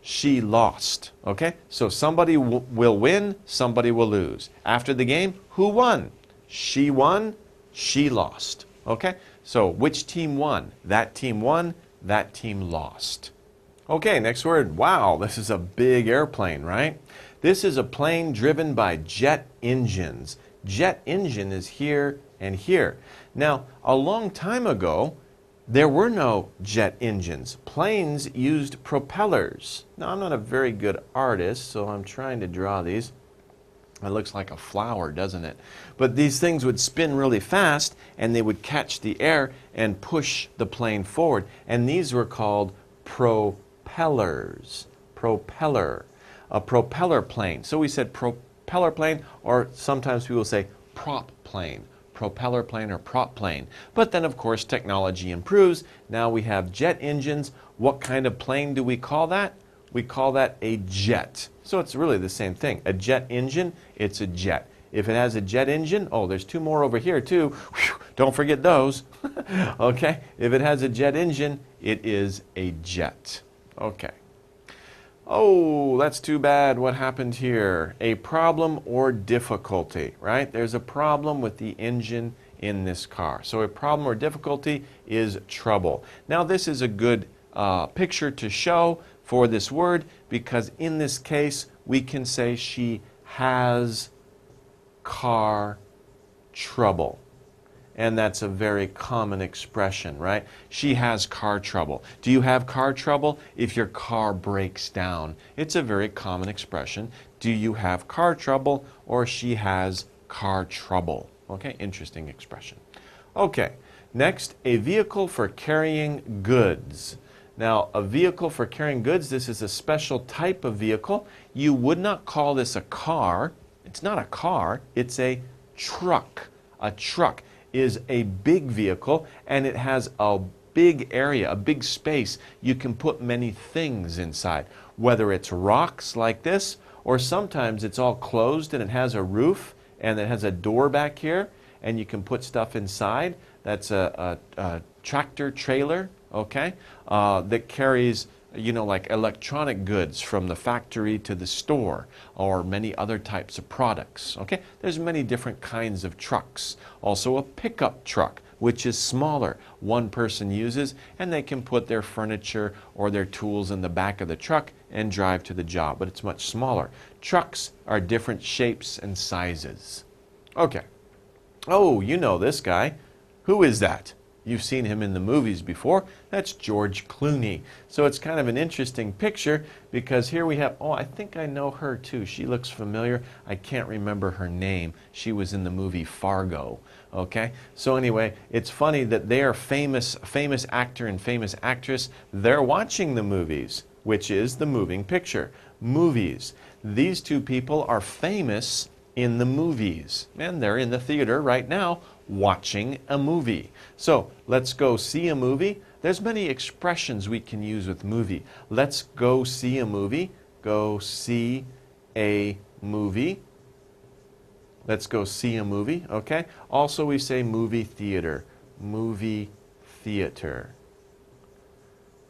She lost. Okay? So somebody will win, somebody will lose. After the game, who won? She won, she lost. Okay? So which team won? That team won, that team lost. Okay, next word. Wow, this is a big airplane, right? This is a plane driven by jet engines. Jet engine is here and here. Now, a long time ago, there were no jet engines. Planes used propellers. Now, I'm not a very good artist, so I'm trying to draw these. It looks like a flower, doesn't it? But these things would spin really fast, and they would catch the air and push the plane forward. And these were called propellers. Propeller. A propeller plane. So we said propeller plane, or sometimes people say prop plane. Propeller plane or prop plane. But then, of course, technology improves. Now we have jet engines. What kind of plane do we call that? We call that a jet. So it's really the same thing. A jet engine, it's a jet. If it has a jet engine, oh, there's two more over here too. Whew, don't forget those. Okay? If it has a jet engine, it is a jet. Okay. Oh, that's too bad. What happened here? A problem or difficulty, right? There's a problem with the engine in this car. So a problem or difficulty is trouble. Now this is a good picture to show for this word, because in this case we can say she has car trouble. And that's a very common expression, right? She has car trouble. Do you have car trouble? If your car breaks down. It's a very common expression. Do you have car trouble? Or she has car trouble. Okay, interesting expression. Okay, next, a vehicle for carrying goods. Now, a vehicle for carrying goods, this is a special type of vehicle. You would not call this a car. It's not a car, it's a truck. A truck is a big vehicle, and it has a big area, a big space. You can put many things inside, whether it's rocks like this, or sometimes it's all closed and it has a roof and it has a door back here, and you can put stuff inside. That's a tractor trailer, okay, that carries, you know, like electronic goods from the factory to the store, or many other types of products. Okay, there's many different kinds of trucks. Also a pickup truck, which is smaller. One person uses, and they can put their furniture or their tools in the back of the truck and drive to the job, but it's much smaller. Trucks are different shapes and sizes. Okay. Oh, you know this guy. Who is that? You've seen him in the movies before. That's George Clooney. So it's kind of an interesting picture, because here we have, oh, I think I know her too. She looks familiar. I can't remember her name. She was in the movie Fargo. Okay? So anyway, it's funny that they are famous actor and famous actress. They're watching the movies, which is the moving picture. Movies. These two people are famous in the movies, and they're in the theater right now watching a movie. So let's go see a movie. There's many expressions we can use with movie. Let's go see a movie. Go see a movie. Let's go see a movie, okay? Also we say movie theater. Movie theater.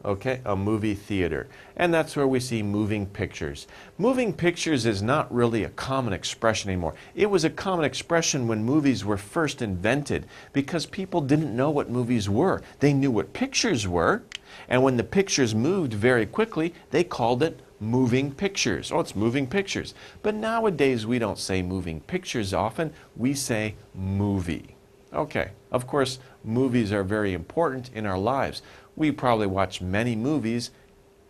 Okay, a movie theater. And that's where we see moving pictures. Moving pictures is not really a common expression anymore. It was a common expression when movies were first invented, because people didn't know what movies were. They knew what pictures were, and when the pictures moved very quickly, they called it moving pictures. Oh, it's moving pictures. But nowadays we don't say moving pictures often, we say movie. Okay, of course, movies are very important in our lives. We probably watch many movies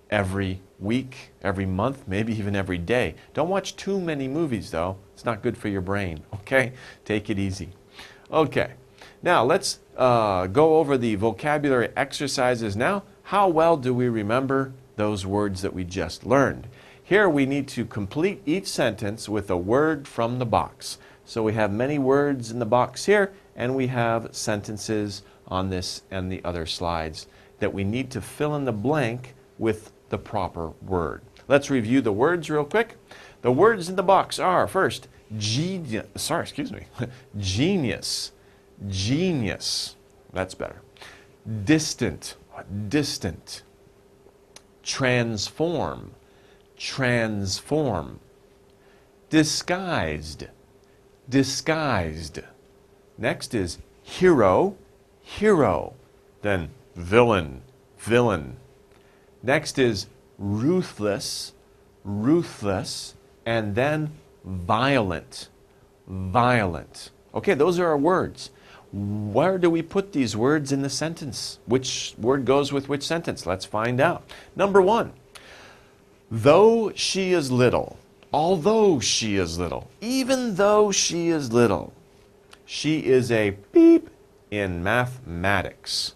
every week, every month, maybe even every day. Don't watch too many movies though. It's not good for your brain, okay? Take it easy. Okay, now let's go over the vocabulary exercises now. How well do we remember those words that we just learned? Here we need to complete each sentence with a word from the box. So we have many words in the box here, and we have sentences on this and the other slides that we need to fill in the blank with the proper word. Let's review the words real quick. The words in the box are, first, genius, genius, that's better. Distant, distant. Transform, transform. Disguised, disguised. Next is hero, hero. Then villain, villain. Next is ruthless, ruthless. And then violent, violent. Okay, those are our words. Where do we put these words in the sentence? Which word goes with which sentence? Let's find out. Number one, though she is little, although she is little, even though she is little, she is a beep in mathematics.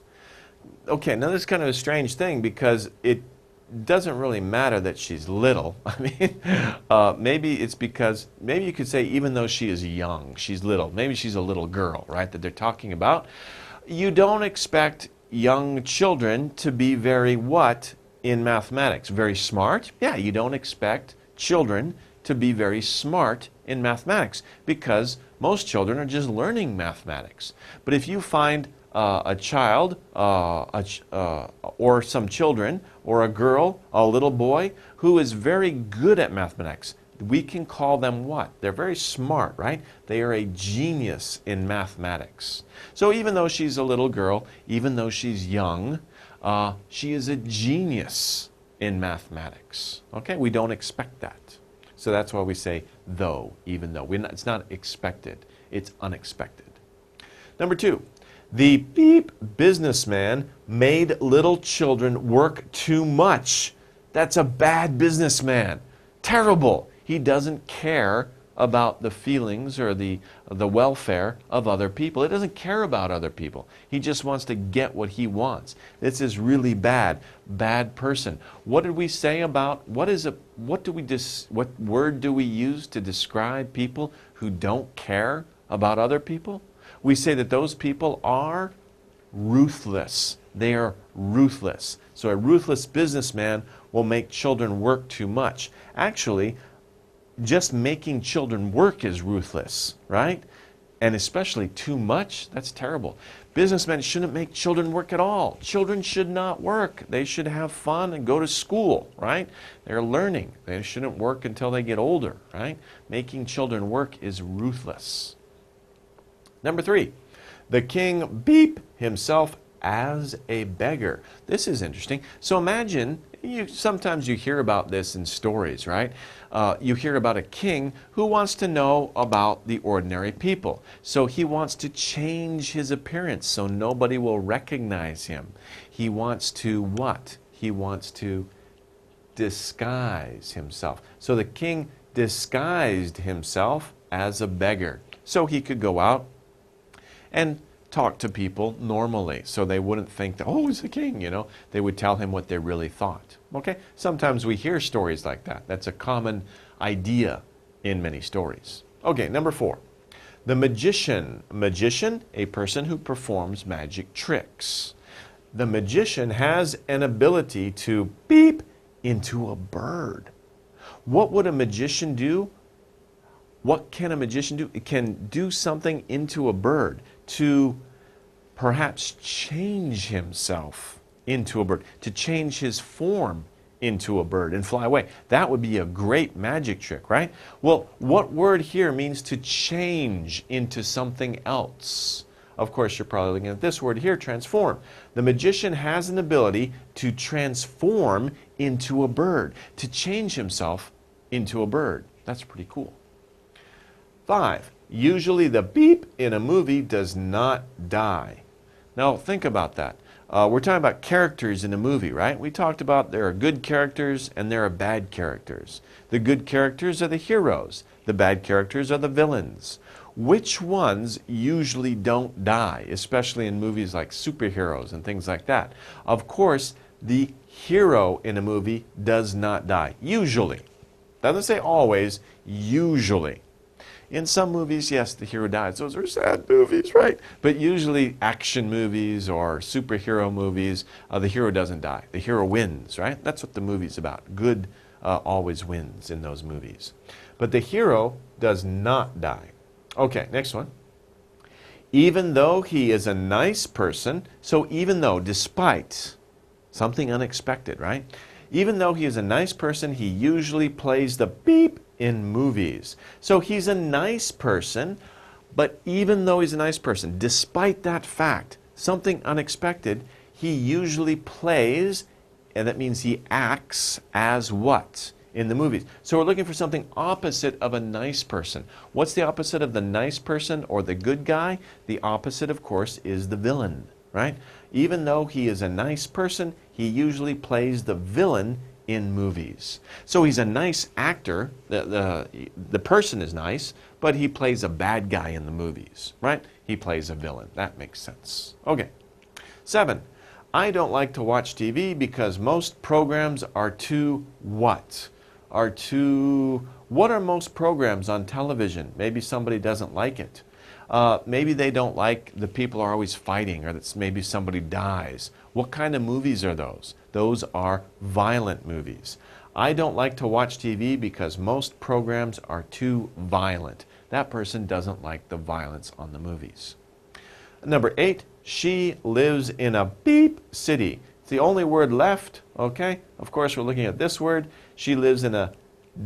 Okay, now this is kind of a strange thing because it doesn't really matter that she's little. I mean, maybe it's because, maybe you could say even though she is young, she's little. Maybe she's a little girl, right, that they're talking about. You don't expect young children to be very what in mathematics? Very smart? Yeah, you don't expect children to be very smart in mathematics because most children are just learning mathematics. But if you find a child or some children or a girl, a little boy who is very good at mathematics, we can call them what? They're very smart, right? They are a genius in mathematics. So even though she's a little girl, even though she's young, she is a genius in mathematics. Okay, we don't expect that. So that's why we say though, even though. It's not expected, it's unexpected. Number two, the beep businessman made little children work too much. That's a bad businessman. Terrible. He doesn't care about the feelings or the welfare of other people. He doesn't care about other people. He just wants to get what he wants. This is really bad. Bad person. What did we say about, what word do we use to describe people who don't care about other people? We say that those people are ruthless. They are ruthless. So a ruthless businessman will make children work too much. Actually, just making children work is ruthless, right? And especially too much, that's terrible. Businessmen shouldn't make children work at all. Children should not work. They should have fun and go to school, right? They're learning. They shouldn't work until they get older, right? Making children work is ruthless. Number three, the king beep himself as a beggar. This is interesting. So imagine, sometimes you hear about this in stories, right? You hear about a king who wants to know about the ordinary people. So he wants to change his appearance so nobody will recognize him. He wants to what? He wants to disguise himself. So the king disguised himself as a beggar so he could go out and talk to people normally so they wouldn't think that, oh, he's a king, you know. They would tell him what they really thought. Okay? Sometimes we hear stories like that. That's a common idea in many stories. Okay, number four. The magician. Magician, a person who performs magic tricks. The magician has an ability to beep into a bird. What would a magician do? What can a magician do? It can do something into a bird to perhaps change himself into a bird, to change his form into a bird and fly away. That would be a great magic trick, right? Well, what word here means to change into something else? Of course, you're probably looking at this word here, transform. The magician has an ability to transform into a bird, to change himself into a bird. That's pretty cool. 5. Usually the beep in a movie does not die. Now think about that. We're talking about characters in a movie, right? We talked about there are good characters and there are bad characters. The good characters are the heroes. The bad characters are the villains. Which ones usually don't die, especially in movies like superheroes and things like that? Of course, the hero in a movie does not die. Usually. Doesn't say always, usually. In some movies, yes, the hero dies. Those are sad movies, right? But usually action movies or superhero movies, the hero doesn't die. The hero wins, right? That's what the movie's about. Good always wins in those movies. But the hero does not die. Okay, next one. Even though he is a nice person, so even though, despite something unexpected, right? Even though he is a nice person, he usually plays the beep in movies. So he's a nice person, but even though he's a nice person, despite that fact, something unexpected, he usually plays, and that means he acts as what? In the movies. So we're looking for something opposite of a nice person. What's the opposite of the nice person or the good guy? The opposite, of course, is the villain, right? Even though he is a nice person, he usually plays the villain in movies. So he's a nice actor. The person is nice, but he plays a bad guy in the movies, right? He plays a villain. That makes sense. Okay. 7. I don't like to watch TV because most programs are too what? What are most programs on television? Maybe somebody doesn't like it. Maybe they don't like the people are always fighting, or that maybe somebody dies. What kind of movies are those? Those are violent movies. I don't like to watch TV because most programs are too violent. That person doesn't like the violence on the movies. Number 8, she lives in a beep city. It's the only word left, okay? Of course, we're looking at this word. She lives in a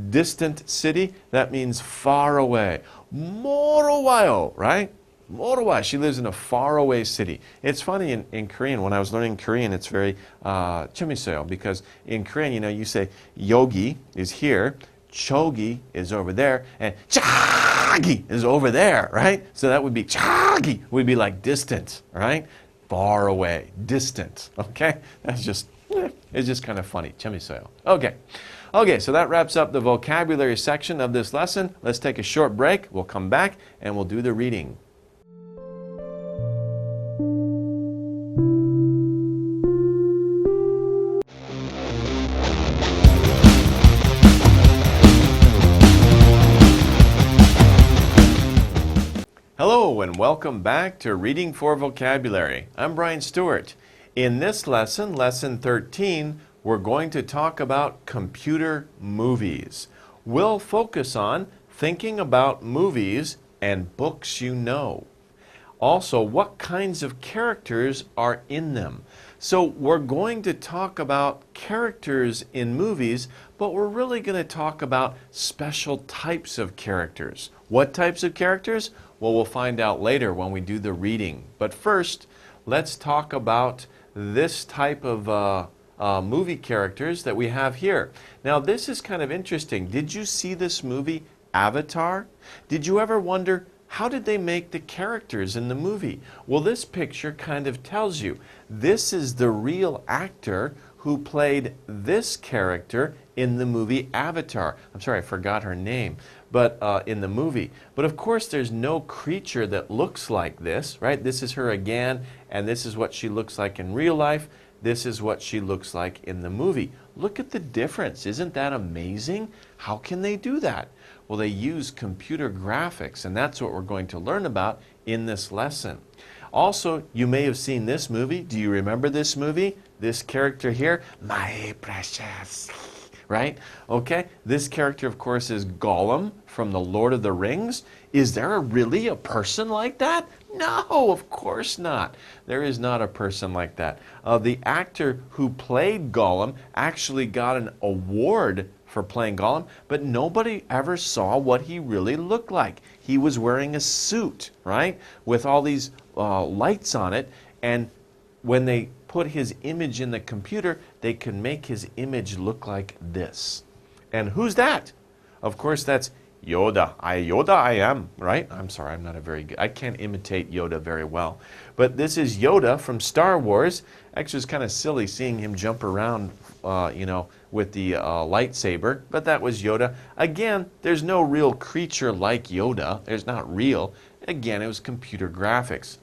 distant city. That means far away. Morowayo, right? Morowayo. She lives in a faraway city. It's funny in Korean, when I was learning Korean, it's very 재밌어요, because in Korean, you know, you say yogi is here, chogi is over there, and chagi is over there, right? So that would be chagi would be like distant, right? Far away, distant, okay? That's just, it's just kind of funny. 재밌어요. Okay. Okay, so that wraps up the vocabulary section of this lesson. Let's take a short break. We'll come back and we'll do the reading. Hello and welcome back to Reading for Vocabulary. I'm Brian Staurt. In this lesson, lesson 13, we're going to talk about computer movies. We'll focus on thinking about movies and books you know. Also, what kinds of characters are in them. So we're going to talk about characters in movies, but we're really going to talk about special types of characters. What types of characters? Well, we'll find out later when we do the reading. But first, let's talk about this type of movie characters that we have here. Now, this is kind of interesting. Did you see this movie, Avatar? Did you ever wonder, how did they make the characters in the movie? Well, this picture kind of tells you. This is the real actor who played this character in the movie Avatar. I'm sorry, I forgot her name, but in the movie. But of course, there's no creature that looks like this, right? This is her again, and this is what she looks like in real life. This is what she looks like in the movie. Look at the difference. Isn't that amazing? How can they do that? Well, they use computer graphics, and that's what we're going to learn about in this lesson. Also, you may have seen this movie. Do you remember this movie? This character here, my precious, right? Okay, this character, of course, is Gollum from The Lord of the Rings. Is there really a person like that? No, of course not. There is not a person like that. The actor who played Gollum actually got an award for playing Gollum, but nobody ever saw what he really looked like. He was wearing a suit, right, with all these lights on it, and when they put his image in the computer, they can make his image look like this. And who's that? Of course, that's Yoda. Yoda I am, right? I'm sorry, I'm not a very good, I can't imitate Yoda very well. But this is Yoda from Star Wars. Actually, it's kind of silly seeing him jump around, with the lightsaber, but that was Yoda. Again, there's no real creature like Yoda. There's not real. Again, it was computer graphics.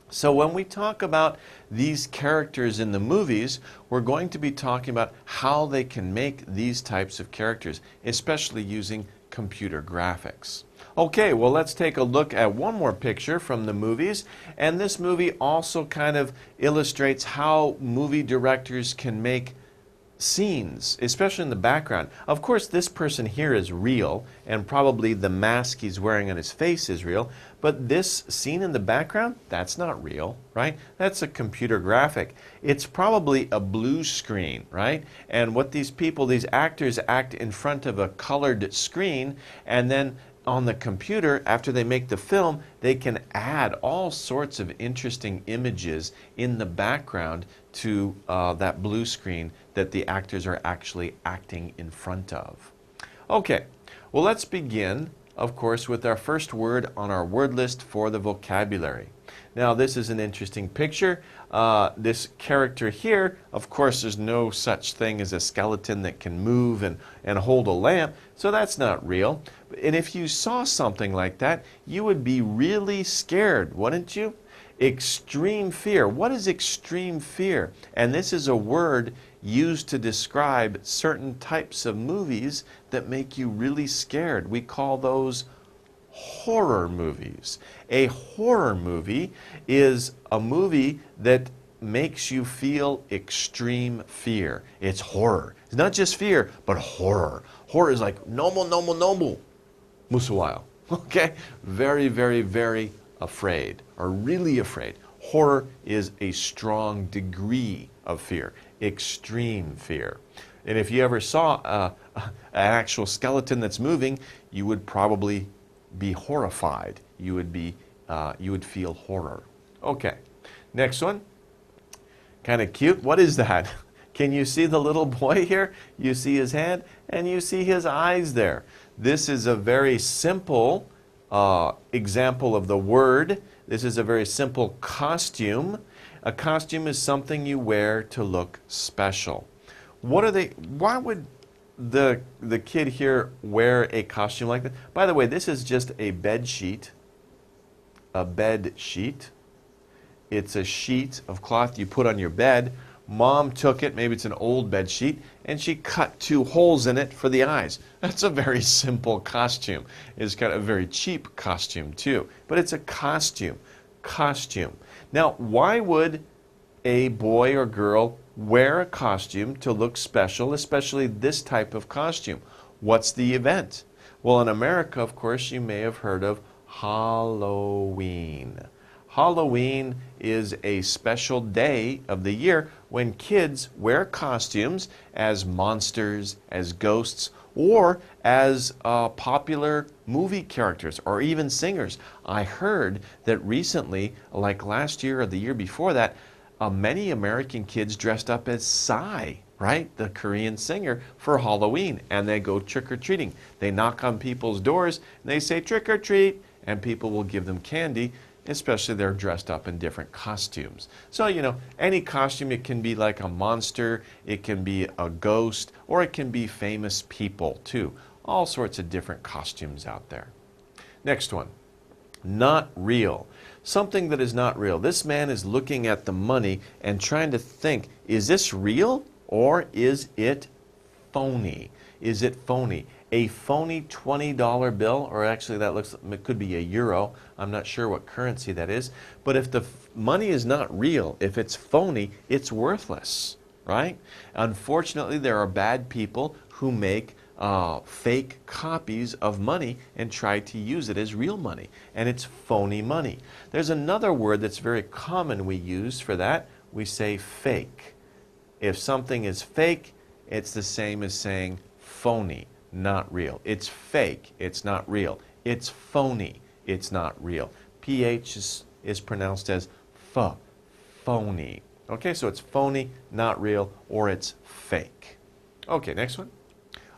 So when we talk about these characters in the movies, we're going to be talking about how they can make these types of characters, especially using computer graphics. Okay, well, let's take a look at one more picture from the movies. And this movie also kind of illustrates how movie directors can make scenes, especially in the background. Of course, this person here is real, and probably the mask he's wearing on his face is real, but this scene in the background, that's not real, right? That's a computer graphic. It's probably a blue screen, right? And what these people, these actors act in front of a colored screen, and then on the computer, after they make the film, they can add all sorts of interesting images in the background to that blue screen that the actors are actually acting in front of. Okay, well, let's begin, of course, with our first word on our word list for the vocabulary. Now, this is an interesting picture. This character here, of course, there's no such thing as a skeleton that can move and hold a lamp, so that's not real. And if you saw something like that, you would be really scared, wouldn't you? Extreme fear. What is extreme fear? And this is a word used to describe certain types of movies that make you really scared. We call those horror movies. A horror movie is a movie that makes you feel extreme fear. It's horror. It's not just fear, but horror. Horror is like noble, noble, noble. Musuwayo. Okay? Very, very, very afraid, or really afraid. Horror is a strong degree of fear, extreme fear. And if you ever saw an actual skeleton that's moving, you would probably be horrified. You would feel horror. Okay, next one. Kind of cute. What is that? Can you see the little boy here? You see his hand and you see his eyes there. This is a very simple example of the word. This is a very simple costume. A costume is something you wear to look special. Why would the kid here wear a costume like that? By the way, this is just a bed sheet. A bed sheet. It's a sheet of cloth you put on your bed. Mom took it, maybe it's an old bed sheet, and she cut 2 holes in it for the eyes. That's a very simple costume. It's kind of a very cheap costume too, but it's a costume. Costume. Now, why would a boy or girl wear a costume to look special, especially this type of costume? What's the event? Well, in America, of course, you may have heard of Halloween. Halloween is a special day of the year when kids wear costumes as monsters, as ghosts, or as popular movie characters or even singers. I heard that recently, like last year or the year before that, many American kids dressed up as Psy, right? The Korean singer, for Halloween, and they go trick-or-treating. They knock on people's doors and they say trick-or-treat, and people will give them candy, especially they're dressed up in different costumes. So, you know, any costume, it can be like a monster, it can be a ghost, or it can be famous people too. All sorts of different costumes out there. Next one. Not real. Something that is not real. This man is looking at the money and trying to think, is this real or is it phony? Is it phony? A phony $20 bill, or actually that it could be a euro. I'm not sure what currency that is. But if the money is not real, if it's phony, it's worthless, right? Unfortunately, there are bad people who make fake copies of money and try to use it as real money, and it's phony money. There's another word that's very common we use for that. We say fake. If something is fake, it's the same as saying phony, not real. It's fake, it's not real. It's phony, it's not real. PH is pronounced as ph, phony. Okay, so it's phony, not real, or it's fake. Okay, next one.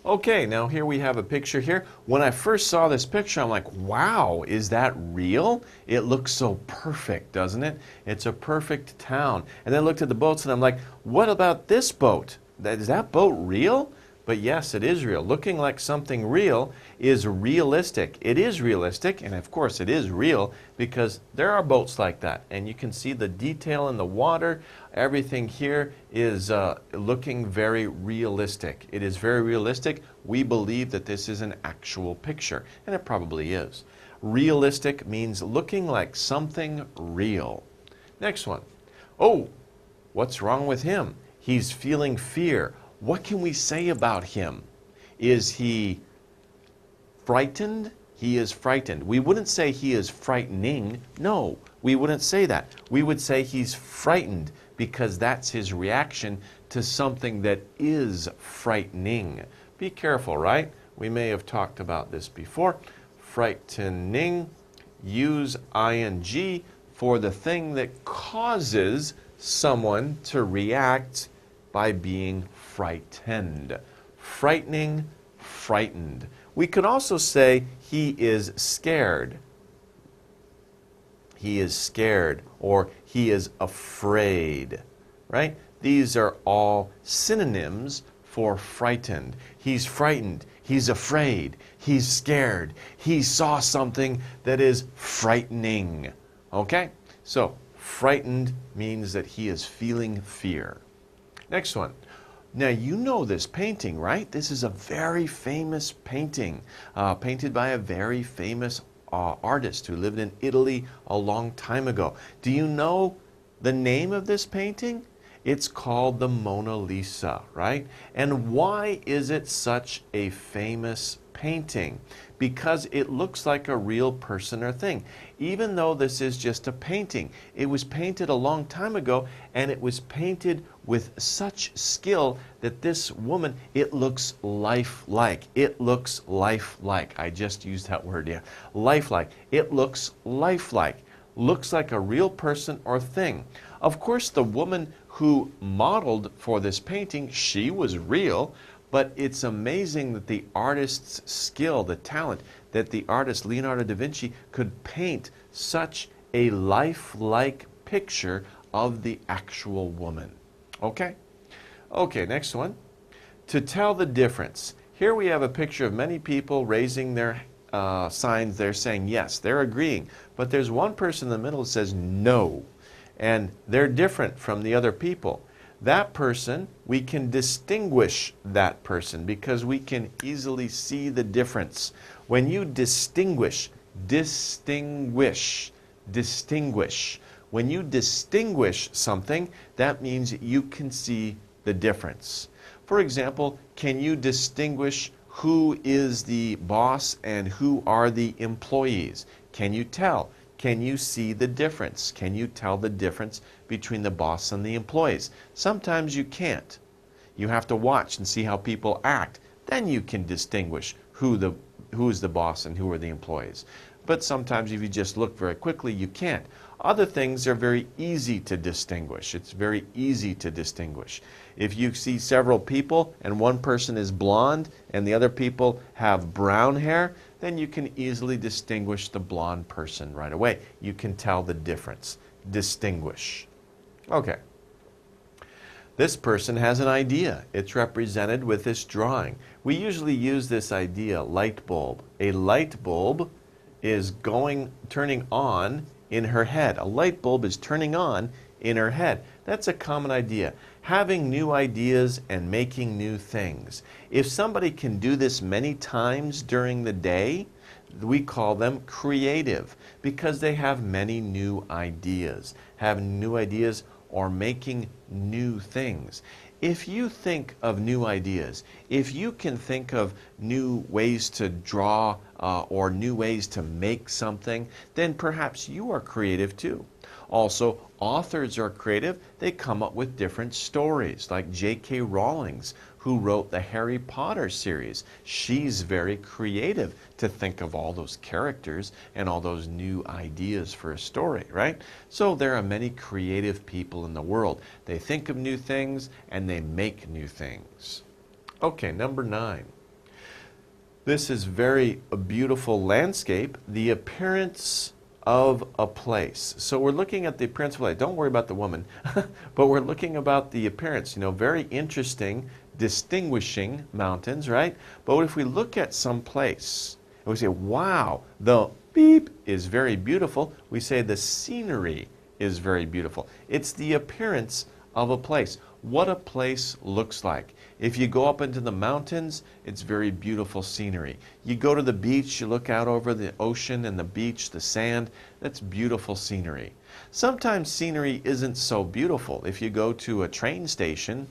Okay, now here we have a picture here. When I first saw this picture, I'm like, wow, is that real? It looks so perfect, doesn't it? It's a perfect town. And then I looked at the boats and I'm like, what about this boat? Is that boat real? But yes, it is real. Looking like something real is realistic. It is realistic, and of course it is real because there are boats like that. And you can see the detail in the water. Everything here is looking very realistic. It is very realistic. We believe that this is an actual picture, and it probably is. Realistic means looking like something real. Next one. Oh, what's wrong with him? He's feeling fear. What can we say about him? Is he frightened? He is frightened. We wouldn't say he is frightening. No, we wouldn't say that. We would say he's frightened because that's his reaction to something that is frightening. Be careful, right? We may have talked about this before. Frightening, use ing for the thing that causes someone to react by being frightened. Frightening, frightened. We could also say he is scared. He is scared, or he is afraid, right? These are all synonyms for frightened. He's frightened. He's afraid. He's scared. He saw something that is frightening. Okay? So, frightened means that he is feeling fear. Next one. Now, you know this painting, right? This is a very famous painting, painted by a very famous artist who lived in Italy a long time ago. Do you know the name of this painting? It's called the Mona Lisa, right? And why is it such a famous painting? Because it looks like a real person or thing. Even though this is just a painting, it was painted a long time ago, and it was painted with such skill that this woman, it looks lifelike. It looks lifelike. I just used that word, yeah. Lifelike. It looks lifelike. Looks like a real person or thing. Of course, the woman who modeled for this painting, she was real, but it's amazing that the artist's skill, the talent, that the artist Leonardo da Vinci could paint such a lifelike picture of the actual woman. Okay? Okay, next one. To tell the difference. Here we have a picture of many people raising their signs. They're saying yes, they're agreeing. But there's one person in the middle that says no. And they're different from the other people. That person, we can distinguish that person because we can easily see the difference. When you distinguish. When you distinguish something, that means you can see the difference. For example, can you distinguish who is the boss and who are the employees? Can you tell? Can you see the difference? Can you tell the difference between the boss and the employees? Sometimes you can't. You have to watch and see how people act. Then you can distinguish who is the boss and who are the employees. But sometimes if you just look very quickly, you can't. Other things are very easy to distinguish. It's very easy to distinguish. If you see several people and one person is blonde and the other people have brown hair, then you can easily distinguish the blonde person right away. You can tell the difference. Distinguish. Okay. This person has an idea. It's represented with this drawing. We usually use this idea, light bulb. A light bulb is turning on in her head. A light bulb is turning on in her head. That's a common idea. Having new ideas and making new things. If somebody can do this many times during the day, we call them creative because they have many new ideas. Having new ideas or making new things. If you think of new ideas, if you can think of new ways to draw or new ways to make something, then perhaps you are creative too. Also, authors are creative. They come up with different stories, like J.K. Rowling's, who wrote the Harry Potter series. She's very creative to think of all those characters and all those new ideas for a story, right? So there are many creative people in the world. They think of new things and they make new things. Okay, number 9. This is a beautiful landscape, the appearance of a place. So we're looking at the appearance of a place. Don't worry about the woman, but we're looking about the appearance. Very interesting, distinguishing mountains, right? But if we look at some place, and we say, wow, the beep is very beautiful, we say the scenery is very beautiful. It's the appearance of a place. What a place looks like. If you go up into the mountains, it's very beautiful scenery. You go to the beach, you look out over the ocean and the beach, the sand, that's beautiful scenery. Sometimes scenery isn't so beautiful. If you go to a train station,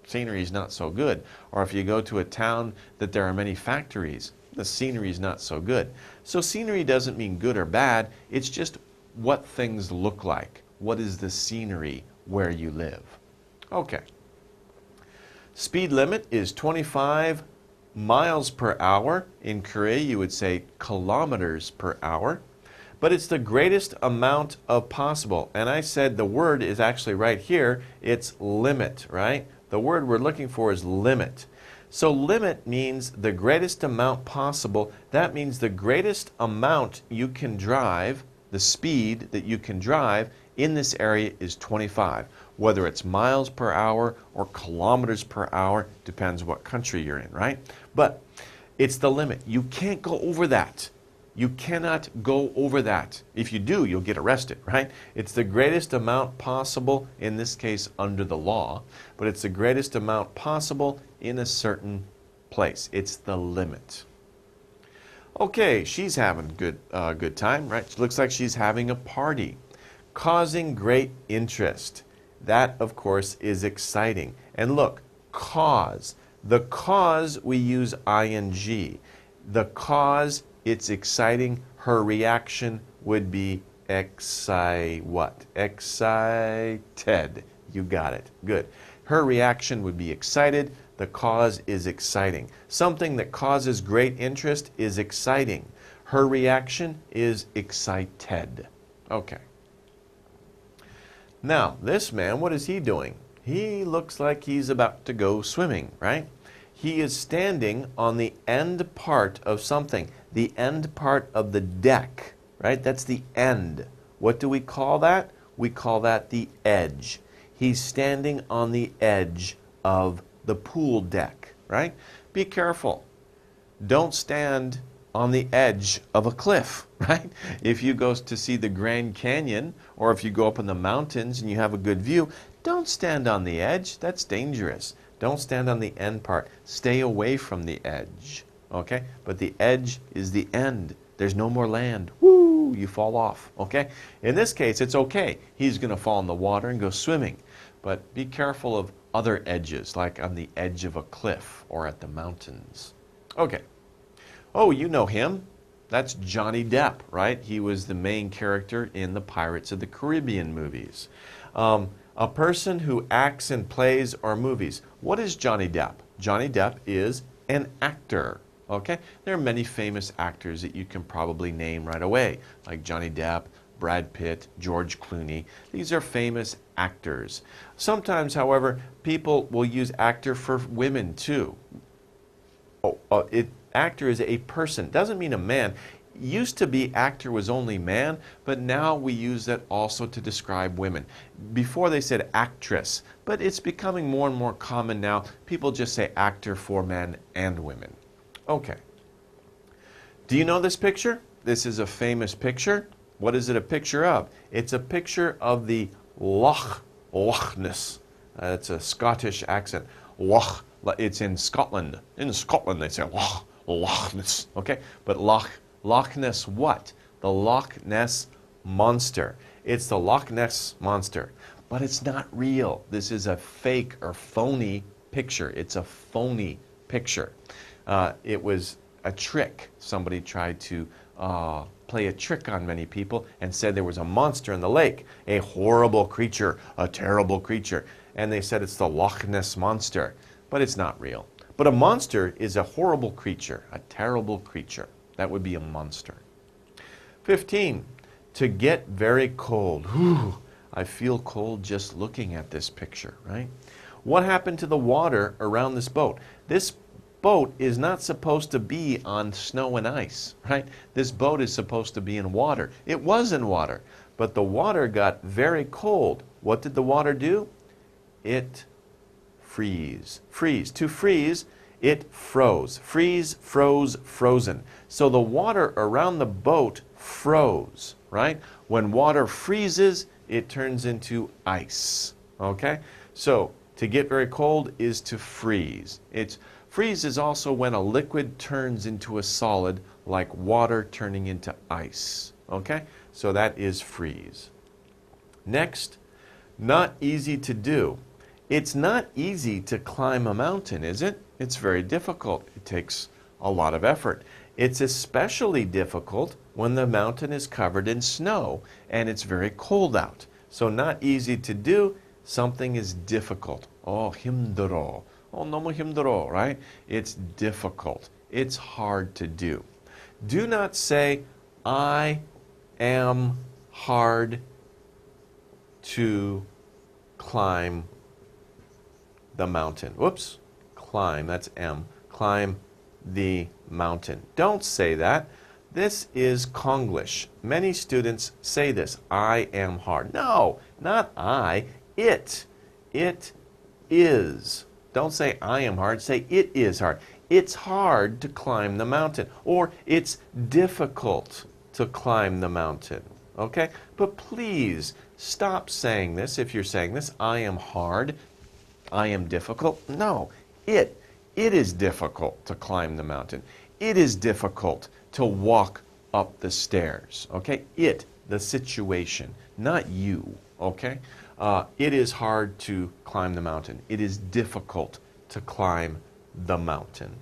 scenery is not so good. Or if you go to a town that there are many factories, the scenery is not so good. So scenery doesn't mean good or bad, it's just what things look like. What is the scenery where you live? Okay. Speed limit is 25 miles per hour. In Korea, you would say kilometers per hour. But it's the greatest amount of possible. And I said the word is actually right here. It's limit, right? The word we're looking for is limit. So limit means the greatest amount possible. That means the greatest amount you can drive, the speed that you can drive in this area is 25. Whether it's miles per hour or kilometers per hour, depends what country you're in, right? But it's the limit. You can't go over that. You cannot go over that. If you do, you'll get arrested, right? It's the greatest amount possible, in this case under the law, but it's the greatest amount possible in a certain place. It's the limit. Okay, she's having a good time, right? It looks like she's having a party, causing great interest. That, of course, is exciting. And look, cause. The cause, we use ing. The cause, it's exciting. Her reaction would be what? Excited. You got it. Good. Her reaction would be excited. The cause is exciting. Something that causes great interest is exciting. Her reaction is excited. Okay. Now, this man, what is he doing? He looks like he's about to go swimming, right? He is standing on the end part of something, the end part of the deck, right? That's the end. What do we call that? We call that the edge. He's standing on the edge of the pool deck, right? Be careful. Don't stand on the edge of a cliff, right? If you go to see the Grand Canyon, or if you go up in the mountains and you have a good view, don't stand on the edge. That's dangerous. Don't stand on the end part. Stay away from the edge, okay? But the edge is the end. There's no more land. Woo! You fall off, okay? In this case, it's okay. He's going to fall in the water and go swimming. But be careful of other edges, like on the edge of a cliff or at the mountains. Okay. Oh, you know him. That's Johnny Depp, right? He was the main character in the Pirates of the Caribbean movies. A person who acts in plays or movies. What is Johnny Depp? Johnny Depp is an actor, okay? There are many famous actors that you can probably name right away, like Johnny Depp, Brad Pitt, George Clooney. These are famous actors. Sometimes, however, people will use actor for women too. Actor is a person. Doesn't mean a man. Used to be actor was only man, but now we use that also to describe women. Before they said actress, but it's becoming more and more common now. People just say actor for men and women. Okay. Do you know this picture? This is a famous picture. What is it a picture of? It's a picture of the Loch Ness. It's a Scottish accent. Loch. It's in Scotland. In Scotland they say Loch Ness. Okay, but Loch Ness what? The Loch Ness Monster. It's the Loch Ness Monster, but it's not real. This is a fake or phony picture. It's a phony picture. It was a trick. Somebody tried to play a trick on many people and said there was a monster in the lake, a horrible creature, a terrible creature, and they said it's the Loch Ness Monster, but it's not real. But a monster is a horrible creature, a terrible creature. That would be a monster. 15, to get very cold. Whew, I feel cold just looking at this picture, right? What happened to the water around this boat? This boat is not supposed to be on snow and ice, right? This boat is supposed to be in water. It was in water, but the water got very cold. What did the water do? It freeze. To freeze, it froze. Freeze, froze, frozen. So the water around the boat froze, right? When water freezes, it turns into ice. Okay? So, to get very cold is to freeze. Freeze is also when a liquid turns into a solid, like water turning into ice. Okay? So that is freeze. Next, not easy to do. It's not easy to climb a mountain, is it? It's very difficult. It takes a lot of effort. It's especially difficult when the mountain is covered in snow and it's very cold out. So not easy to do, something is difficult. Oh, 힘들어. Oh, 너무 힘들어, right? It's difficult. It's hard to do. Do not say, I am hard to climb the mountain. Whoops. Climb, that's M. Climb the mountain. Don't say that. This is Konglish. Many students say this. I am hard. No, not I. It. It is. Don't say I am hard. Say it is hard. It's hard to climb the mountain. Or it's difficult to climb the mountain. Okay? But please stop saying this if you're saying this. I am hard. I am difficult. No. It is difficult to climb the mountain. It is difficult to walk up the stairs. Okay? It, the situation, not you. Okay? It is hard to climb the mountain. It is difficult to climb the mountain.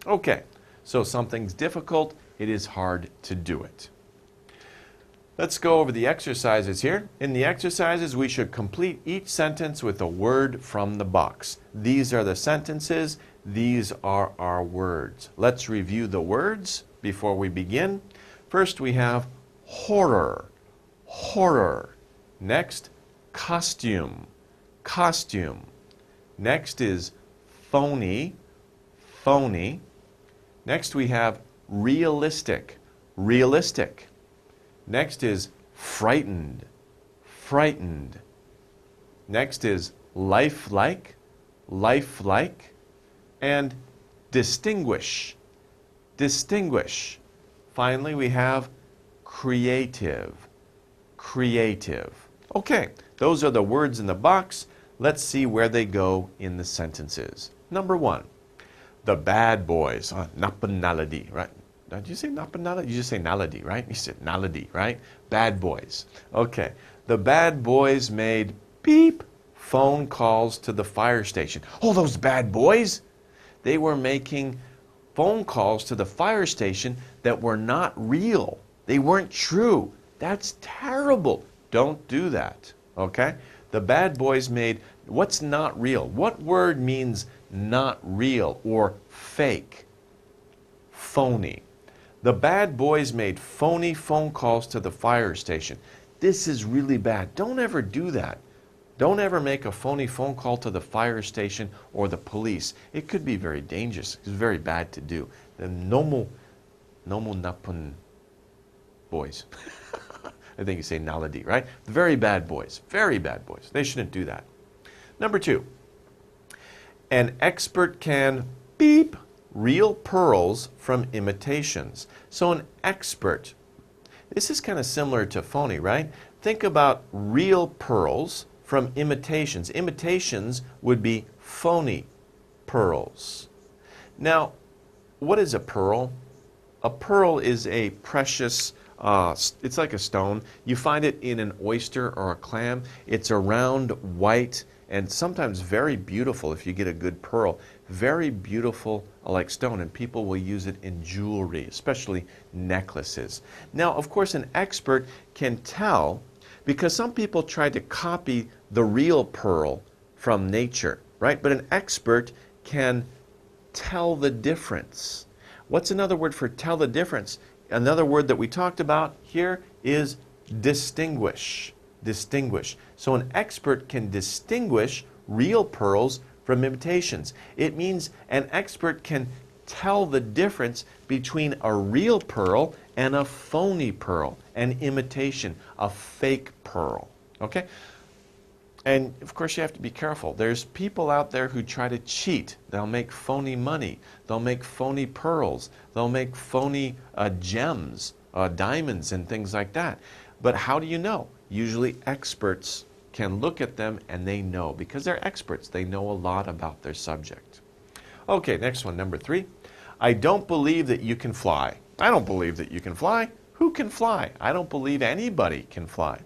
Okay, so something's difficult, it is hard to do it. Let's go over the exercises here. In the exercises, we should complete each sentence with a word from the box. These are the sentences, these are our words. Let's review the words before we begin. First, we have horror, horror. Next, costume, costume. Next is phony, phony. Next we have realistic, realistic. Next is frightened, frightened. Next is lifelike, lifelike. And distinguish, distinguish. Finally we have creative, creative. Okay, those are the words in the box. Let's see where they go in the sentences. Number one, the bad boys. Napanaladi, right? Did you say napanaladi? You just say naladi, right? You said naladi, right? Bad boys. Okay, the bad boys made beep phone calls to the fire station. Oh, those bad boys! They were making phone calls to the fire station that were not real. They weren't true. That's terrible. Don't do that, okay? The bad boys made, what's not real? What word means not real or fake? Phony. The bad boys made phony phone calls to the fire station. This is really bad. Don't ever do that. Don't ever make a phony phone call to the fire station or the police. It could be very dangerous. It's very bad to do. The nomu napun boys. I think you say naladi, right? Very bad boys. Very bad boys. They shouldn't do that. Number two, an expert can beep real pearls from imitations. So an expert, this is kind of similar to phony, right? Think about real pearls from imitations. Imitations would be phony pearls. Now, what is a pearl? A pearl is a precious it's like a stone. You find it in an oyster or a clam. It's a round, white, and sometimes very beautiful if you get a good pearl. Very beautiful like stone, and people will use it in jewelry, especially necklaces. Now, of course, an expert can tell, because some people try to copy the real pearl from nature, right? But an expert can tell the difference. What's another word for tell the difference? Another word that we talked about here is distinguish. Distinguish. So an expert can distinguish real pearls from imitations. It means an expert can tell the difference between a real pearl and a phony pearl, an imitation, a fake pearl. Okay? And of course you have to be careful. There's people out there who try to cheat. They'll make phony money. They'll make phony pearls. They'll make phony gems, diamonds and things like that. But how do you know? Usually experts can look at them and they know because they're experts. They know a lot about their subject. Okay, next one, number 3. I don't believe that you can fly. I don't believe that you can fly. Who can fly? I don't believe anybody can fly.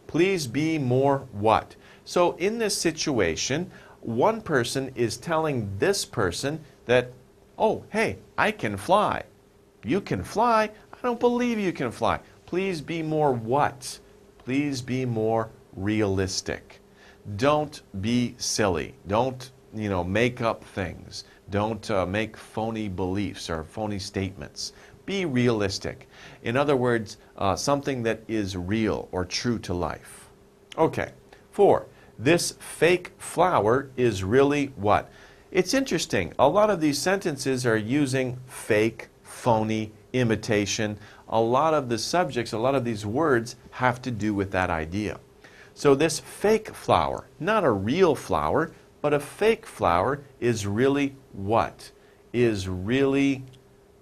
Please be more what? So in this situation, one person is telling this person that, oh, hey, I can fly. You can fly? I don't believe you can fly. Please be more what? Please be more realistic. Don't be silly. Don't, make up things. Don't make phony beliefs or phony statements. Be realistic. In other words, something that is real or true to life. Okay. 4. This fake flower is really what? It's interesting. A lot of these sentences are using fake, phony, imitation. A lot of the subjects, a lot of these words have to do with that idea. So this fake flower, not a real flower, but a fake flower is really what? Is really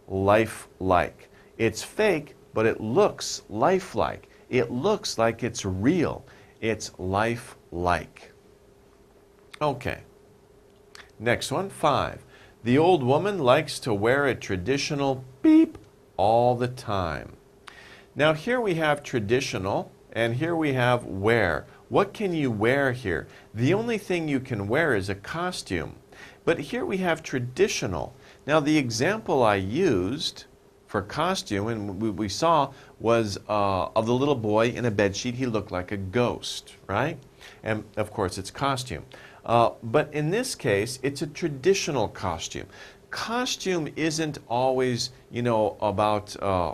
lifelike. It's fake, but it looks lifelike. It looks like it's real. It's lifelike. Okay. Next one, 5. The old woman likes to wear a traditional beep all the time. Now here we have traditional and here we have wear. What can you wear here? The only thing you can wear is a costume. But here we have traditional. Now the example I used for costume, and we saw, was of the little boy in a bedsheet. He looked like a ghost, right? And of course it's costume. But in this case, it's a traditional costume. Costume isn't always, about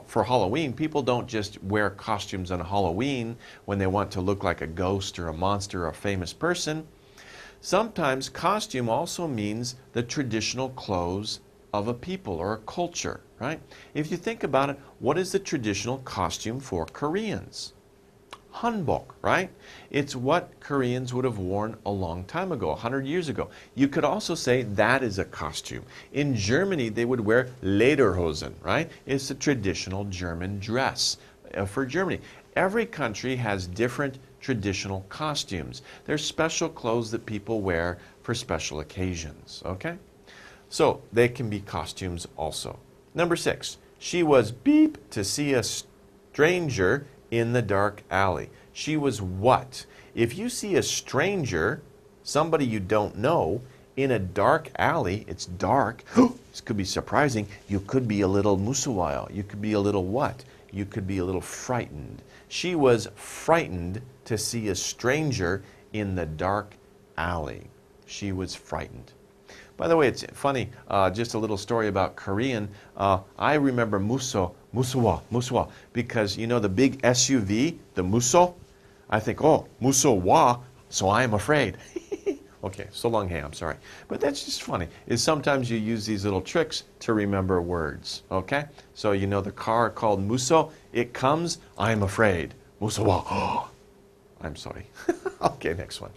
for Halloween. People don't just wear costumes on Halloween when they want to look like a ghost or a monster or a famous person. Sometimes costume also means the traditional clothes of a people or a culture, right? If you think about it, what is the traditional costume for Koreans? Hanbok, right? It's what Koreans would have worn a long time ago, 100 years ago. You could also say that is a costume. In Germany, they would wear Lederhosen, right? It's a traditional German dress for Germany. Every country has different traditional costumes. There's special clothes that people wear for special occasions, okay? So they can be costumes also. Number 6, she was beep to see a stranger in the dark alley. She was what? If you see a stranger, somebody you don't know, in a dark alley, it's dark. This could be surprising. You could be a little musuwayo. You could be a little what? You could be a little frightened. She was frightened to see a stranger in the dark alley. She was frightened. By the way, it's funny, just a little story about Korean. I remember musuwa, because the big SUV, the muso, I think, oh, musuwa, so I am afraid. Okay, so long, hey, I'm sorry. But that's just funny, is sometimes you use these little tricks to remember words, okay? So the car called muso, it comes, I'm afraid. Musuwa, oh, I'm sorry. Okay, next one.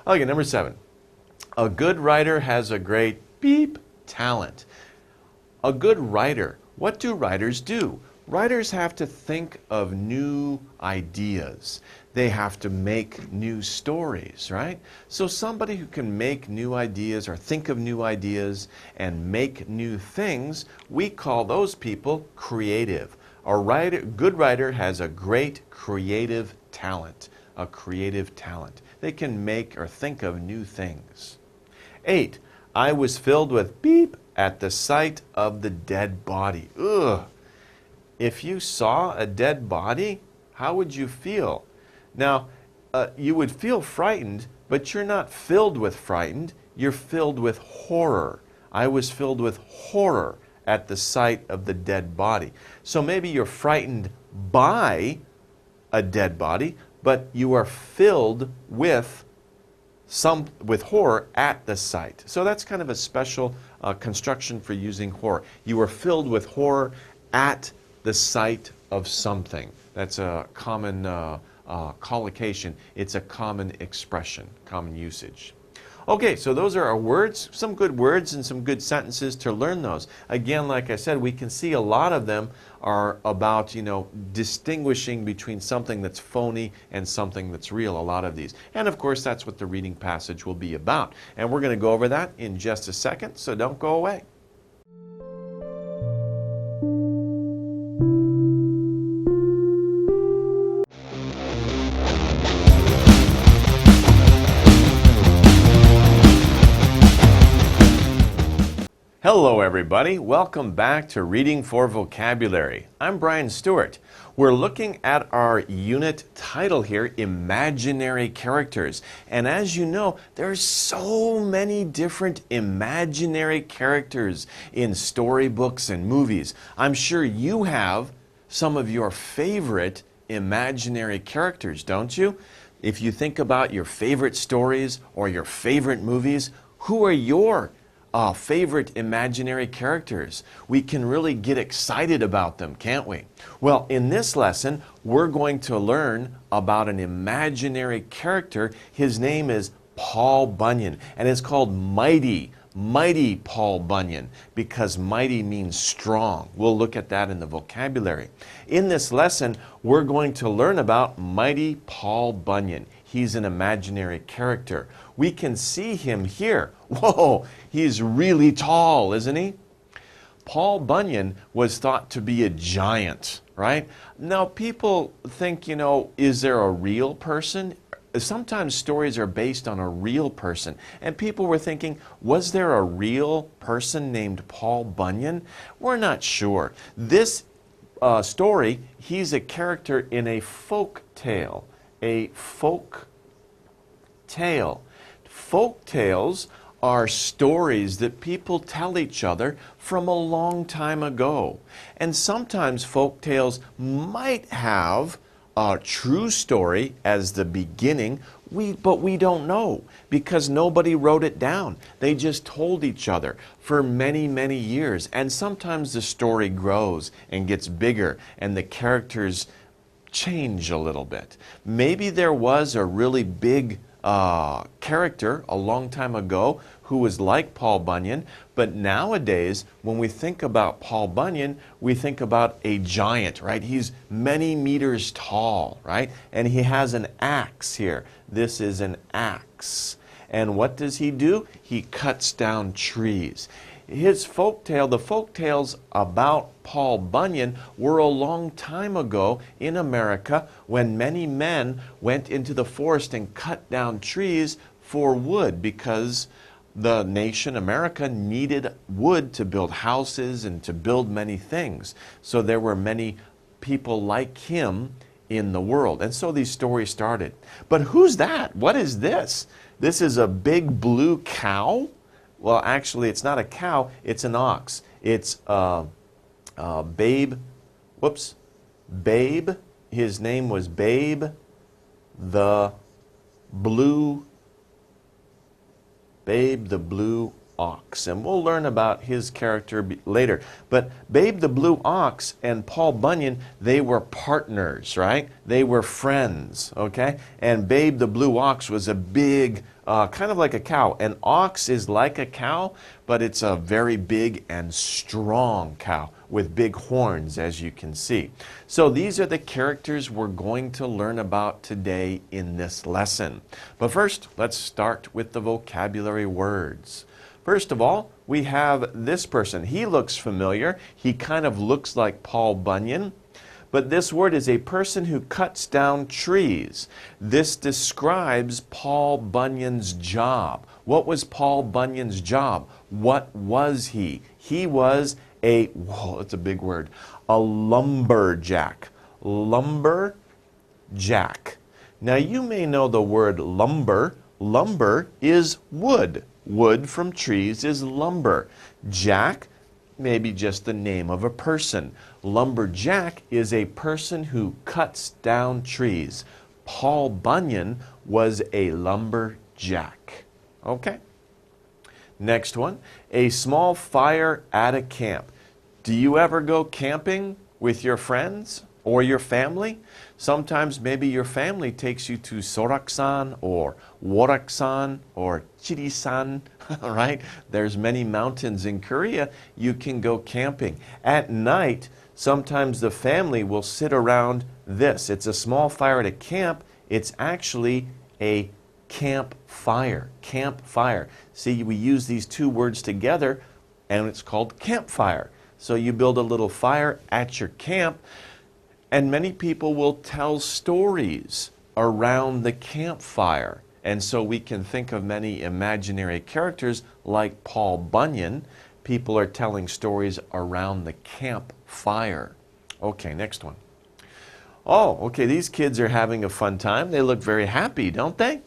Okay, number 7. A good writer has a great beep talent. A good writer. What do writers do? Writers have to think of new ideas. They have to make new stories, right? So somebody who can make new ideas or think of new ideas and make new things, we call those people creative. A good writer has a great creative talent. A creative talent. They can make or think of new things. 8. I was filled with beep at the sight of the dead body. Ugh. If you saw a dead body, how would you feel? Now, you would feel frightened, but you're not filled with frightened. You're filled with horror. I was filled with horror at the sight of the dead body. So maybe you're frightened by a dead body, but you are filled with horror at the sight. So that's kind of a special construction for using horror. You are filled with horror at the sight of something. That's a common collocation. It's a common expression, common usage. Okay, so those are our words, some good words and some good sentences to learn those. Again, like I said, we can see a lot of them are about, distinguishing between something that's phony and something that's real, a lot of these. And of course, that's what the reading passage will be about. And we're going to go over that in just a second, so don't go away. Hello everybody, welcome back to Reading for Vocabulary. I'm Brian Staurt. We're looking at our unit title here, Imaginary Characters. And as you know, there's so many different imaginary characters in storybooks and movies. I'm sure you have some of your favorite imaginary characters, don't you? If you think about your favorite stories or your favorite movies, who are your favorite imaginary characters? We can really get excited about them, can't we? Well, in this lesson, we're going to learn about an imaginary character. His name is Paul Bunyan, and it's called Mighty Paul Bunyan, because mighty means strong. We'll look at that in the vocabulary. In this lesson, we're going to learn about Mighty Paul Bunyan. He's an imaginary character. We can see him here. Whoa, he's really tall, isn't he? Paul Bunyan was thought to be a giant, right? Now, people think, is there a real person? Sometimes stories are based on a real person. And people were thinking, was there a real person named Paul Bunyan? We're not sure. This story, he's a character in a folk tale. A folk tale. Folk tales are stories that people tell each other from a long time ago. And sometimes folk tales might have a true story as the beginning, but we don't know because nobody wrote it down. They just told each other for many, many years. And sometimes the story grows and gets bigger and the characters change a little bit. Maybe there was a really big character a long time ago who was like Paul Bunyan, but nowadays when we think about Paul Bunyan, we think about a giant, right? He's many meters tall, right? And he has an axe here. This is an axe. And what does he do? He cuts down trees. His folktale, the folktales about Paul Bunyan were a long time ago in America when many men went into the forest and cut down trees for wood because the nation America needed wood to build houses and to build many things. So there were many people like him in the world. And so these stories started. But who's that? What is this? This is a big blue cow? Well, actually, it's not a cow, it's an ox. It's Babe. His name was Babe the Blue Ox. And we'll learn about his character later. But Babe the Blue Ox and Paul Bunyan, they were partners, right? They were friends, okay? And Babe the Blue Ox was a big, kind of like a cow. An ox is like a cow, but it's a very big and strong cow with big horns, as you can see. So these are the characters we're going to learn about today in this lesson. But first, let's start with the vocabulary words. First of all, we have this person. He looks familiar. He kind of looks like Paul Bunyan. But this word is a person who cuts down trees. This describes Paul Bunyan's job. What was Paul Bunyan's job? What was he? He was that's a big word, a lumberjack. Lumberjack. Now you may know the word lumber. Lumber is wood. Wood from trees is lumber. Jack, maybe just the name of a person. Lumberjack is a person who cuts down trees. Paul Bunyan was a lumberjack. Okay? Next one, a small fire at a camp. Do you ever go camping with your friends? Or your family. Sometimes maybe your family takes you to Soraksan or Woraksan or Chirisan, right? There's many mountains in Korea. You can go camping. At night, sometimes the family will sit around this. It's a small fire at a camp. It's actually a campfire. Campfire. See, we use these two words together, and it's called campfire. So you build a little fire at your camp, and many people will tell stories around the campfire. And so we can think of many imaginary characters like Paul Bunyan. People are telling stories around the campfire. Okay, next one. Oh, okay, these kids are having a fun time. They look very happy, don't they?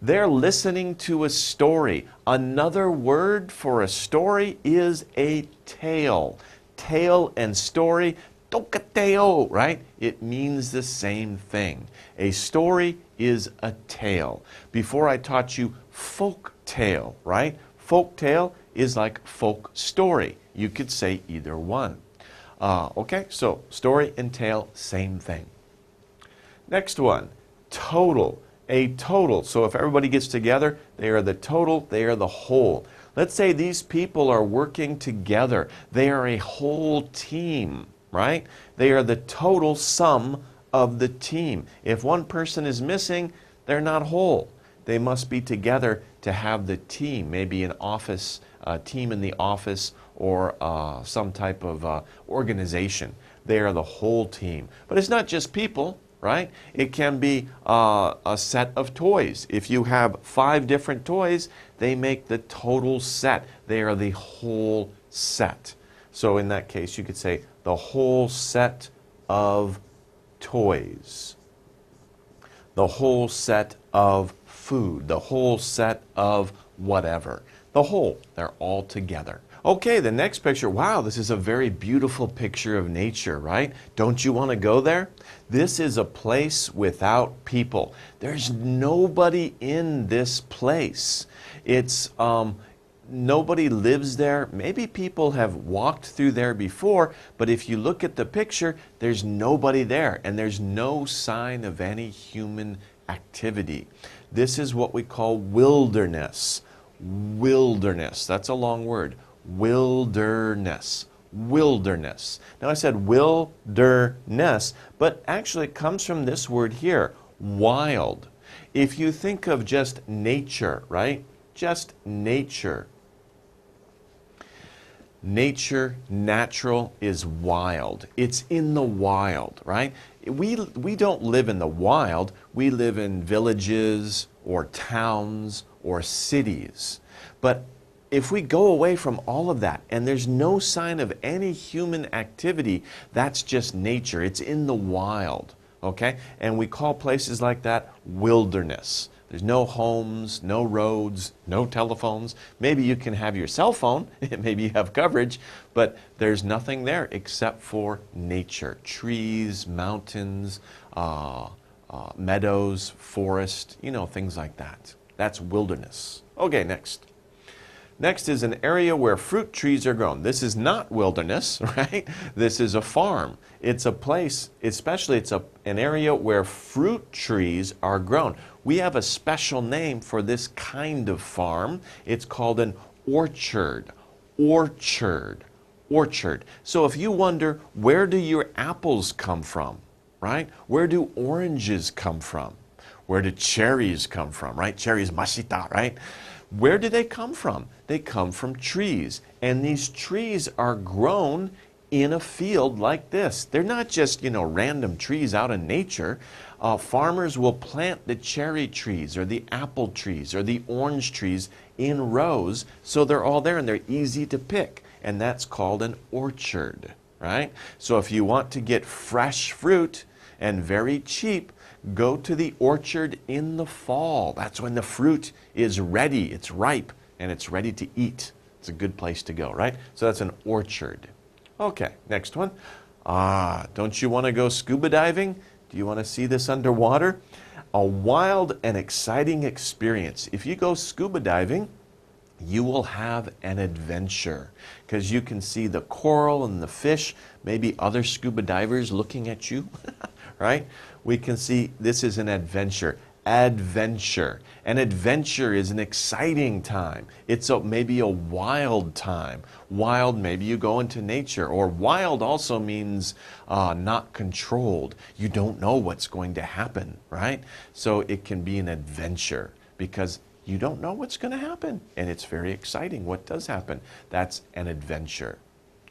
They're listening to a story. Another word for a story is a tale. Tale and story, tokateo, right? It means the same thing. A story is a tale. Before I taught you folk tale, right? Folk tale is like folk story. You could say either one. Okay, so story and tale, same thing. Next one, total. A total. So if everybody gets together, they are the total, they are the whole. Let's say these people are working together. They are a whole team, right? They are the total sum of the team. If one person is missing, they're not whole. They must be together to have the team, maybe an office, a team in the office, or some type of organization. They are the whole team. But it's not just people, right? It can be a set of toys. If you have 5 different toys, they make the total set. They are the whole set. So in that case, you could say the whole set of toys, the whole set of food, the whole set of whatever. The whole, they're all together. Okay, the next picture. Wow, this is a very beautiful picture of nature, right? Don't you want to go there? This is a place without people. There's nobody in this place. It's nobody lives there. Maybe people have walked through there before, but if you look at the picture, there's nobody there, and there's no sign of any human activity. This is what we call wilderness. Wilderness. That's a long word. Wilderness. Wilderness. Now I said wilderness, but actually it comes from this word here, wild. If you think of just nature, right? Just nature. Nature, natural, is wild. It's in the wild, right? We don't live in the wild. We live in villages or towns or cities. But if we go away from all of that and there's no sign of any human activity, that's just nature. It's in the wild, okay? And we call places like that wilderness. There's no homes, no roads, no telephones. Maybe you can have your cell phone, maybe you have coverage, but there's nothing there except for nature. Trees, mountains, meadows, forest, things like that. That's wilderness. Okay, next. Next is an area where fruit trees are grown. This is not wilderness, right? This is a farm. It's a place, especially it's an area where fruit trees are grown. We have a special name for this kind of farm. It's called an orchard. Orchard. Orchard. So if you wonder, where do your apples come from, right? Where do oranges come from? Where do cherries come from, right? Cherries, mashita, right? Where do they come from? They come from trees. And these trees are grown in a field like this. They're not just, random trees out in nature. Farmers will plant the cherry trees or the apple trees or the orange trees in rows, so they're all there and they're easy to pick. And that's called an orchard, right? So if you want to get fresh fruit and very cheap, go to the orchard in the fall. That's when the fruit is ready, it's ripe, and it's ready to eat. It's a good place to go, right? So that's an orchard. Okay, next one. Don't you want to go scuba diving? Do you want to see this underwater? A wild and exciting experience. If you go scuba diving, you will have an adventure because you can see the coral and the fish, maybe other scuba divers looking at you, right? We can see this is an adventure. Adventure. An adventure is an exciting time. It's maybe a wild time. Wild, maybe you go into nature. Or wild also means not controlled. You don't know what's going to happen, right? So it can be an adventure because you don't know what's going to happen. And it's very exciting what does happen. That's an adventure.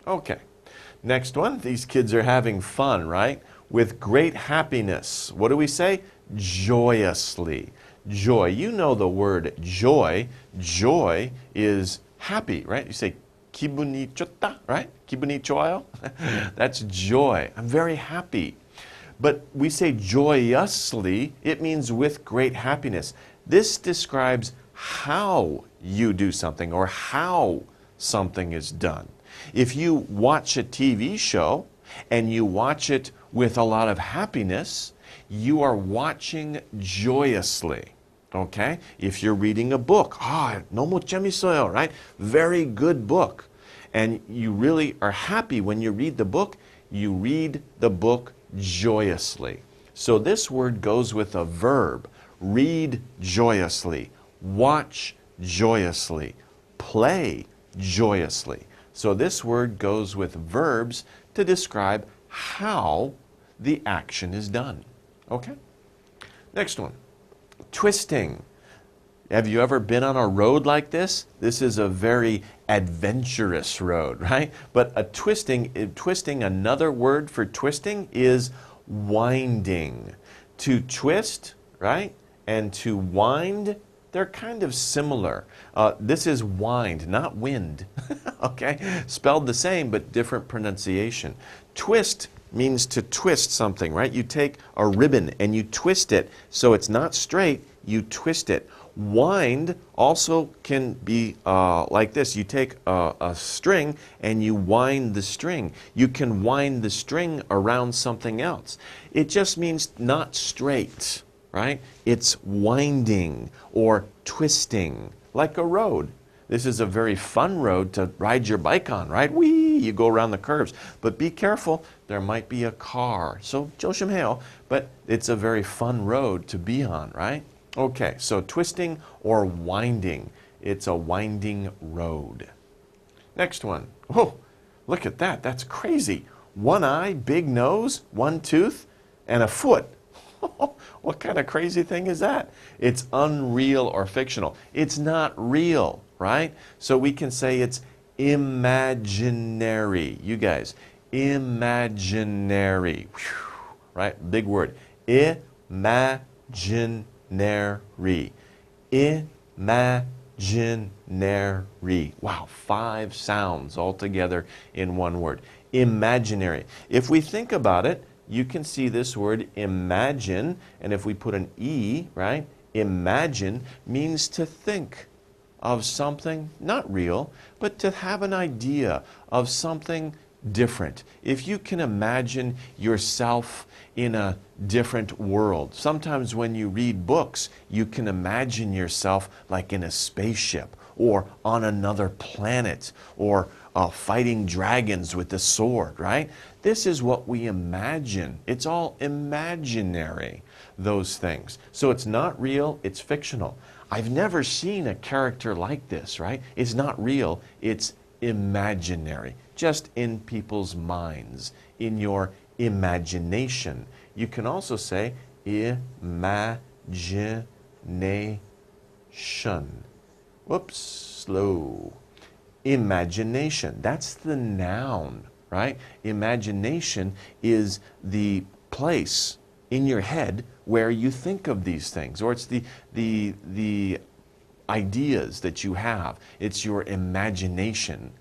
Okay. Next one. These kids are having fun, right? With great happiness. What do we say? Joyously. Joy. You know the word joy. Joy is happy, right? You say 기분이 좋다, right? 기분이 좋아요. That's joy. I'm very happy. But we say joyously, it means with great happiness. This describes how you do something or how something is done. If you watch a TV show and you watch it with a lot of happiness, you are watching joyously. Okay? If you're reading a book, 너무 재밌어요, right? Very good book. And you really are happy when you read the book, you read the book joyously. So this word goes with a verb. Read joyously, watch joyously, play joyously. So this word goes with verbs to describe how the action is done. Okay? Next one. Twisting. Have you ever been on a road like this? This is a very adventurous road, right? But twisting, another word for twisting is winding. To twist, right? And to wind, they're kind of similar. This is wind, not wind. Okay? Spelled the same, but different pronunciation. Twist means to twist something, right? You take a ribbon and you twist it so it's not straight, you twist it. Wind also can be like this. You take a string and you wind the string. You can wind the string around something else. It just means not straight, right? It's winding or twisting, like a road. This is a very fun road to ride your bike on, right? Whee! You go around the curves. But be careful, there might be a car. So 조심해요. But it's a very fun road to be on, right? Okay, so twisting or winding. It's a winding road. Next one. Oh, look at that. That's crazy. One eye, big nose, one tooth, and a foot. What kind of crazy thing is that? It's unreal or fictional. It's not real, right? So we can say it's imaginary. You guys, imaginary. Whew, right? Big word. Imaginary. Imaginary. Wow, 5 sounds all together in one word. Imaginary. If we think about it, you can see this word imagine, and if we put an E, right? Imagine means to think of something not real, but to have an idea of something different. If you can imagine yourself in a different world. Sometimes when you read books, you can imagine yourself like in a spaceship or on another planet or fighting dragons with a sword, right? This is what we imagine. It's all imaginary, those things. So it's not real, it's fictional. I've never seen a character like this, right? It's not real, it's imaginary. Just in people's minds, in your imagination. You can also say imagination. Whoops, slow. Imagination, that's the noun, right? Imagination is the place in your head where you think of these things, or it's the ideas that you have. It's your imagination.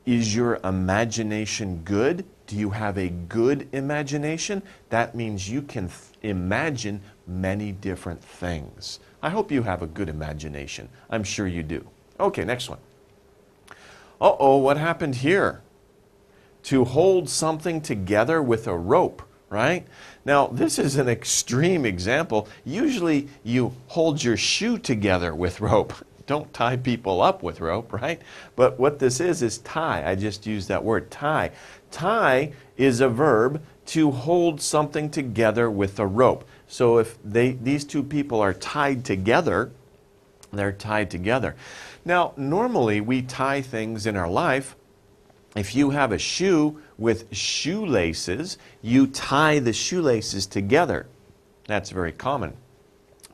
Is your imagination good? Do you have a good imagination? That means you can imagine many different things. I hope you have a good imagination. I'm sure you do. Okay, next one. Uh-oh, what happened here? To hold something together with a rope, right? Now, this is an extreme example. Usually, you hold your shoe together with rope. Don't tie people up with rope, right? But what this is tie. I just used that word, tie. Tie is a verb to hold something together with a rope. So if these two people are tied together, they're tied together. Now, normally we tie things in our life. If you have a shoe with shoelaces, you tie the shoelaces together. That's very common.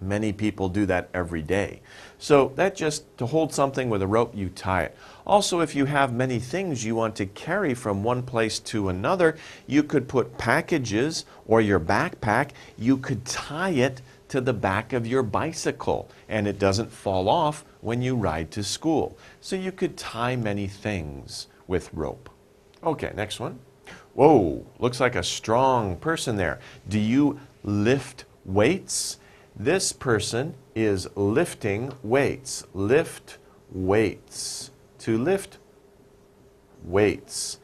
Many people do that every day. So that just, to hold something with a rope, you tie it. Also, if you have many things you want to carry from one place to another, you could put packages or your backpack, you could tie it to the back of your bicycle and it doesn't fall off when you ride to school. So you could tie many things with rope. Okay, next one. Whoa, looks like a strong person there. Do you lift weights? This person is lifting weights. Lift weights. To lift weights.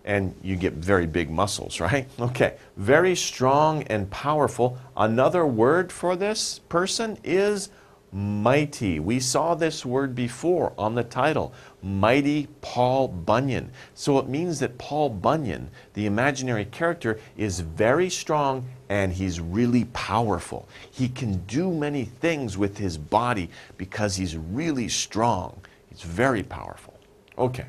And you get very big muscles, right? Okay, very strong and powerful. Another word for this person is mighty. We saw this word before on the title, mighty Paul Bunyan. So it means that Paul Bunyan, the imaginary character, is very strong and he's really powerful. He can do many things with his body because he's really strong. He's very powerful. Okay.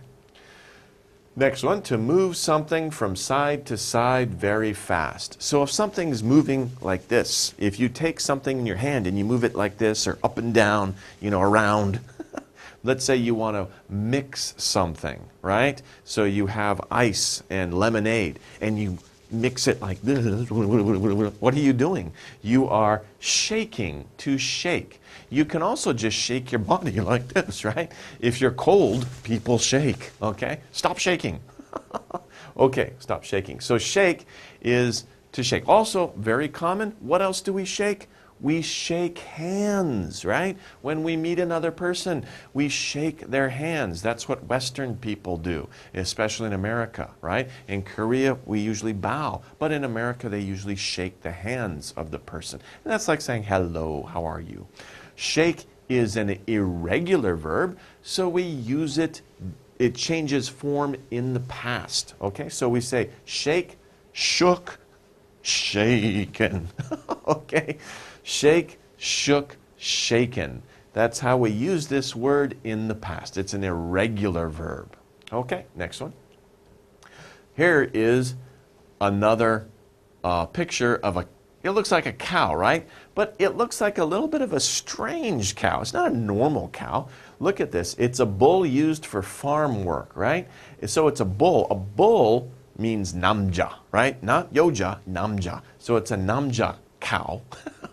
Next one, to move something from side to side very fast. So if something's moving like this, if you take something in your hand and you move it like this or up and down, around, let's say you want to mix something, right? So you have ice and lemonade and you mix it like this. What are you doing? You are shaking, to shake. You can also just shake your body like this, right? If you're cold, people shake, okay? Stop shaking. Okay, stop shaking. So shake is to shake. Also, very common, what else do we shake? We shake hands, right? When we meet another person, we shake their hands. That's what Western people do, especially in America, right? In Korea, we usually bow, but in America, they usually shake the hands of the person. And that's like saying, hello, how are you? Shake is an irregular verb, so we use it, it changes form in the past, okay? So we say shake, shook, shaken, okay? Shake, shook, shaken. That's how we use this word in the past. It's an irregular verb. Okay, next one. Here is another picture of it looks like a cow, right? But it looks like a little bit of a strange cow. It's not a normal cow. Look at this. It's a bull used for farm work, right? So it's a bull. A bull means namja, right? Not yoja, namja. So it's a namja cow,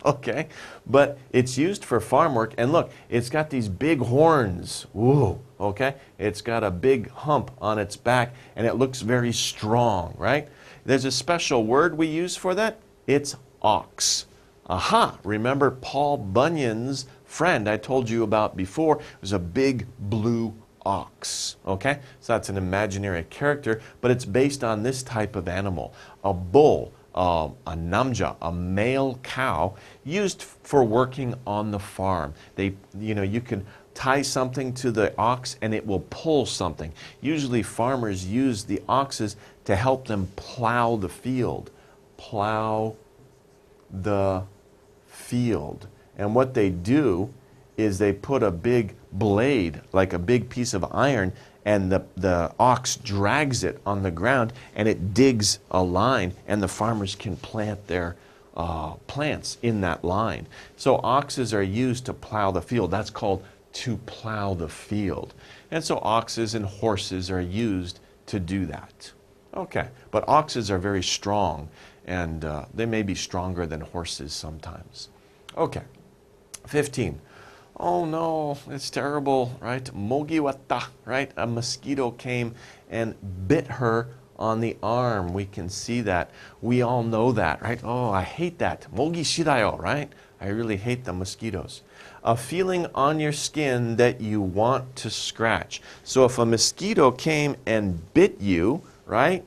okay? But it's used for farm work. And look, it's got these big horns. Whoa, okay? It's got a big hump on its back, and it looks very strong, right? There's a special word we use for that. It's ox. Aha! Remember Paul Bunyan's friend I told you about before was a big blue ox. Okay? So that's an imaginary character, but it's based on this type of animal. A bull, a namja, a male cow, used for working on the farm. You can tie something to the ox and it will pull something. Usually farmers use the oxes to help them plow the field. Plow the field. And what they do is they put a big blade, like a big piece of iron, and the ox drags it on the ground and it digs a line, and the farmers can plant their plants in that line. So oxes are used to plow the field. That's called to plow the field. And so oxes and horses are used to do that. Okay, but oxes are very strong, and they may be stronger than horses sometimes. Okay, 15. Oh no, it's terrible, right? Mogiwata, right? A mosquito came and bit her on the arm. We can see that. We all know that, right? Oh, I hate that. Mogi shidayo, right? I really hate the mosquitoes. A feeling on your skin that you want to scratch. So if a mosquito came and bit you, right?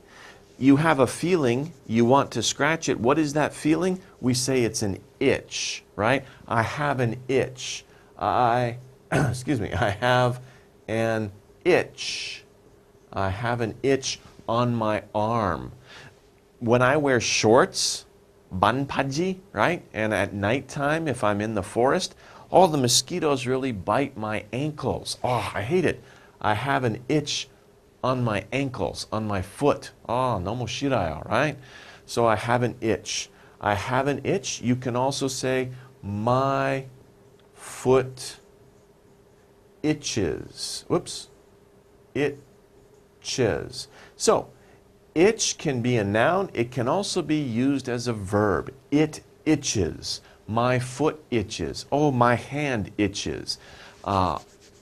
You have a feeling, you want to scratch it. What is that feeling? We say it's an itch, right? I have an itch. I excuse me, I have an itch. I have an itch on my arm. When I wear shorts, banpaji, right? And at nighttime, if I'm in the forest, all the mosquitoes really bite my ankles. Oh, I hate it. I have an itch on my ankles, on my foot. Oh, nomo shiraya, right? So I have an itch. I have an itch. You can also say, my foot itches. Whoops. Itches. So, itch can be a noun. It can also be used as a verb. It itches. My foot itches. Oh, my hand itches.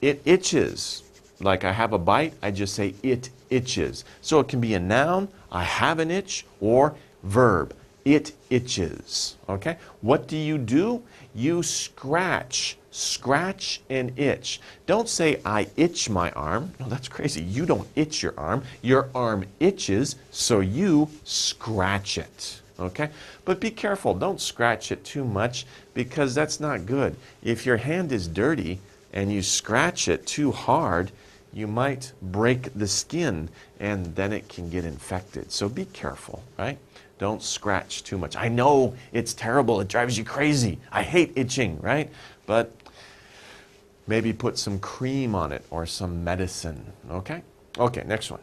It itches. Like I have a bite, I just say it itches. So it can be a noun, I have an itch, or verb. It itches. Okay? What do? You scratch. Scratch and itch. Don't say, I itch my arm. No, that's crazy. You don't itch your arm. Your arm itches, so you scratch it. Okay? But be careful. Don't scratch it too much because that's not good. If your hand is dirty and you scratch it too hard, you might break the skin and then it can get infected. So be careful, right? Don't scratch too much. I know it's terrible. It drives you crazy. I hate itching, right? But maybe put some cream on it or some medicine, okay? Okay, next one.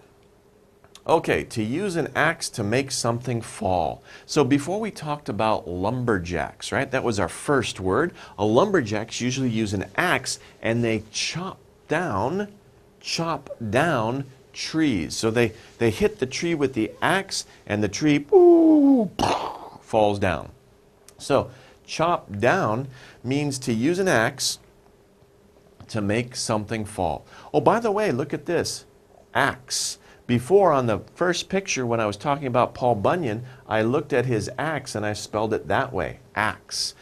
Okay, to use an axe to make something fall. So before we talked about lumberjacks, right? That was our first word. A lumberjacks usually use an axe and they chop down trees. So they hit the tree with the axe and the tree falls down. So chop down means to use an axe to make something fall. Oh, by the way, look at this. Axe. Before, on the first picture when I was talking about Paul Bunyan, I looked at his axe and I spelled it that way. Axe.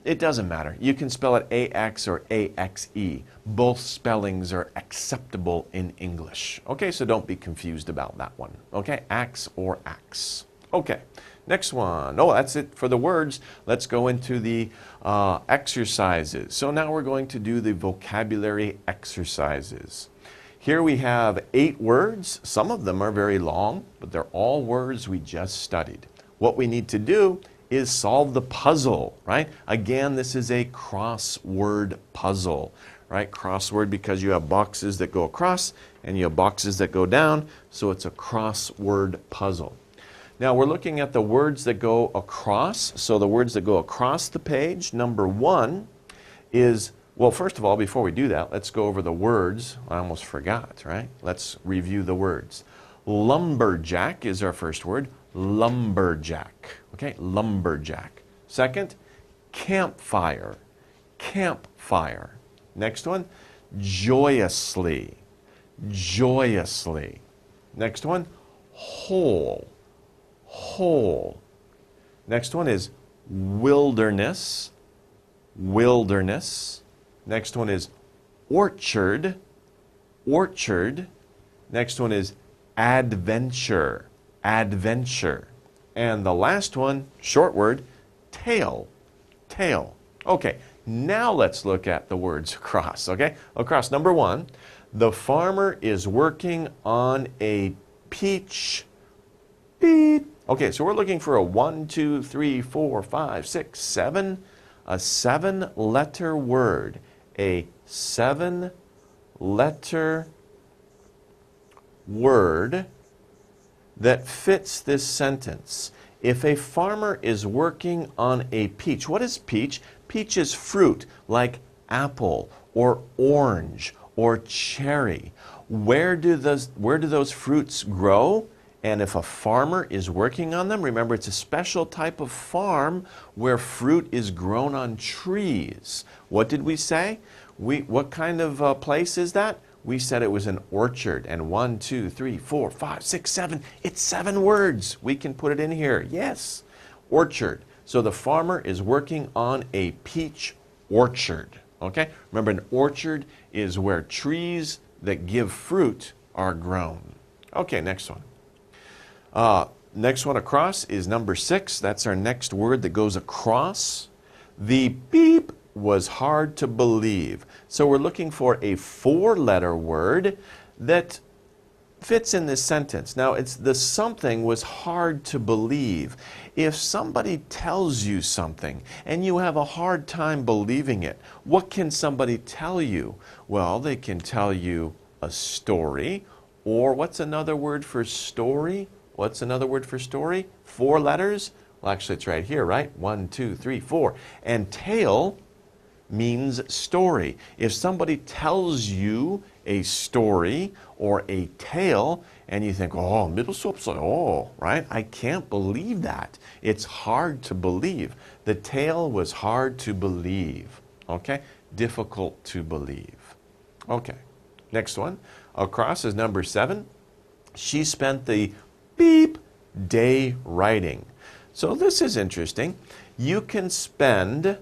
It doesn't matter. You can spell it A-X or A-X-E. Both spellings are acceptable in English. Okay, so don't be confused about that one. Okay, axe or axe. Okay, next one. Oh, that's it for the words. Let's go into the exercises. So now we're going to do the vocabulary exercises. Here we have 8 words. Some of them are very long, but they're all words we just studied. What we need to do is solve the puzzle, right? Again, this is a crossword puzzle, right? Crossword because you have boxes that go across and you have boxes that go down, so it's a crossword puzzle. Now we're looking at the words that go across. So the words that go across the page, number 1 is, well, first of all, before we do that, let's go over the words. I almost forgot, right? Let's review the words. Lumberjack is our first word. Lumberjack. Okay, lumberjack. Second, campfire. Campfire. Next one, joyously. Joyously. Next one, whole. Whole. Next one is wilderness. Wilderness. Next one is orchard. Orchard. Next one is adventure. Adventure. And the last one, short word, tail. Tail. Okay, now let's look at the words across, okay? Across, number 1, the farmer is working on a peach. Beep. Okay, so we're looking for a 1, 2, 3, 4, 5, 6, 7, a 7-letter word. A 7-letter word that fits this sentence. If a farmer is working on a peach, what is peach? Peach is fruit like apple or orange or cherry. Where do those fruits grow? And if a farmer is working on them, remember it's a special type of farm where fruit is grown on trees. What did we say? What kind of place is that? We said it was an orchard. And 1, 2, 3, 4, 5, 6, 7. It's 7 words. We can put it in here. Yes. Orchard. So the farmer is working on a peach orchard. Okay? Remember, an orchard is where trees that give fruit are grown. Okay, next one. Next one across is number 6. That's our next word that goes across. The beep was hard to believe. So we're looking for a four-letter word that fits in this sentence. Now, it's the something was hard to believe. If somebody tells you something and you have a hard time believing it, what can somebody tell you? Well, they can tell you a story, or what's another word for story? What's another word for story? Four letters? Well, actually, it's right here, right? 1, 2, 3, 4. And tale means story. If somebody tells you a story or a tale and you think, oh, 믿을 수 없어요, right? I can't believe that. It's hard to believe. The tale was hard to believe, okay? Difficult to believe. Okay, next one. Across is number 7. She spent the beep day writing. So this is interesting. You can spend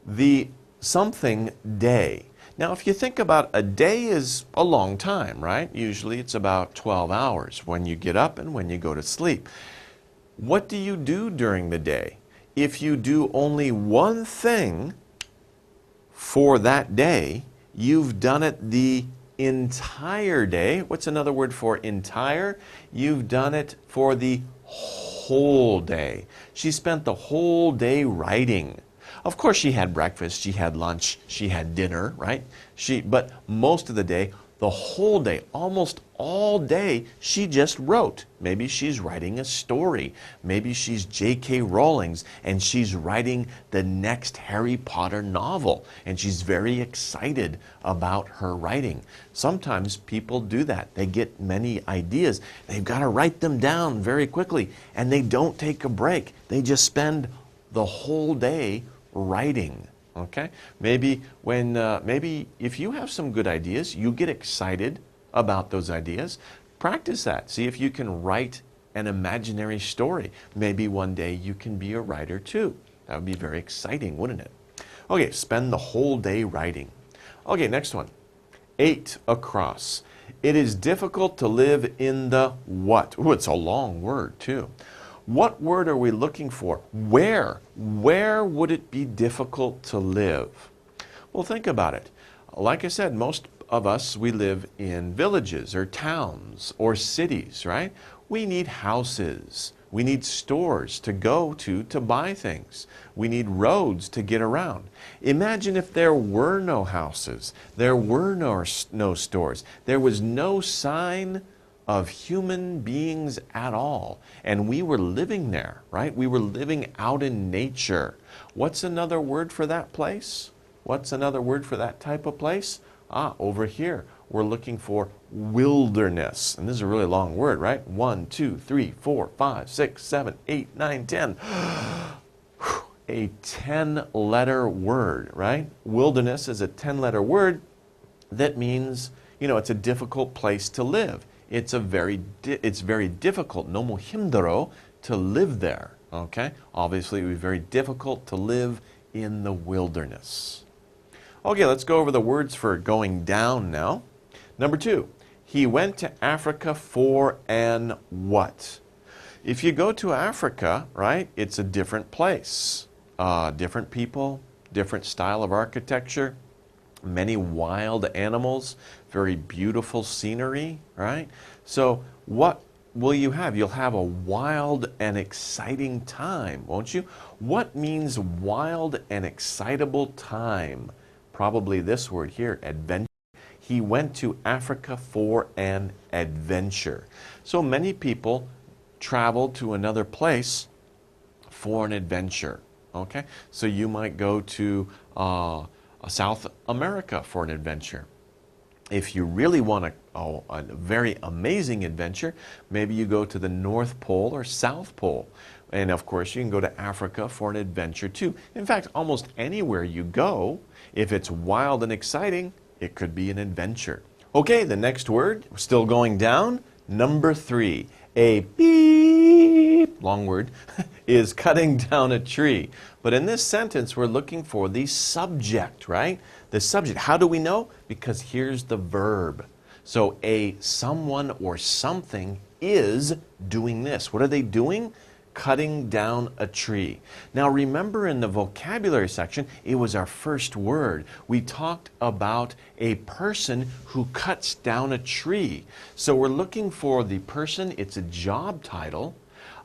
the something day. Now, if you think about a day is a long time, right? Usually it's about 12 hours when you get up and when you go to sleep. What do you do during the day? If you do only one thing for that day, you've done it the entire day. What's another word for entire? You've done it for the whole day. She spent the whole day writing. Of course, she had breakfast, she had lunch, she had dinner, right? But most of the day, the whole day, almost all day, she just wrote. Maybe she's writing a story. Maybe she's J.K. Rowling's and she's writing the next Harry Potter novel. And she's very excited about her writing. Sometimes people do that. They get many ideas. They've got to write them down very quickly. And they don't take a break. They just spend the whole day writing. Okay? Maybe if you have some good ideas, you get excited about those ideas. Practice that. See if you can write an imaginary story. Maybe one day you can be a writer too. That would be very exciting, wouldn't it? Okay, spend the whole day writing. Okay, next one. 8 across. It is difficult to live in the what? Ooh, it's a long word too. What word are we looking for? Where? Where would it be difficult to live? Well, think about it. Like I said, most of us, we live in villages or towns or cities, right? We need houses. We need stores to go to buy things. We need roads to get around. Imagine if there were no houses, there were no stores, there was no sign of human beings at all, and we were living there, right? We were living out in nature. What's another word for that place? What's another word for that type of place? Over here, we're looking for wilderness. And this is a really long word, right? 1, 2, 3, 4, 5, 6, 7, 8, 9, 10. A 10-letter word, right? Wilderness is a 10-letter word that means, it's a difficult place to live. It's very difficult, 너무 힘들어, to live there, okay? Obviously, it would be very difficult to live in the wilderness. Okay, let's go over the words for going down now. Number 2, he went to Africa for an what? If you go to Africa, right, it's a different place. Different people, different style of architecture, many wild animals, very beautiful scenery, right? So what will you have? You'll have a wild and exciting time, won't you? What means wild and excitable time? Probably this word here, adventure. He went to Africa for an adventure. So many people travel to another place for an adventure, okay? So you might go to South America for an adventure. If you really want a very amazing adventure, maybe you go to the North Pole or South Pole. And of course, you can go to Africa for an adventure too. In fact, almost anywhere you go, if it's wild and exciting, it could be an adventure. Okay, the next word, still going down, number 3. A beep, long word, is cutting down a tree. But in this sentence, we're looking for the subject, right? The subject. How do we know? Because here's the verb. So someone or something is doing this. What are they doing? cutting down a tree. Now remember in the vocabulary section, it was our first word. We talked about a person who cuts down a tree. So we're looking for the person, it's a job title,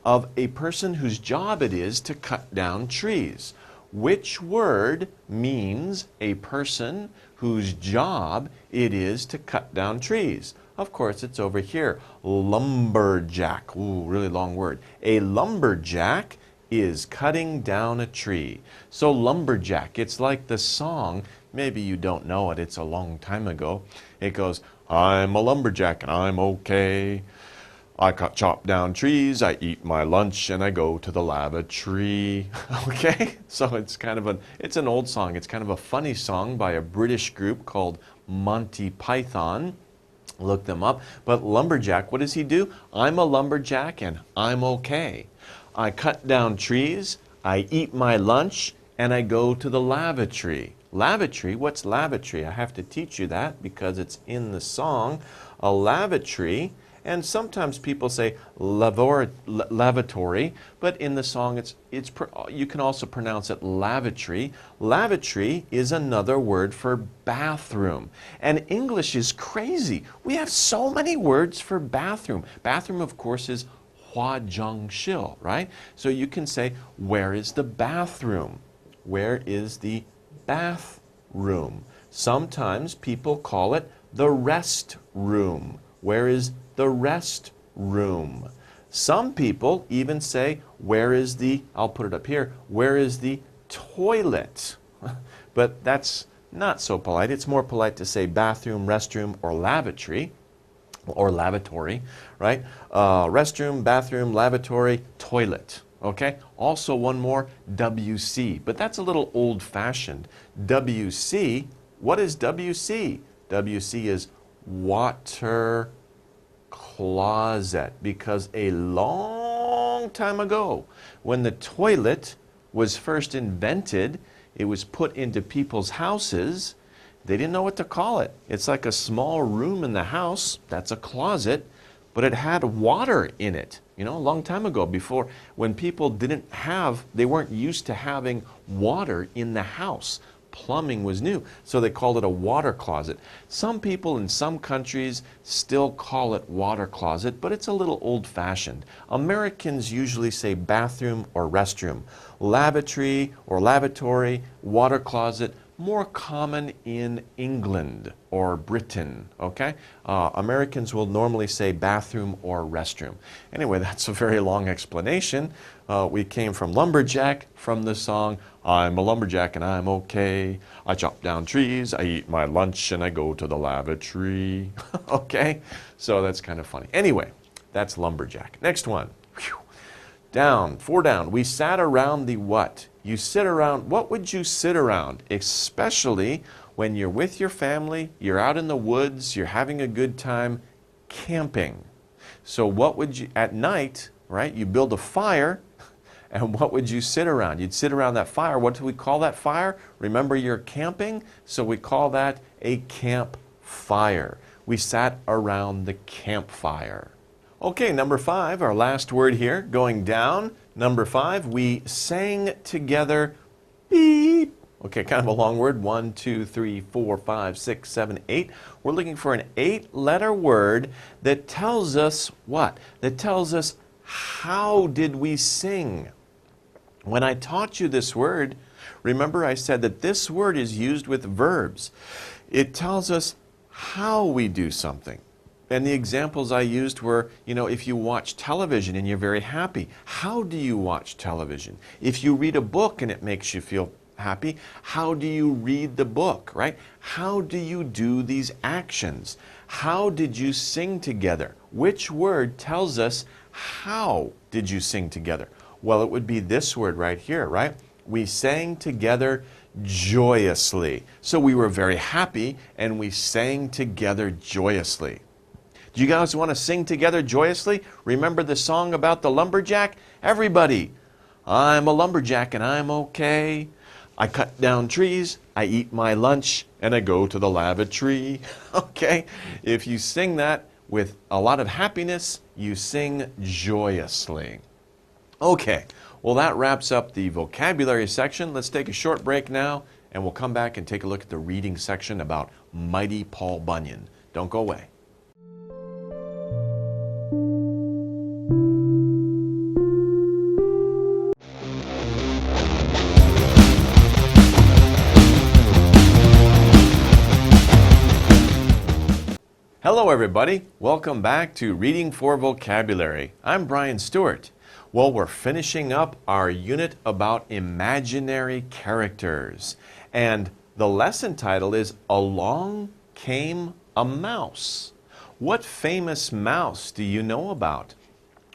of a person whose job it is to cut down trees. Which word means a person whose job it is to cut down trees? Of course, it's over here. Lumberjack. Ooh, really long word. A lumberjack is cutting down a tree. So lumberjack, it's like the song. Maybe you don't know it. It's a long time ago. It goes, I'm a lumberjack and I'm okay. I chop down trees, I eat my lunch, and I go to the lavatory. Okay? So it's it's an old song. It's kind of a funny song by a British group called Monty Python. Look them up. But lumberjack, what does he do? I'm a lumberjack and I'm okay. I cut down trees, I eat my lunch, and I go to the lavatory. Lavatory, what's lavatory? I have to teach you that because it's in the song. A lavatory, and sometimes people say lavatory, but in the song you can also pronounce it lavatory. Lavatory is another word for bathroom. And English is crazy. We have so many words for bathroom. Bathroom, of course, is 화장실, right? So you can say, where is the bathroom? Where is the bathroom? Sometimes people call it the rest room. Where is the rest room? Some people even say, where is the, I'll put it up here, where is the toilet? But that's not so polite. It's more polite to say bathroom, restroom, or lavatory, right? Restroom, bathroom, lavatory, toilet. Okay? Also one more, WC. But that's a little old-fashioned. WC, what is WC? WC is water closet, because a long time ago, when the toilet was first invented, it was put into people's houses. They didn't know what to call it. It's like a small room in the house, that's a closet, but it had water in it. You know, a long time ago, before, when people they weren't used to having water in the house. Plumbing was new, so they called it a water closet. Some people in some countries still call it water closet, but it's a little old-fashioned. Americans usually say bathroom or restroom. Lavatory or lavatory, water closet, more common in England or Britain, okay? Americans will normally say bathroom or restroom. Anyway, that's a very long explanation. We came from lumberjack from the song, I'm a lumberjack and I'm okay. I chop down trees, I eat my lunch, and I go to the lavatory. Okay? So that's kind of funny. Anyway, that's lumberjack. Next one. Whew. Down, 4 down. We sat around the what? You sit around, what would you sit around? Especially when you're with your family, you're out in the woods, you're having a good time camping. So what would you, at night, right, you build a fire, and what would you sit around? You'd sit around that fire. What do we call that fire? Remember, you're camping, so we call that a campfire. We sat around the campfire. Okay, number 5, our last word here, going down. Number 5, we sang together, beep. Okay, kind of a long word, 1, 2, 3, 4, 5, 6, 7, 8. We're looking for an 8-letter word that tells us what? That tells us how did we sing. When I taught you this word, remember I said that this word is used with verbs. It tells us how we do something. And the examples I used were, you know, if you watch television and you're very happy, how do you watch television? If you read a book and it makes you feel happy, how do you read the book, right? How do you do these actions? How did you sing together? Which word tells us how did you sing together? Well, it would be this word right here, right? We sang together joyously. So we were very happy and we sang together joyously. Do you guys want to sing together joyously? Remember the song about the lumberjack? Everybody, I'm a lumberjack and I'm okay. I cut down trees, I eat my lunch, and I go to the lavatory. Okay? If you sing that with a lot of happiness, you sing joyously. Okay, well that wraps up the vocabulary section. Let's take a short break now, and we'll come back and take a look at the reading section about mighty Paul Bunyan. Don't go away. Hello everybody, welcome back to Reading for Vocabulary. I'm Brian Staurt. Well, we're finishing up our unit about imaginary characters. And the lesson title is Along Came a Mouse. What famous mouse do you know about?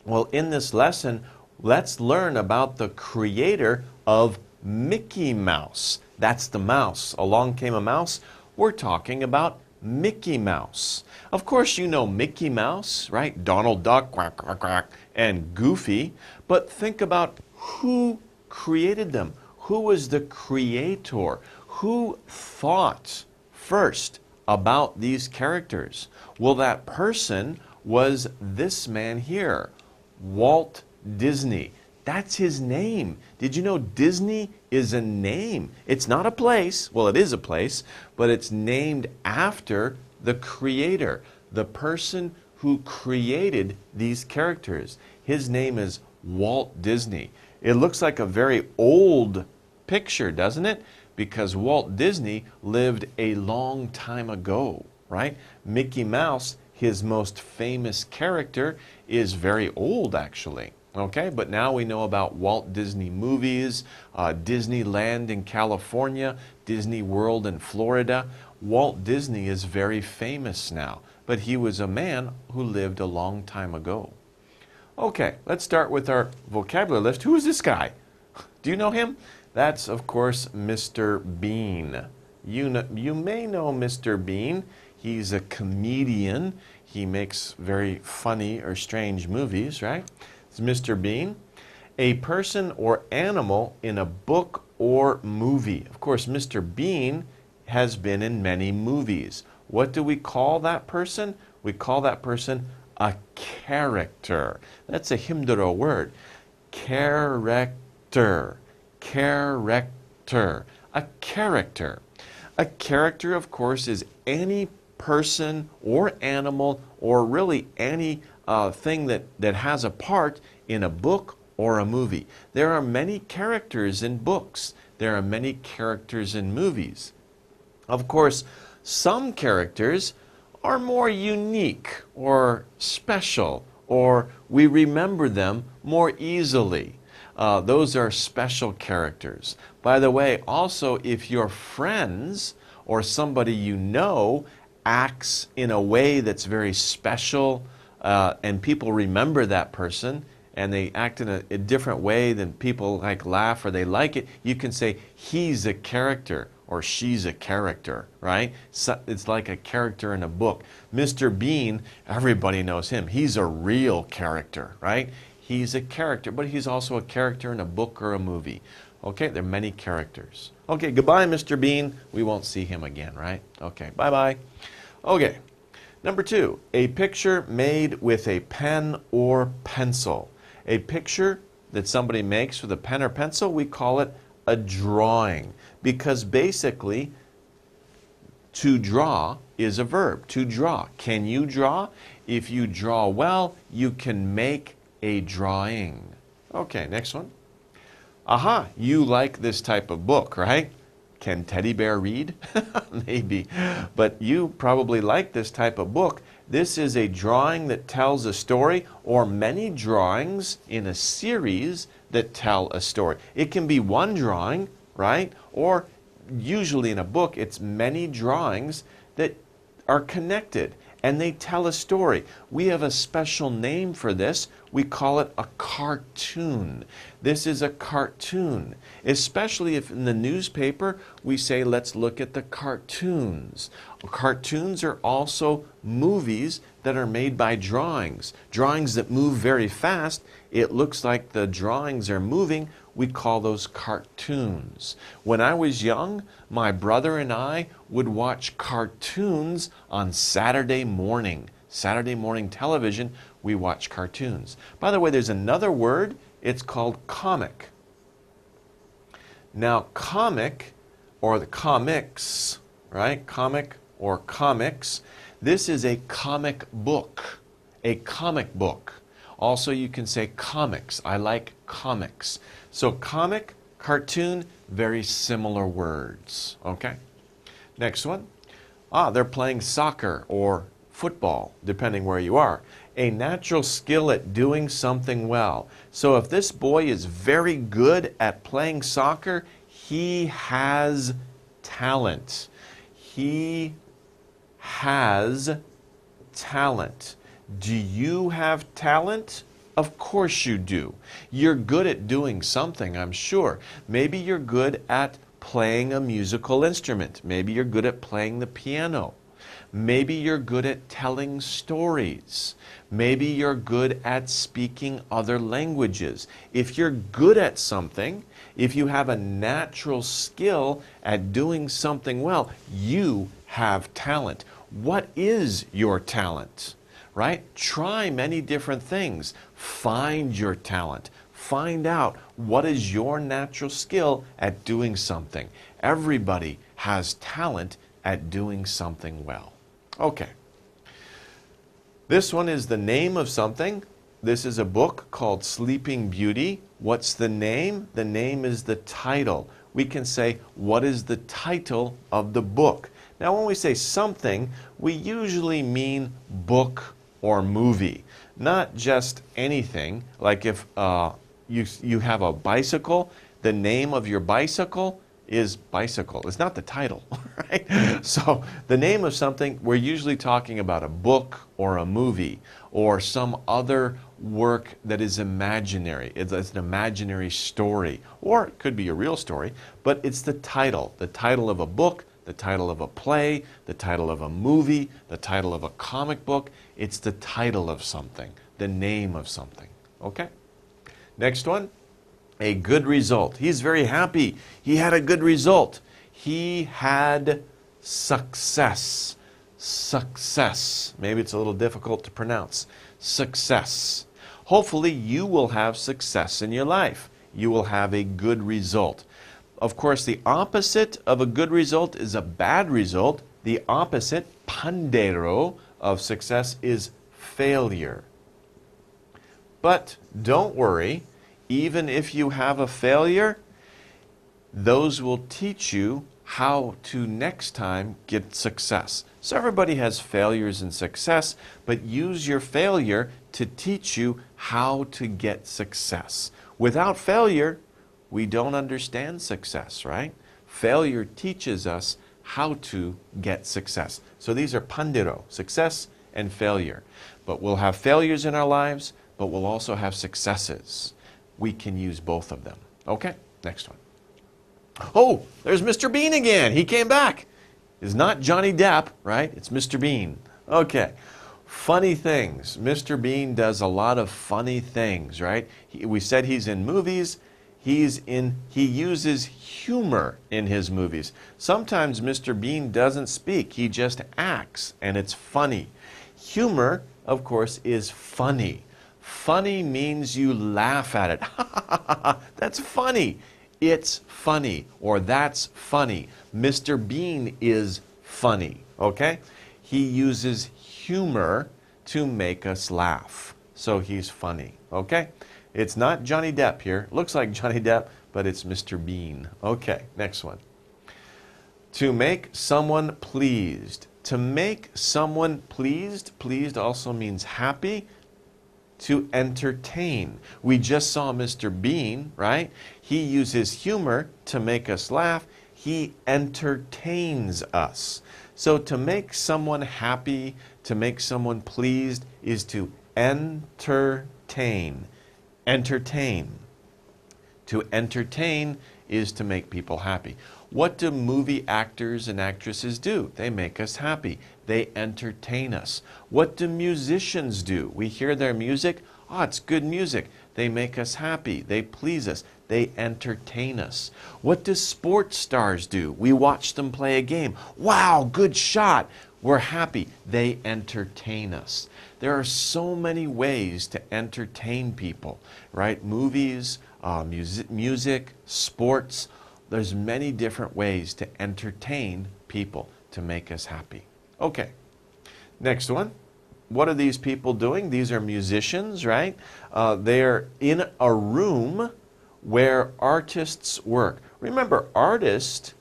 Well, in this lesson, let's learn about the creator of Mickey Mouse. That's the mouse. Along came a mouse. We're talking about Mickey Mouse. Of course, you know Mickey Mouse, right? Donald Duck, quack, quack, quack, and Goofy. But think about who created them. Who was the creator? Who thought first about these characters? Well, that person was this man here, Walt Disney. That's his name. Did you know Disney is a name? It's not a place. Well, it is a place, but it's named after the creator, the person who created these characters. His name is Walt Disney. It looks like a very old picture, doesn't it? Because Walt Disney lived a long time ago, right? Mickey Mouse, his most famous character, is very old actually. Okay, but now we know about Walt Disney movies, Disneyland in California, Disney World in Florida. Walt Disney is very famous now, but he was a man who lived a long time ago. Okay, let's start with our vocabulary list. Who is this guy? Do you know him? That's, of course, Mr. Bean. You may know Mr. Bean. He's a comedian. He makes very funny or strange movies, right? Mr. Bean, a person or animal in a book or movie. Of course, Mr. Bean has been in many movies. What do we call that person? We call that person a character. That's a 힘들어 word. Character. Character. A character. A character, of course, is any person or animal or really any thing that has a part in a book or a movie. There are many characters in books. There are many characters in movies. Of course, some characters are more unique or special, or we remember them more easily. Those are special characters. By the way, also, if your friends or somebody you know acts in a way that's very special, and people remember that person, and they act in a different way than people like laugh or they like it, you can say, he's a character or she's a character, right? So it's like a character in a book. Mr. Bean, everybody knows him. He's a real character, right? He's a character, but he's also a character in a book or a movie. Okay, there are many characters. Okay, goodbye, Mr. Bean. We won't see him again, right? Okay, bye-bye. Okay. Number 2, a picture made with a pen or pencil. A picture that somebody makes with a pen or pencil, we call it a drawing. Because basically, to draw is a verb, to draw. Can you draw? If you draw well, you can make a drawing. Okay, next one. Aha, you like this type of book, right? Can Teddy Bear read? Maybe. But you probably like this type of book. This is a drawing that tells a story, or many drawings in a series that tell a story. It can be one drawing, right? Or usually in a book, it's many drawings that are connected and they tell a story. We have a special name for this. We call it a cartoon. This is a cartoon, especially if in the newspaper we say, let's look at the cartoons. Cartoons are also movies that are made by drawings. Drawings that move very fast. It looks like the drawings are moving. We call those cartoons. When I was young, my brother and I would watch cartoons on Saturday morning. Saturday morning television, we watch cartoons. By the way, there's another word It's called comic. Now, comic, or the comics, right? Comic or comics. This is a comic book. A comic book. Also, you can say comics. I like comics. So comic, cartoon, very similar words. Okay? Next one. They're playing soccer or football, depending where you are. A natural skill at doing something well. So if this boy is very good at playing soccer, he has talent. He has talent. Do you have talent? Of course you do. You're good at doing something, I'm sure. Maybe you're good at playing a musical instrument. Maybe you're good at playing the piano. Maybe you're good at telling stories. Maybe you're good at speaking other languages. If you're good at something, if you have a natural skill at doing something well, you have talent. What is your talent? Right? Try many different things. Find your talent. Find out what is your natural skill at doing something. Everybody has talent at doing something well. Okay. This one is the name of something. This is a book called Sleeping Beauty. What's the name? The name is the title. We can say, what is the title of the book? Now, when we say something, we usually mean book or movie, not just anything. Like if you have a bicycle, the name of your bicycle is bicycle. It's not the title, right? So the name of something, we're usually talking about a book or a movie or some other work that is imaginary. It's an imaginary story, or it could be a real story, but it's the title of a book, the title of a play, the title of a movie, the title of a comic book. It's the title of something, the name of something. Okay? Next one. A good result. He's very happy. He had a good result. He had success. Success. Maybe it's a little difficult to pronounce. Success. Hopefully you will have success in your life. You will have a good result. Of course, the opposite of a good result is a bad result. The opposite, pandero, of success is failure. But don't worry. Even if you have a failure, those will teach you how to next time get success. So everybody has failures and success, but use your failure to teach you how to get success. Without failure, we don't understand success, right? Failure teaches us how to get success. So these are pandero, success and failure. But we'll have failures in our lives, but we'll also have successes. We can use both of them. Okay, next one. Oh, there's Mr. Bean again. He came back. It's not Johnny Depp, right? It's Mr. Bean. Okay. Funny things. Mr. Bean does a lot of funny things, right? We said he's in movies. He uses humor in his movies. Sometimes Mr. Bean doesn't speak. He just acts, and it's funny. Humor, of course, is funny. Funny means you laugh at it. That's funny. It's funny, or that's funny. Mr. Bean is funny, okay? He uses humor to make us laugh. So he's funny, okay? It's not Johnny Depp here. Looks like Johnny Depp, but it's Mr. Bean. Okay, next one. To make someone pleased. To make someone pleased, pleased also means happy. To entertain. We just saw Mr. Bean, right? He uses humor to make us laugh. He entertains us. So to make someone happy, to make someone pleased, is to entertain. Entertain. To entertain is to make people happy. What do movie actors and actresses do? They make us happy. They entertain us. What do musicians do? We hear their music. Oh, it's good music. They make us happy. They please us. They entertain us. What do sports stars do? We watch them play a game. Wow, good shot. We're happy. They entertain us. There are so many ways to entertain people, right? Movies, music, sports. There's many different ways to entertain people to make us happy. Okay, next one. What are these people doing? These are musicians, right? They're in a room where artists work. Remember, artist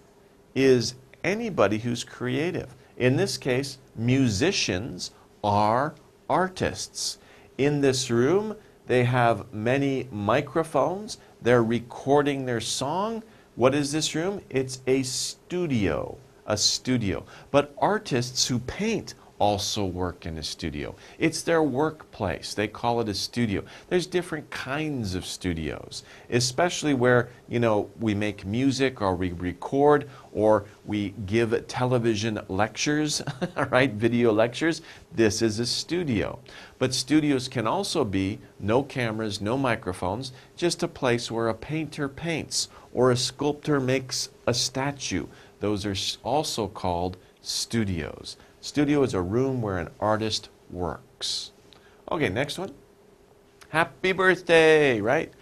is anybody who's creative. In this case, musicians are artists. In this room, they have many microphones. They're recording their song. What is this room? It's a studio. A studio. But artists who paint also work in a studio. It's their workplace. They call it a studio. There's different kinds of studios, especially where, we make music or we record or we give television lectures, right? Video lectures. This is a studio. But studios can also be no cameras, no microphones, just a place where a painter paints or a sculptor makes a statue. Those are also called studios. Studio is a room where an artist works. Okay, next one. Happy birthday, right?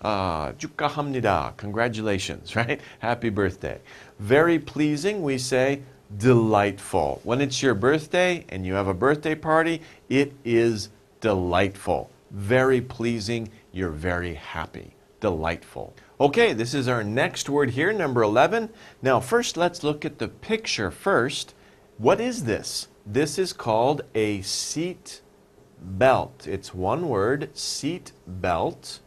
축하합니다. Congratulations, right? Happy birthday. Very pleasing, we say delightful. When it's your birthday and you have a birthday party, it is delightful. Very pleasing, you're very happy. Delightful. Okay, this is our next word here, number 11. Now, first, let's look at the picture first. What is this? This is called a seat belt. It's one word, seat belt.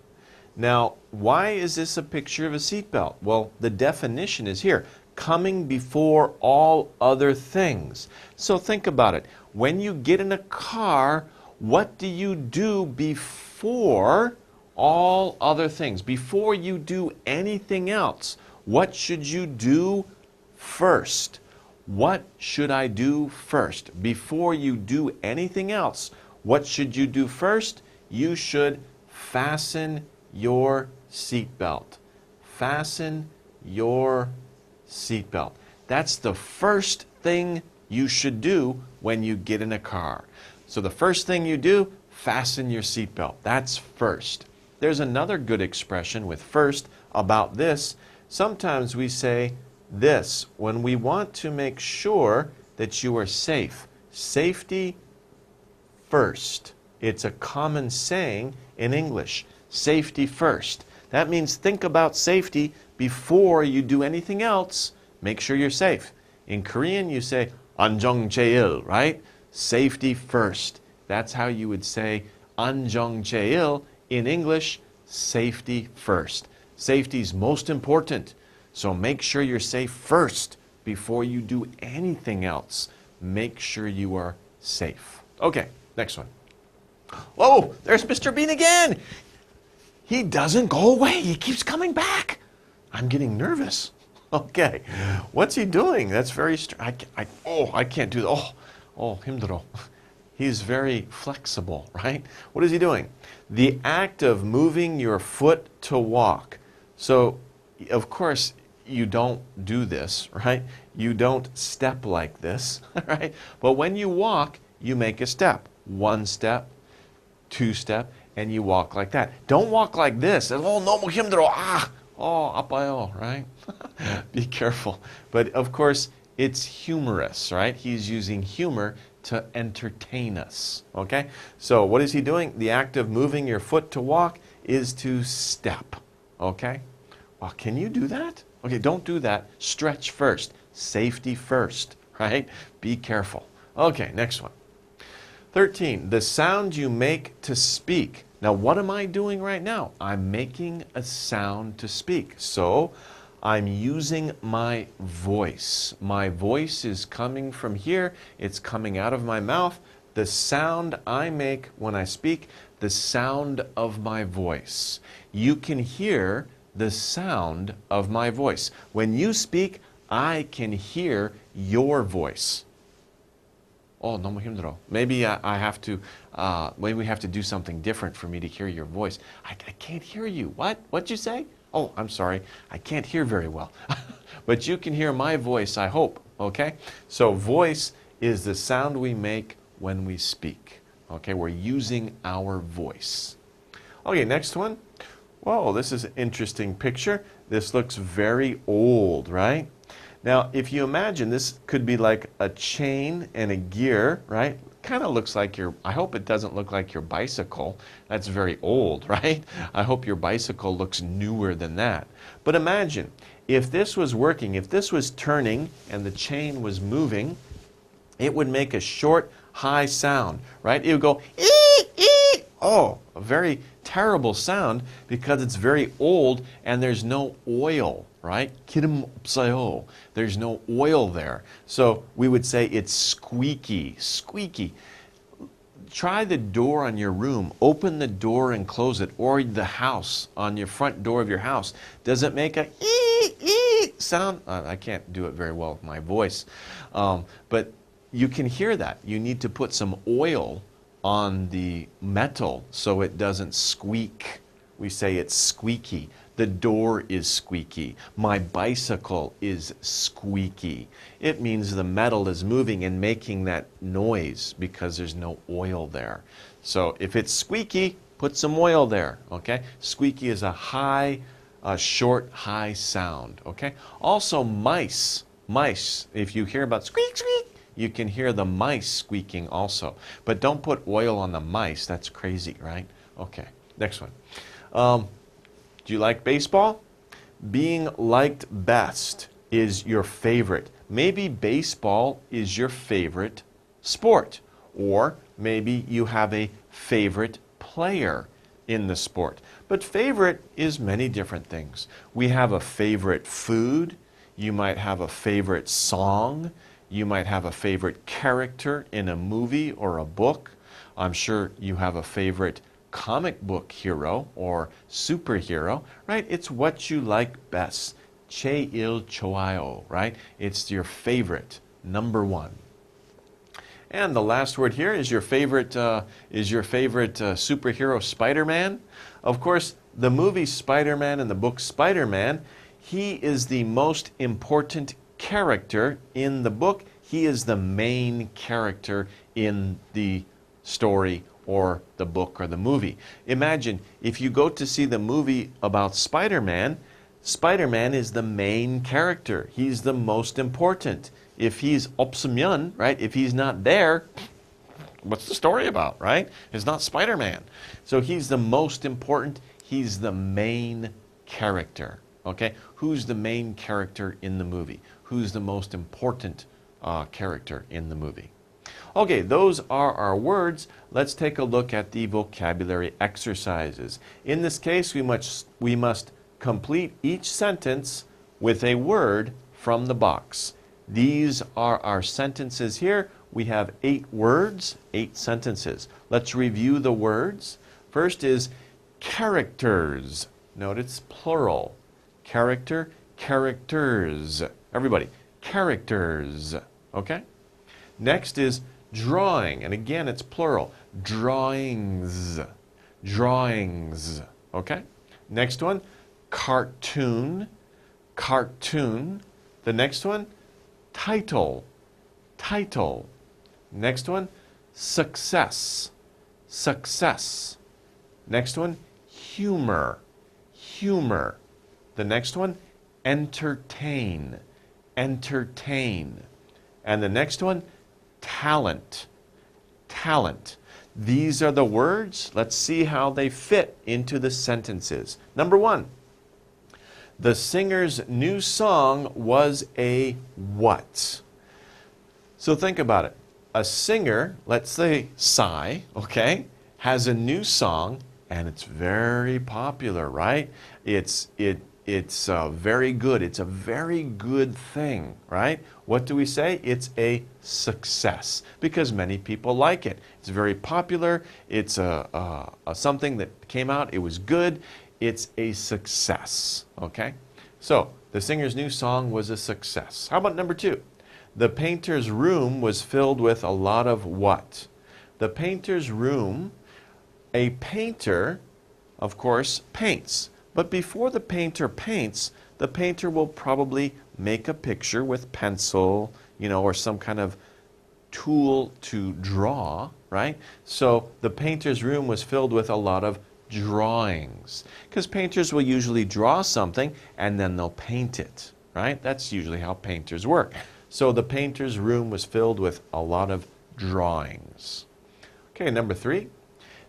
Now, why is this a picture of a seat belt? Well, the definition is here, coming before all other things. So think about it. When you get in a car, what do you do before all other things? Before you do anything else, what should you do first? What should I do first? Before you do anything else, what should you do first? You should fasten your seatbelt. Fasten your seatbelt. That's the first thing you should do when you get in a car. So the first thing you do, fasten your seatbelt. That's first. There's another good expression with first about this. Sometimes we say this when we want to make sure that you are safe. Safety first. It's a common saying in English. Safety first. That means think about safety before you do anything else. Make sure you're safe. In Korean, you say 안정 제일, right? Safety first. That's how you would say 안정 제일 in English. Safety first. Safety is most important. So make sure you're safe first before you do anything else. Make sure you are safe. Okay, next one. Oh, there's Mr. Bean again. He doesn't go away. He keeps coming back. I'm getting nervous. Okay, what's he doing? That's very strange. I can't do that. 힘들어. He's very flexible, right? What is he doing? The act of moving your foot to walk. So, of course, you don't do this, right? You don't step like this, right? But when you walk, you make a step. One step, two step, and you walk like that. Don't walk like this. 너무 힘들어. 아파요, right? Be careful. But of course, it's humorous, right? He's using humor to entertain us, okay? So what is he doing? The act of moving your foot to walk is to step, okay? Well, can you do that? Okay, don't do that. Stretch first. Safety first, right? Be careful. Okay, next one. 13, the sound you make to speak. Now, what am I doing right now? I'm making a sound to speak. So, I'm using my voice. My voice is coming from here. It's coming out of my mouth. The sound I make when I speak, the sound of my voice. You can hear the sound of my voice. When you speak, I can hear your voice. 너무 힘들어. Maybe I have to, maybe we have to do something different for me to hear your voice. I can't hear you. What? What'd you say? Oh, I'm sorry. I can't hear very well. But you can hear my voice, I hope. Okay? So voice is the sound we make when we speak. Okay, we're using our voice. Okay, next one. Whoa, this is an interesting picture. This looks very old, right? Now, if you imagine, this could be like a chain and a gear, right? Kind of looks like I hope it doesn't look like your bicycle. That's very old, right? I hope your bicycle looks newer than that. But imagine, if this was working, if this was turning and the chain was moving, it would make a short, high sound, right? It would go, ee, ee. Oh, a very terrible sound because it's very old and there's no oil, right? 기름 없어요. There's no oil there. So we would say it's squeaky, squeaky. Try the door on your room. Open the door and close it, or the house, on your front door of your house. Does it make a ee, ee sound? I can't do it very well with my voice. But you can hear that. You need to put some oil on the metal so it doesn't squeak. We say it's squeaky. The door is squeaky. My bicycle is squeaky. It means the metal is moving and making that noise because there's no oil there. So if it's squeaky, put some oil there, okay? Squeaky is a short, high sound, okay? Also mice. Mice, if you hear about squeak, squeak, you can hear the mice squeaking also. But don't put oil on the mice. That's crazy, right? Okay, next one. Do you like baseball? Being liked best is your favorite. Maybe baseball is your favorite sport. Or maybe you have a favorite player in the sport. But favorite is many different things. We have a favorite food. You might have a favorite song. You might have a favorite character in a movie or a book. I'm sure you have a favorite comic book hero or superhero, right? It's what you like best. 제일 좋아요, right? It's your favorite, number one. And the last word here is your favorite superhero Spider-Man. Of course, the movie Spider-Man and the book Spider-Man, he is the most important character in the book. He is the main character in the story or the book or the movie. Imagine if you go to see the movie about Spider-Man, Spider-Man is the main character. He's the most important. If he's 없으면, right? If he's not there, what's the story about, right? It's not Spider-Man. So he's the most important. He's the main character. Okay? Who's the main character in the movie? Who's the most important character in the movie? Okay, those are our words. Let's take a look at the vocabulary exercises. In this case, we must complete each sentence with a word from the box. These are our sentences here. We have 8 words, 8 sentences. Let's review the words. First is characters. Note it's plural. Character, characters. Everybody, characters. Okay? Next is drawing. And again, it's plural. Drawings. Drawings. Okay? Next one, cartoon. Cartoon. The next one, title. Title. Next one, success. Success. Next one, humor. Humor. The next one, entertain. Entertain. And the next one, talent. Talent. These are the words. Let's see how they fit into the sentences. Number 1. The singer's new song was a what? So think about it. A singer, let's say Psy, okay, has a new song and it's very popular, right? It's very good. It's a very good thing, right? What do we say? It's a success because many people like it. It's very popular. It's something that came out. It was good. It's a success, okay? So the singer's new song was a success. How about number 2? The painter's room was filled with a lot of what? The painter's room, a painter, of course, paints. But before the painter paints, the painter will probably make a picture with pencil, or some kind of tool to draw, right? So the painter's room was filled with a lot of drawings, because painters will usually draw something and then they'll paint it, right? That's usually how painters work. So the painter's room was filled with a lot of drawings. Okay, number 3.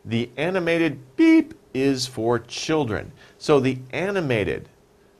The animated beep is for children. So the animated,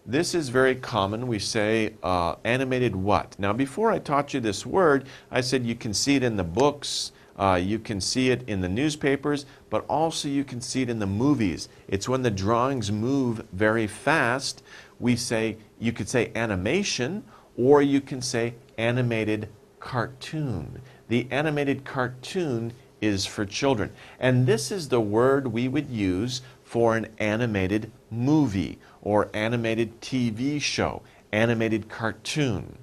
this is very common. We say animated what? Now, before I taught you this word, I said you can see it in the books, you can see it in the newspapers, but also you can see it in the movies. It's when the drawings move very fast. You could say animation, or you can say animated cartoon. The animated cartoon is for children. And this is the word we would use for an animated movie or animated TV show, animated cartoon.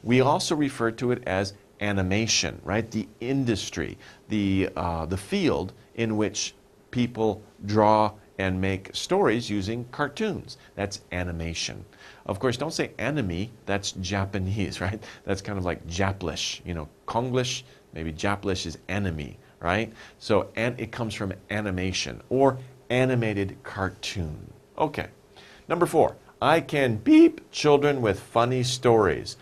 We also refer to it as animation, right? The industry, the field in which people draw and make stories using cartoons. That's animation. Of course, don't say enemy, that's Japanese, right? That's kind of like Japlish, Konglish, maybe Japlish is enemy, right? So, and it comes from animation or animated cartoon. Okay. Number 4, I can beep children with funny stories.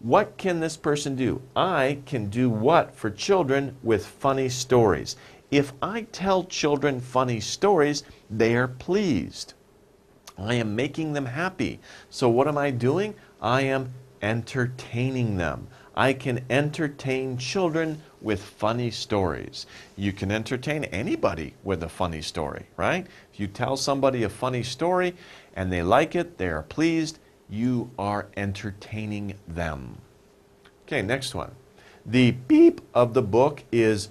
What can this person do? I can do what for children with funny stories? If I tell children funny stories, they are pleased. I am making them happy. So what am I doing? I am entertaining them. I can entertain children with funny stories. You can entertain anybody with a funny story, right? If you tell somebody a funny story and they like it, they are pleased, you are entertaining them. Okay, next one. The beep of the book is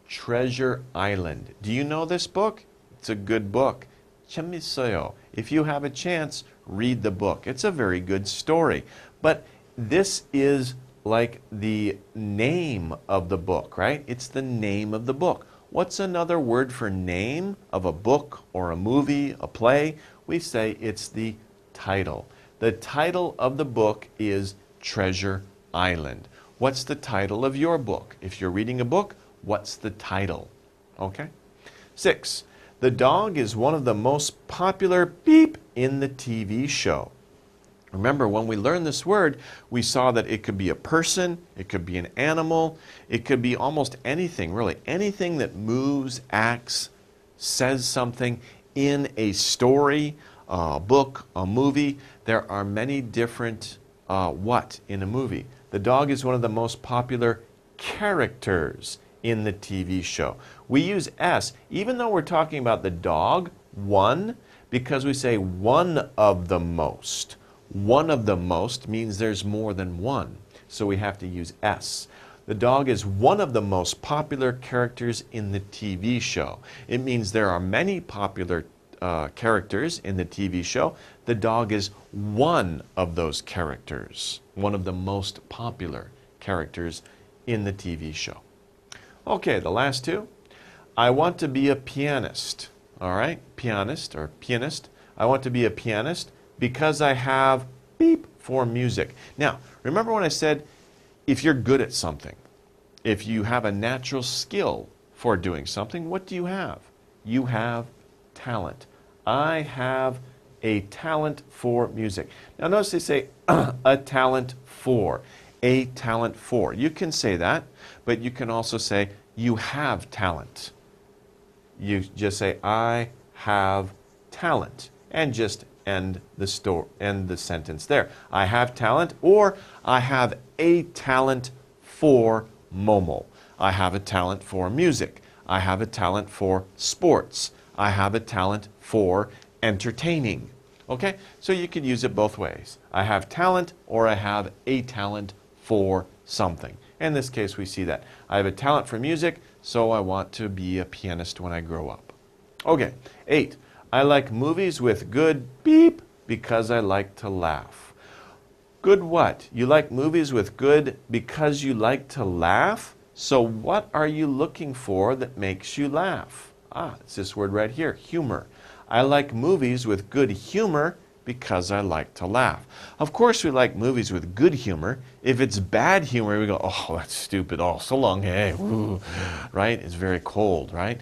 Treasure Island. Do you know this book? It's a good book. 재밌어요. If you have a chance, read the book. It's a very good story. But this is like the name of the book, right? It's the name of the book. What's another word for name of a book or a movie, a play? We say it's the title. The title of the book is Treasure Island. What's the title of your book? If you're reading a book, what's the title? Okay? 6. The dog is one of the most popular beep in the TV show. Remember, when we learned this word, we saw that it could be a person, it could be an animal, it could be almost anything, really. Anything that moves, acts, says something in a story, a book, a movie. There are many different what in a movie. The dog is one of the most popular characters in the TV show. We use S, even though we're talking about the dog, one, because we say one of the most. One of the most means there's more than one, so we have to use S. The dog is one of the most popular characters in the TV show. It means there are many popular characters in the TV show. The dog is one of those characters, one of the most popular characters in the TV show. Okay, the last 2. I want to be a pianist. All right, pianist or pianist. I want to be a pianist because I have beep for music. Now, remember when I said if you're good at something, if you have a natural skill for doing something, what do you have? You have talent. I have a talent for music. Now notice they say a talent for. A talent for. You can say that, but you can also say you have talent. You just say I have talent and just end the sentence there. I have talent, or I have a talent for Momo. I have a talent for music. I have a talent for sports. I have a talent for entertaining. Okay? So you could use it both ways. I have talent, or I have a talent for something. In this case, we see that. I have a talent for music, so I want to be a pianist when I grow up. Okay, 8. I like movies with good beep because I like to laugh. Good what? You like movies with good because you like to laugh? So what are you looking for that makes you laugh? It's this word right here, humor. I like movies with good humor because I like to laugh. Of course, we like movies with good humor. If it's bad humor, we go, oh, that's stupid. Oh, so long, hey, woo, right? It's very cold, right?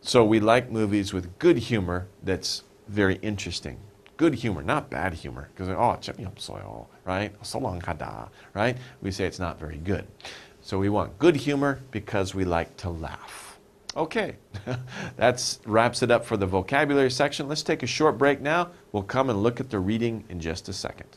So we like movies with good humor that's very interesting. Good humor, not bad humor. Because, oh, 재미없어요, right? So long, 하다, right? We say it's not very good. So we want good humor because we like to laugh. Okay, that wraps it up for the vocabulary section. Let's take a short break now. We'll come and look at the reading in just a second.